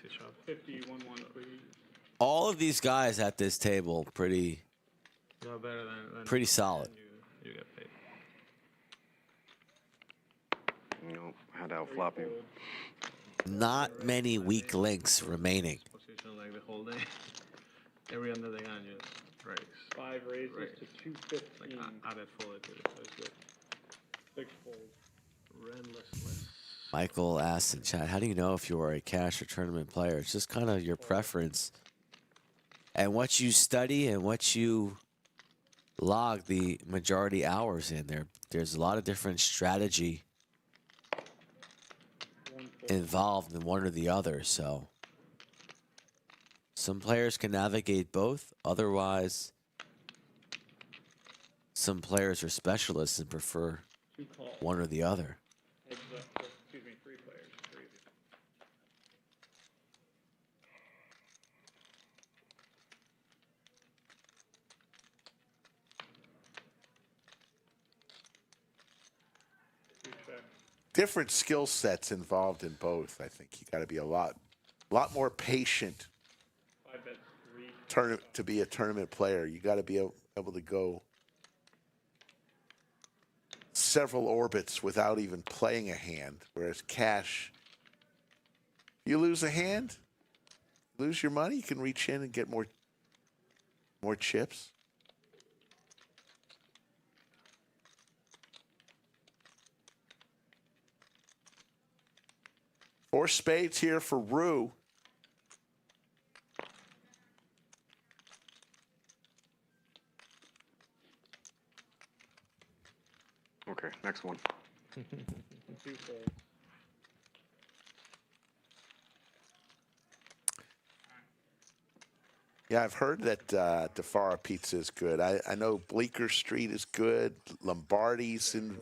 Speaker 12: shot.
Speaker 11: 50, 1, 1, 3.
Speaker 21: All of these guys at this table pretty
Speaker 12: No better than
Speaker 21: pretty solid.
Speaker 12: You get paid.
Speaker 8: Nope, had to outflop him.
Speaker 21: Not many weak links remaining.
Speaker 12: Position like the whole day. Every under the gun just raise.
Speaker 11: 5 raises
Speaker 12: Raise.
Speaker 11: to 215.
Speaker 12: Like added fully to it, so it's good.
Speaker 11: 6 fold.
Speaker 12: Relentless.
Speaker 21: Michael asks in chat, how do you know if you are a cash or tournament player? It's just kind of your preference. And what you study and what you log the majority hours in. There's a lot of different strategy involved in one or the other. So some players can navigate both. Otherwise, some players are specialists and prefer
Speaker 11: 2 calls.
Speaker 21: one or the other.
Speaker 11: Heads up. Excuse me, 3 players. 3 of you.
Speaker 1: Different skill sets involved in both. I think you got to be a lot more patient
Speaker 11: 5 bets 3.
Speaker 1: to be a tournament player. You got to be able to go several orbits without even playing a hand. Whereas cash, you lose a hand, lose your money, you can reach in and get more chips. Four spades here for Rue.
Speaker 8: Okay, next one.
Speaker 11: 2 folds.
Speaker 1: Yeah, I've heard that DeFara Pizza is good. I know Bleecker Street is good. Lombardi's in.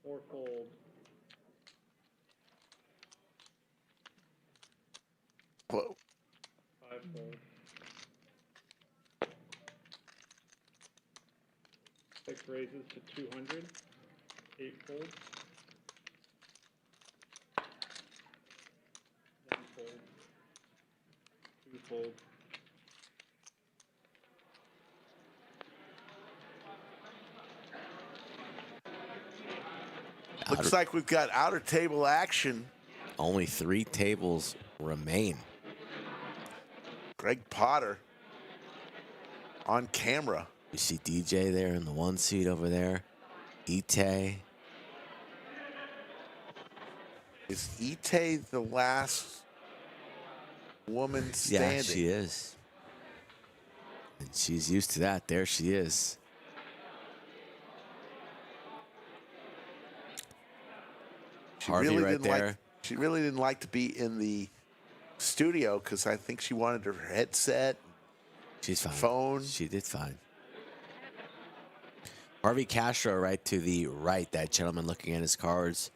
Speaker 11: Four fold.
Speaker 1: Whoa.
Speaker 11: 5 fold. 6 raises to 200. 8 fold. 1 fold. 2 fold.
Speaker 1: Looks like we've got outer table action.
Speaker 21: Only 3 tables remain.
Speaker 1: Greg Potter on camera.
Speaker 21: You see DJ there in the 1 seat over there. Ite.
Speaker 1: Is Ite the last woman standing?
Speaker 21: Yeah, she is. And she's used to that. There she is. Harvey right there.
Speaker 1: She really didn't like to be in the studio because I think she wanted her headset.
Speaker 21: She's fine.
Speaker 1: Phone.
Speaker 21: She did fine. Harvey Castro right to the right, that gentleman looking at his cards.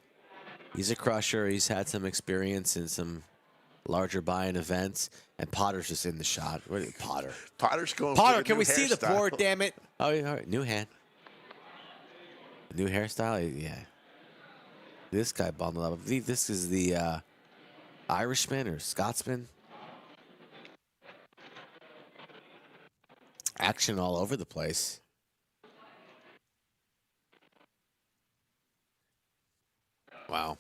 Speaker 21: He's a crusher. He's had some experience in some larger buy-in events. And Potter's just in the shot. What is Potter?
Speaker 1: Potter's going
Speaker 21: Potter,
Speaker 1: for
Speaker 21: can
Speaker 1: new
Speaker 21: we see the
Speaker 1: hairstyle.
Speaker 21: board, damn it? Oh, yeah, all right. New hand. New hairstyle? Yeah. This guy bundled up. I believe this is the Irishman or Scotsman. Action all over the place. Wow.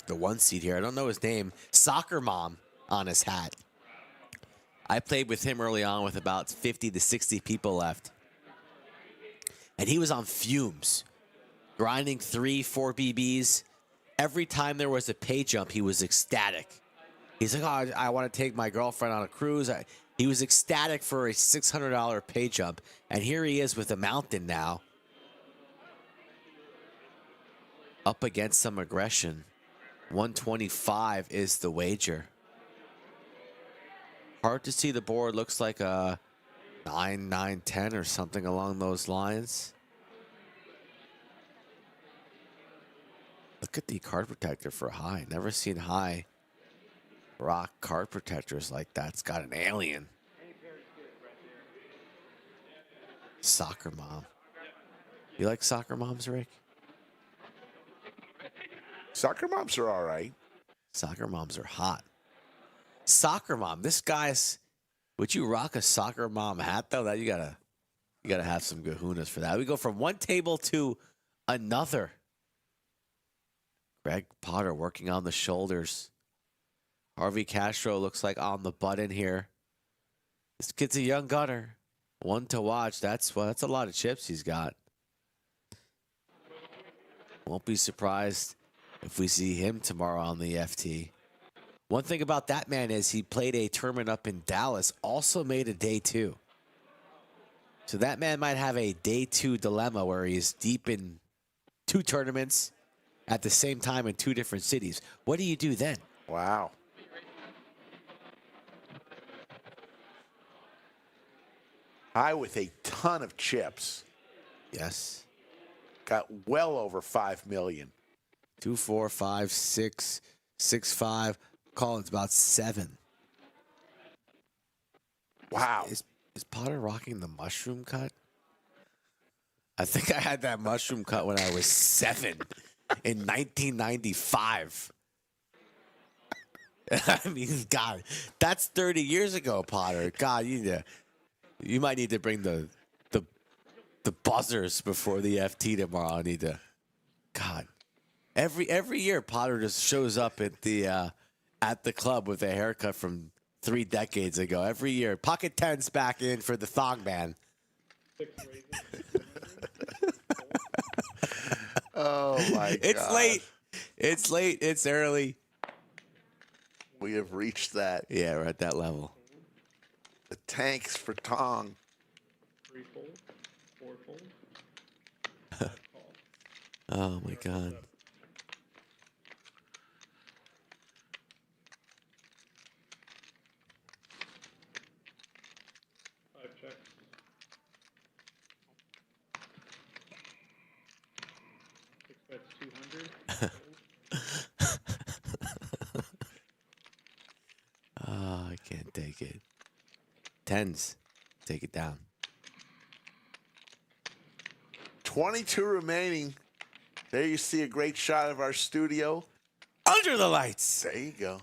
Speaker 21: The 1 seat here. I don't know his name. Soccer Mom on his hat. I played with him early on with about 50 to 60 people left. And he was on fumes. Grinding 3, 4 BBs. Every time there was a pay jump, he was ecstatic. He's like, oh, I want to take my girlfriend on a cruise. He was ecstatic for a $600 pay jump. And here he is with a mountain now. Up against some aggression. 125 is the wager. Hard to see the board. Looks like a 9, 9, 10 or something along those lines. Look at the card protector for high. Never seen high rock card protectors like that. It's got an alien. Soccer Mom. You like Soccer Moms, Rick?
Speaker 1: Soccer Moms are all right.
Speaker 21: Soccer Moms are hot. Soccer Mom. This guy's. Would you rock a Soccer Mom hat though? That you gotta have some kahunas for that. We go from one table to another. Greg Potter working on the shoulders. Harvey Castro looks like on the button here. This kid's a young gunner. One to watch. That's a lot of chips he's got. Won't be surprised if we see him tomorrow on the FT. One thing about that man is he played a tournament up in Dallas, also made a day 2. So that man might have a day 2 dilemma where he's deep in 2 tournaments at the same time in 2 different cities. What do you do then?
Speaker 1: Wow. High with a ton of chips.
Speaker 21: Yes.
Speaker 1: Got well over 5 million.
Speaker 21: 2, 4, 5, 6, 6, 5. Collins about 7.
Speaker 1: Wow.
Speaker 21: Is Potter rocking the mushroom cut? I think I had that mushroom cut when I was 7 in 1995. I mean, God, that's 30 years ago, Potter. God, you might need to bring the buzzers before the FT tomorrow. I need to. God, every year Potter just shows up at the club with a haircut from 3 decades ago. Every year, Pocket 10's back in for the thong man.
Speaker 1: Oh my God!
Speaker 21: It's late. It's late. It's early.
Speaker 1: We have reached that.
Speaker 21: Yeah, we're at that level.
Speaker 1: The tanks for Tong.
Speaker 11: 3-fold, 4-fold.
Speaker 21: Oh my God.
Speaker 11: Five checks. Six bets, 200.
Speaker 21: Oh, I can't take it. 10s. Take it down.
Speaker 1: 22 remaining. There you see a great shot of our studio.
Speaker 21: Under the lights.
Speaker 1: There you go.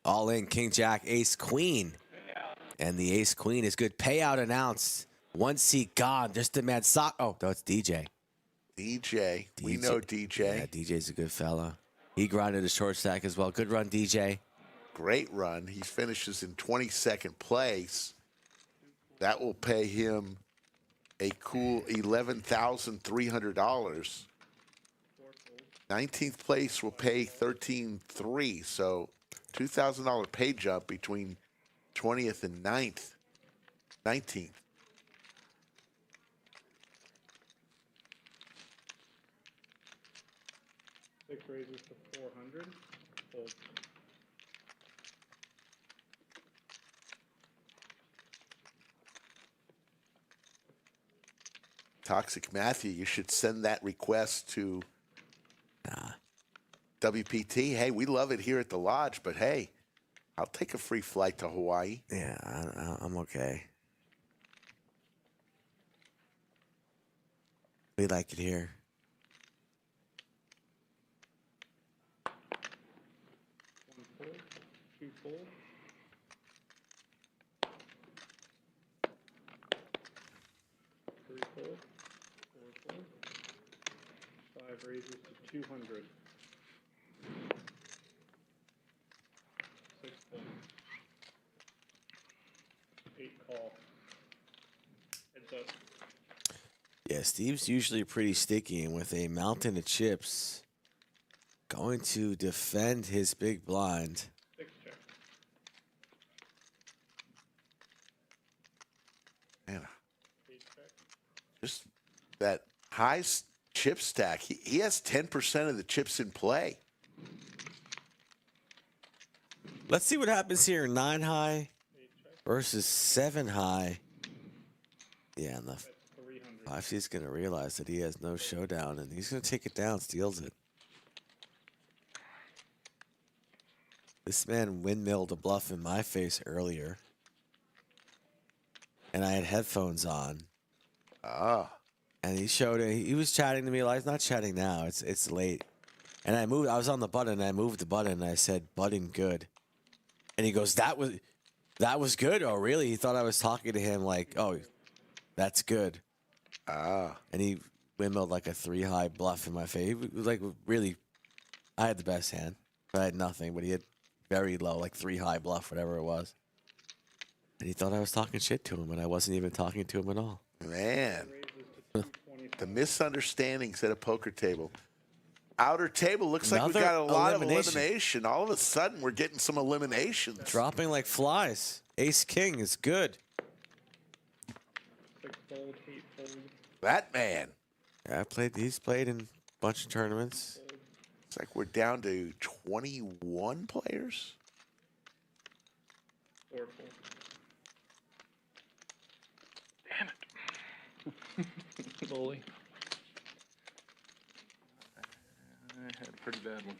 Speaker 21: All in, King, Jack, Ace, Queen. And the Ace, Queen is good. Payout announced. 1 seat gone. Just demand sock. Oh, no, it's DJ.
Speaker 1: DJ. We know DJ.
Speaker 21: Yeah, DJ's a good fella. He grinded a short stack as well. Good run, DJ.
Speaker 1: Great run. He finishes in 22nd place. That will pay him a cool $11,300. 19th place will pay $13,300. So $2,000 pay jump between 20th and 19th.
Speaker 11: Six raises to 400. Fold.
Speaker 1: Toxic Matthew, you should send that request to WPT. Hey, we love it here at the lodge, but hey, I'll take a free flight to Hawaii.
Speaker 21: Yeah, I'm okay. We like it here.
Speaker 11: One fold, two fold. Three fold, four fold. Five raises to 200. Six fold. Eight call. Heads up.
Speaker 21: Yeah, Steve's usually pretty sticky, and with a mountain of chips, going to defend his big blind.
Speaker 11: Six check.
Speaker 1: Man,
Speaker 11: Eight check.
Speaker 1: just that high chip stack. He has 10% of the chips in play.
Speaker 21: Let's see what happens here. 9 high versus 7 high. Yeah, and the 5C's going to realize that he has no showdown, and he's going to take it down, steals it. This man windmilled a bluff in my face earlier, and I had headphones on. And he showed it. He was chatting to me like, not chatting now. It's late. And I was on the button, and I moved the button, and I said, button good. And he goes, that was good? Oh, really? He thought I was talking to him like, oh, that's good. And he windmilled like a 3 high bluff in my face. He was like, really, I had the best hand, but I had nothing. But he had very low, like 3 high bluff, whatever it was. And he thought I was talking shit to him, and I wasn't even talking to him at all.
Speaker 1: Man, the misunderstandings at a poker table. Outer table looks like we
Speaker 21: Another
Speaker 1: got a lot of
Speaker 21: elimination.
Speaker 1: elimination. All of a sudden, we're getting some eliminations.
Speaker 21: Dropping like flies. Ace King is good.
Speaker 11: Six fold, eight fold.
Speaker 1: That man.
Speaker 21: Yeah, he's played in a bunch of tournaments.
Speaker 1: It's like we're down to 21 players.
Speaker 11: Four fold. Damn it.
Speaker 8: Slowly. I had a pretty bad one.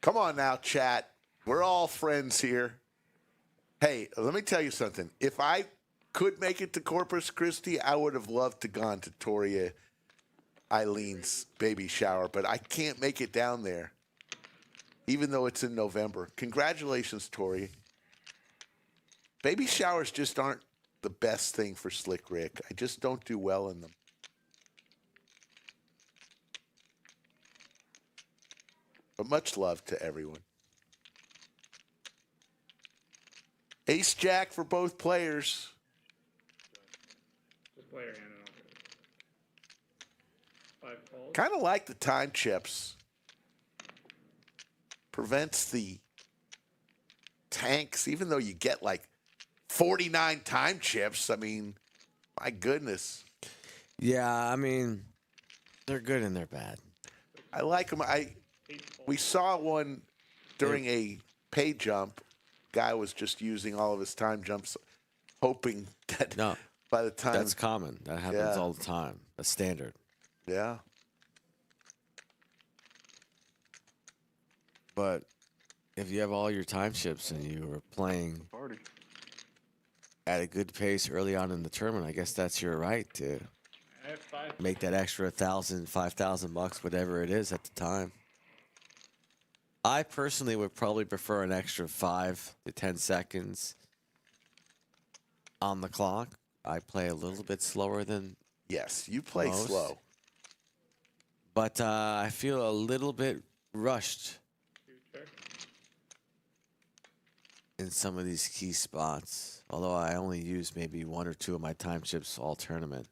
Speaker 1: Come on now, chat. We're all friends here. Hey, let me tell you something. If I could make it to Corpus Christi, I would have loved to gone to Toria Eileen's baby shower, but I can't make it down there, even though it's in November. Congratulations, Tori. Baby showers just aren't the best thing for Slick Rick. I just don't do well in them. But much love to everyone. Ace Jack for both players.
Speaker 11: Just play your hand and I'll get it. 5 calls.
Speaker 1: Kind of like the time chips. Prevents the tanks, even though you get like 49 time chips. I mean, my goodness.
Speaker 21: Yeah, I mean, they're good and they're bad.
Speaker 1: I like them. We saw one during a pay jump. Guy was just using all of his time jumps, hoping that by the time.
Speaker 21: That's common. That happens all the time. That's standard.
Speaker 1: Yeah.
Speaker 21: But if you have all your time chips and you were playing at a good pace early on in the tournament, I guess that's your right to
Speaker 11: I have 5.
Speaker 21: make that extra $1,000, $5,000 bucks, whatever it is at the time. I personally would probably prefer an extra 5 to 10 seconds on the clock. I play a little bit slower than
Speaker 1: Yes, you play
Speaker 21: most,
Speaker 1: slow.
Speaker 21: but I feel a little bit rushed in some of these key spots. Although I only use maybe 1 or 2 of my time chips all tournament.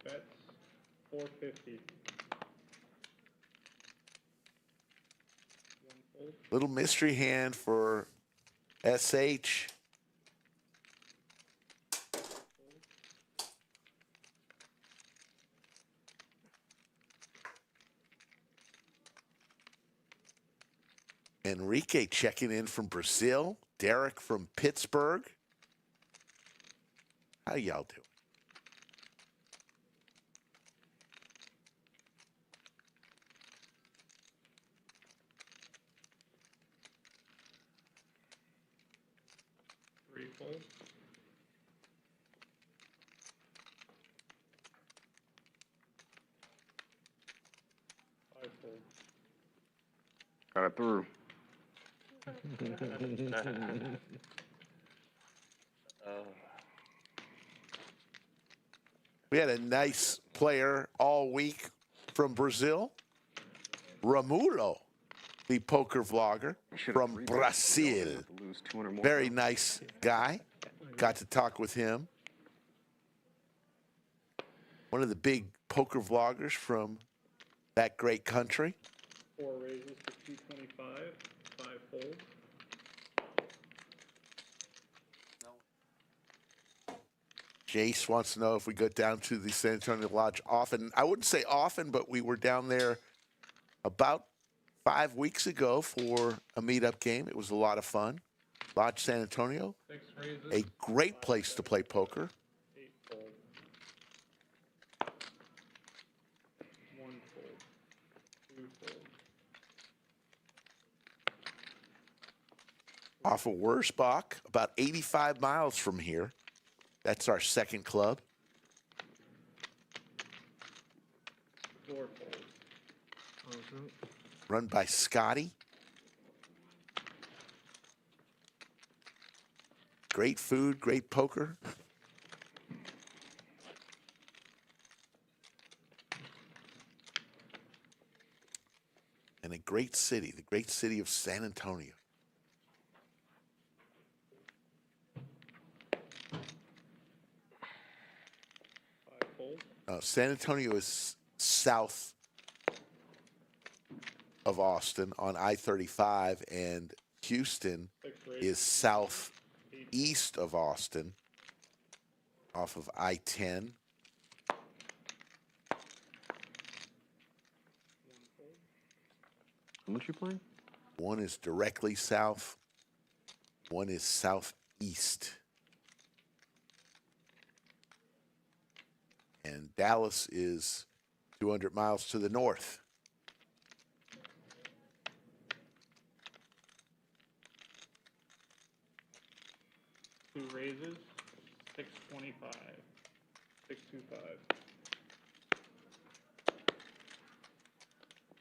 Speaker 11: Bets, 450.
Speaker 1: Little mystery hand for SH. Enrique checking in from Brazil. Derek from Pittsburgh. How y'all doing?
Speaker 11: Three fold. Five fold.
Speaker 8: Got it through.
Speaker 1: We had a nice player all week from Brazil. Ramuro, the poker vlogger from Brazil. Very nice guy. Got to talk with him. One of the big poker vloggers from that great country.
Speaker 11: 4 raises to 225. 5 fold.
Speaker 1: Jace wants to know if we go down to the San Antonio Lodge often. I wouldn't say often, but we were down there about 5 weeks ago for a meetup game. It was a lot of fun. Lodge San Antonio,
Speaker 11: 6 raises.
Speaker 1: a great place to play poker.
Speaker 11: 8 fold. 1 fold. 2 fold.
Speaker 1: Off of Wurzbach, about 85 miles from here. That's our second club.
Speaker 11: 4 fold.
Speaker 1: Run by Scotty. Great food, great poker. And a great city, the great city of San Antonio. San Antonio is south of Austin on I-35, and Houston is southeast of Austin off of I-10.
Speaker 8: How much you playing?
Speaker 1: One is directly south. One is southeast. And Dallas is 200 miles to the north.
Speaker 11: Two raises, 625. 625.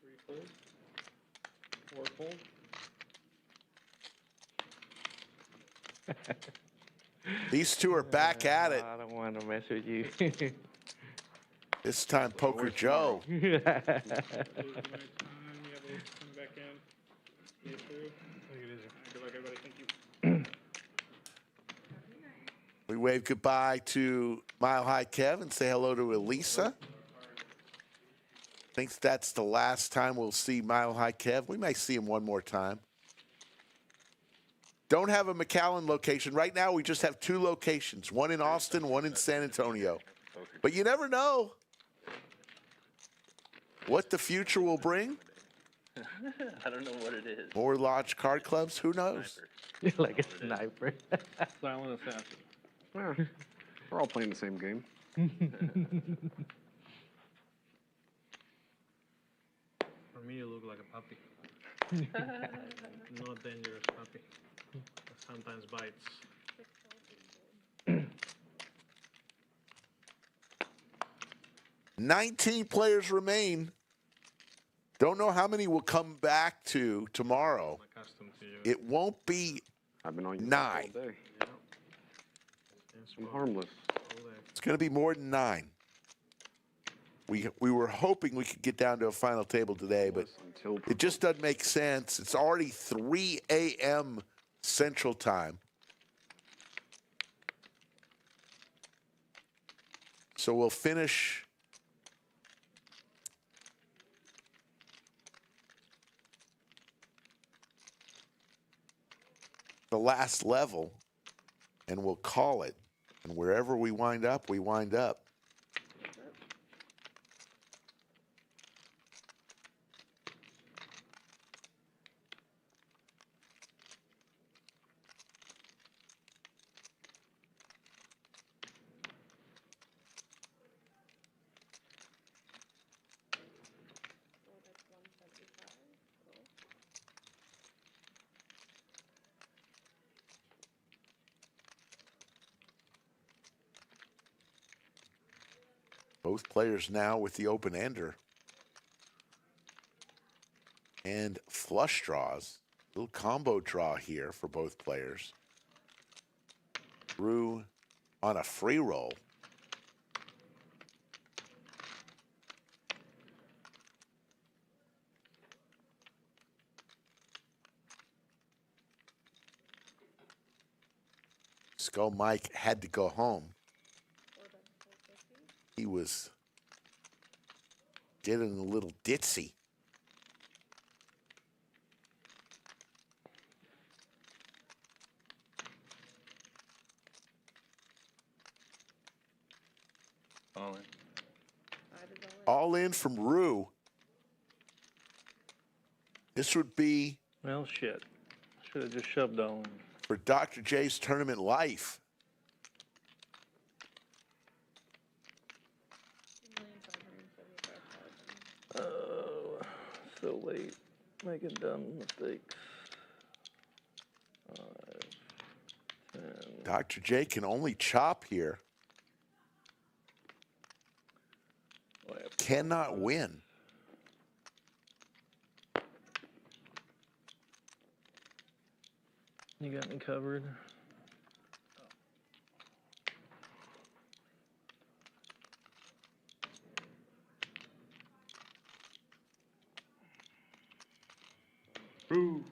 Speaker 11: 3 fold. 4 fold.
Speaker 1: These two are back at it.
Speaker 12: I don't want to mess with you.
Speaker 1: This time, Poker Joe. We wave goodbye to Mile High Kev and say hello to Elisa. Thinks that's the last time we'll see Mile High Kev. We may see him one more time. Don't have a McAllen location. Right now, we just have 2 locations, one in Austin, one in San Antonio. But you never know what the future will bring.
Speaker 3: I don't know what it is.
Speaker 1: More Lodge card clubs, who knows?
Speaker 12: You're like a sniper.
Speaker 8: Silent assassin. Well, we're all playing the same game.
Speaker 16: For me, you look like a puppy.
Speaker 12: Not dangerous puppy. Sometimes bites.
Speaker 1: 19 players remain. Don't know how many will come back to tomorrow.
Speaker 12: Accustomed to you.
Speaker 1: It won't be
Speaker 8: I've been on you
Speaker 1: 9.
Speaker 8: all day. I'm harmless.
Speaker 1: It's going to be more than 9. We were hoping we could get down to a final table today, but it just doesn't make sense. It's already 3 a.m. Central Time. So we'll finish the last level and we'll call it. And wherever we wind up, we wind up. Both players now with the open-ender. And flush draws. Little combo draw here for both players. Drew on a free roll. Skull Mike had to go home. He was getting a little ditzy.
Speaker 8: All in.
Speaker 1: All in from Rue. This would be
Speaker 12: Well, shit. Should have just shoved all in.
Speaker 1: for Dr. J's tournament life.
Speaker 12: Oh, so late. Making dumb mistakes. 5, 10.
Speaker 1: Dr. J can only chop here. Cannot win.
Speaker 12: You got me covered.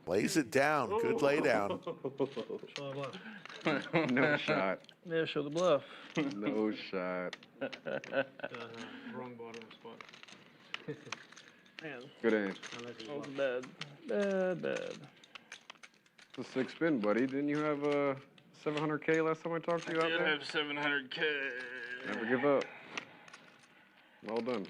Speaker 1: Lays it down. Good lay down.
Speaker 12: Show the bluff.
Speaker 8: No shot.
Speaker 12: Yeah, show the bluff.
Speaker 8: No shot.
Speaker 12: Wrong bottom spot. Man.
Speaker 8: Good aim.
Speaker 12: That was bad. Bad, bad.
Speaker 8: It's a 6 spin, buddy. Didn't you have 700K last time I talked to you out
Speaker 12: did
Speaker 8: there?
Speaker 12: have 700K.
Speaker 8: Never give up. Well done.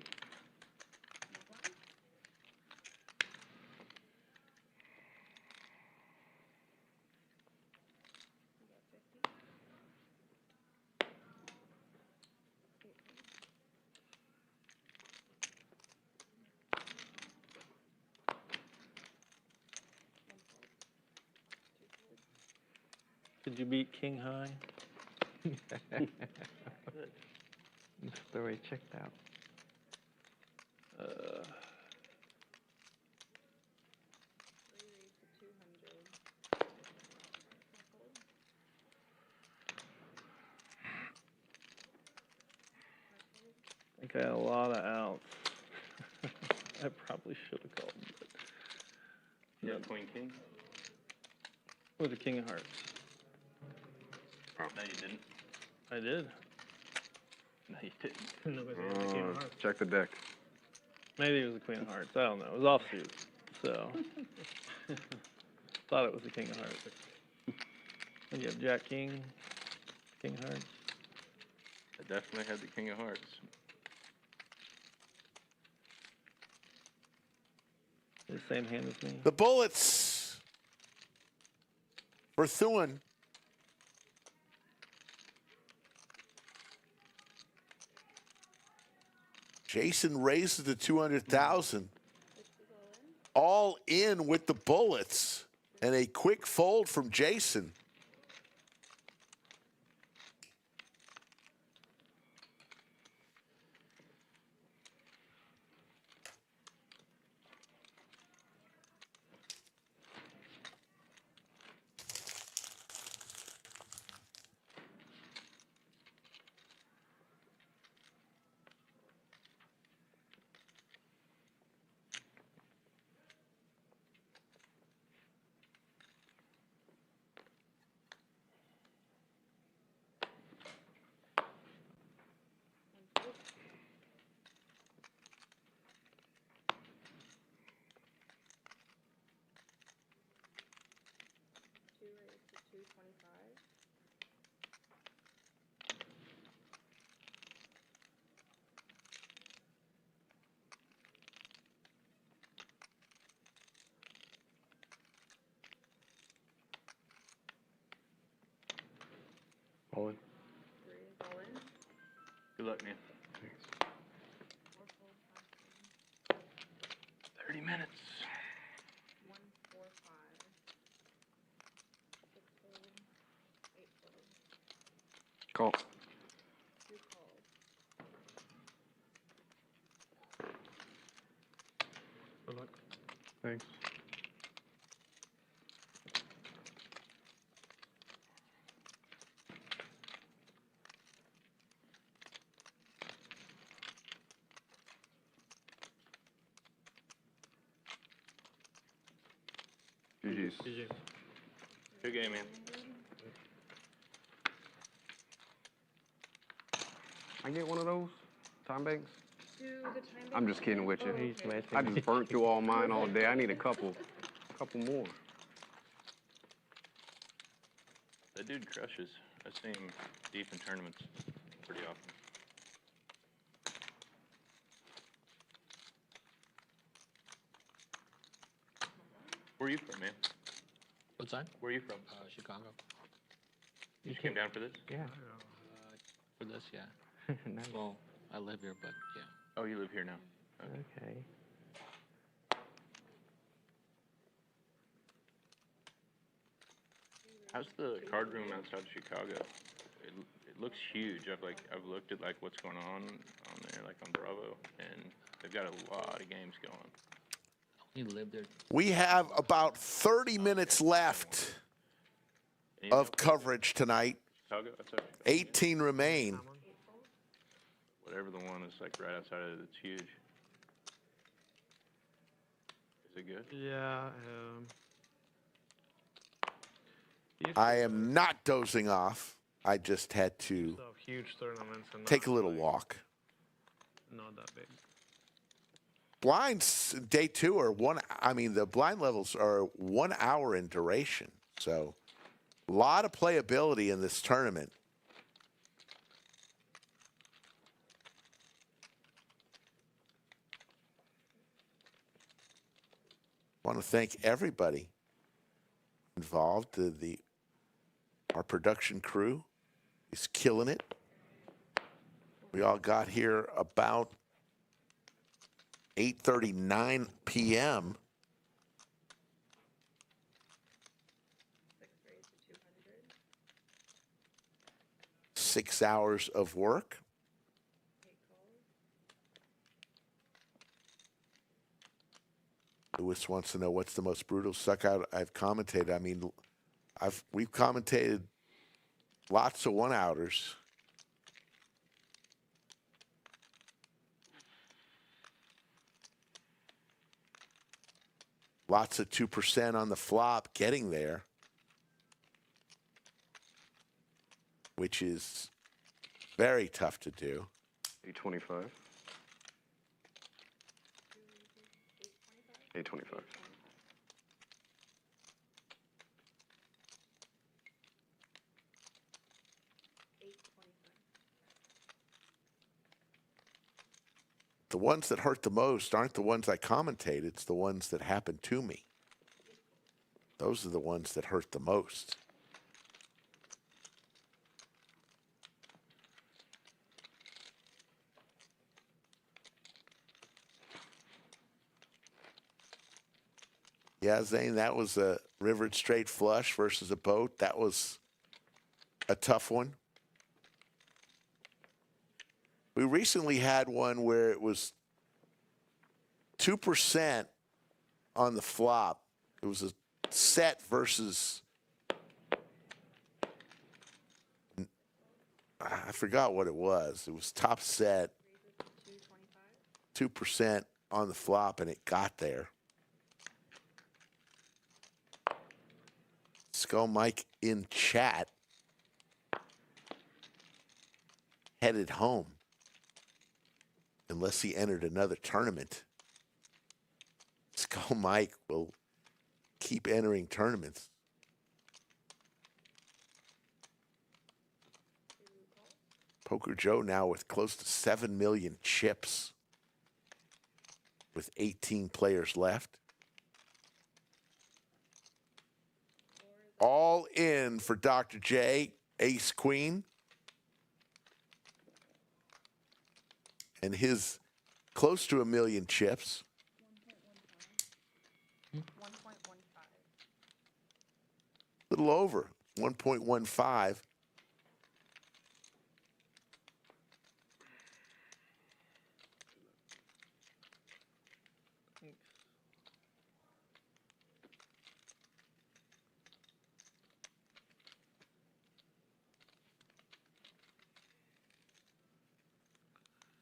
Speaker 12: Did you beat King High?
Speaker 14: Story checked out.
Speaker 12: I think I had a lot of outs. I probably should have called. But
Speaker 8: Yeah, Queen King.
Speaker 12: With the King of Hearts.
Speaker 8: No, you didn't.
Speaker 12: I did.
Speaker 8: No, you didn't.
Speaker 12: No, but it was the King of Hearts.
Speaker 8: Check the deck.
Speaker 12: Maybe it was the Queen of Hearts. I don't know. It was offsuit. So thought it was the King of Hearts. And you have Jack King, King of Hearts.
Speaker 8: I definitely had the King of Hearts.
Speaker 12: The same hand as me.
Speaker 1: The bullets for Thuan. Jason raises to 200,000. all in with the bullets. And a quick fold from Jason.
Speaker 8: All in.
Speaker 12: Good luck, man. 30 minutes.
Speaker 8: Call.
Speaker 12: Good luck.
Speaker 8: Thanks. GG's.
Speaker 12: GG. Good game, man.
Speaker 8: I get one of those time banks.
Speaker 13: Do the time
Speaker 8: I'm just kidding with you.
Speaker 13: He's messing
Speaker 8: I just burnt through all mine all day. I need a couple more.
Speaker 12: That dude crushes. I see him deep in tournaments pretty often. Where are you from, man?
Speaker 16: What's that?
Speaker 12: Where are you from?
Speaker 16: Chicago.
Speaker 12: You just came down for this?
Speaker 16: Yeah. For this, yeah.
Speaker 12: Nice.
Speaker 16: Well, I live here, but yeah.
Speaker 12: Oh, you live here now?
Speaker 7: Okay.
Speaker 12: How's the card room outside of Chicago? It looks huge. I've looked at like what's going on there, like on Bravo, and they've got a lot of games going.
Speaker 16: You live there.
Speaker 1: We have about 30 minutes left of coverage tonight.
Speaker 12: Chicago? That's okay.
Speaker 1: 18 remain.
Speaker 12: Whatever the one is like right outside of it, it's huge. Is it good?
Speaker 18: Yeah.
Speaker 1: I am not dozing off. I just had to
Speaker 18: So huge tournaments and
Speaker 1: take a little walk.
Speaker 18: not that big.
Speaker 1: Blinds day 2 are the blind levels are 1 hour in duration. So a lot of playability in this tournament. I want to thank everybody involved. Our production crew is killing it. We all got here about 8:39 p.m. Six hours of work. Lewis wants to know what's the most brutal suck out I've commentated. I mean, we've commentated lots of one-outers. Lots of 2% on the flop getting there, which is very tough to do.
Speaker 8: 825. 825.
Speaker 1: The ones that hurt the most aren't the ones I commentate. It's the ones that happen to me. Those are the ones that hurt the most. Yeah, Zane, that was a rivered straight flush versus a boat. That was a tough one. We recently had one where it was 2% on the flop. It was a set versus, I forgot what it was. It was top set, 2% on the flop, and it got there. Skull Mike in chat headed home unless he entered another tournament. Skull Mike will keep entering tournaments. Poker Joe now with close to 7 million chips with 18 players left. All in for Dr. J, ace queen. And his close to 1 million chips.
Speaker 13: 1.15.
Speaker 1: Little over, 1.15.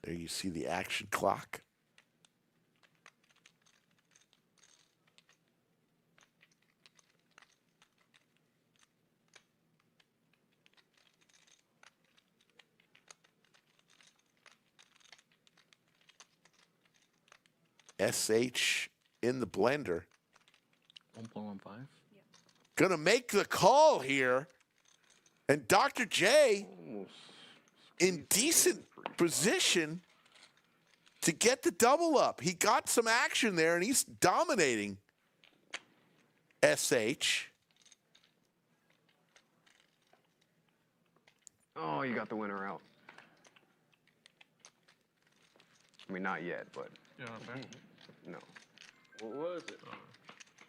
Speaker 1: There you see the action clock. SH in the blender.
Speaker 16: 1.15.
Speaker 1: Gonna make the call here. And Dr. J in decent position to get the double up. He got some action there, and he's dominating SH.
Speaker 8: Oh, you got the winner out. I mean, not yet, but no.
Speaker 18: What was it?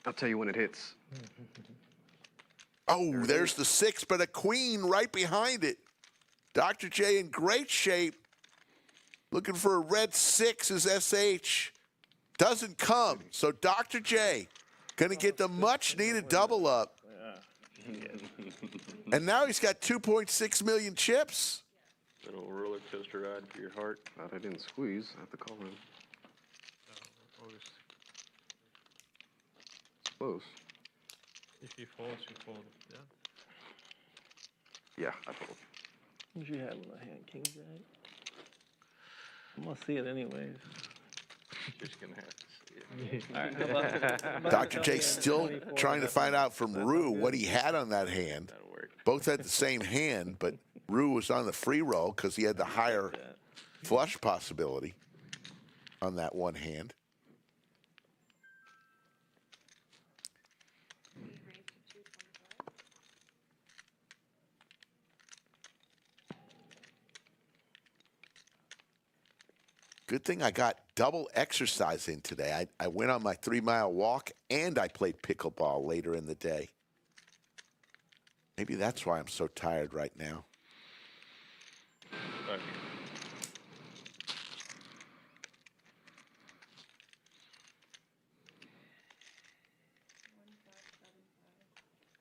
Speaker 8: I'll tell you when it hits.
Speaker 1: Oh, there's the 6, but a queen right behind it. Dr. J in great shape. Looking for a red 6 as SH. Doesn't come. So Dr. J going to get the much-needed double up. And now he's got 2.6 million chips.
Speaker 12: Little roller coaster ride for your heart.
Speaker 8: Glad I didn't squeeze. I have to call him. It's close.
Speaker 18: If he folds, you fold. Yeah.
Speaker 8: Yeah, I fold.
Speaker 10: What you have in my hand, King Jack? I'm gonna see it anyways.
Speaker 12: Just gonna have to see it.
Speaker 10: All right, how about
Speaker 1: Dr. J still trying to find out from Rue what he had on that hand. Both had the same hand, but Rue was on the free roll because he had the higher flush possibility on that one hand. Good thing I got double exercise in today. I went on my 3-mile walk and I played pickleball later in the day. Maybe that's why I'm so tired right now.
Speaker 12: Okay.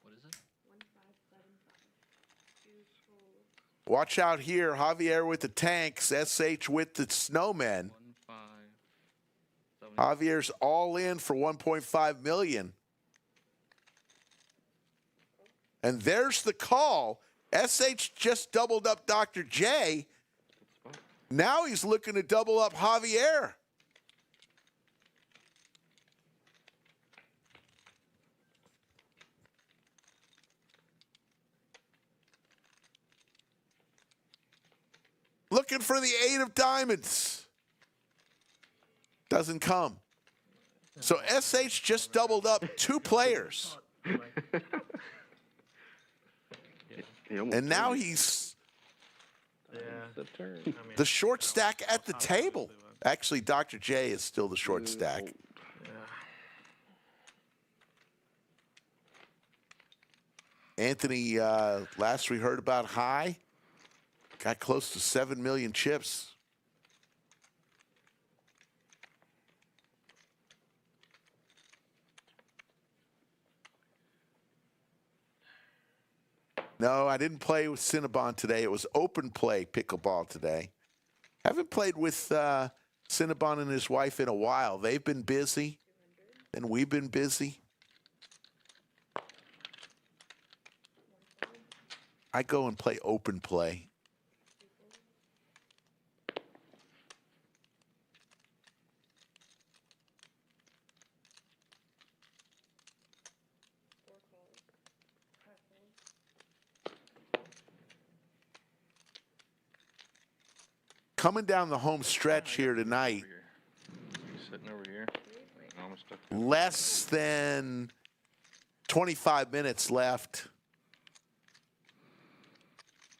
Speaker 16: What is it?
Speaker 1: Watch out here. Javier with the tanks. SH with the snowmen.
Speaker 16: 1.5.
Speaker 1: Javier's all in for 1.5 million. And there's the call. SH just doubled up Dr. J. Now he's looking to double up Javier. Looking for the 8 of diamonds. Doesn't come. So SH just doubled up 2 players. And now he's the short stack at the table. Actually, Dr. J is still the short stack. Anthony, last we heard about High, got close to 7 million chips. No, I didn't play with Cinnabon today. It was open play pickleball today. Haven't played with Cinnabon and his wife in a while. They've been busy, and we've been busy. I go and play open play. Coming down the home stretch here tonight,
Speaker 12: Sitting over here. Almost stuck.
Speaker 1: less than 25 minutes left.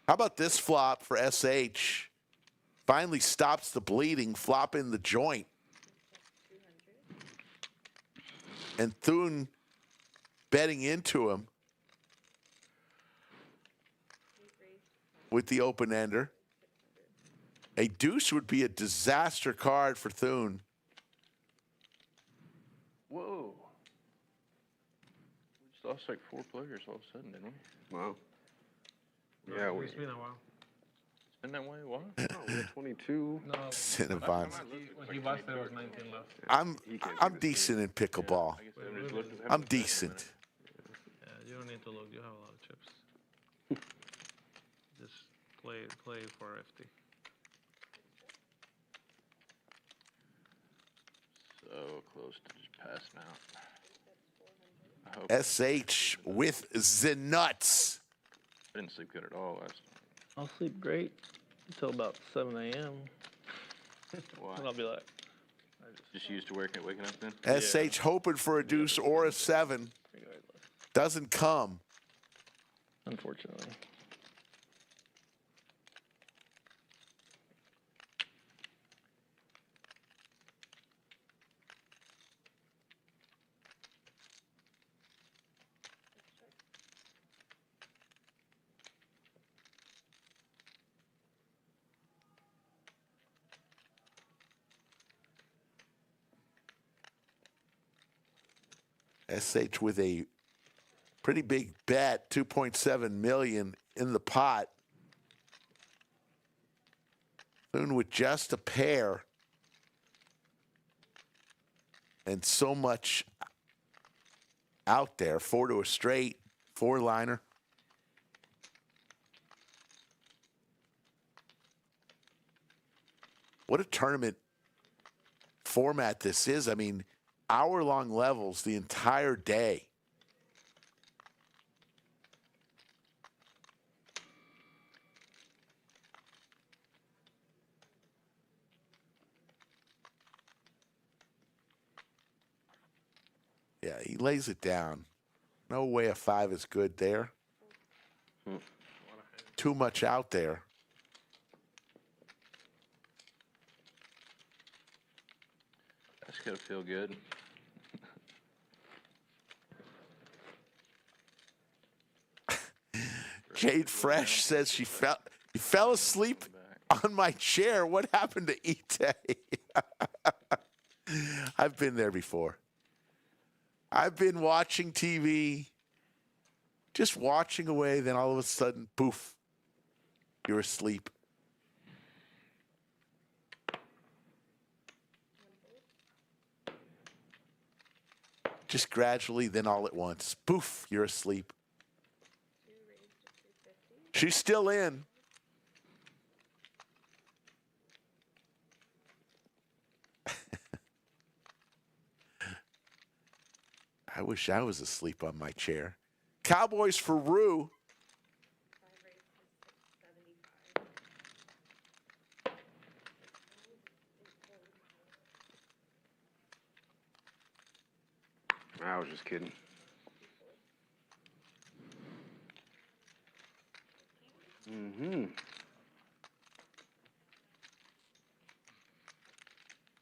Speaker 1: How about this flop for SH? Finally stops the bleeding, flopping the joint. And Thune betting into him with the open ender. A deuce would be a disaster card for Thune.
Speaker 12: Whoa. We just lost like 4 players all of a sudden, didn't we?
Speaker 8: Wow. Yeah,
Speaker 18: It's been a while.
Speaker 12: It's been that way? Why?
Speaker 8: Oh, we had 22.
Speaker 18: No.
Speaker 1: Cinnabon.
Speaker 18: When he lost, there was 19 left.
Speaker 1: I'm decent in pickleball. I'm decent.
Speaker 18: Yeah, you don't need to look. You have a lot of chips. Just play for FT.
Speaker 12: So close to just passing out. I hope
Speaker 1: SH with the nuts.
Speaker 12: I didn't sleep good at all last night.
Speaker 18: I'll sleep great until about 7 a.m.
Speaker 12: Why?
Speaker 18: And I'll be like,
Speaker 12: Just used to waking up then?
Speaker 1: SH hoping for a deuce or a 7. Doesn't come.
Speaker 18: unfortunately.
Speaker 1: SH with a pretty big bet, 2.7 million in the pot. Thune with just a pair. And so much out there. 4 to a straight, 4-liner. What a tournament format this is. I mean, hour-long levels the entire day. Yeah, he lays it down. No way a 5 is good there. Too much out there.
Speaker 12: That's gotta feel good.
Speaker 1: Jade Fresh says he fell asleep on my chair. What happened to Ite? I've been there before. I've been watching TV, just watching away, then all of a sudden, poof, you're asleep. Just gradually, then all at once, poof, you're asleep. She's still in. I wish I was asleep on my chair. Cowboys for Rue.
Speaker 8: I was just kidding.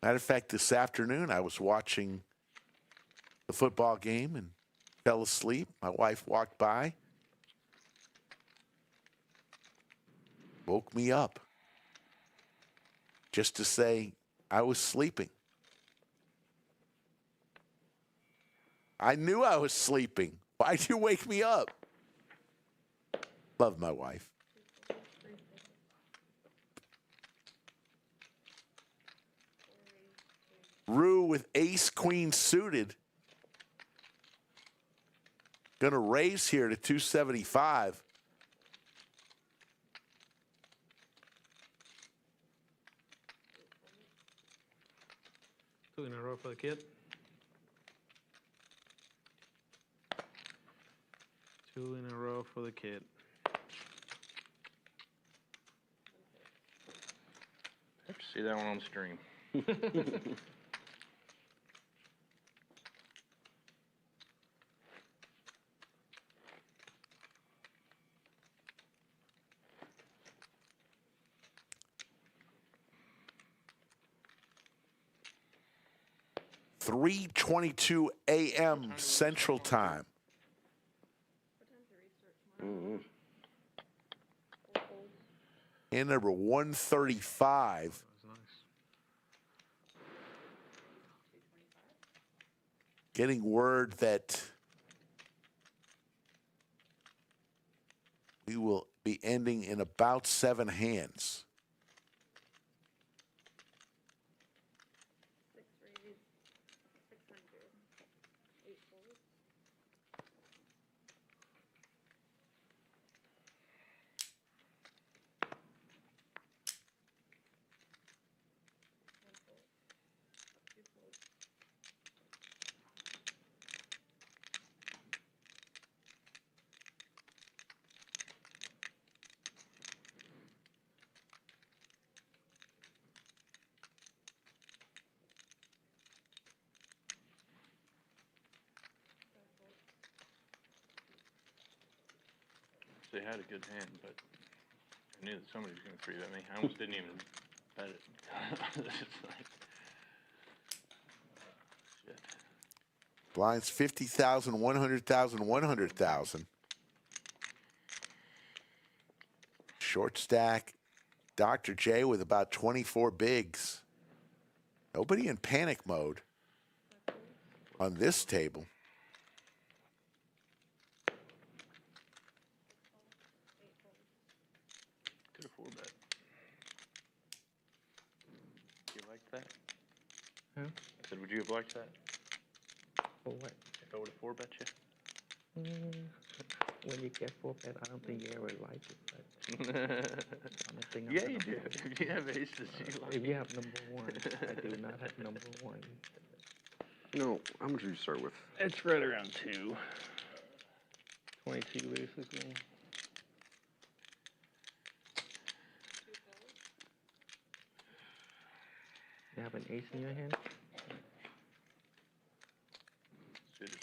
Speaker 1: Matter of fact, this afternoon I was watching the football game and fell asleep. My wife walked by. woke me up just to say I was sleeping. I knew I was sleeping. Why'd you wake me up? Love my wife. Rue with ace queen suited. Gonna raise here to 275.
Speaker 18: Two in a row for the kid. Two in a row for the kid.
Speaker 12: Have to see that one on stream.
Speaker 1: $3:22 a.m. Central Time. And number 135. Getting word that we will be ending in about 7 hands.
Speaker 12: They had a good hand, but I knew that somebody was going to 3-bet me. I almost didn't even bet it. It's like, shit.
Speaker 1: Blinds 50,000, 100,000, 100,000. Short stack. Dr. J with about 24 bigs. Nobody in panic mode on this table.
Speaker 12: Could have 4-bet. You like that?
Speaker 18: Huh?
Speaker 12: I said, would you have liked that?
Speaker 18: For what?
Speaker 12: If I would have 4-bet you?
Speaker 18: When you get 4-bet, I don't think you ever like it. But I don't think
Speaker 12: Yeah, you do. If you have aces, you like
Speaker 18: if you have number one, I do not have number one.
Speaker 8: No, how much did you start with?
Speaker 18: It's right around 2. 22 basically. You have an ace in your hand?
Speaker 12: Suited.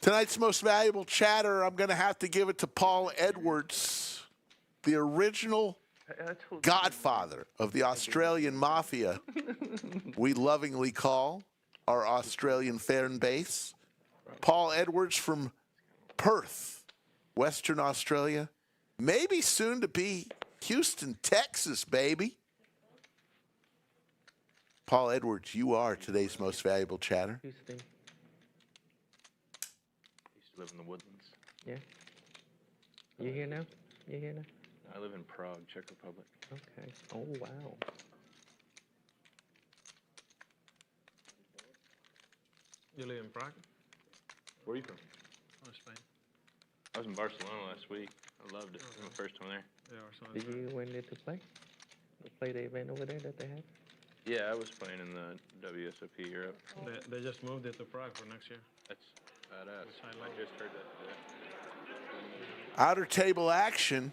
Speaker 1: Tonight's most valuable chatter, I'm going to have to give it to Paul Edwards, the original godfather of the Australian mafia, we lovingly call our Australian fan base. Paul Edwards from Perth, Western Australia, maybe soon to be Houston, Texas, baby. Paul Edwards, you are today's most valuable chatter.
Speaker 12: Houston. Used to live in the woodlands.
Speaker 2: Yeah. You here now? You here now?
Speaker 12: I live in Prague, Czech Republic.
Speaker 2: Okay. Oh, wow.
Speaker 18: You live in Prague?
Speaker 12: Where are you from?
Speaker 18: Oh, Spain.
Speaker 12: I was in Barcelona last week. I loved it. It was my first time there.
Speaker 18: Yeah, Barcelona.
Speaker 2: Did you went there to play? To play the event over there that they had?
Speaker 12: Yeah, I was playing in the WSOP Europe.
Speaker 18: They just moved it to Prague for next year.
Speaker 12: That's badass. I just heard that today.
Speaker 1: Outer table action.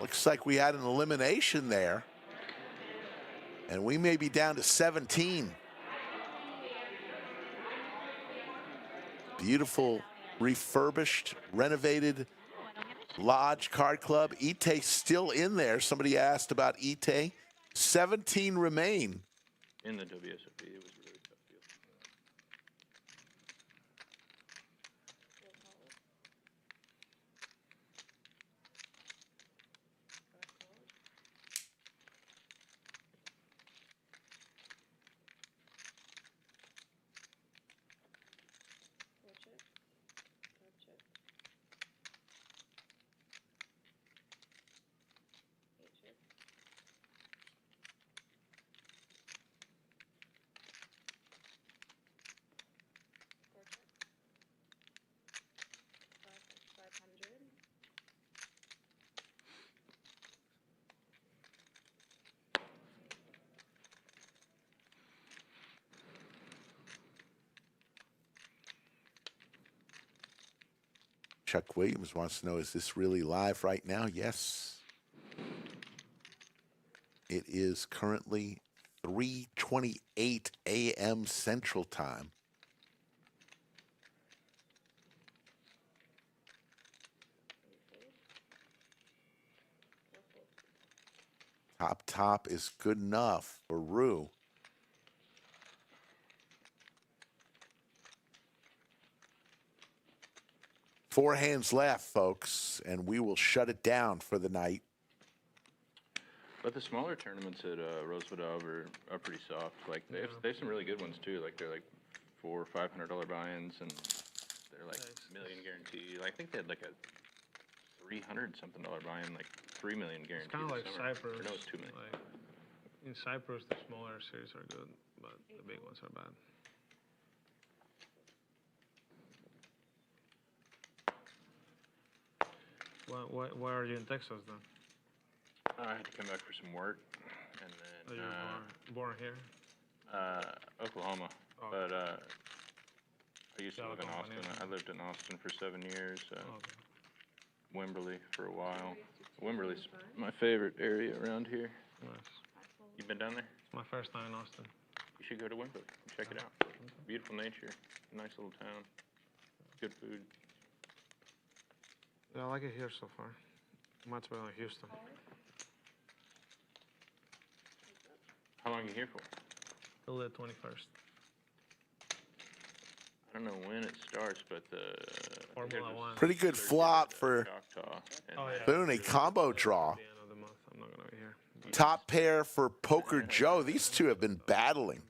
Speaker 1: Looks like we had an elimination there. And we may be down to 17. Beautiful, refurbished, renovated Lodge Card Club. Ite still in there. Somebody asked about Ite. 17 remain.
Speaker 12: In the WSOP, it was a really tough field.
Speaker 1: Chuck Williams wants to know, is this really live right now? Yes. It is currently 3:28 a.m. Central Time. Top is good enough for Rue. Four hands left, folks, and we will shut it down for the night.
Speaker 12: But the smaller tournaments at Rosewood are pretty soft. Like they have some really good ones too. Like they're like $400 or $500 buy-ins, and they're like million guarantee. Like, I think they had like a $300 something buy-in, like $3 million guarantee.
Speaker 18: It's kind of like
Speaker 12: this summer.
Speaker 18: Cyprus.
Speaker 12: Or no, it's $2 million.
Speaker 18: Like, in Cyprus, the smaller series are good, but the big ones are bad. Why are you in Texas then?
Speaker 12: I had to come back for some work, and
Speaker 18: Oh,
Speaker 12: then
Speaker 18: you're born here?
Speaker 12: Oklahoma.
Speaker 18: Oh.
Speaker 12: But I used to live in
Speaker 18: Oklahoma,
Speaker 12: Austin.
Speaker 18: yeah.
Speaker 12: I lived in Austin for 7 years.
Speaker 18: Okay.
Speaker 12: Wimberley for a while. Wimberley's my favorite area around here.
Speaker 18: Nice.
Speaker 12: You been down there?
Speaker 18: It's my first time in Austin.
Speaker 12: You should go to Wimberley and check it out. Beautiful nature, nice little town, good food.
Speaker 18: Yeah, I like it here so far. Much better than Houston.
Speaker 12: How long are you here for?
Speaker 18: Till the 21st.
Speaker 12: I don't know when it starts, but the
Speaker 18: Formula One.
Speaker 1: Pretty good flop for
Speaker 12: Choctaw. And
Speaker 18: Oh, yeah.
Speaker 1: Boone, a combo draw.
Speaker 18: At the end of the month, I'm not gonna be here.
Speaker 1: Top pair for Poker Joe. These two have been battling.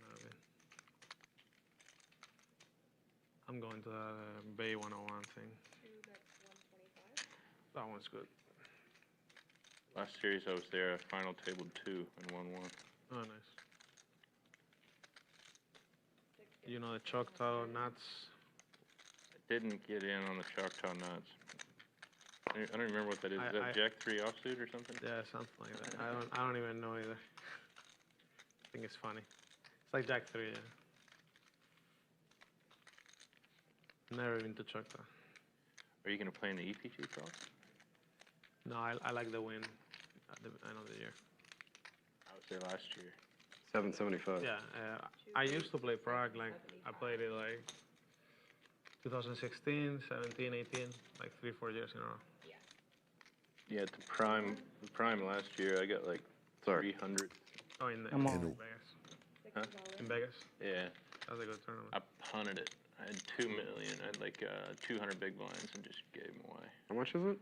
Speaker 18: I'm going to the Bay 101 thing. That one's good.
Speaker 12: Last series I was there, I final tabled 2 and won 1.
Speaker 18: Oh, nice. You know the Choctaw nuts?
Speaker 12: I didn't get in on the Choctaw nuts. I don't remember what that is. Is that
Speaker 18: I-
Speaker 12: Jack 3 offsuit or something?
Speaker 18: Yeah, something like that. I don't even know either. I think it's funny. It's like Jack 3, yeah. Never been to Choctaw.
Speaker 12: Are you going to play in the EPT Pro?
Speaker 18: No, I like the win at the end of the year.
Speaker 12: I was there last year.
Speaker 8: 775.
Speaker 18: Yeah, I used to play Prague, like, I played it like 2016, 17, 18, like 3-4 years in a row.
Speaker 12: Yeah, at the prime last year, I got like 300.
Speaker 18: Oh, in
Speaker 12: I'm on.
Speaker 18: Vegas.
Speaker 12: Huh?
Speaker 18: In Vegas?
Speaker 12: Yeah.
Speaker 18: That was a good tournament.
Speaker 12: I punted it. I had 2 million. I had like 200 big blinds and just gave them away.
Speaker 8: How much is it?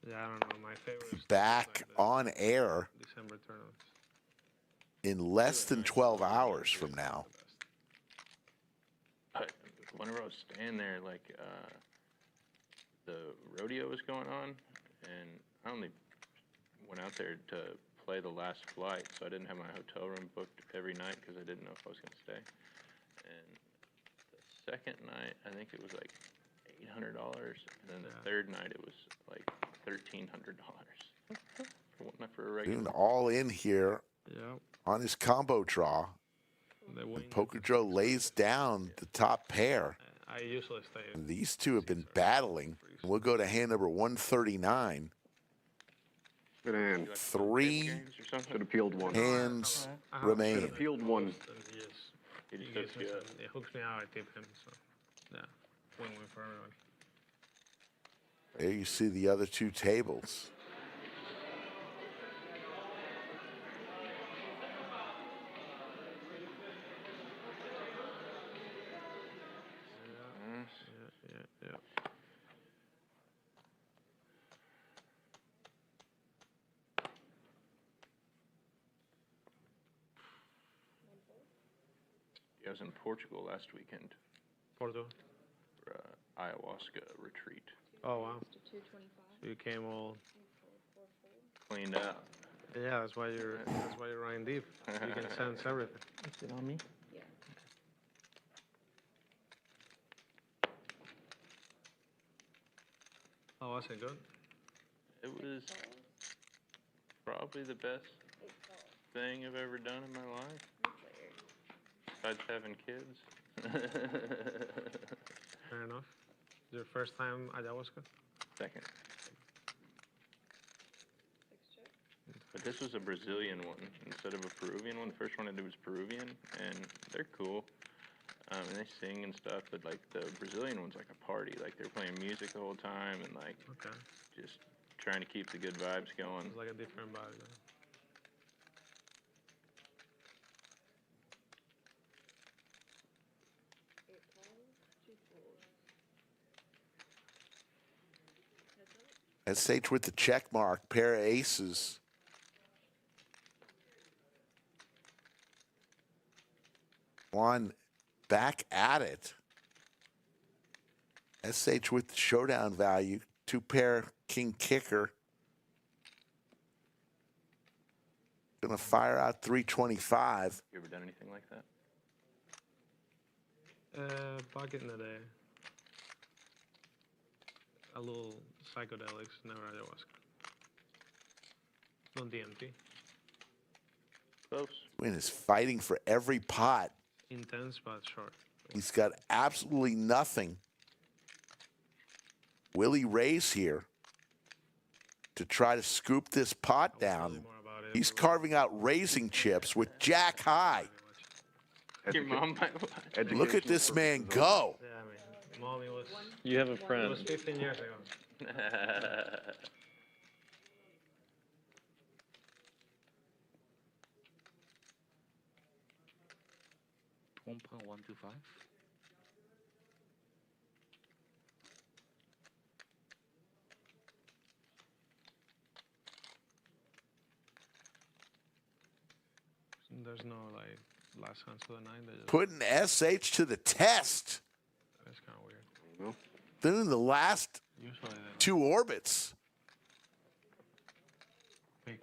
Speaker 18: Yeah, I don't know. My favorite is
Speaker 1: back on air
Speaker 18: December tournaments.
Speaker 1: in less than 12 hours from now.
Speaker 12: But whenever I was staying there, like, the rodeo was going on, and I only went out there to play the last flight, so I didn't have my hotel room booked every night because I didn't know if I was going to stay. And the second night, I think it was like $800, and then the third night it was like $1,300 for a regular.
Speaker 1: Doing all in here on his combo draw. And Poker Joe lays down the top pair.
Speaker 18: I usually stay.
Speaker 1: And these two have been battling. And we'll go to hand number 139.
Speaker 8: Good hand.
Speaker 1: 3
Speaker 8: Should have peeled one.
Speaker 1: hands
Speaker 8: Should
Speaker 1: remain.
Speaker 8: have peeled one.
Speaker 18: He hooks me out, I tip him. So, yeah, win-win for everyone.
Speaker 1: There you see the other two tables.
Speaker 18: Yeah.
Speaker 12: I was in Portugal last weekend
Speaker 18: Porto.
Speaker 12: for ayahuasca retreat.
Speaker 18: Oh wow. So you came all
Speaker 12: Cleaned out.
Speaker 18: Yeah, that's why you're running deep. You can sense everything.
Speaker 2: Is it on me?
Speaker 18: Oh, was it good?
Speaker 12: It was probably the best thing I've ever done in my life. Besides having kids.
Speaker 18: Fair enough. Your first time ayahuasca?
Speaker 12: Second. But this was a Brazilian one instead of a Peruvian one. The first one I did was Peruvian, and they're cool. And they sing and stuff, but like the Brazilian one's like a party. Like they're playing music the whole time and like just trying to keep the good vibes going.
Speaker 18: It's like a different vibe. Yeah.
Speaker 1: SH with the check mark, pair of aces. Juan back at it. SH with the showdown value, 2 pair king kicker. Gonna fire out 325.
Speaker 12: You ever done anything like that?
Speaker 18: Back in the day. A little psychedelics, never ayahuasca. No DMT.
Speaker 12: Close.
Speaker 1: Win is fighting for every pot.
Speaker 18: Intense but short.
Speaker 1: He's got absolutely nothing. Will he raise here to try to scoop this pot down? He's carving out raising chips with jack high.
Speaker 12: Your mom might watch.
Speaker 1: Look at this man go.
Speaker 18: Yeah, I mean, mommy was.
Speaker 2: You have a
Speaker 18: It
Speaker 2: friend.
Speaker 18: was 15 years ago.
Speaker 16: 1.125.
Speaker 18: There's no like last hands to the 9. They just,
Speaker 1: Putting SH to the test.
Speaker 18: that's kind of weird.
Speaker 1: Then in the last
Speaker 18: Usually they
Speaker 1: 2 orbits
Speaker 18: pick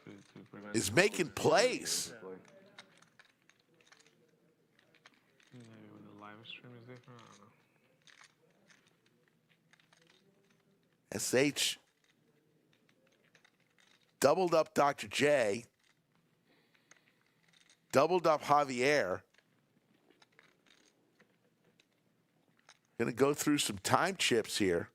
Speaker 18: to prevent.
Speaker 1: is making plays.
Speaker 18: Maybe with the live stream is different. I don't know.
Speaker 1: SH doubled up Dr. J, doubled up Javier. Gonna go through some time chips here.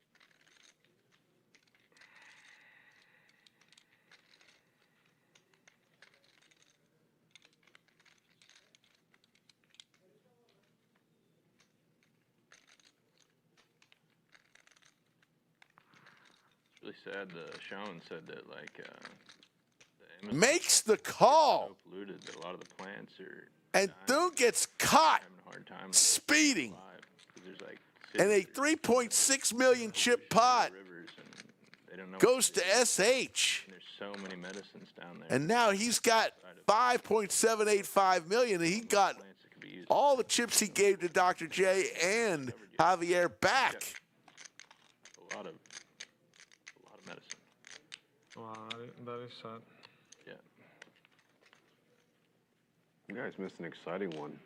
Speaker 12: Really sad. The shaman said that like the Amazon
Speaker 1: Makes the call.
Speaker 12: so polluted that a lot of the plants are
Speaker 1: And dude gets caught
Speaker 12: having a hard time
Speaker 1: speeding.
Speaker 12: alive, 'cause there's like
Speaker 1: in a 3.6 million chip pot.
Speaker 12: rivers and They don't know.
Speaker 1: goes to SH.
Speaker 12: There's so many medicines down there.
Speaker 1: And now he's got 5.785 million. And he got all the chips he gave to Dr. J and Javier back.
Speaker 12: A lot of medicine.
Speaker 18: Wow, that is sad.
Speaker 12: Yeah.
Speaker 8: You guys missed an exciting one.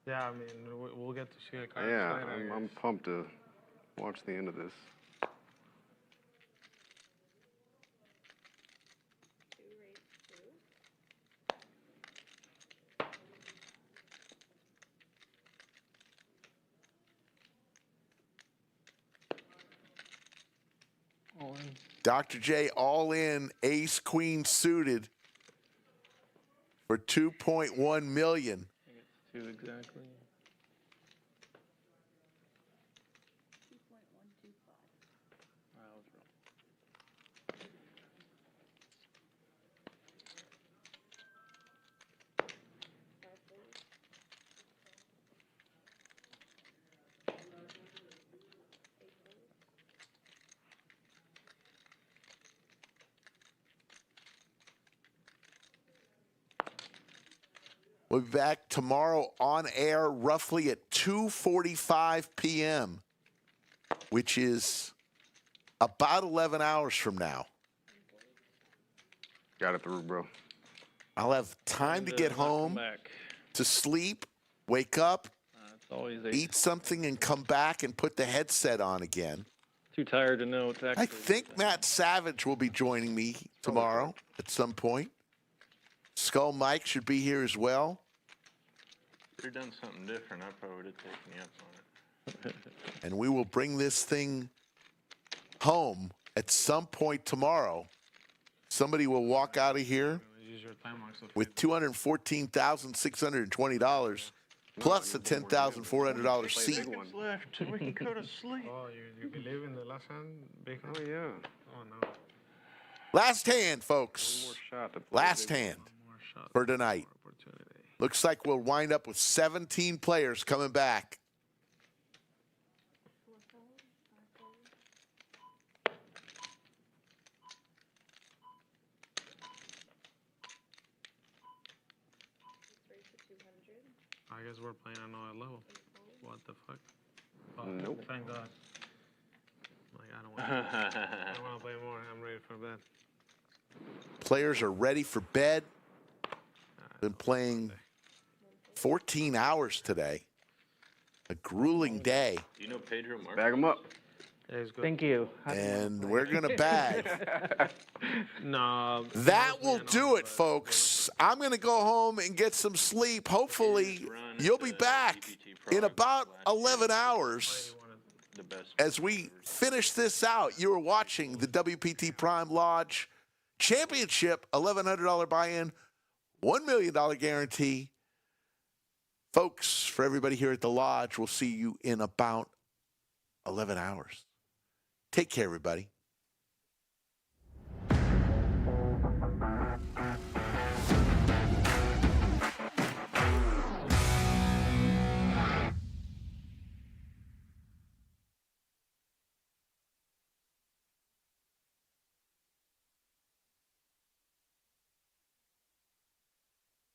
Speaker 18: Yeah, I mean, we'll get to see a card.
Speaker 8: Yeah,
Speaker 18: later, I
Speaker 8: I'm
Speaker 18: guess.
Speaker 8: pumped to watch the end of this.
Speaker 1: Dr. J all in, ace queen suited for 2.1 million.
Speaker 18: Two exactly.
Speaker 1: We'll be back tomorrow on air roughly at 2:45 p.m., which is about 11 hours from now.
Speaker 8: Got it through, bro.
Speaker 1: I'll have time to get home, to sleep, wake up, eat something, and come back and put the headset on again.
Speaker 18: Too tired to know. It's actually
Speaker 1: I think Matt Savage will be joining me tomorrow at some point. Skull Mike should be here as well.
Speaker 12: If you'd done something different, I probably would have taken you up on it.
Speaker 1: And we will bring this thing home at some point tomorrow. Somebody will walk out of here
Speaker 18: use your time box.
Speaker 1: with $214,620 plus a $10,400 seat.
Speaker 12: Seconds left. We can go to sleep.
Speaker 18: Oh, you believe in the last hand? Big hand?
Speaker 8: Oh, yeah.
Speaker 18: Oh, no.
Speaker 1: Last hand, folks.
Speaker 8: One more shot to play
Speaker 1: Last
Speaker 8: big
Speaker 1: hand
Speaker 18: More shot.
Speaker 1: for tonight.
Speaker 18: More opportunity.
Speaker 1: Looks like we'll wind up with 17 players coming back.
Speaker 18: I guess we're playing another level. What the fuck? Oh,
Speaker 8: Nope.
Speaker 18: Thank God. Like, I don't want to play more. I'm ready for bed.
Speaker 1: Players are ready for bed. Been playing 14 hours today. A grueling day.
Speaker 12: Do you know Pedro Marquez?
Speaker 8: Bag them up.
Speaker 18: Yeah, he's good.
Speaker 7: Thank you.
Speaker 1: And we're going to bag.
Speaker 18: No.
Speaker 1: That will do it, folks. I'm going to go home and get some sleep. Hopefully, you'll be back in about 11 hours as we finish this out. You are watching the WPT Prime Lodge Championship, $1,100 buy-in, $1 million guarantee. Folks, for everybody here at the Lodge, we'll see you in about 11 hours. Take care, everybody.